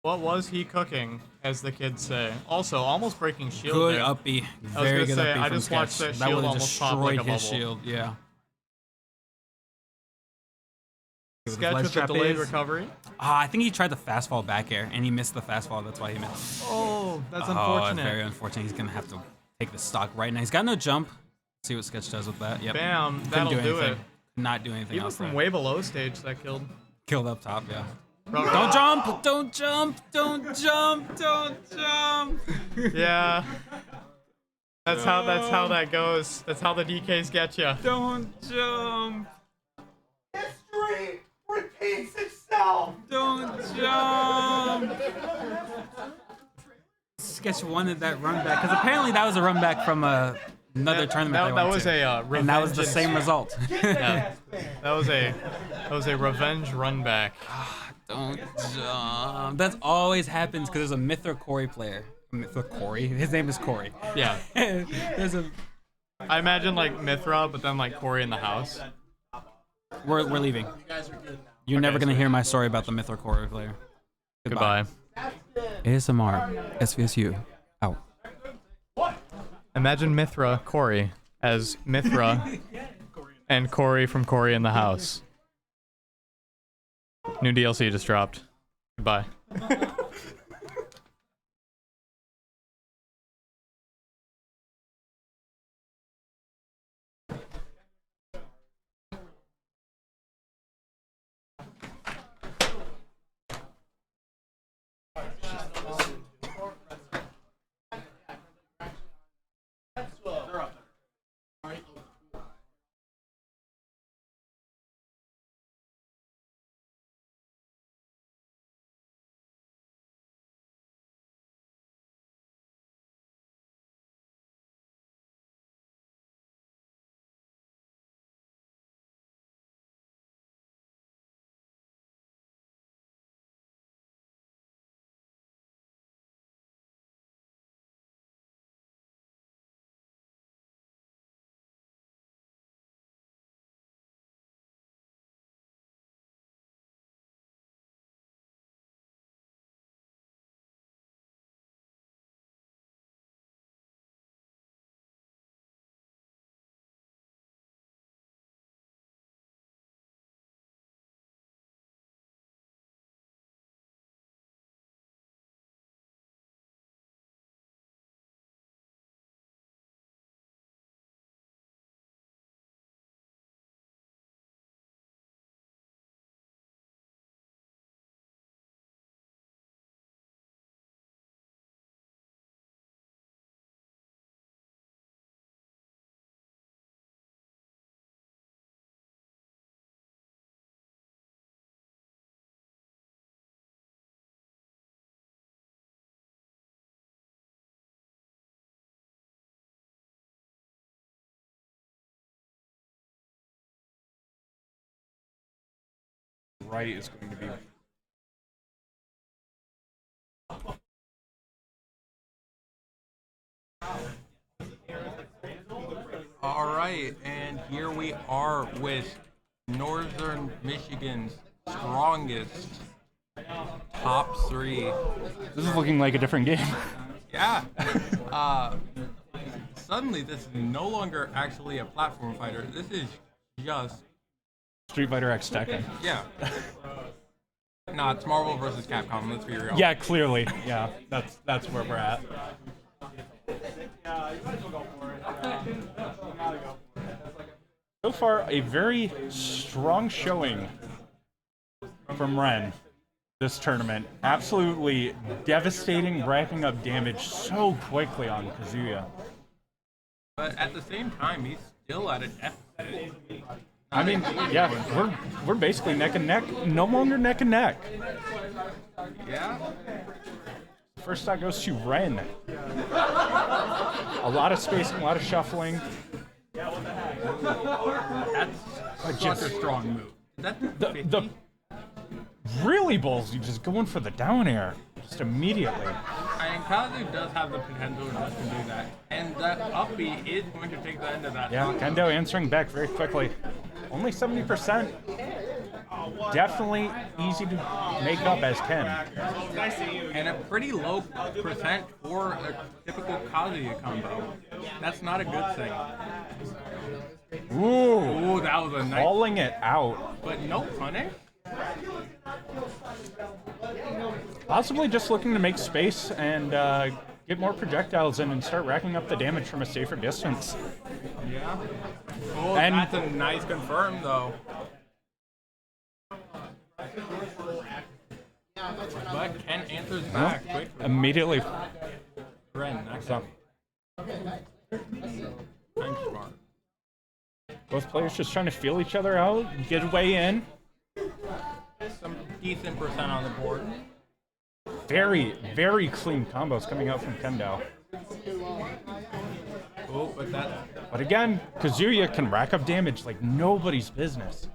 What was he cooking, as the kids say? Also, almost breaking shield Good there. uppy. I was Very gonna good say, uppy I from just watched Sketch. that That shield would have almost pop like destroyed a his bubble. shield. Yeah. Sketch with the delayed recovery. I think he tried the fast fall back air and he missed the fast fall. That's why he missed. Oh, that's Oh, unfortunate. very unfortunate. He's gonna have to take the stock right now. He's got no jump. See what Sketch does with that. Yep. Bam, Couldn't that'll do anything. it. Not do anything Even else. from there. way below stage, that killed. Killed up top. Yeah. Bro- Don't jump! Don't jump! Don't jump! Don't jump! Yeah. That's how that goes. That's how the DKs get you. Don't jump! History repeats itself. Don't jump! Sketch wanted that run back because apparently that was a run back from another tournament. That they went was to. a and that was the revengeance. same result. Yeah. That was a revenge run back. Don't jump. That always happens because there's a Mithra Corey player. Mithra Corey? His name is Corey. Yeah. There's a. I imagine like Mithra, but then like Corey in the house. We're leaving. You're never gonna hear my story about the Mithra Corey player. Goodbye. ASMR SVSU out. Imagine Mithra Corey as Mithra and Corey from Corey in the house. New DLC just dropped. Goodbye. Right is going to be. All right, and here we are with Northern Michigan's strongest top three. This is looking like a different game. Yeah. Suddenly, this is no longer actually a platform fighter. This is just Street Fighter X Tekken. Yeah. Nah, it's Marvel versus Capcom. Let's be real. Yeah, clearly. Yeah, that's where we're at. So far, a very strong showing from Ren this tournament. Absolutely devastating, racking up damage so quickly on Kazuya. But at the same time, he's still at an deficit. I mean, yeah, we're basically neck and neck. No longer neck and neck. Yeah. First shot goes to Ren. A lot of spacing, a lot of shuffling. That's such a strong move. The really ballsy, just going for the down air just immediately. I mean, Kazu does have the potential to do that, and that up B is going to take the end of that. Yeah, Kendo answering back very quickly. Only 70%. definitely easy to make up as Ken. And a pretty low percent for a typical Kazuya combo. That's not a good thing. Ooh, that was a nice. Calling it out. But no punish. Possibly just looking to make space and get more projectiles in and start racking up the damage from a safer distance. Yeah. Oh, And- that's a nice confirm though. But Ken answers back quickly. Immediately. Ren, next So, up. Thanks, Mark. both players just trying to feel each other out, get a way in. Some decent percent on the board. Very, very clean combos coming out from Kendo. Oh, but that. But again, Kazuya can rack up damage like nobody's business.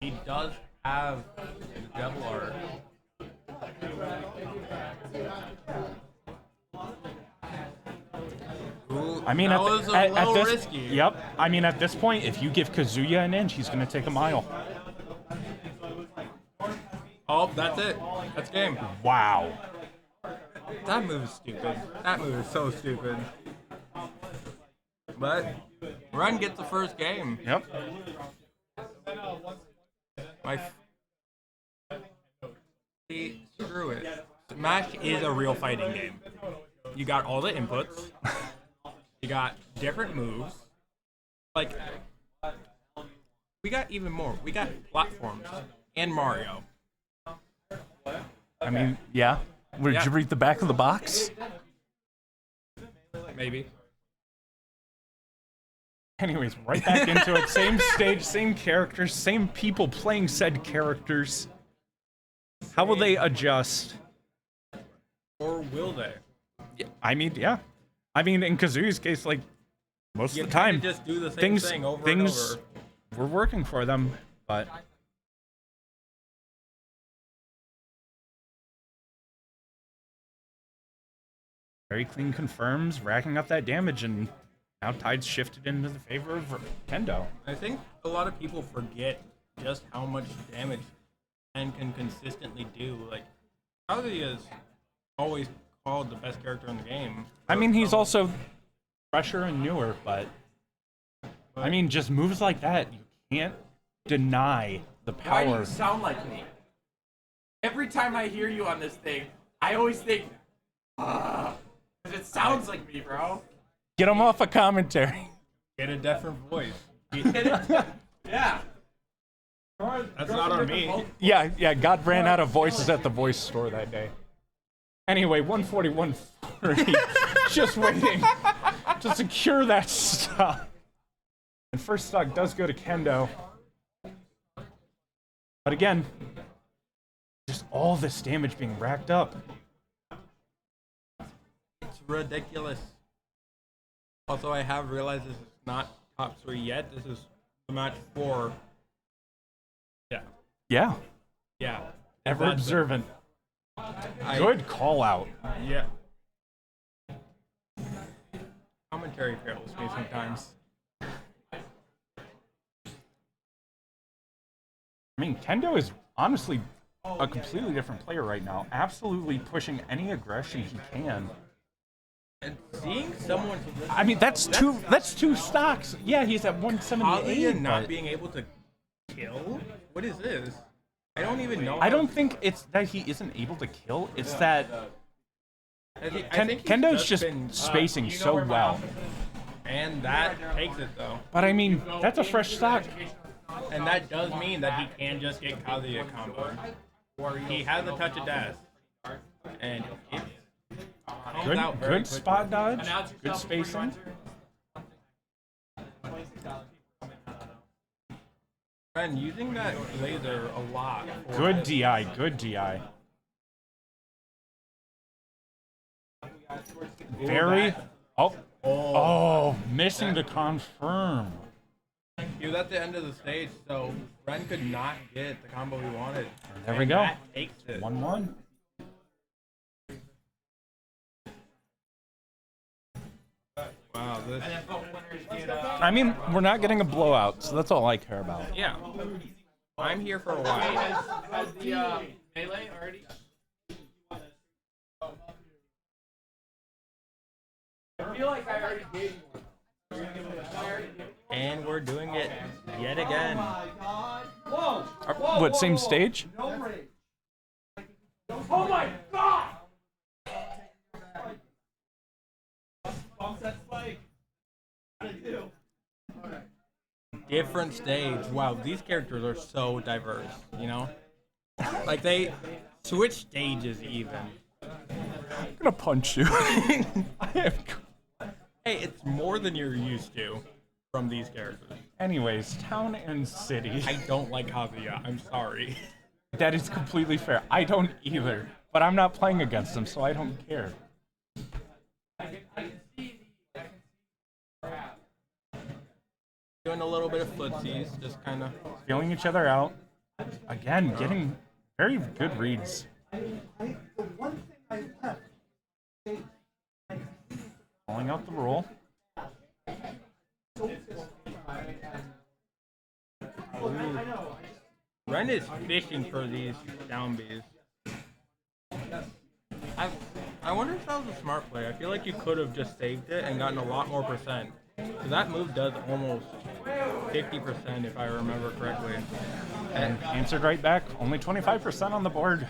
He does have the devil art. Ooh, I mean, that at, was a at little this, risky. Yep. I mean, at this point, if you give Kazuya an inch, he's gonna take a mile. Oh, that's it. That's game. Wow. That move is stupid. That move is so stupid. But Run gets the first game. Yep. See, screw it. Smash is a real fighting game. You got all the inputs. You got different moves. Like, we got even more. We got platforms and Mario. I mean, yeah. Did Yeah. you read the back of the box? Maybe. Anyways, right back into it. Same stage, same characters, same people playing said characters. How will they adjust? Or will they? I mean, yeah. I mean, in Kazuya's case, like, most You of the time, kinda just do the same things, thing over and things over. were working for them, but... Very clean confirms, racking up that damage, and now tide's shifted into the favor of Kendo. I think a lot of people forget just how much damage Ken can consistently do. Like, Kazuya is always called the best character in the game. I mean, he's also fresher and newer, but I mean, just moves like that, you can't deny the Why do power. you sound like me? Every time I hear you on this thing, I always think, because it sounds like me, bro. Get him off a commentary. Get a different voice. Yeah. That's not on me. Yeah, God ran out of voices at the voice store that day. Anyway, 141.30, just waiting to secure that stock. And first stock does go to Kendo. But again, just all this damage being racked up. It's ridiculous. Also, I have realized this is not top 3 yet. This is the match 4. Yeah. Yeah. Yeah. Ever That's- observant. Good call out. Yeah. Commentary fails me sometimes. I mean, Kendo is honestly a completely different player right now. Absolutely pushing any aggression he can. And seeing someone, I mean, that's two stocks. Yeah, he's at 178. Kazuya not but being able to kill? What is this? I don't even know. I don't think it's that he isn't able to kill. It's that I think he's Kendo's just been, spacing you know so where my well. office is. And that takes it though. But I mean, that's a fresh stock. And that does mean that he can just get Kazuya combo. He has a touch of dash. And it comes Good, out very good quickly. spot dodge. Good spacing. And using that laser a lot. for- Good DI. Good DI. Very. Oh, missing to confirm. He was at the end of the stage, so Ren could not get the combo he wanted. There we And go. that takes it. 1-1. Wow, this. I mean, we're not getting a blowout, so that's all I care about. Yeah. I'm here for a while. Has the melee already? I feel like I already gave you one. And we're doing it yet again. Whoa! What, same stage? Oh my god! Bump that spike. Different stage. Wow, these characters are so diverse, you know? Like, they switch stages even. I'm gonna punch you. Hey, it's more than you're used to from these characters. Anyways, town and city. I don't like Kazuya. I'm sorry. That is completely fair. I don't either. But I'm not playing against them, so I don't care. Doing a little bit of footsies, just kind of Feeling each other out. Again, getting very good reads. Calling out the roll. Ren is fishing for these down Bs. I wonder if that was a smart play. I feel like you could have just saved it and gotten a lot more percent. 'Cause that move does almost 50% if I remember correctly. And answered right back. Only 25% on the board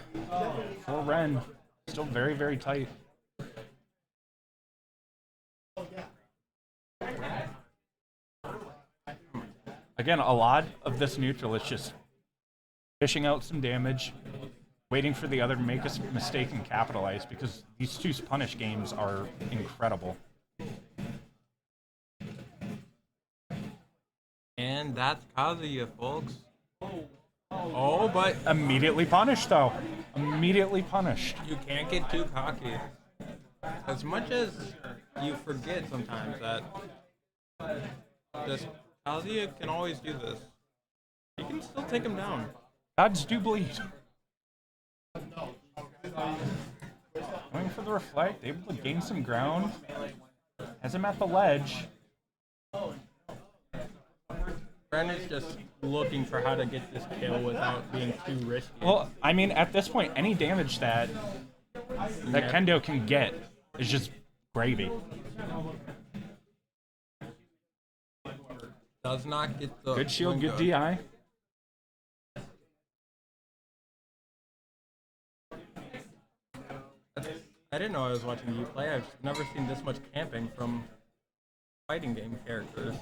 for Ren. Still very, very tight. Again, a lot of this neutral is just fishing out some damage, waiting for the other to make a mistake and capitalize, because these two punish games are incredible. And that's Kazuya, folks. Oh, but immediately punished, though. Immediately punished. You can't get too cocky. As much as you forget sometimes that this Kazuya can always do this. You can still take him down. Gods do bleed. Going for the reflect, able to gain some ground. Has him at the ledge. Brandon's just looking for how to get this kill without being too risky. Well, I mean, at this point, any damage that Kendo can get is just gravy. Does not get the good shield, good window. DI. I didn't know I was watching you play. I've never seen this much camping from fighting game characters.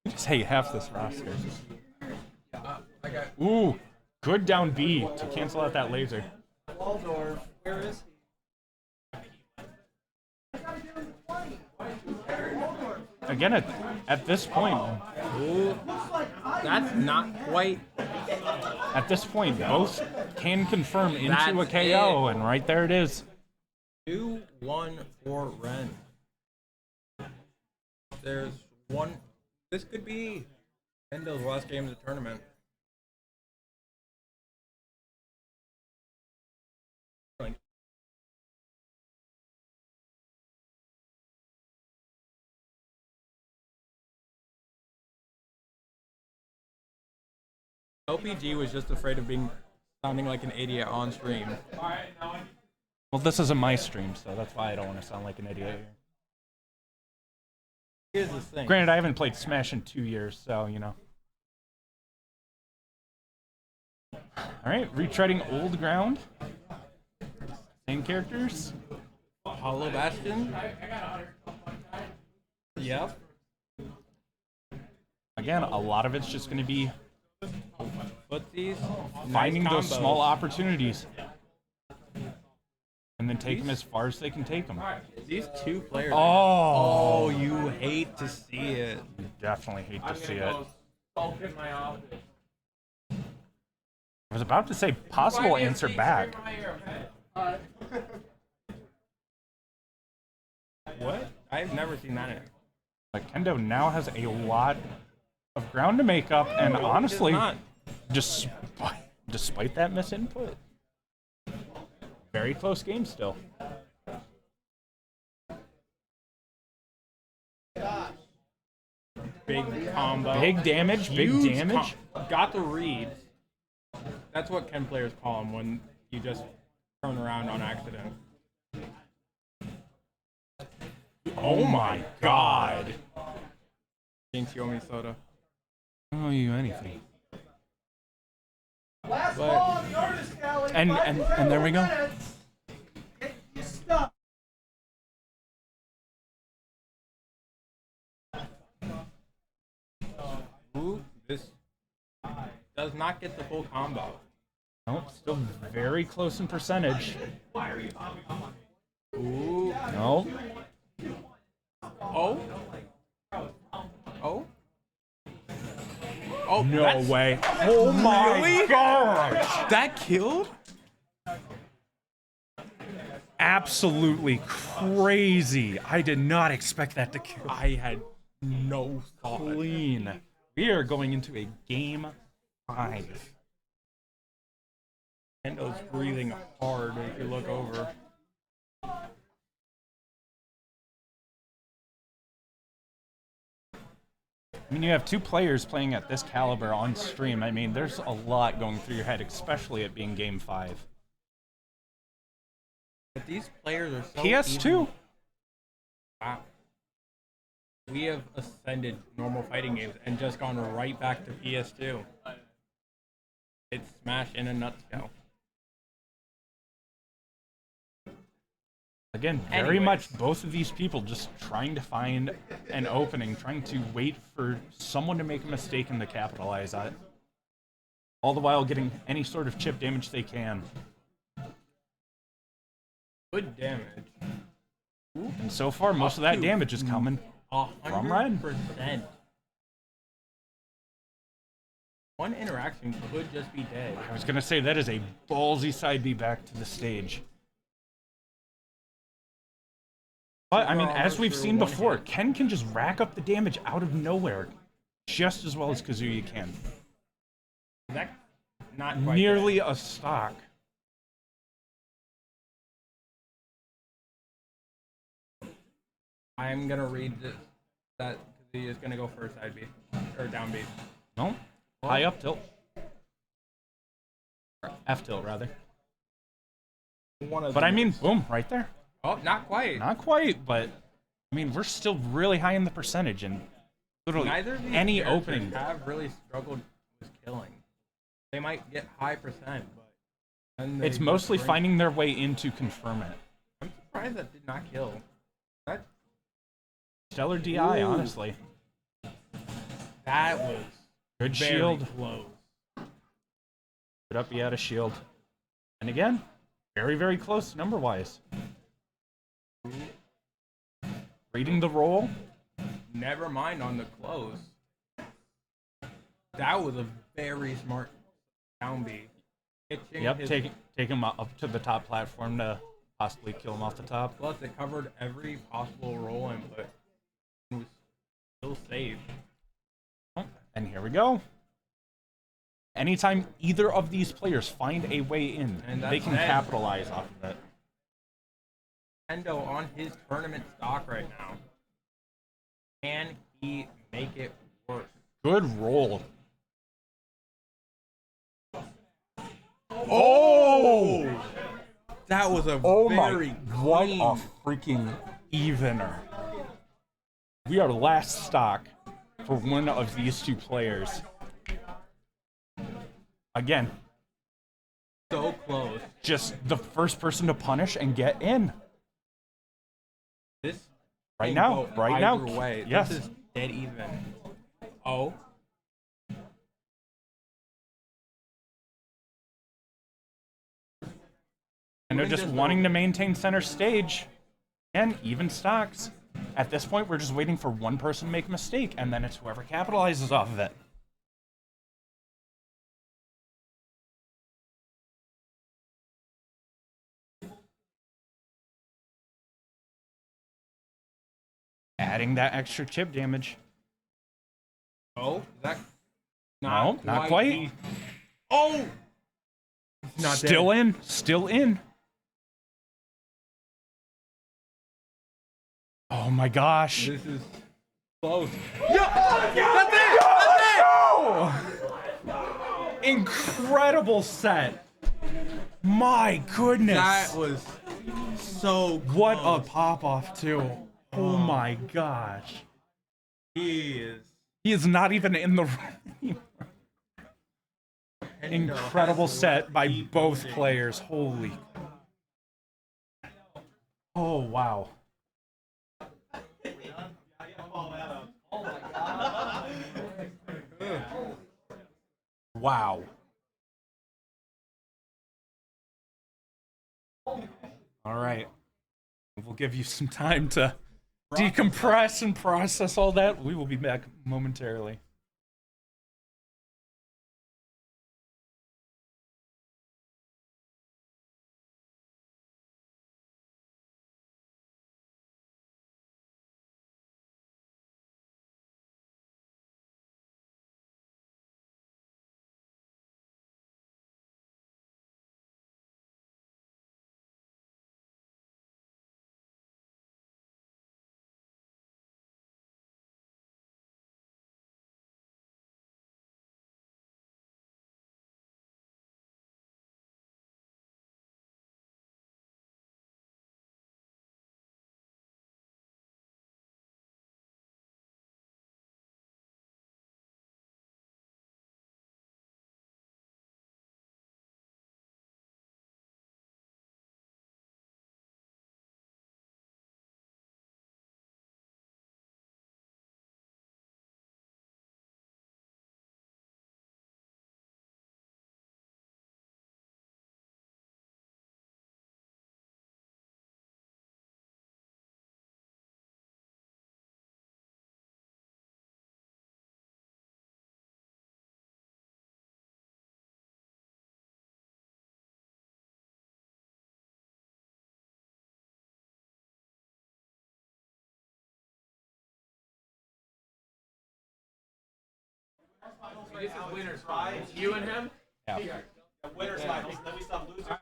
You just hate half this roster. Ooh, good down B to cancel out that laser. Waldorf, where is Again, at this point, ooh, that's not quite. At this point, both can confirm into That's a KO, it. and right there it is. 2-1 for Ren. There's one. This could be Kendo's last game of the tournament. LPG was just afraid of sounding like an idiot on stream. Well, this isn't my stream, so that's why I don't want to sound like an idiot here. Here's the thing. Granted, I haven't played Smash in 2 years, so, you know. Alright, retreading old ground. Same characters. Hollow Bastion. Yep. Again, a lot of it's just going to be footsies, finding nice those combos. small opportunities. And then take them as far as they can take them. These two players. Oh, you hate to see it. You definitely hate to see it. Sulk in my office. I was about to say possible answer back. What? I've never seen that. But Kendo now has a lot of ground to make up, and honestly, despite that misinput, very close game still. big combo. Big damage, big Huge damage. Got the read. That's what Ken players call them when you just turn around on accident. Oh my god. Jinx Yomi Soda. I don't owe you anything. Last ball on the artist alley. And there we go. You stuck. Ooh, this does not get the full combo. Nope, still very close in percentage. Ooh. No. Oh. Oh. Oh, No way. Oh my Really? gosh. That killed? Absolutely crazy. I did not expect that to kill. I had no thought. Clean. We are going into a game 5. Nendo's breathing hard if you look over. I mean, you have 2 players playing at this caliber on stream. I mean, there's a lot going through your head, especially it being game 5. But these players are so PS2. even. Wow. We have ascended normal fighting games and just gone right back to PS2. It's Smash in a nutshell. Again, very much both of these people just trying to find an opening, trying to wait for someone to make a mistake and to capitalize on it. All the while getting any sort of chip damage they can. Good damage. And so far, most of that damage is coming from Red. 100%. One interaction could just be dead. I was going to say, that is a ballsy side B back to the stage. But, I mean, as we've seen before, Ken can just rack up the damage out of nowhere just as well as Kazuya can. That, not quite Nearly a stock. I'm going to read this, that Kazuya is going to go for a side B, or down B. No, high up tilt. Or F tilt, rather. But I mean, boom, right there. Oh, not quite. Not quite, but I mean, we're still really high in the percentage, and literally Neither of these any characters opening. have really struggled with killing. They might get high percent, but then they It's mostly bring- finding their way in to confirm it. I'm surprised that did not kill. That Stellar DI, Ooh. honestly. that was Good very shield. close. Put up, he had a shield. And again, very, very close number-wise. Reading the roll. Never mind on the close. That was a very smart down B. Hitching Yep, his- take him up to the top platform to possibly kill him off the top. Plus, it covered every possible roll input. It was still safe. Oh, and here we go. Anytime either of these players find a way in, And they that's can it. capitalize off of it. Nintendo on his tournament stock right now. Can he make it work? Good roll. Oh! That was a my, very what clean. a freaking evener. We are last stock for one of these 2 players. Again, So close. just the first person to punish and get in. This Right can now, go right now, either way. yes. This is dead even. Oh. And they're just wanting to maintain center stage and even stocks. At this point, we're just waiting for one person to make a mistake, and then it's whoever capitalizes off of it. Adding that extra chip damage. Oh, that No, not quite. Oh! It's not Still dead. in. Still in. Oh my gosh. This is Close. That's it! Incredible set. My goodness. That was so close. What a pop off too. Oh my gosh. He is not even in the room. Incredible set by both players. Holy. Oh wow. Wow. All right. We'll give you some time to decompress and process all that. We will be back momentarily. This is winners finals. You and him? Yeah. Winners finals, then we stop losers.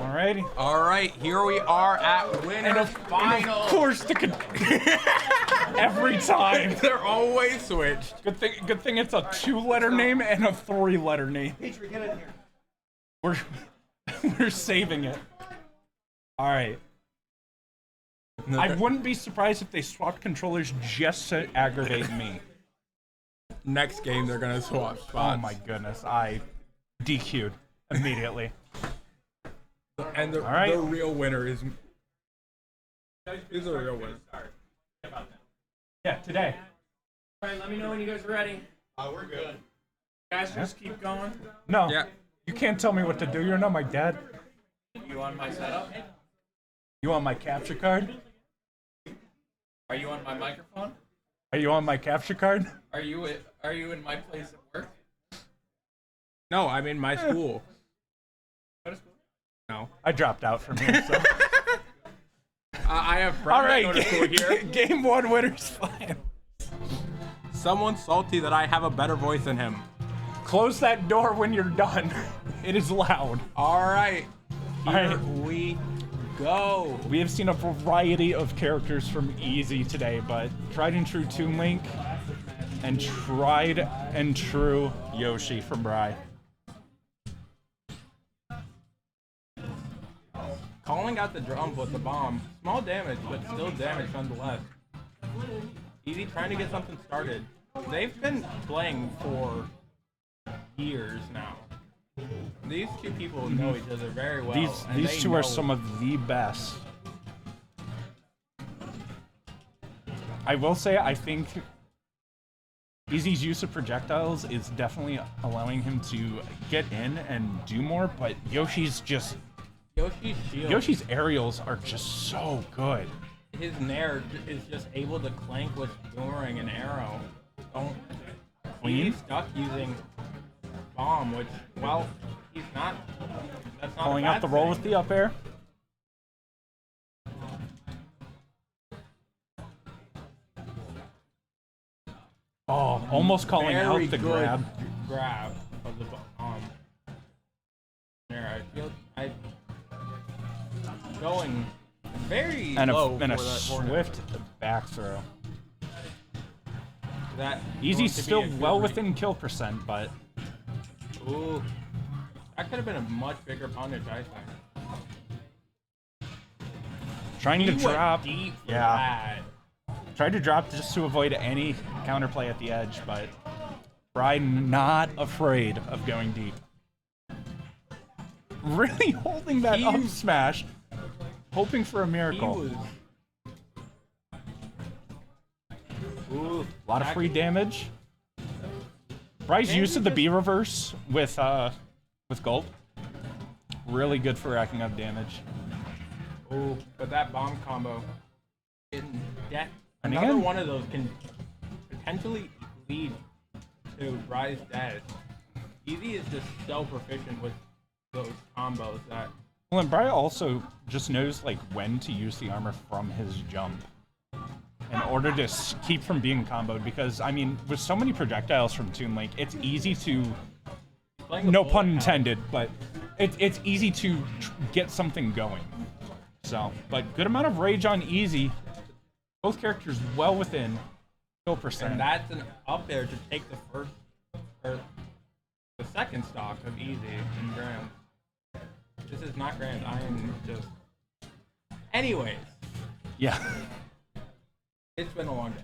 Alrighty. All right, here we are at winner final. Of course, every time they're always switched. Good thing it's a 2-letter name and a 3-letter name. Petrie, get in here. We're saving it. All right. I wouldn't be surprised if they swapped controllers just to aggravate me. Next game, they're gonna swap spots. Oh my goodness, I DQ'd immediately. And the real winner is the real winner. Yeah, today. All right, let me know when you guys are ready. We're good. Guys, just keep going. No. Yeah. You can't tell me what to do. You're not my dad. You on my setup? You want my capture card? Are you on my microphone? Are you on my capture card? Are you in my place of work? No, I'm in my school. Go to school? No. I dropped out from here, so. I have friends that go to school here. Game 1 winner's fine. Someone's salty that I have a better voice than him. Close that door when you're done. It is loud. All right. Here we go. We have seen a variety of characters from Easy today, but tried and true Toon Link and tried and true Yoshi from Bri. Calling out the drum with the bomb. Small damage, but still damage nonetheless. Easy trying to get something started. They've been playing for years now. These two people know each other very well. These two are some of the best. I will say, I think Easy's use of projectiles is definitely allowing him to get in and do more, but Yoshi's aerials are just so good. His Nair is just able to clank with Boomerang and Arrow. Clean. He's stuck using Bomb, which, well, he's not. That's not Pulling a bad out the roll thing. with the up air. Oh, almost calling out Very the good grab. of the bomb. There, I feel going very And low a for that corner. swift back throw. That Easy's going to be still a good well read. within kill percent, but Ooh, that could have been a much bigger punish, I think. trying He to went drop. deep for Yeah. Tried to drop just to avoid any counterplay at the edge, but Bri not afraid of going deep. Really holding that up smash, hoping for a miracle. Ooh, a lot of free damage. Bri's use of the B reverse with Gulp, really good for racking up damage. Ooh, but that bomb combo, And another again- one of those can potentially lead to Bri's death. Easy is just so proficient with those combos that Well, and Bri also just knows like when to use the armor from his jump in order to keep from being comboed. Because I mean, with so many projectiles from Toon Link, it's easy to, no pun intended, but it's easy to get something going. So, but good amount of rage on Easy. Both characters well within kill percent. and that's an up there to take the first or the second stock of Easy in Grand. This is not Grand. I am just. Anyways, Yeah. it's been a long day.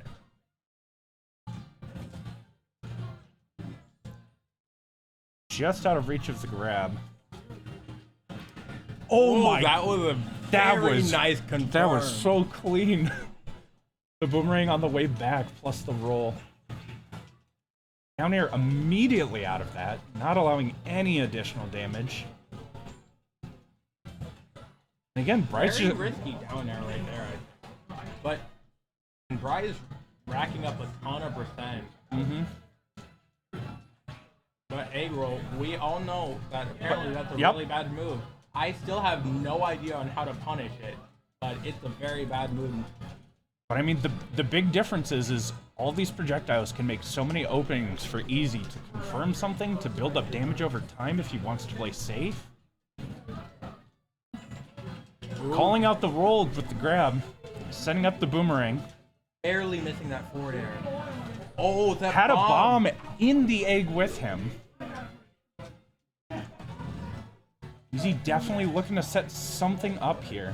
Just out of reach of the grab. Oh Ooh, my! that was a very nice confirm. That was so clean. The boomerang on the way back plus the roll. Down air immediately out of that, not allowing any additional damage. And again, Bri's Very just risky down there right there. But Bri is racking up a ton of percent. Mm-hmm. But egg roll, we all know that apparently that's a Yep. really bad move. I still have no idea on how to punish it, but it's a very bad move. But I mean, the big difference is all these projectiles can make so many openings for Easy to confirm something, to build up damage over time if he wants to play safe. calling out the roll with the grab, setting up the boomerang. Barely missing that forward air. Oh, that Had a bomb in the egg with him. Is he definitely looking to set something up here?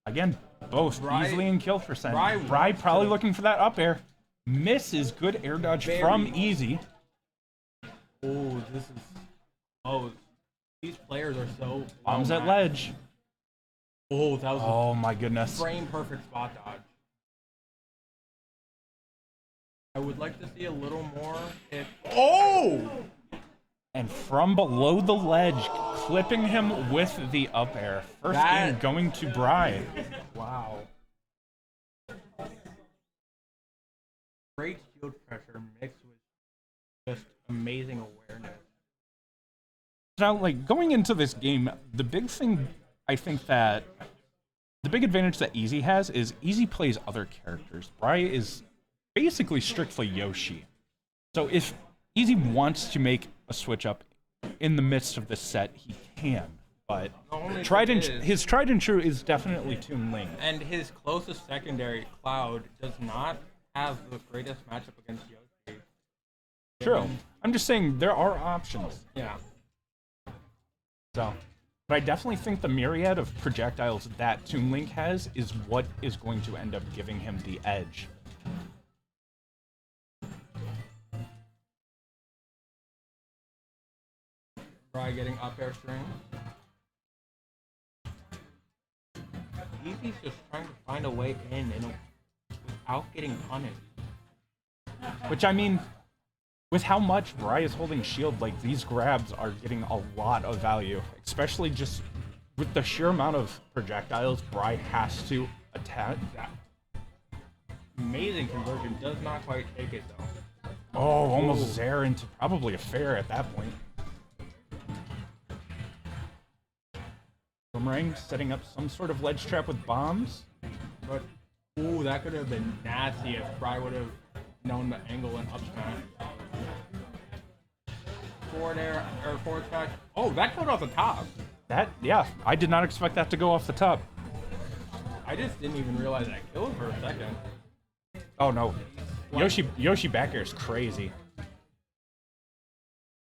Again, both easily in kill percent. Bry probably looking for that up air. Misses. Good air dodge from Easy. Oh, this is. Oh, these players are so. Bombs at ledge. Oh, that was. Oh my goodness. Frame perfect spot dodge. I would like to see a little more. If. Oh! And from below the ledge, clipping him with the up air. First game going to Bry. Wow. Great shield pressure mixed with just amazing awareness. Now, like, going into this game, the big thing I think that the big advantage that Easy has is Easy plays other characters. Bry is basically strictly Yoshi. So if Easy wants to make a switch up in the midst of this set, he can. But his tried and true is definitely Toon Link. And his closest secondary, Cloud, does not have the greatest matchup against Yoshi. True. I'm just saying there are options. Yeah. So, but I definitely think the myriad of projectiles that Toon Link has is what is going to end up giving him the edge. Bry getting up air string. Easy's just trying to find a way in without getting punished. Which, I mean, with how much Bry is holding shield, like, these grabs are getting a lot of value. Especially just with the sheer amount of projectiles Bry has to attack. That amazing conversion does not quite take it, though. Oh, almost Zaire into probably a fair at that point. Boomerang setting up some sort of ledge trap with bombs. But, ooh, that could have been nasty if Bry would have known the angle and up smash. Forward air, or forward smash. Oh, that killed off the top. That, yeah, I did not expect that to go off the top. I just didn't even realize that killed for a second. Oh no, Yoshi back air is crazy.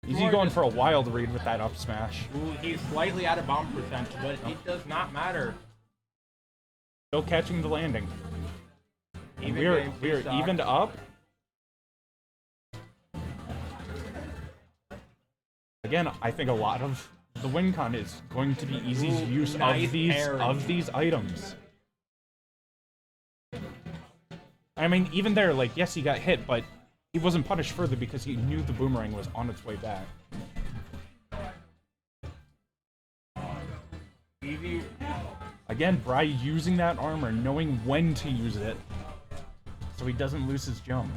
Easy going for a wild read with that up smash. Ooh, he's slightly out of bomb percent, but it does not matter. Still catching the landing. We're evened up. Again, I think a lot of the win con is going to be Easy's use of these items. I mean, even there, like, yes, he got hit, but he wasn't punished further because he knew the boomerang was on its way back. Easy. Again, Bry using that armor, knowing when to use it, so he doesn't lose his jump.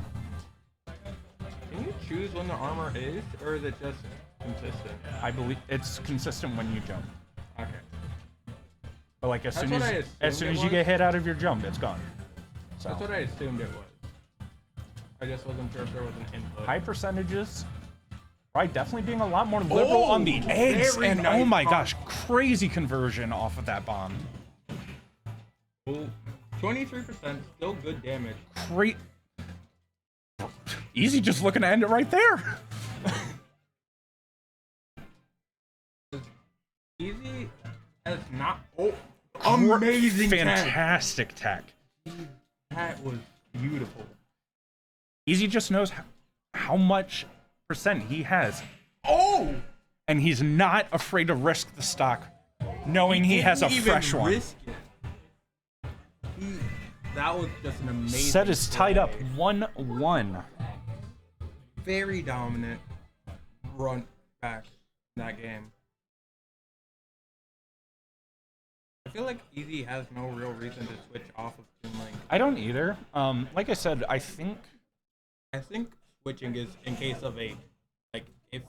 Can you choose when the armor is, or is it just consistent? I believe it's consistent when you jump. Okay. But like as That's soon what as it you was. get hit out of your jump, it's gone. So. That's what I assumed it was. I just wasn't sure if there was an input. High percentages. Right, definitely being a lot more liberal on the eggs, and nice oh my gosh, crazy conversion off of that bomb. Well, 23%, still good damage. Great. Easy, just looking to end it right there. Easy has not. Oh, amazing fantastic tech. That was beautiful. Easy just knows how much percent he has. Oh! And he's not afraid to risk the stock, knowing he has a fresh one. Risk it. That was just an amazing. Set is tied up 1-1. Very dominant run back in that game. I feel like Easy has no real reason to switch off of Toon Link. I don't either. Like I said, I think switching is in case of if it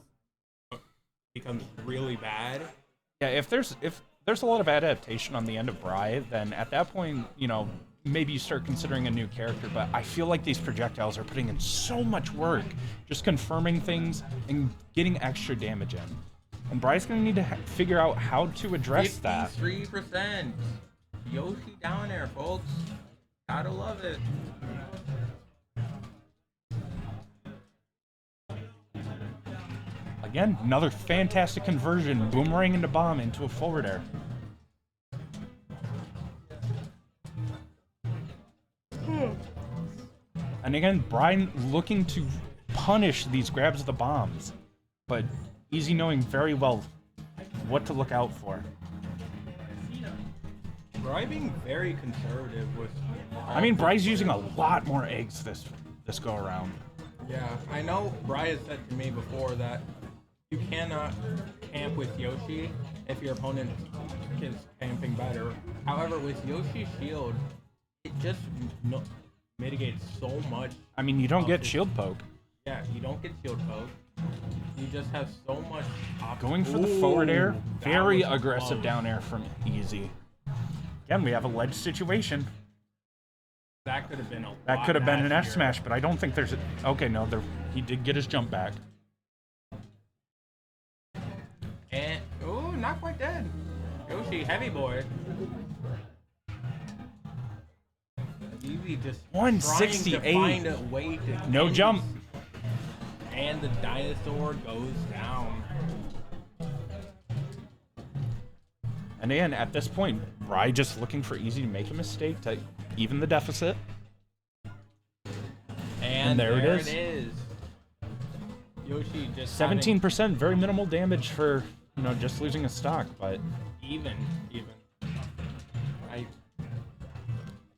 becomes really bad. Yeah, if there's a lot of adaptation on the end of Bry, then at that point, you know, maybe you start considering a new character. But I feel like these projectiles are putting in so much work, just confirming things and getting extra damage in. And Bry's gonna need to figure out how to address that. 53%. Yoshi down there, folks. Gotta love it. Again, another fantastic conversion. Boomerang into bomb into a forward air. And again, Brian looking to punish these grabs of the bombs, but Easy knowing very well what to look out for. Bry being very conservative with. I mean, Bry's using a lot more eggs this go around. Yeah, I know Bry has said to me before that you cannot camp with Yoshi if your opponent is camping better. However, with Yoshi's shield, it just mitigates so much. I mean, you don't get shield poke. Yeah, you don't get shield poke. You just have so much options. Going for the forward air, very was aggressive close. down air from Easy. Again, we have a ledge situation. That could have been a That lot could have been an F nastier. smash, but I don't think there's a. Okay, no, he did get his jump back. And oh, not quite dead. Yoshi, heavy boy. Easy just 168. trying to find a way to No end jump. this. And the dinosaur goes down. And again, at this point, Bry just looking for Easy to make a mistake to even the deficit. And there it is. Yoshi just 17%, very minimal damage for, just losing a stock, but even. I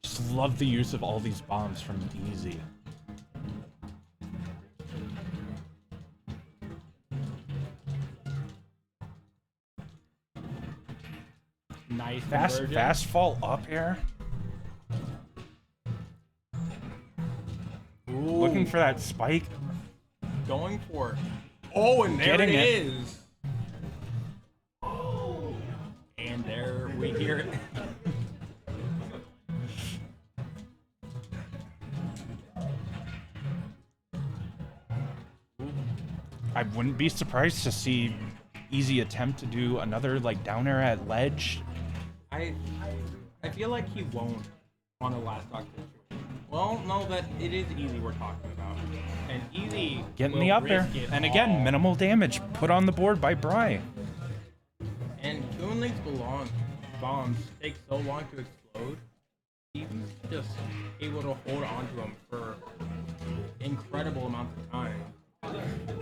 just love the use of all these bombs from Easy. nice conversion. Fast fall up air. Looking for that spike. Going for it. Oh, and there Getting it it. is. And there we hear it. I wouldn't be surprised to see Easy attempt to do another down air at ledge. I feel like he won't on a last stock situation. Well, no, that it is Easy we're talking about. And Easy Getting will the up air. risk it And again, all. minimal damage put on the board by Bry. And Toon Link's bombs take so long to explode. He's just able to hold on to them for incredible amounts of time.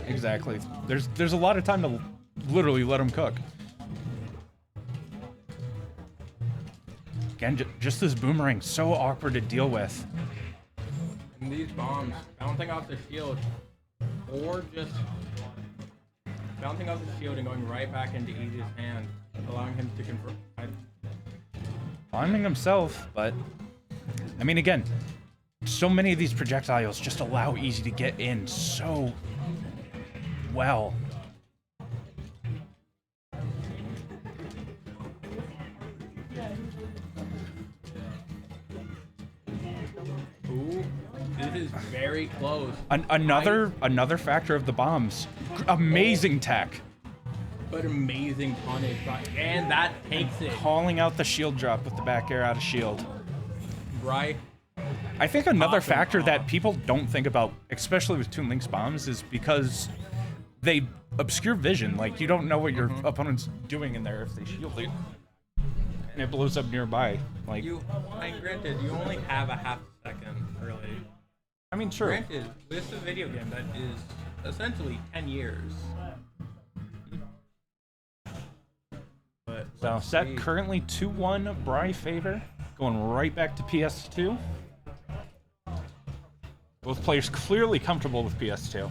Exactly. There's a lot of time to literally let him cook. Again, just this boomerang, so awkward to deal with. And these bombs bouncing off the shield, or just bouncing off the shield and going right back into Easy's hand, allowing him to convert. Finding himself, but I mean, again, so many of these projectiles just allow Easy to get in so well. Ooh, this is very close. Another factor of the bombs. Amazing tech. But amazing punish, and that takes it. Calling out the shield drop with the back air out of shield. Right. I think another factor that people don't think about, especially with Toon Link's bombs, is because they obscure vision. Like, you don't know what your opponent's doing in there if they shield it. And it blows up nearby. Like, Granted, you only have a half second, really. I mean, sure. Granted, this is a video game that is essentially 10 years. But so set currently 2-1 Bry favor. Going right back to PS2. Both players clearly comfortable with PS2.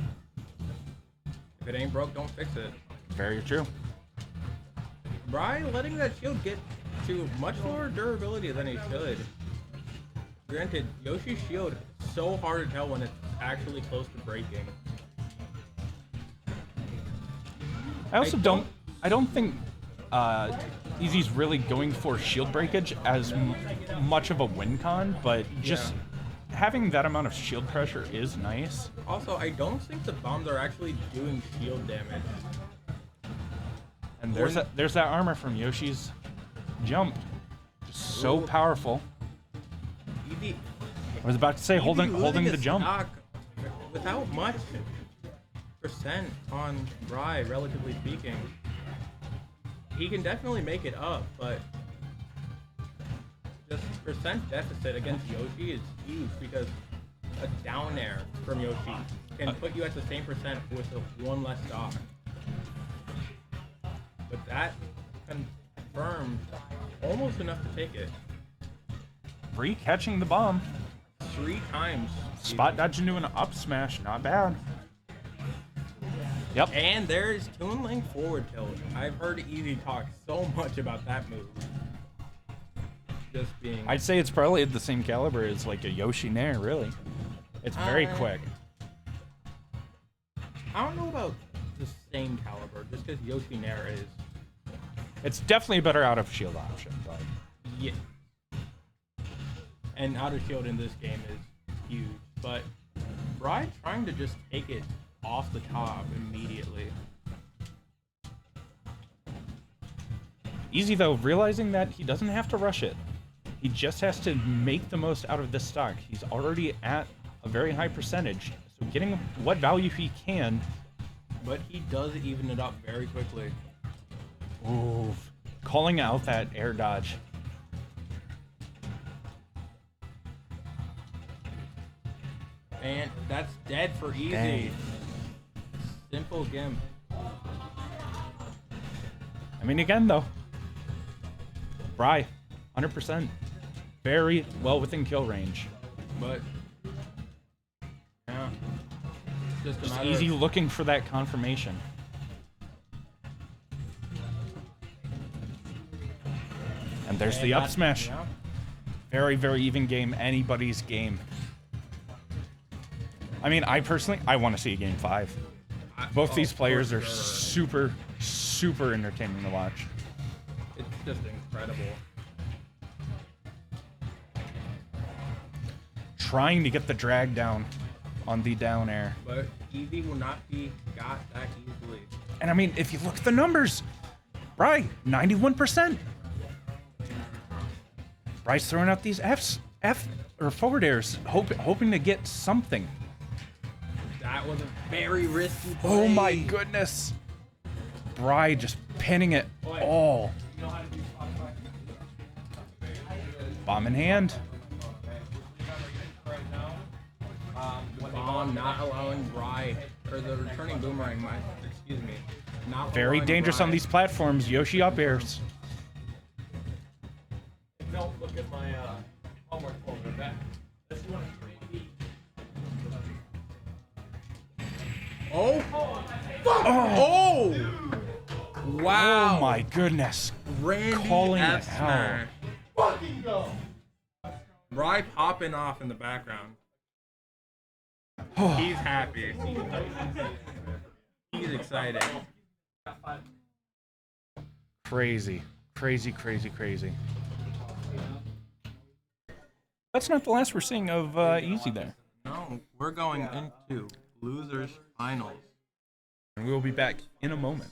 if it ain't broke, don't fix it. Very true. Bry letting that shield get to much lower durability than he should. Granted, Yoshi's shield is so hard to tell when it's actually close to breaking. I also don't think Easy's really going for shield breakage as much of a win con, but just having that amount of shield pressure is nice. Also, I don't think the bombs are actually doing shield damage. And there's that armor from Yoshi's jump. Just so powerful. Eevee, I was about to say, holding the jump. Stock without much percent on Rye, relatively speaking. He can definitely make it up, but this percent deficit against Yoshi is huge because a down air from Yoshi can put you at the same percent with one less stock. But that confirmed almost enough to take it. Free catching the bomb. 3 times. Spot dodge into an up smash, not bad. Yep. And there's Toon Link forward tilt. I've heard Eevee talk so much about that move. Just being. I'd say it's probably at the same caliber as like a Yoshi Nair, really. It's very quick. I don't know about the same caliber, just because Yoshi Nair is. It's definitely a better out of shield option, but. Yeah. And out of shield in this game is huge, but Rye trying to just take it off the top immediately. Easy though, realizing that he doesn't have to rush it. He just has to make the most out of this stock. He's already at a very high percentage, so getting what value he can. But he does even it up very quickly. Ooh, calling out that air dodge. And that's dead for easy. Dang. Simple Gimp. I mean, again though, Bry, 100%, very well within kill range. But yeah, just easy looking for that confirmation. And there's the up smash. Yeah. Very, very even game. Anybody's game. I mean, I want to see a game 5. Both these players are super, super entertaining to watch. It's just incredible. Trying to get the drag down on the down air. But Eevee will not be got that easily. And I mean, if you look at the numbers, Bry, 91%. Bry's throwing out these forward airs, hoping to get something. That was a very risky play. Oh my goodness. Bry just pinning it all. Bomb in hand. Bomb not allowing Bry, or the returning boomerang, excuse me. Not Very allowing dangerous Bry. on these platforms. Yoshi up airs. Don't look at my homework folder. That's one. Oh! Oh! Wow! Oh my goodness. Randy Calling F. it out. Smash. Fucking go! Bry popping off in the background. He's happy. He's excited. Crazy. Crazy, crazy, crazy. That's not the last we're seeing of Easy there. No, we're going into losers finals. And we will be back in a moment.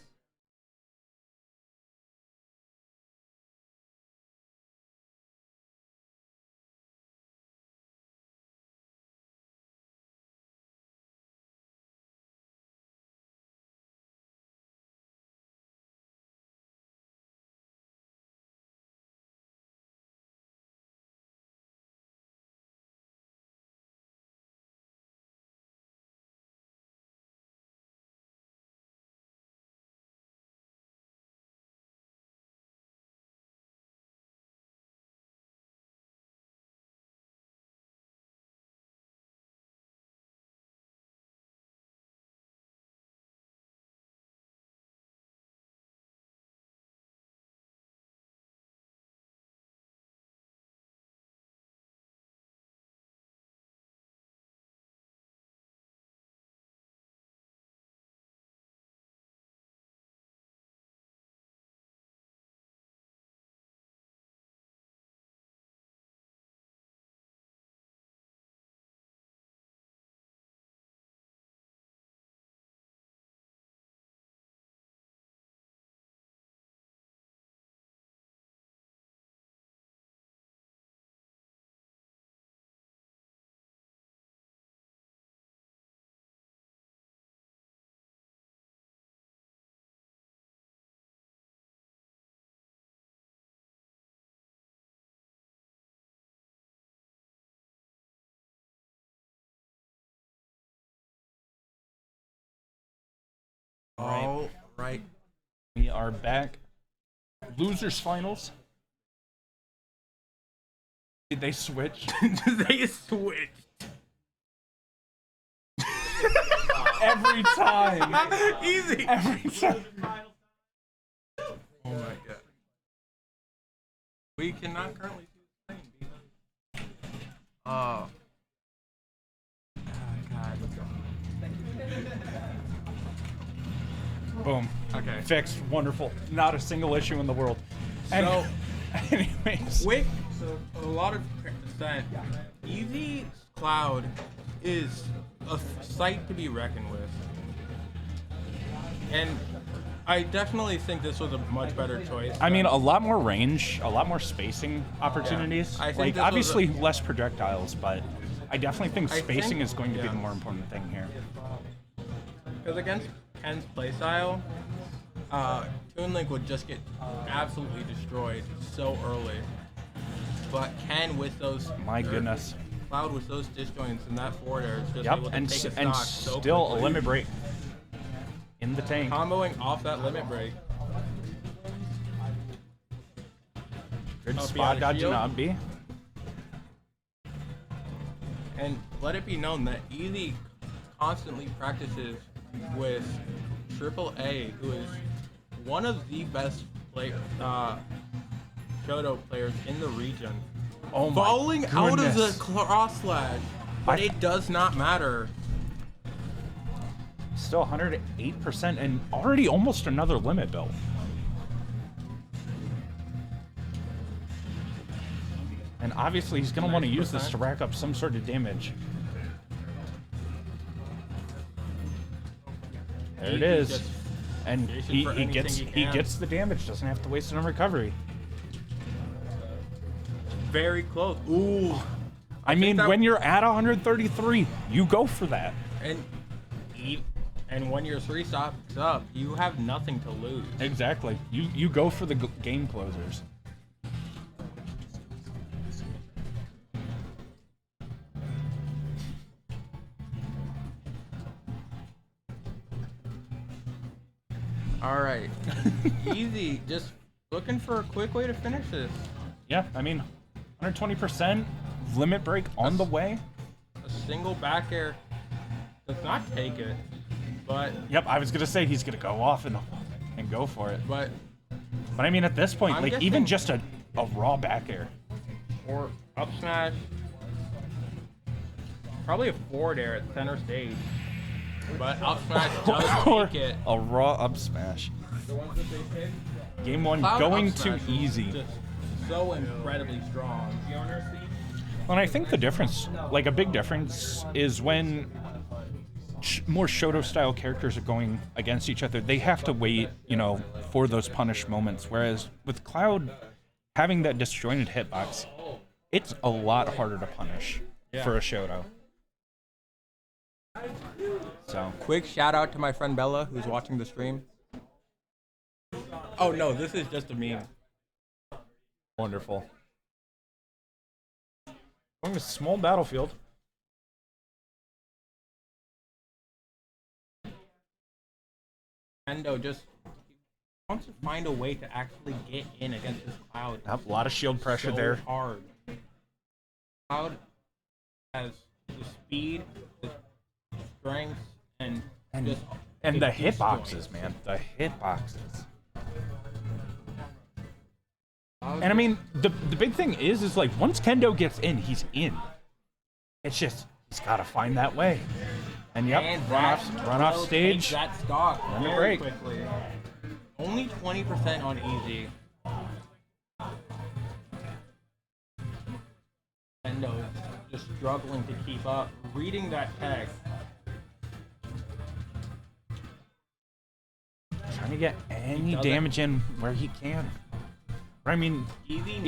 All right. We are back. Losers finals. Did they switch? They switched. Every time. Easy. Every time. Oh my god. We cannot currently see the screen. Oh. God. Boom. Okay. Fixed. Wonderful. Not a single issue in the world. So, anyways. Quick, a lot of percent. Easy Cloud is a sight to be reckoned with. And I definitely think this was a much better choice. I mean, a lot more range, a lot more spacing opportunities. I think Like, this was obviously, less projectiles, but I definitely think I spacing think- is going to be yeah. the more important thing here. Because against Ken's playstyle, Toon Link would just get absolutely destroyed so early. But Ken with those My goodness. Cloud with those disjoints and that forward air is just Yep, able to and, take a and stock so still quickly. a limit break in the tank. Comboing off that limit break. Good Up spot beyond the dodging shield. up B. And let it be known that Easy constantly practices with AAA, who is one of the best Shoto players in the region. Oh my Falling out of the goodness. cross slash, but it does not matter. Still 108% and already almost another limit built. And obviously he's going to want to use this to rack up some sort of damage. There it is. Just And fishing he for anything gets he he can. gets the damage, doesn't have to waste it on recovery. Very close. Ooh. I mean, that- when you're at 133, you go for that. And when your 3 stops up, you have nothing to lose. Exactly. You go for the game closers. All right. Easy. Just looking for a quick way to finish this. Yeah, I mean, 120% limit break on the way. A single back air does not take it, but Yep, I was gonna say he's gonna go off and go for it. But I mean, at this point, I'm like guessing- even just a raw back air. or up smash, probably a forward air at center stage. But up smash does Or take it. a raw up smash. The ones that they pick, Game one Cloud going up too smash is easy. Just so incredibly strong. And I think the difference, like a big difference, is when more Shoto style characters are going against each other, they have to wait, for those punish moments. Whereas with Cloud having that disjointed hitbox, it's a lot harder to punish for a Shoto. So Quick shout out to my friend Bella who's watching the stream. Oh no, this is just a meme. wonderful. Going to small battlefield. Nintendo just wants to find a way to actually get in against this Cloud. A lot of shield pressure so there. Hard. Cloud has the speed, the strength, and just And the disjoints. hitboxes, man. The hitboxes. And I mean, the big thing is like once Kendo gets in, he's in. It's just he's got to find that way. And yep, And run that off will stage. take that stock Run the very break. quickly. Only 20% on easy. Kendo is just struggling to keep up. Reading that text. Trying to get any doesn't- damage in where he can. But I mean, Easy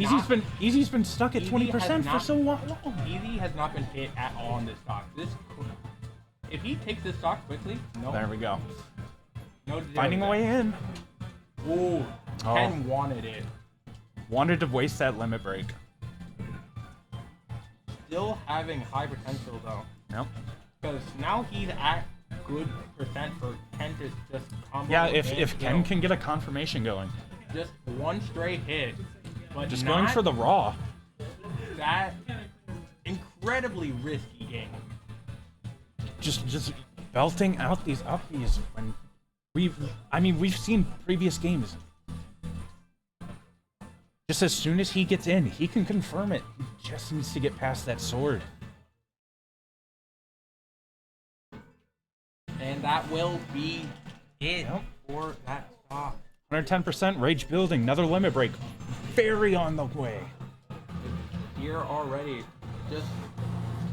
Easy's been stuck at Easy 20% has for not- so long. Easy has not been hit at all on this stock. If he takes this stock quickly, no. There we go. No Finding a way in. Ooh, Oh. Ken wanted it. Wanted to waste that limit break. Still having high potential though. Nope. Because now he's at good percent for Ken to just combo. Yeah, and if kill. Ken can get a confirmation going. Just one straight hit, but Just not going for the raw. that incredibly risky game. Just belting out these upbeats when we've seen previous games. Just as soon as he gets in, he can confirm it. He just needs to get past that sword. And that will be it for that stock. 110% rage building, another limit break. Very on the way. Here already, just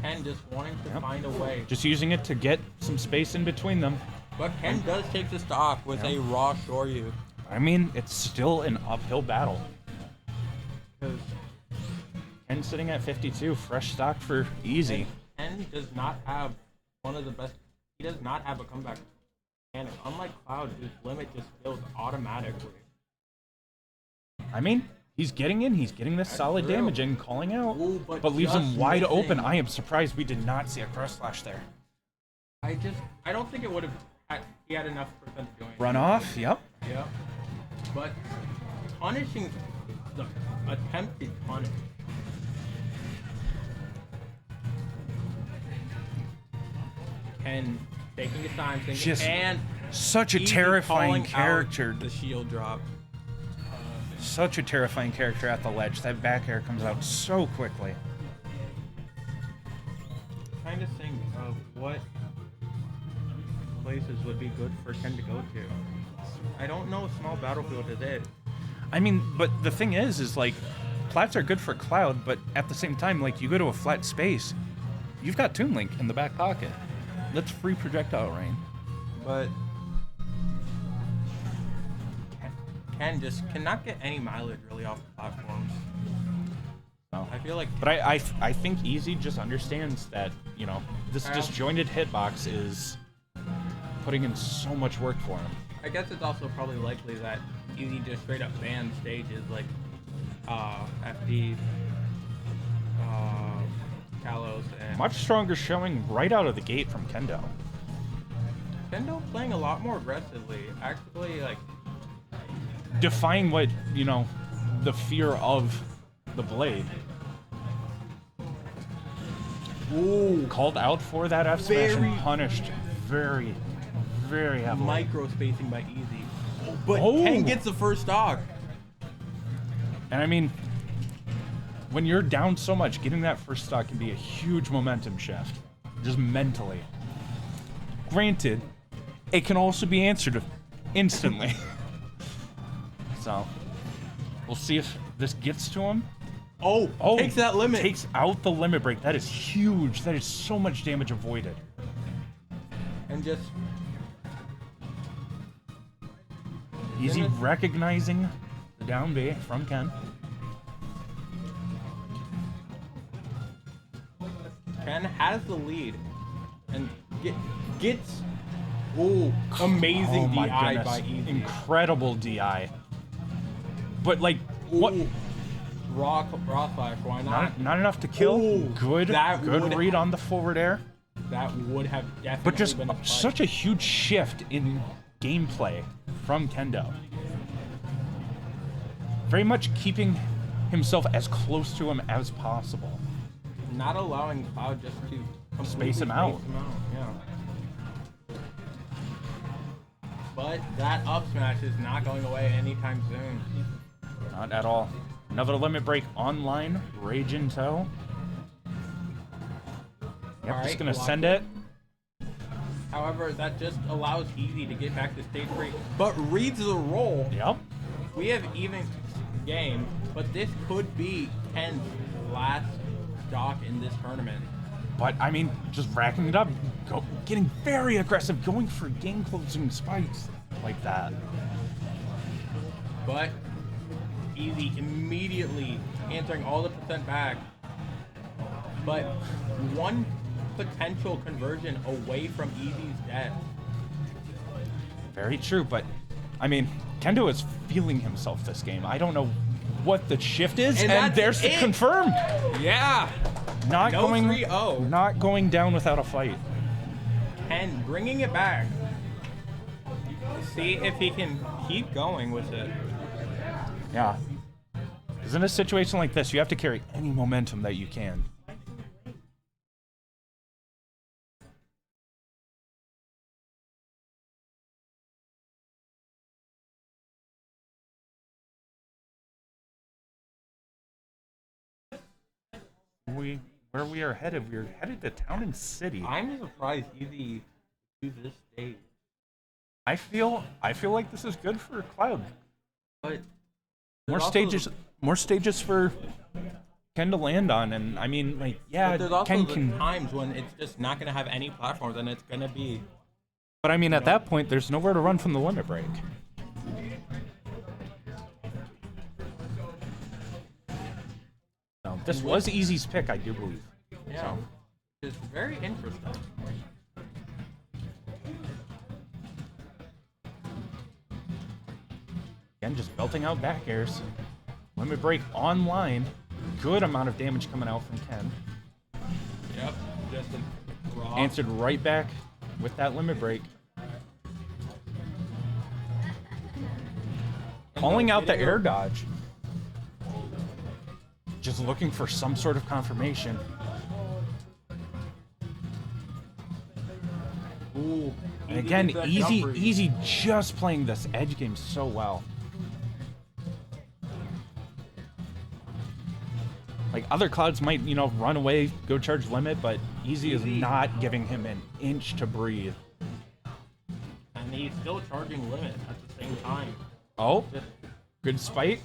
Ken just wanting to find a way. Just using it to get some space in between them. But Ken does take the stock with a raw Shoryu. I mean, it's still an uphill battle. Ken sitting at 52, fresh stock for easy. Ken does not have one of the best. He does not have a comeback mechanic. Unlike Cloud, whose limit just builds automatically. I mean, he's getting in, he's getting this solid true. damage in, calling out, Ooh, but leaves him just wide missing. open. I am surprised we did not see a cross slash there. I don't think it would have. He had enough percent going. Run off, yep. Yep. But punishing the attempted punish. Ken taking his time, thinking, Just and such a Easy terrifying calling out character. the shield drop. Such a terrifying character at the ledge. That back air comes out so quickly. Trying to think of what places would be good for Ken to go to. I don't know if Small Battlefield is it. I mean, but the thing is like, plats are good for Cloud, but at the same time, like, you go to a flat space, you've got Toon Link in the back pocket. That's free projectile rain. But Ken just cannot get any mileage really off the platforms. No. I feel like, But I think Easy just understands that, you know, this disjointed hitbox is putting in so much work for him. I guess it's also probably likely that Easy just straight up banned stages like FD, Kalos, and Much stronger showing right out of the gate from Kendo. Kendo playing a lot more aggressively. Actually, like, Defying what, you know, the fear of the blade. Ooh. Called out for that F smash Very- and punished very, very heavily. micro spacing by Easy. But Oh. Ken gets the first stock. And I mean, when you're down so much, getting that first stock can be a huge momentum shift, just mentally. Granted, it can also be answered instantly. So, we'll see if this gets to him. Oh, takes that limit. Takes out the limit break. That is huge. That is so much damage avoided. And just Easy recognizing the down B from Ken. Ken has the lead and gets amazing Oh my DI goodness. by Easy. Incredible DI. But like, what? Raw flash, why not? Not enough to kill. Ooh, Good that would read on the forward air. That would have definitely But just been a fight. such a huge shift in gameplay from Kendo. Very much keeping himself as close to him as possible. Not allowing Cloud just to completely Space him out. Yeah. But that up smash is not going away anytime soon. Not at all. Another limit break online. Rage in tow. Yep, All just right, gonna block send it. it. However, that just allows Easy to get back to stage 3, but reads the roll. Yep. We have even game, but this could be Ken's last stock in this tournament. But I mean, just racking it up, getting very aggressive, going for game closing spikes like that. But Easy immediately answering all the percent back. But one potential conversion away from Easy's death. Very true, but I mean, Kendo is feeling himself this game. I don't know what the shift is, and that's there's the it. confirmed. Yeah. Not No going 3-0. not going down without a fight. Ken bringing it back. See if he can keep going with it. Yeah. Because in a situation like this, you have to carry any momentum that you can. Where we are headed, we're headed to Town and City. I'm surprised Easy to this stage. I feel like this is good for Cloud. But More stages for Ken to land on, and I mean, like, yeah, but there's also Ken the can. times when it's just not gonna have any platforms, and it's gonna be. But I mean, at that point, there's nowhere to run from the limit break. No, this was Easy's pick, I do believe. Yeah, So. it's very interesting. Again, just belting out back airs. Limit break online. Good amount of damage coming out from Ken. Yep, just a raw. Answered right back with that limit break. Calling out the air dodge. Just looking for some sort of confirmation. Ooh, And again, gets that Easy jump read. Easy just playing this edge game so well. Like other Clouds might, you know, run away, go charge limit, but Easy is not giving him an inch to breathe. And he's still charging limit at the same time. Oh, good spite.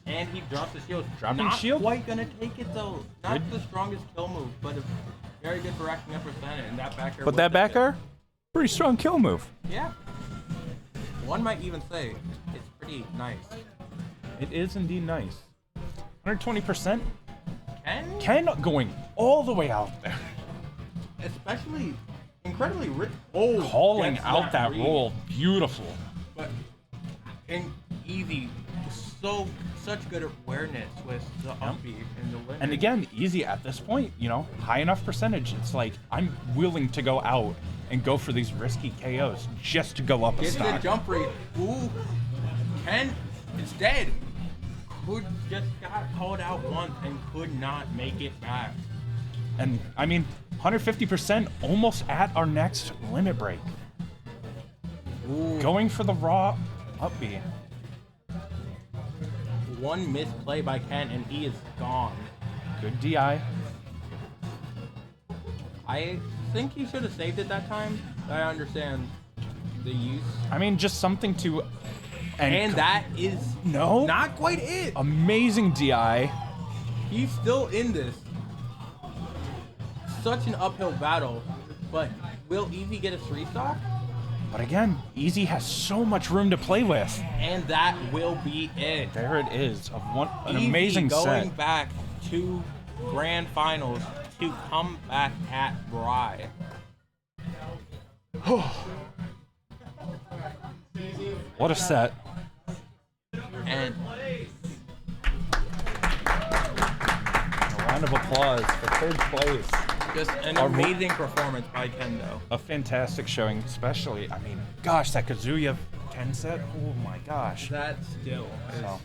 And he drops the shield. Dropping Not shield? quite gonna take it though. Not Good. the strongest kill move, but a very good for racking up percent. And that back air. But will that take back it. air, pretty strong kill move. Yeah. One might even say it's pretty nice. It is indeed nice. 120%. Ken going all the way out there. Especially incredibly rich. Oh, Calling gets out that read. roll. Beautiful. But and Easy, such good awareness with the upbeat and the limit. And again, Easy at this point, you know, high enough percentage. It's like, I'm willing to go out and go for these risky KOs just to go up a Get the stock. jump rate. Ooh, Ken is dead. Could just got called out once and could not make it back. And I mean, 150% almost at our next limit break. Ooh. Going for the raw up B. One misplay by Ken and he is gone. Good DI. I think he should have saved it that time. I understand the use. I mean, just something to. And that is no, not quite it. Amazing DI. He's still in this. Such an uphill battle, but will Easy get a 3-stock? But again, Easy has so much room to play with. And that will be it. There it is. An Easy amazing going set. back to grand finals to come back at Bry. What a set. And a round of applause for third place. Just an amazing performance by Kendo. A fantastic showing, especially, I mean, gosh, that Kazuya Ken set, oh my gosh. That still is. So, all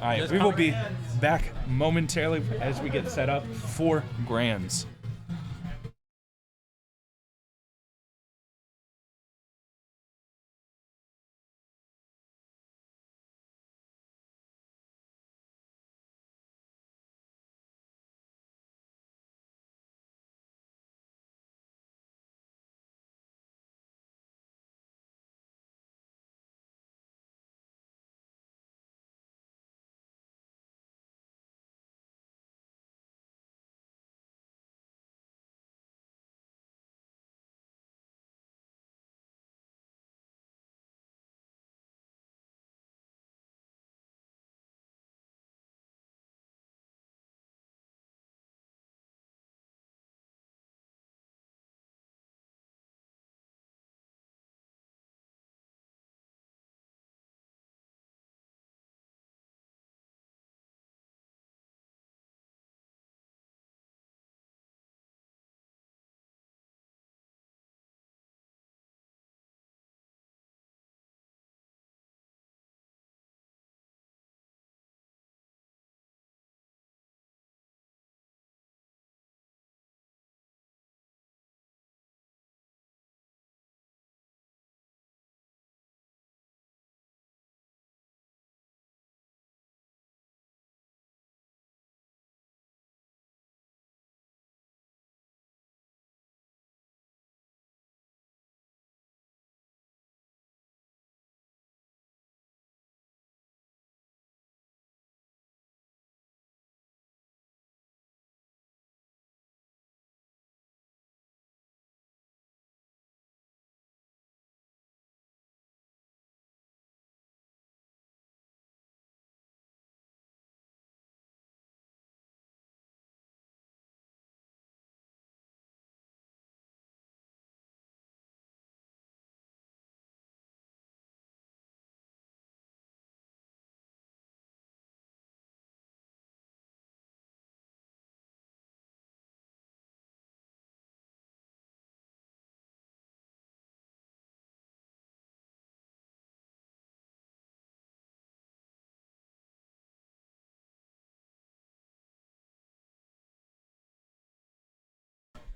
right, we will be back momentarily as we get set up for Grands.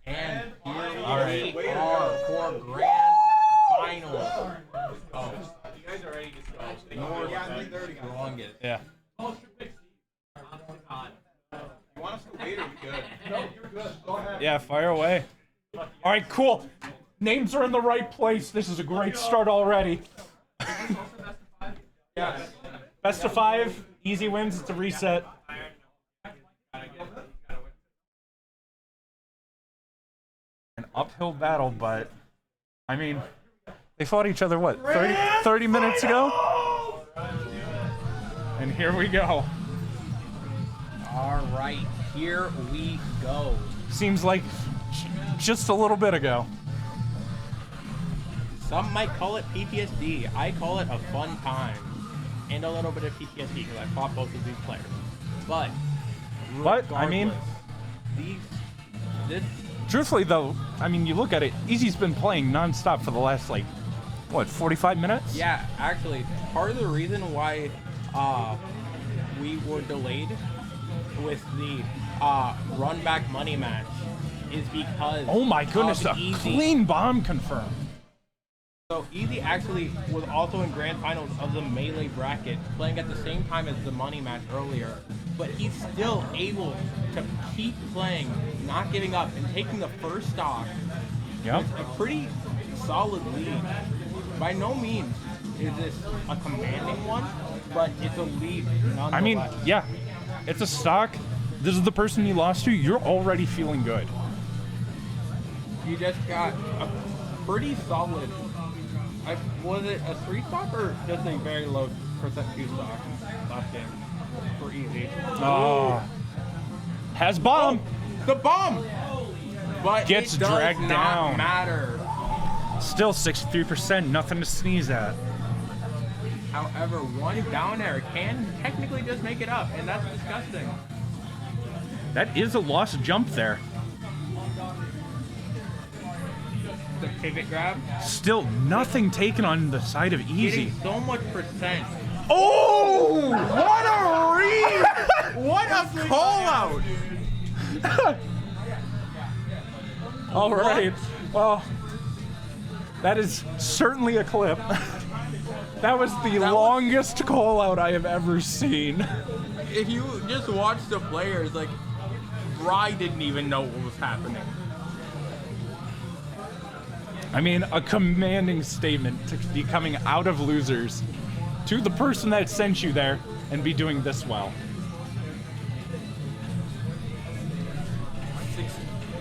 And here All right. we are for grand finals. Oh, you guys are ready to go. North strongest. Yeah. You want us to wait or we good? No, you're good. Go ahead. Yeah, fire away. All right, cool. Names are in the right place. This is a great start already. Yeah. Best of 5, easy wins. It's a reset. An uphill battle, but I mean, they fought each other, what, 30 minutes ago? And here we go. All right, here we go. Seems like just a little bit ago. Some might call it PTSD. I call it a fun time. And a little bit of PTSD because I fought both of these players. But I mean, this truthfully though, I mean, you look at it, Easy's been playing nonstop for the last, like, what, 45 minutes? Yeah, actually, part of the reason why we were delayed with the run back money match is because Oh my goodness, a Easy. clean bomb confirmed. So Easy actually was also in grand finals of the Melee bracket, playing at the same time as the money match earlier. But he's still able to keep playing, not giving up, and taking the first stock. Yep. With a pretty solid lead. By no means is this a commanding one, but it's a lead nonetheless. I mean, yeah, it's a stock. This is the person you lost to. You're already feeling good. You just got a pretty solid. Was it a 3 stock or just a very low percent 2 stock last game for Easy? Oh. Has bomb. Oh, the bomb. But Gets it does dragged not down. matter. Still 63%, nothing to sneeze at. However, one down air can technically just make it up, and that's disgusting. That is a lost jump there. The pivot grab. Still nothing taken on the side of Easy. Getting so much percent. Oh! What a read! What a call out! All right. Well, that is certainly a clip. That was the longest call out I have ever seen. If you just watch the players, like, Bry didn't even know what was happening. I mean, a commanding statement to be coming out of losers to the person that sent you there and be doing this well.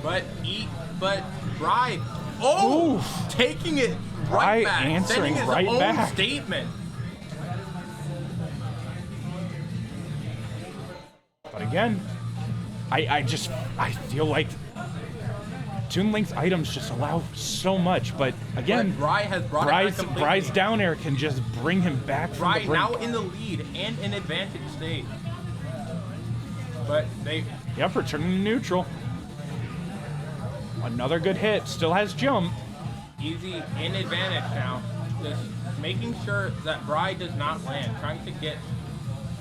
But Bry, taking it right Bry back, answering sending his right own back. statement. But again, I feel like Toon Link's items just allow so much, but again, But Bry has brought it back completely. Bry's down air can just bring him back from Bry the brink. now in the lead and in advantage state. But they... Yep, returning to neutral. Another good hit, still has jump. Easy in advantage now. Just making sure that Bry does not land. Trying to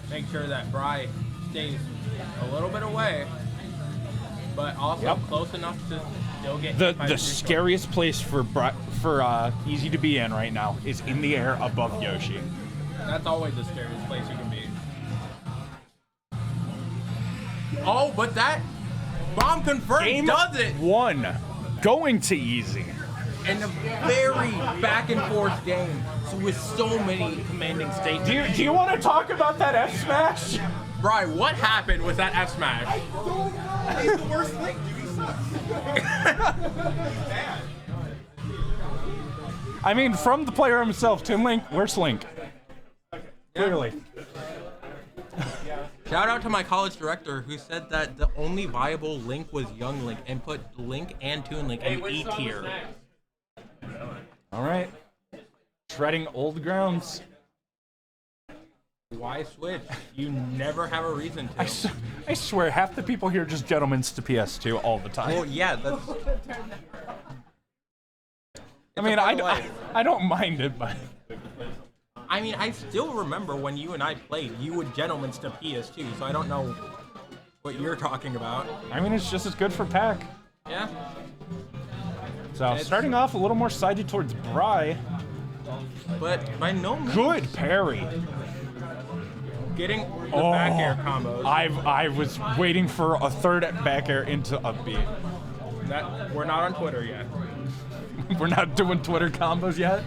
make sure that Bry stays a little bit away, but also close enough to still get hit by The the scariest place for Easy to be in right now is in the air above Yoshi. That's always the scariest place you can be. Oh, but that bomb confirmed Game does it! 1, going to Easy. And a very back and forth game with so many commanding statements. Do you want to talk about that F smash? Bry, what happened with that F smash? He's the worst Link. I mean, from the player himself, Toon Link, where's Link? Clearly. Shout out to my college director who said that the only viable Link was Young Link and put Link and Toon Link in E tier. All right. Treading old grounds. Why switch? You never have a reason to. I swear, half the people here are just gentlemen to PS2 all the time. Well, yeah, that's... I mean, I don't mind it, but... I mean, I still remember when you and I played, you would gentlemen's to PS2, so I don't know what you're talking about. I mean, it's just as good for Pack. Yeah. So starting off a little more sided towards Bry. But by no means. Good parry. Getting the back air combos. I was waiting for a third back air into up B. We're not on Twitter yet. We're not doing Twitter combos yet?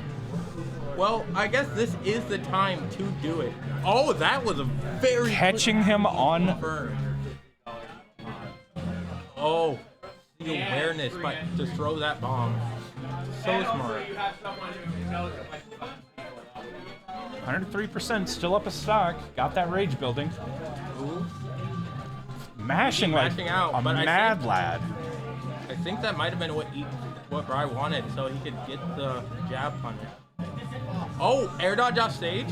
Well, I guess this is the time to do it. Oh, that was a very catching him on. Oh, the awareness to throw that bomb. So smart. 103% still up a stock. Got that rage building. Ooh. Mashing like out, a but mad lad. I think that might have been what Bry wanted, so he could get the jab punch. Oh, air dodge off stage.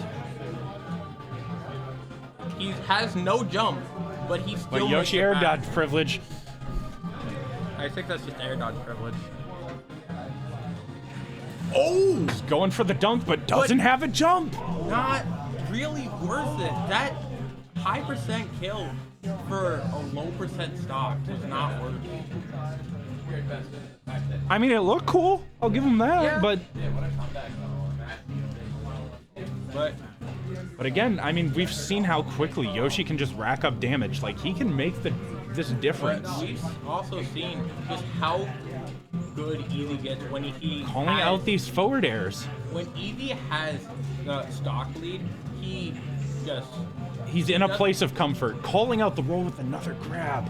He has no jump, but he's still. But Yoshi air dodge privilege. I think that's just air dodge privilege. Oh, he's going for the dunk, but doesn't have a jump. Not really worth it. That high percent kill for a low percent stock was not worth it. I mean, it looked cool. I'll give him that, Yeah. but But again, I mean, we've seen how quickly Yoshi can just rack up damage. Like, he can make this difference. But we've also seen just how good Easy gets when he Calling has, out these forward airs. When Easy has the stock lead, he's in a place of comfort. Calling out the roll with another grab.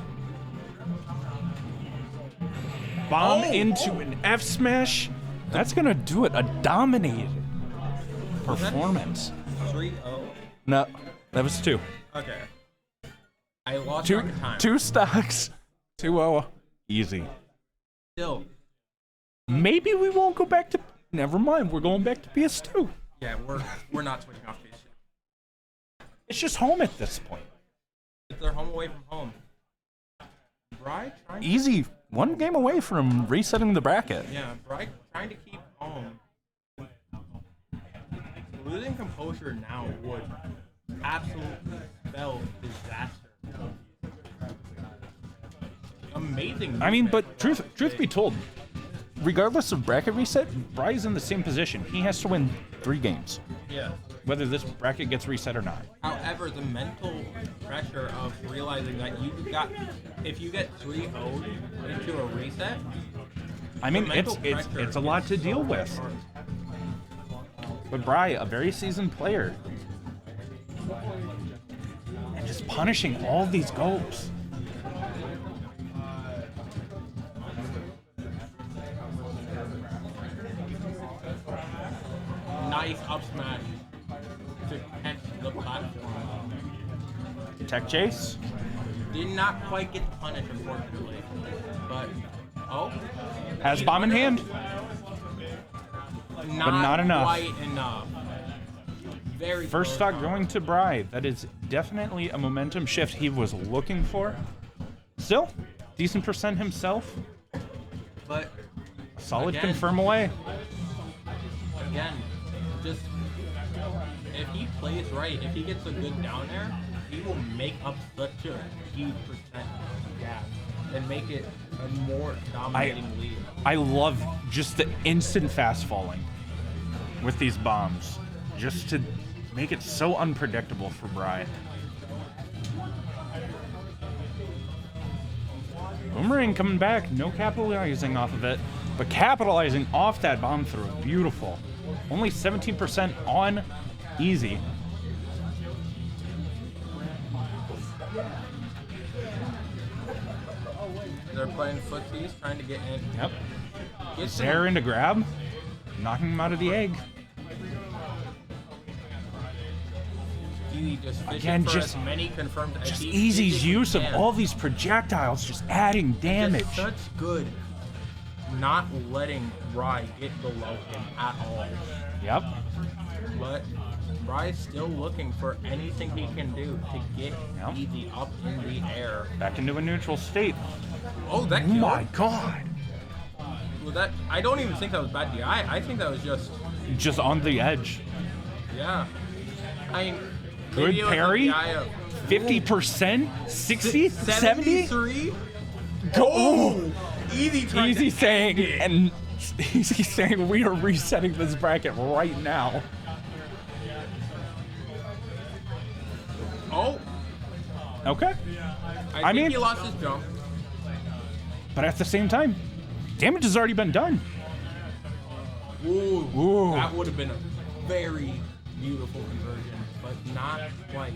Bomb into an F smash. That's gonna do it. A dominated performance. 3-0. No, that was 2. Okay. I lost Two, track of time. 2 stocks. 2-0. Easy. Still. Maybe we won't go back to. Never mind. We're going back to PS2. Yeah, we're not switching off PS2. It's just home at this point. It's their home away from home. Bry trying to, Easy. 1 game away from resetting the bracket. Yeah, Bry trying to keep home. Losing composure now would absolutely spell disaster. Amazing. I mean, but truth be told, regardless of bracket reset, Bry's in the same position. He has to win 3 games. Yeah. Whether this bracket gets reset or not. However, the mental pressure of realizing that if you get 3-0'd into a reset, I mean, it's a lot to deal with. But Bry, a very seasoned player, and just punishing all these goals. Nice up smash to catch the platform. Tech chase. Did not quite get punished, unfortunately. But, Has bomb in hand. But not enough. Quite enough. Very First stock going to Bry. That is definitely a momentum shift he was looking for. Still, decent percent himself. But Solid again, confirm away. Again, just if he plays right, if he gets a good down air, he will make up such a huge percent gap and make it a more dominating lead. I love just the instant fast falling with these bombs, just to make it so unpredictable for Bry. Boomerang coming back, no capitalizing off of it, but capitalizing off that bomb throw. Beautiful. Only 17% on Easy. They're playing footsies, trying to get in. Yep. Get Zare into grab, knocking him out of the egg. Easy just fishing Again, for just- as many confirmed as Just he Easy's physically use of can. all these projectiles, just adding damage. Just such good, not letting Bry get below him at all. Yep. But Bry's still looking for anything he can do to get Easy up in the air. Back into a neutral state. Oh, that Oh kill. my god. Well, that I don't even think that was bad DI. I think that was Just on the edge. yeah. I mean, Good maybe it was a parry. DI of 50%? 60? 70? 73? Go. Easy saying, and Easy saying we are resetting this bracket right now. Oh. Okay. I mean, think he lost his jump. But at the same time, damage has already been done. Ooh. That would have been a very beautiful conversion, but not quite.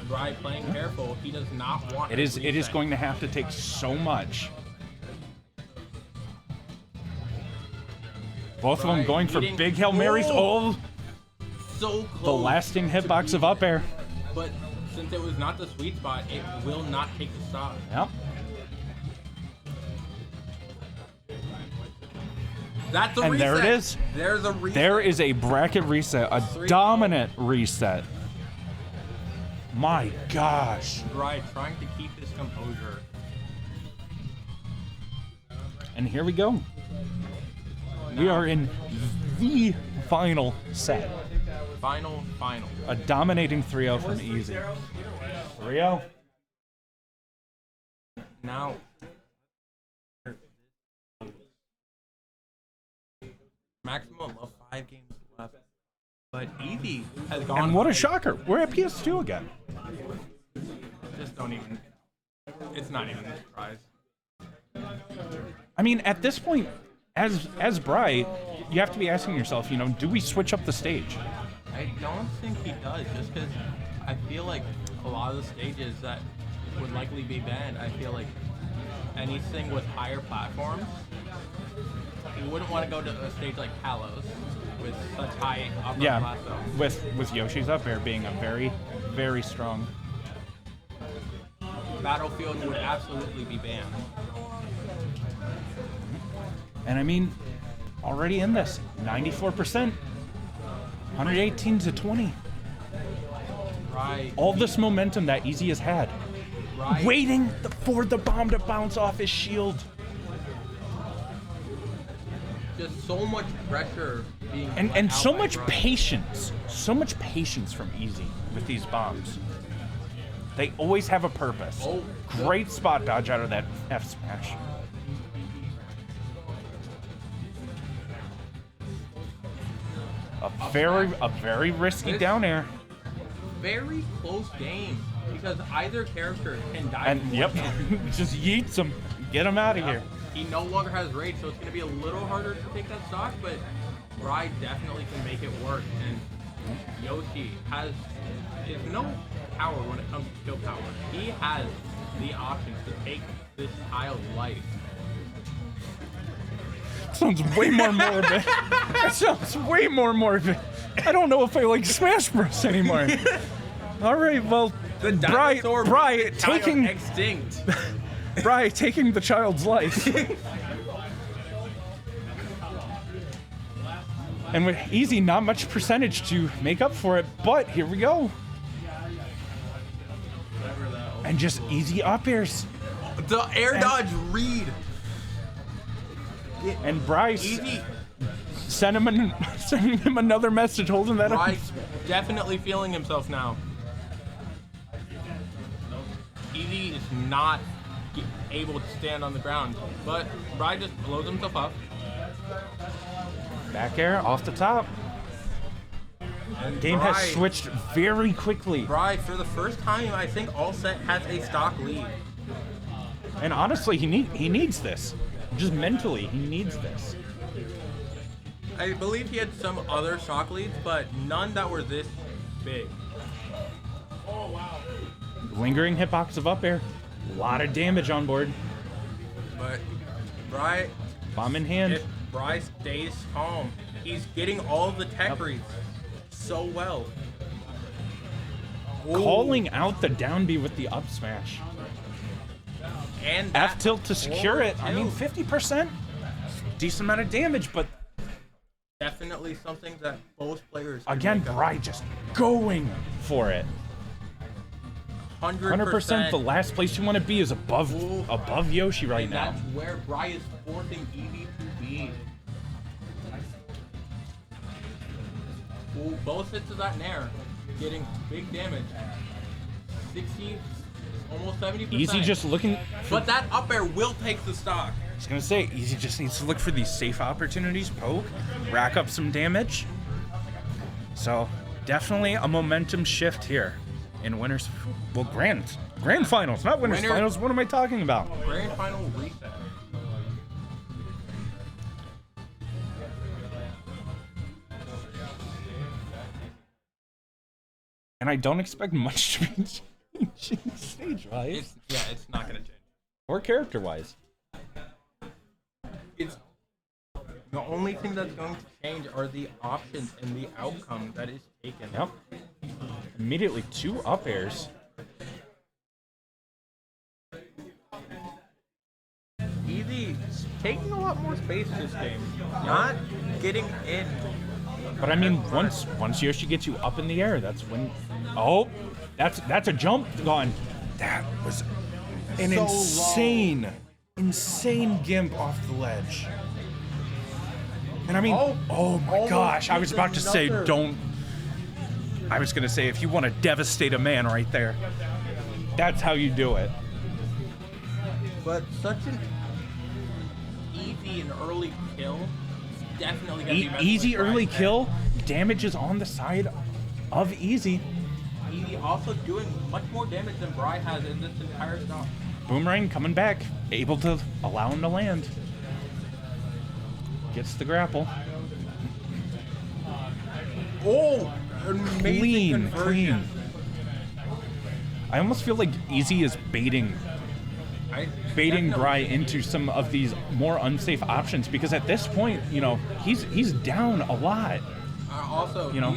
Right, playing careful. He does not want. It is going to have to take so much. Both of them going for big Hail Marys. Oh, so close. The lasting hitbox of up air. But since it was not the sweet spot, it will not take the stock. Yep. That's a And reset. there it is. There's a reset. There is a bracket reset, a dominant reset. My gosh. Right, trying to keep his composure. And here we go. We are in the final set. Final. A dominating 3-0 from Easy. 3-0. Now. Maximum of 5 games left. But Easy has gone. And what a shocker. We're at PS2 again. Just don't even. It's not even a surprise. I mean, at this point, as Bri, you have to be asking yourself, do we switch up the stage? I don't think he does, just because I feel like a lot of the stages that would likely be banned, I feel like anything with higher platforms, you wouldn't want to go to a stage like Kalos with such high upper plateau. with Yoshi's up air being a very, very strong. Battlefield would absolutely be banned. And I mean, already in this, 94%, 118 to 20. Right. All this momentum that Easy has had. Right. Waiting for the bomb to bounce off his shield. Just so much pressure being let And out so by much Bri. patience. So much patience from Easy with these bombs. They always have a purpose. Oh. Great spot dodge out of that F smash. A very risky This- down air. Very close game because either character can die. And from yep, one hit. just yeets him. Get him out of here. He no longer has rage, so it's going to be a little harder to take that stock, but Bri definitely can make it work. And Yoshi is no power when it comes to kill power. He has the options to take this child's life. Sounds way more morbid. That sounds way more morbid. I don't know if I like Smash Bros anymore. All right, well, The dinosaur Bri made the child taking extinct. Bri taking the child's life. And with Easy, not much percentage to make up for it, but here we go. And just Easy up airs. The air dodge read. And Bryce Easy. sending him another message holding that up. Bryce definitely feeling himself now. Easy is not able to stand on the ground, but Bry just blows himself up. Back air off the top. And Game has Bry- switched very quickly. Bry, for the first time, I think All Set has a stock lead. And honestly, he needs this. Just mentally, he needs this. I believe he had some other stock leads, but none that were this big. Oh, wow. Lingering hitbox of up air. A lot of damage on board. But Bry, Bomb in hand. if Bry stays calm, he's getting all the tech reads so well. Calling out the down B with the up smash. And F tilt to secure it. I mean, tilt. 50%. Decent amount of damage, but Definitely something that both players can again, make up. Bry just going for it. 100%. The last place you want to be is above Yoshi right and now. that's where Bry is forcing Eevee to be. Ooh, both hits of that nair, getting big damage. 60 almost 70%. Easy just looking. But that up air will take the stock. I was gonna say, Easy just needs to look for these safe opportunities, poke, rack up some damage. So definitely a momentum shift here in winners. Well, grand finals, not winners finals. What am I talking about? Grand final reset. And I don't expect much to be changing stage-wise. It's not gonna change. Or character-wise. It's the only thing that's going to change are the options and the outcome that is taken. Yep. Immediately 2 up airs. Easy taking a lot more space this game. Not getting in. But I mean, once Yoshi gets you up in the air, that's when. Oh, that's a jump gone. That was an insane gimp off the ledge. And I mean, oh my gosh, I was about to say don't. I was gonna say if you want to devastate a man right there, that's how you do it. But such an easy and early kill. Definitely gonna be Easy early kill. Damage is on the side of Easy. Easy also doing much more damage than Bri has in this entire stock. Boomerang coming back, able to allow him to land. Gets the grapple. Oh, amazing clean. I almost feel like Easy is baiting Bri into some of these more unsafe options because at this point, you know, he's down a lot. Also, you know,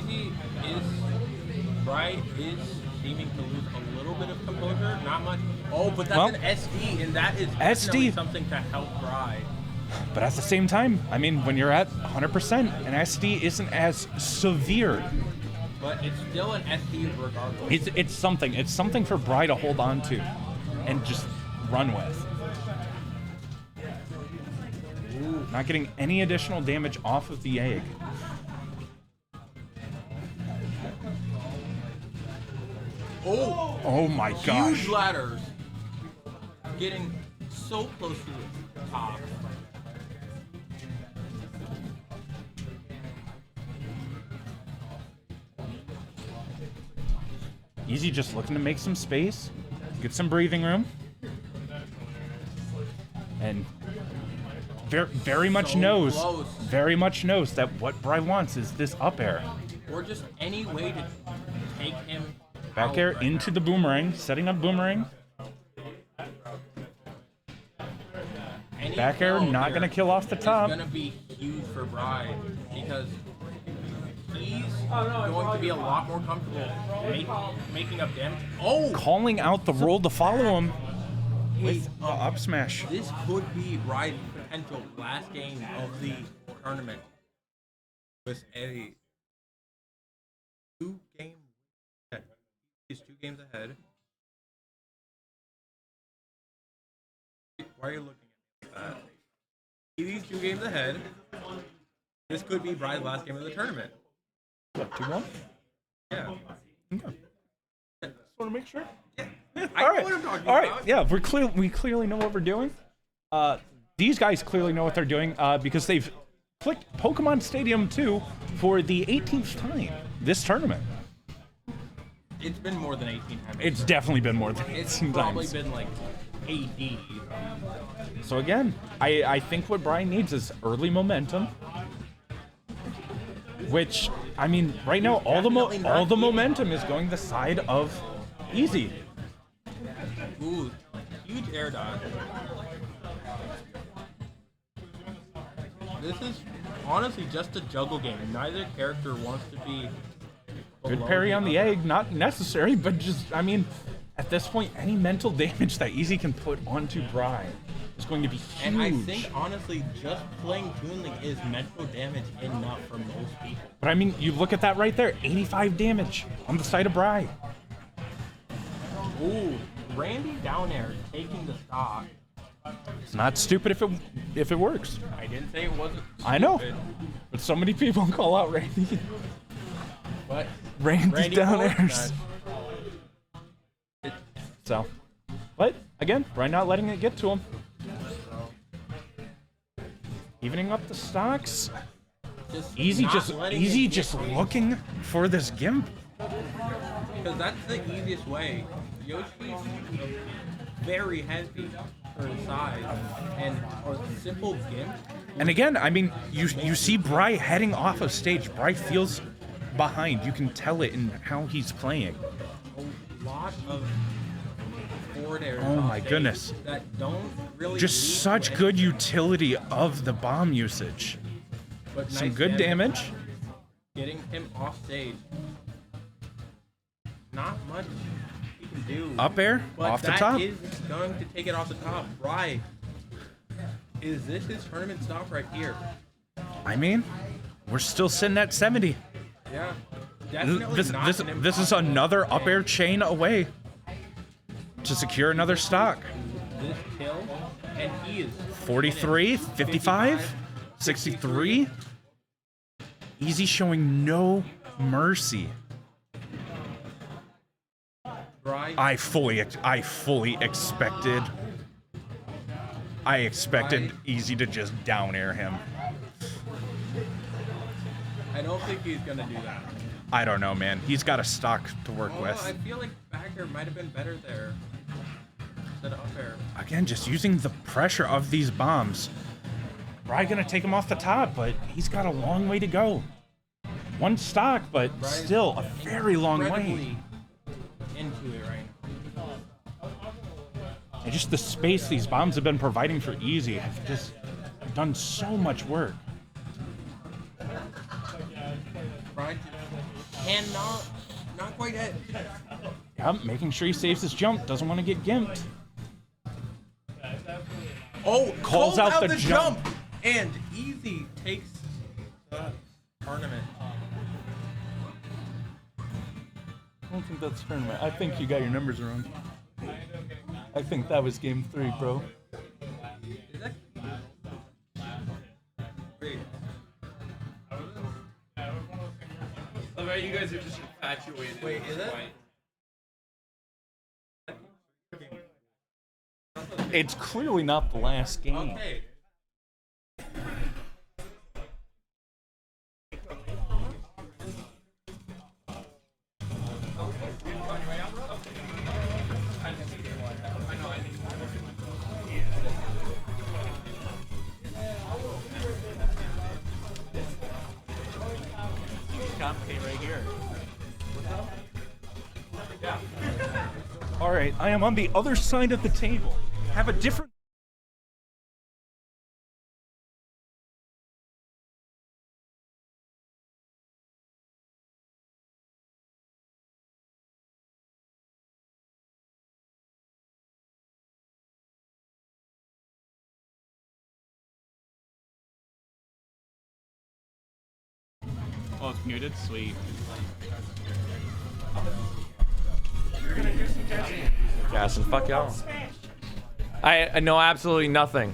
Bri is seeming to lose a little bit of composure, not much. Oh, but that's an SD, and that is definitely something to help Bri. But at the same time, I mean, when you're at 100%, an SD isn't as severe. But it's still an SD regardless. It's something. It's something for Bri to hold on to and just run with. Ooh. Not getting any additional damage off of the egg. Oh my gosh. Huge ladders. Getting so close to the top. Easy just looking to make some space, get some breathing room. And very much knows that what Bri wants is this up air. Or just any way to take him back air into the boomerang, setting up boomerang. Back air not going to kill off the top. It's going to be huge for Bri because he's going to be a lot more comfortable making up damage. Oh! Calling out the roll to follow him with the up smash. This could be Bri's potential last game of the tournament with a 2-game. He's 2 games ahead. Why are you looking at that? He's 2 games ahead. This could be Bri's last game of the tournament. What, 2-1? Yeah. Okay. Just want to make sure. Yeah. All right. Yeah, we clearly know what we're doing. These guys clearly know what they're doing because they've clicked Pokemon Stadium 2 for the 18th time this tournament. It's been more than 18 times. It's definitely been more than 18 It's times. probably been like 80. So again, I think what Brian needs is early momentum. Which, I mean, right now all the momentum is going the side of Easy. Ooh, huge air dodge. This is honestly just a juggle game. Neither character wants to be Good parry on the egg, not necessary, but just, I mean, at this point, any mental damage that Easy can put onto Bri is going to be huge. And I think, honestly, just playing Toon Link is mental damage enough for most people. But I mean, you look at that right there, 85 damage on the side of Bri. Ooh, Randy down air taking the stock. It's not stupid if it works. I didn't say it wasn't stupid. I know, but so many people call out Randy. What? Randy down airs. So, But again, Bry not letting it get to him. Evening up the stocks. Easy just looking for this Gimp. Because that's the easiest way. Yoshi's very heavy for his size, and a simple Gimp. And again, I mean, you see Bry heading off of stage. Bry feels behind. You can tell it in how he's playing. A lot of forward airs. Oh my goodness. That don't really Just such good utility of the bomb usage. But Some nice good damage. Getting him off stage. Not much he can do. Up air, but off the that top. is going to take it off the top. Bry, is this his tournament stop right here? I mean, we're still sitting at 70. Yeah. Definitely not This is another up air chain away to secure another stock. This kill, and he is 43, 55, 63. Easy showing no mercy. I fully expected. I expected Easy to just down air him. I don't think he's gonna do that. I don't know, man. He's got a stock to work I with. feel like back air might have been better there instead of up air. Again, just using the pressure of these bombs. Bry gonna take him off the top, but he's got a long way to go. One stock, but still a very long way. Incredibly into it right now. And just the space these bombs have been providing for Easy have just done so much work. Bry cannot, not quite hit. Yep, making sure he saves his jump. Doesn't want to get gimped. Oh, calls out the jump. And Easy takes the tournament. I don't think that's tournament. I think you got your numbers wrong. I think that was game 3, bro. Is that? Wait. I bet you guys are just infatuated. Wait, is it? It's clearly not the last game. Okay. Right here. All right, I am on the other side of the table. Have a different. Oh, it's muted? Sweet. Gasson, fuck y'all. I know absolutely nothing.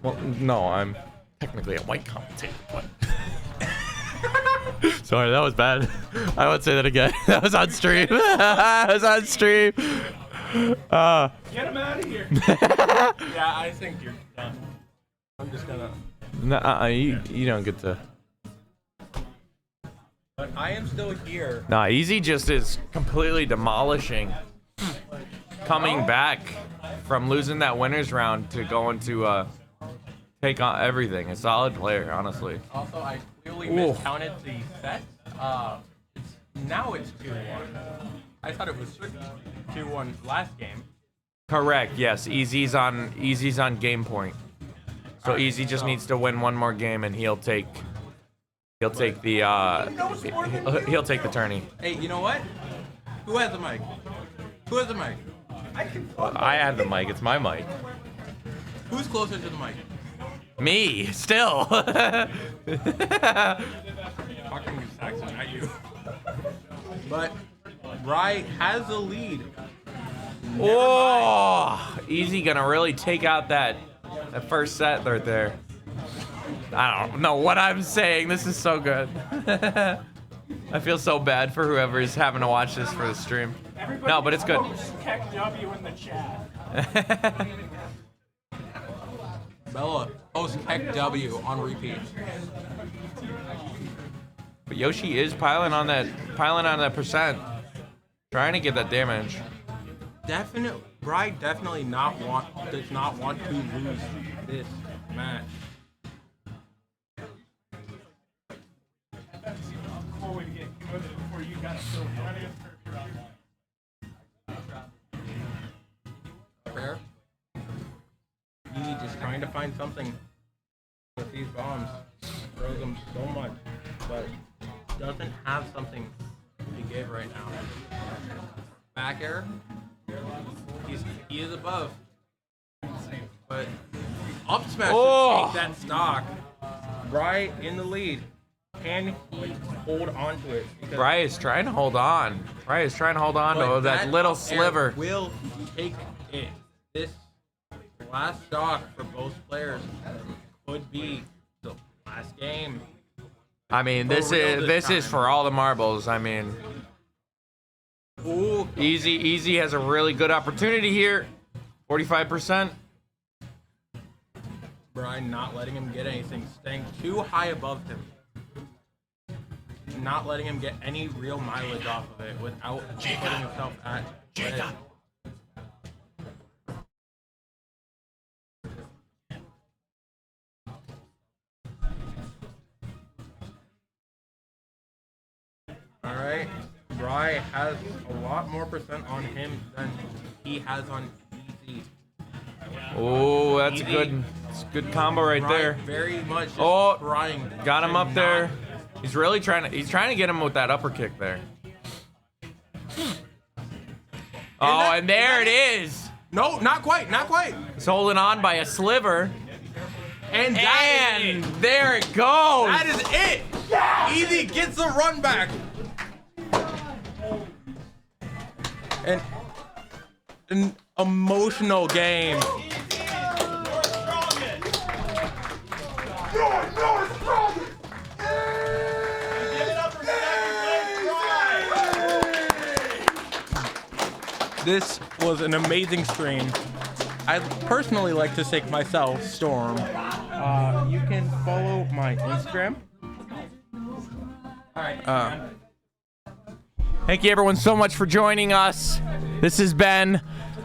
Well, no, I'm technically a white commentator, but... Sorry, that was bad. I won't say that again. That was on stream. That was on stream. Get him out of here. Yeah, I think you're done. I'm just gonna... Nah, you don't get to... But I am still here. Nah, Easy just is completely demolishing. Coming back from losing that winner's round to going to take on everything. A solid player, honestly. Also, I clearly miscounted the set. Now it's 2-1. I thought it was 2-1 last game. Correct. Yes, Easy's on game point. So Easy just needs to win one more game, and he'll take the he'll take the tourney. Hey, you know what? Who has the mic? Who has the mic? I have the mic. It's my mic. Who's closer to the mic? Me, still. Fucking Saxon, not you. But Bry has the lead. Oh, Easy gonna really take out that first set right there. I don't know what I'm saying. This is so good. I feel so bad for whoever is having to watch this for the stream. No, but it's good. Heck W in the chat. Bella, post Heck W on repeat. But Yoshi is piling on that percent, trying to get that damage. Bry definitely does not want to lose this match. Fair. He just trying to find something with these bombs. Throws them so much, but doesn't have something to give right now. Back air. He is above. But up smash to take that stock. Bry in the lead. Can he hold on to it? Bry is trying to hold on. Bry is trying to hold on to that little sliver. Will take it. This last stock for both players could be the last game. I mean, this is for all the marbles. I mean, Easy has a really good opportunity here. 45%. Brian not letting him get anything, staying too high above him. Not letting him get any real mileage off of it without putting himself at risk. Alright, Bry has a lot more percent on him than he has on Easy. Oh, that's Easy. a good combo right Bry there. very much just trying got him to up there. not- He's really trying to get him with that upper kick there. Oh, and there it is. No, not quite, not quite. He's holding on by a sliver. And that is it. There it goes. That is it. Easy gets the run back. And an emotional game. This was an amazing stream. I'd personally like to thank myself, Storm. You can follow my Instagram. Thank you everyone so much for joining us. This has been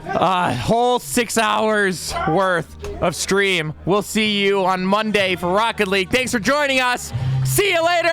a whole 6 hours worth of stream. We'll see you on Monday for Rocket League. Thanks for joining us. See you later.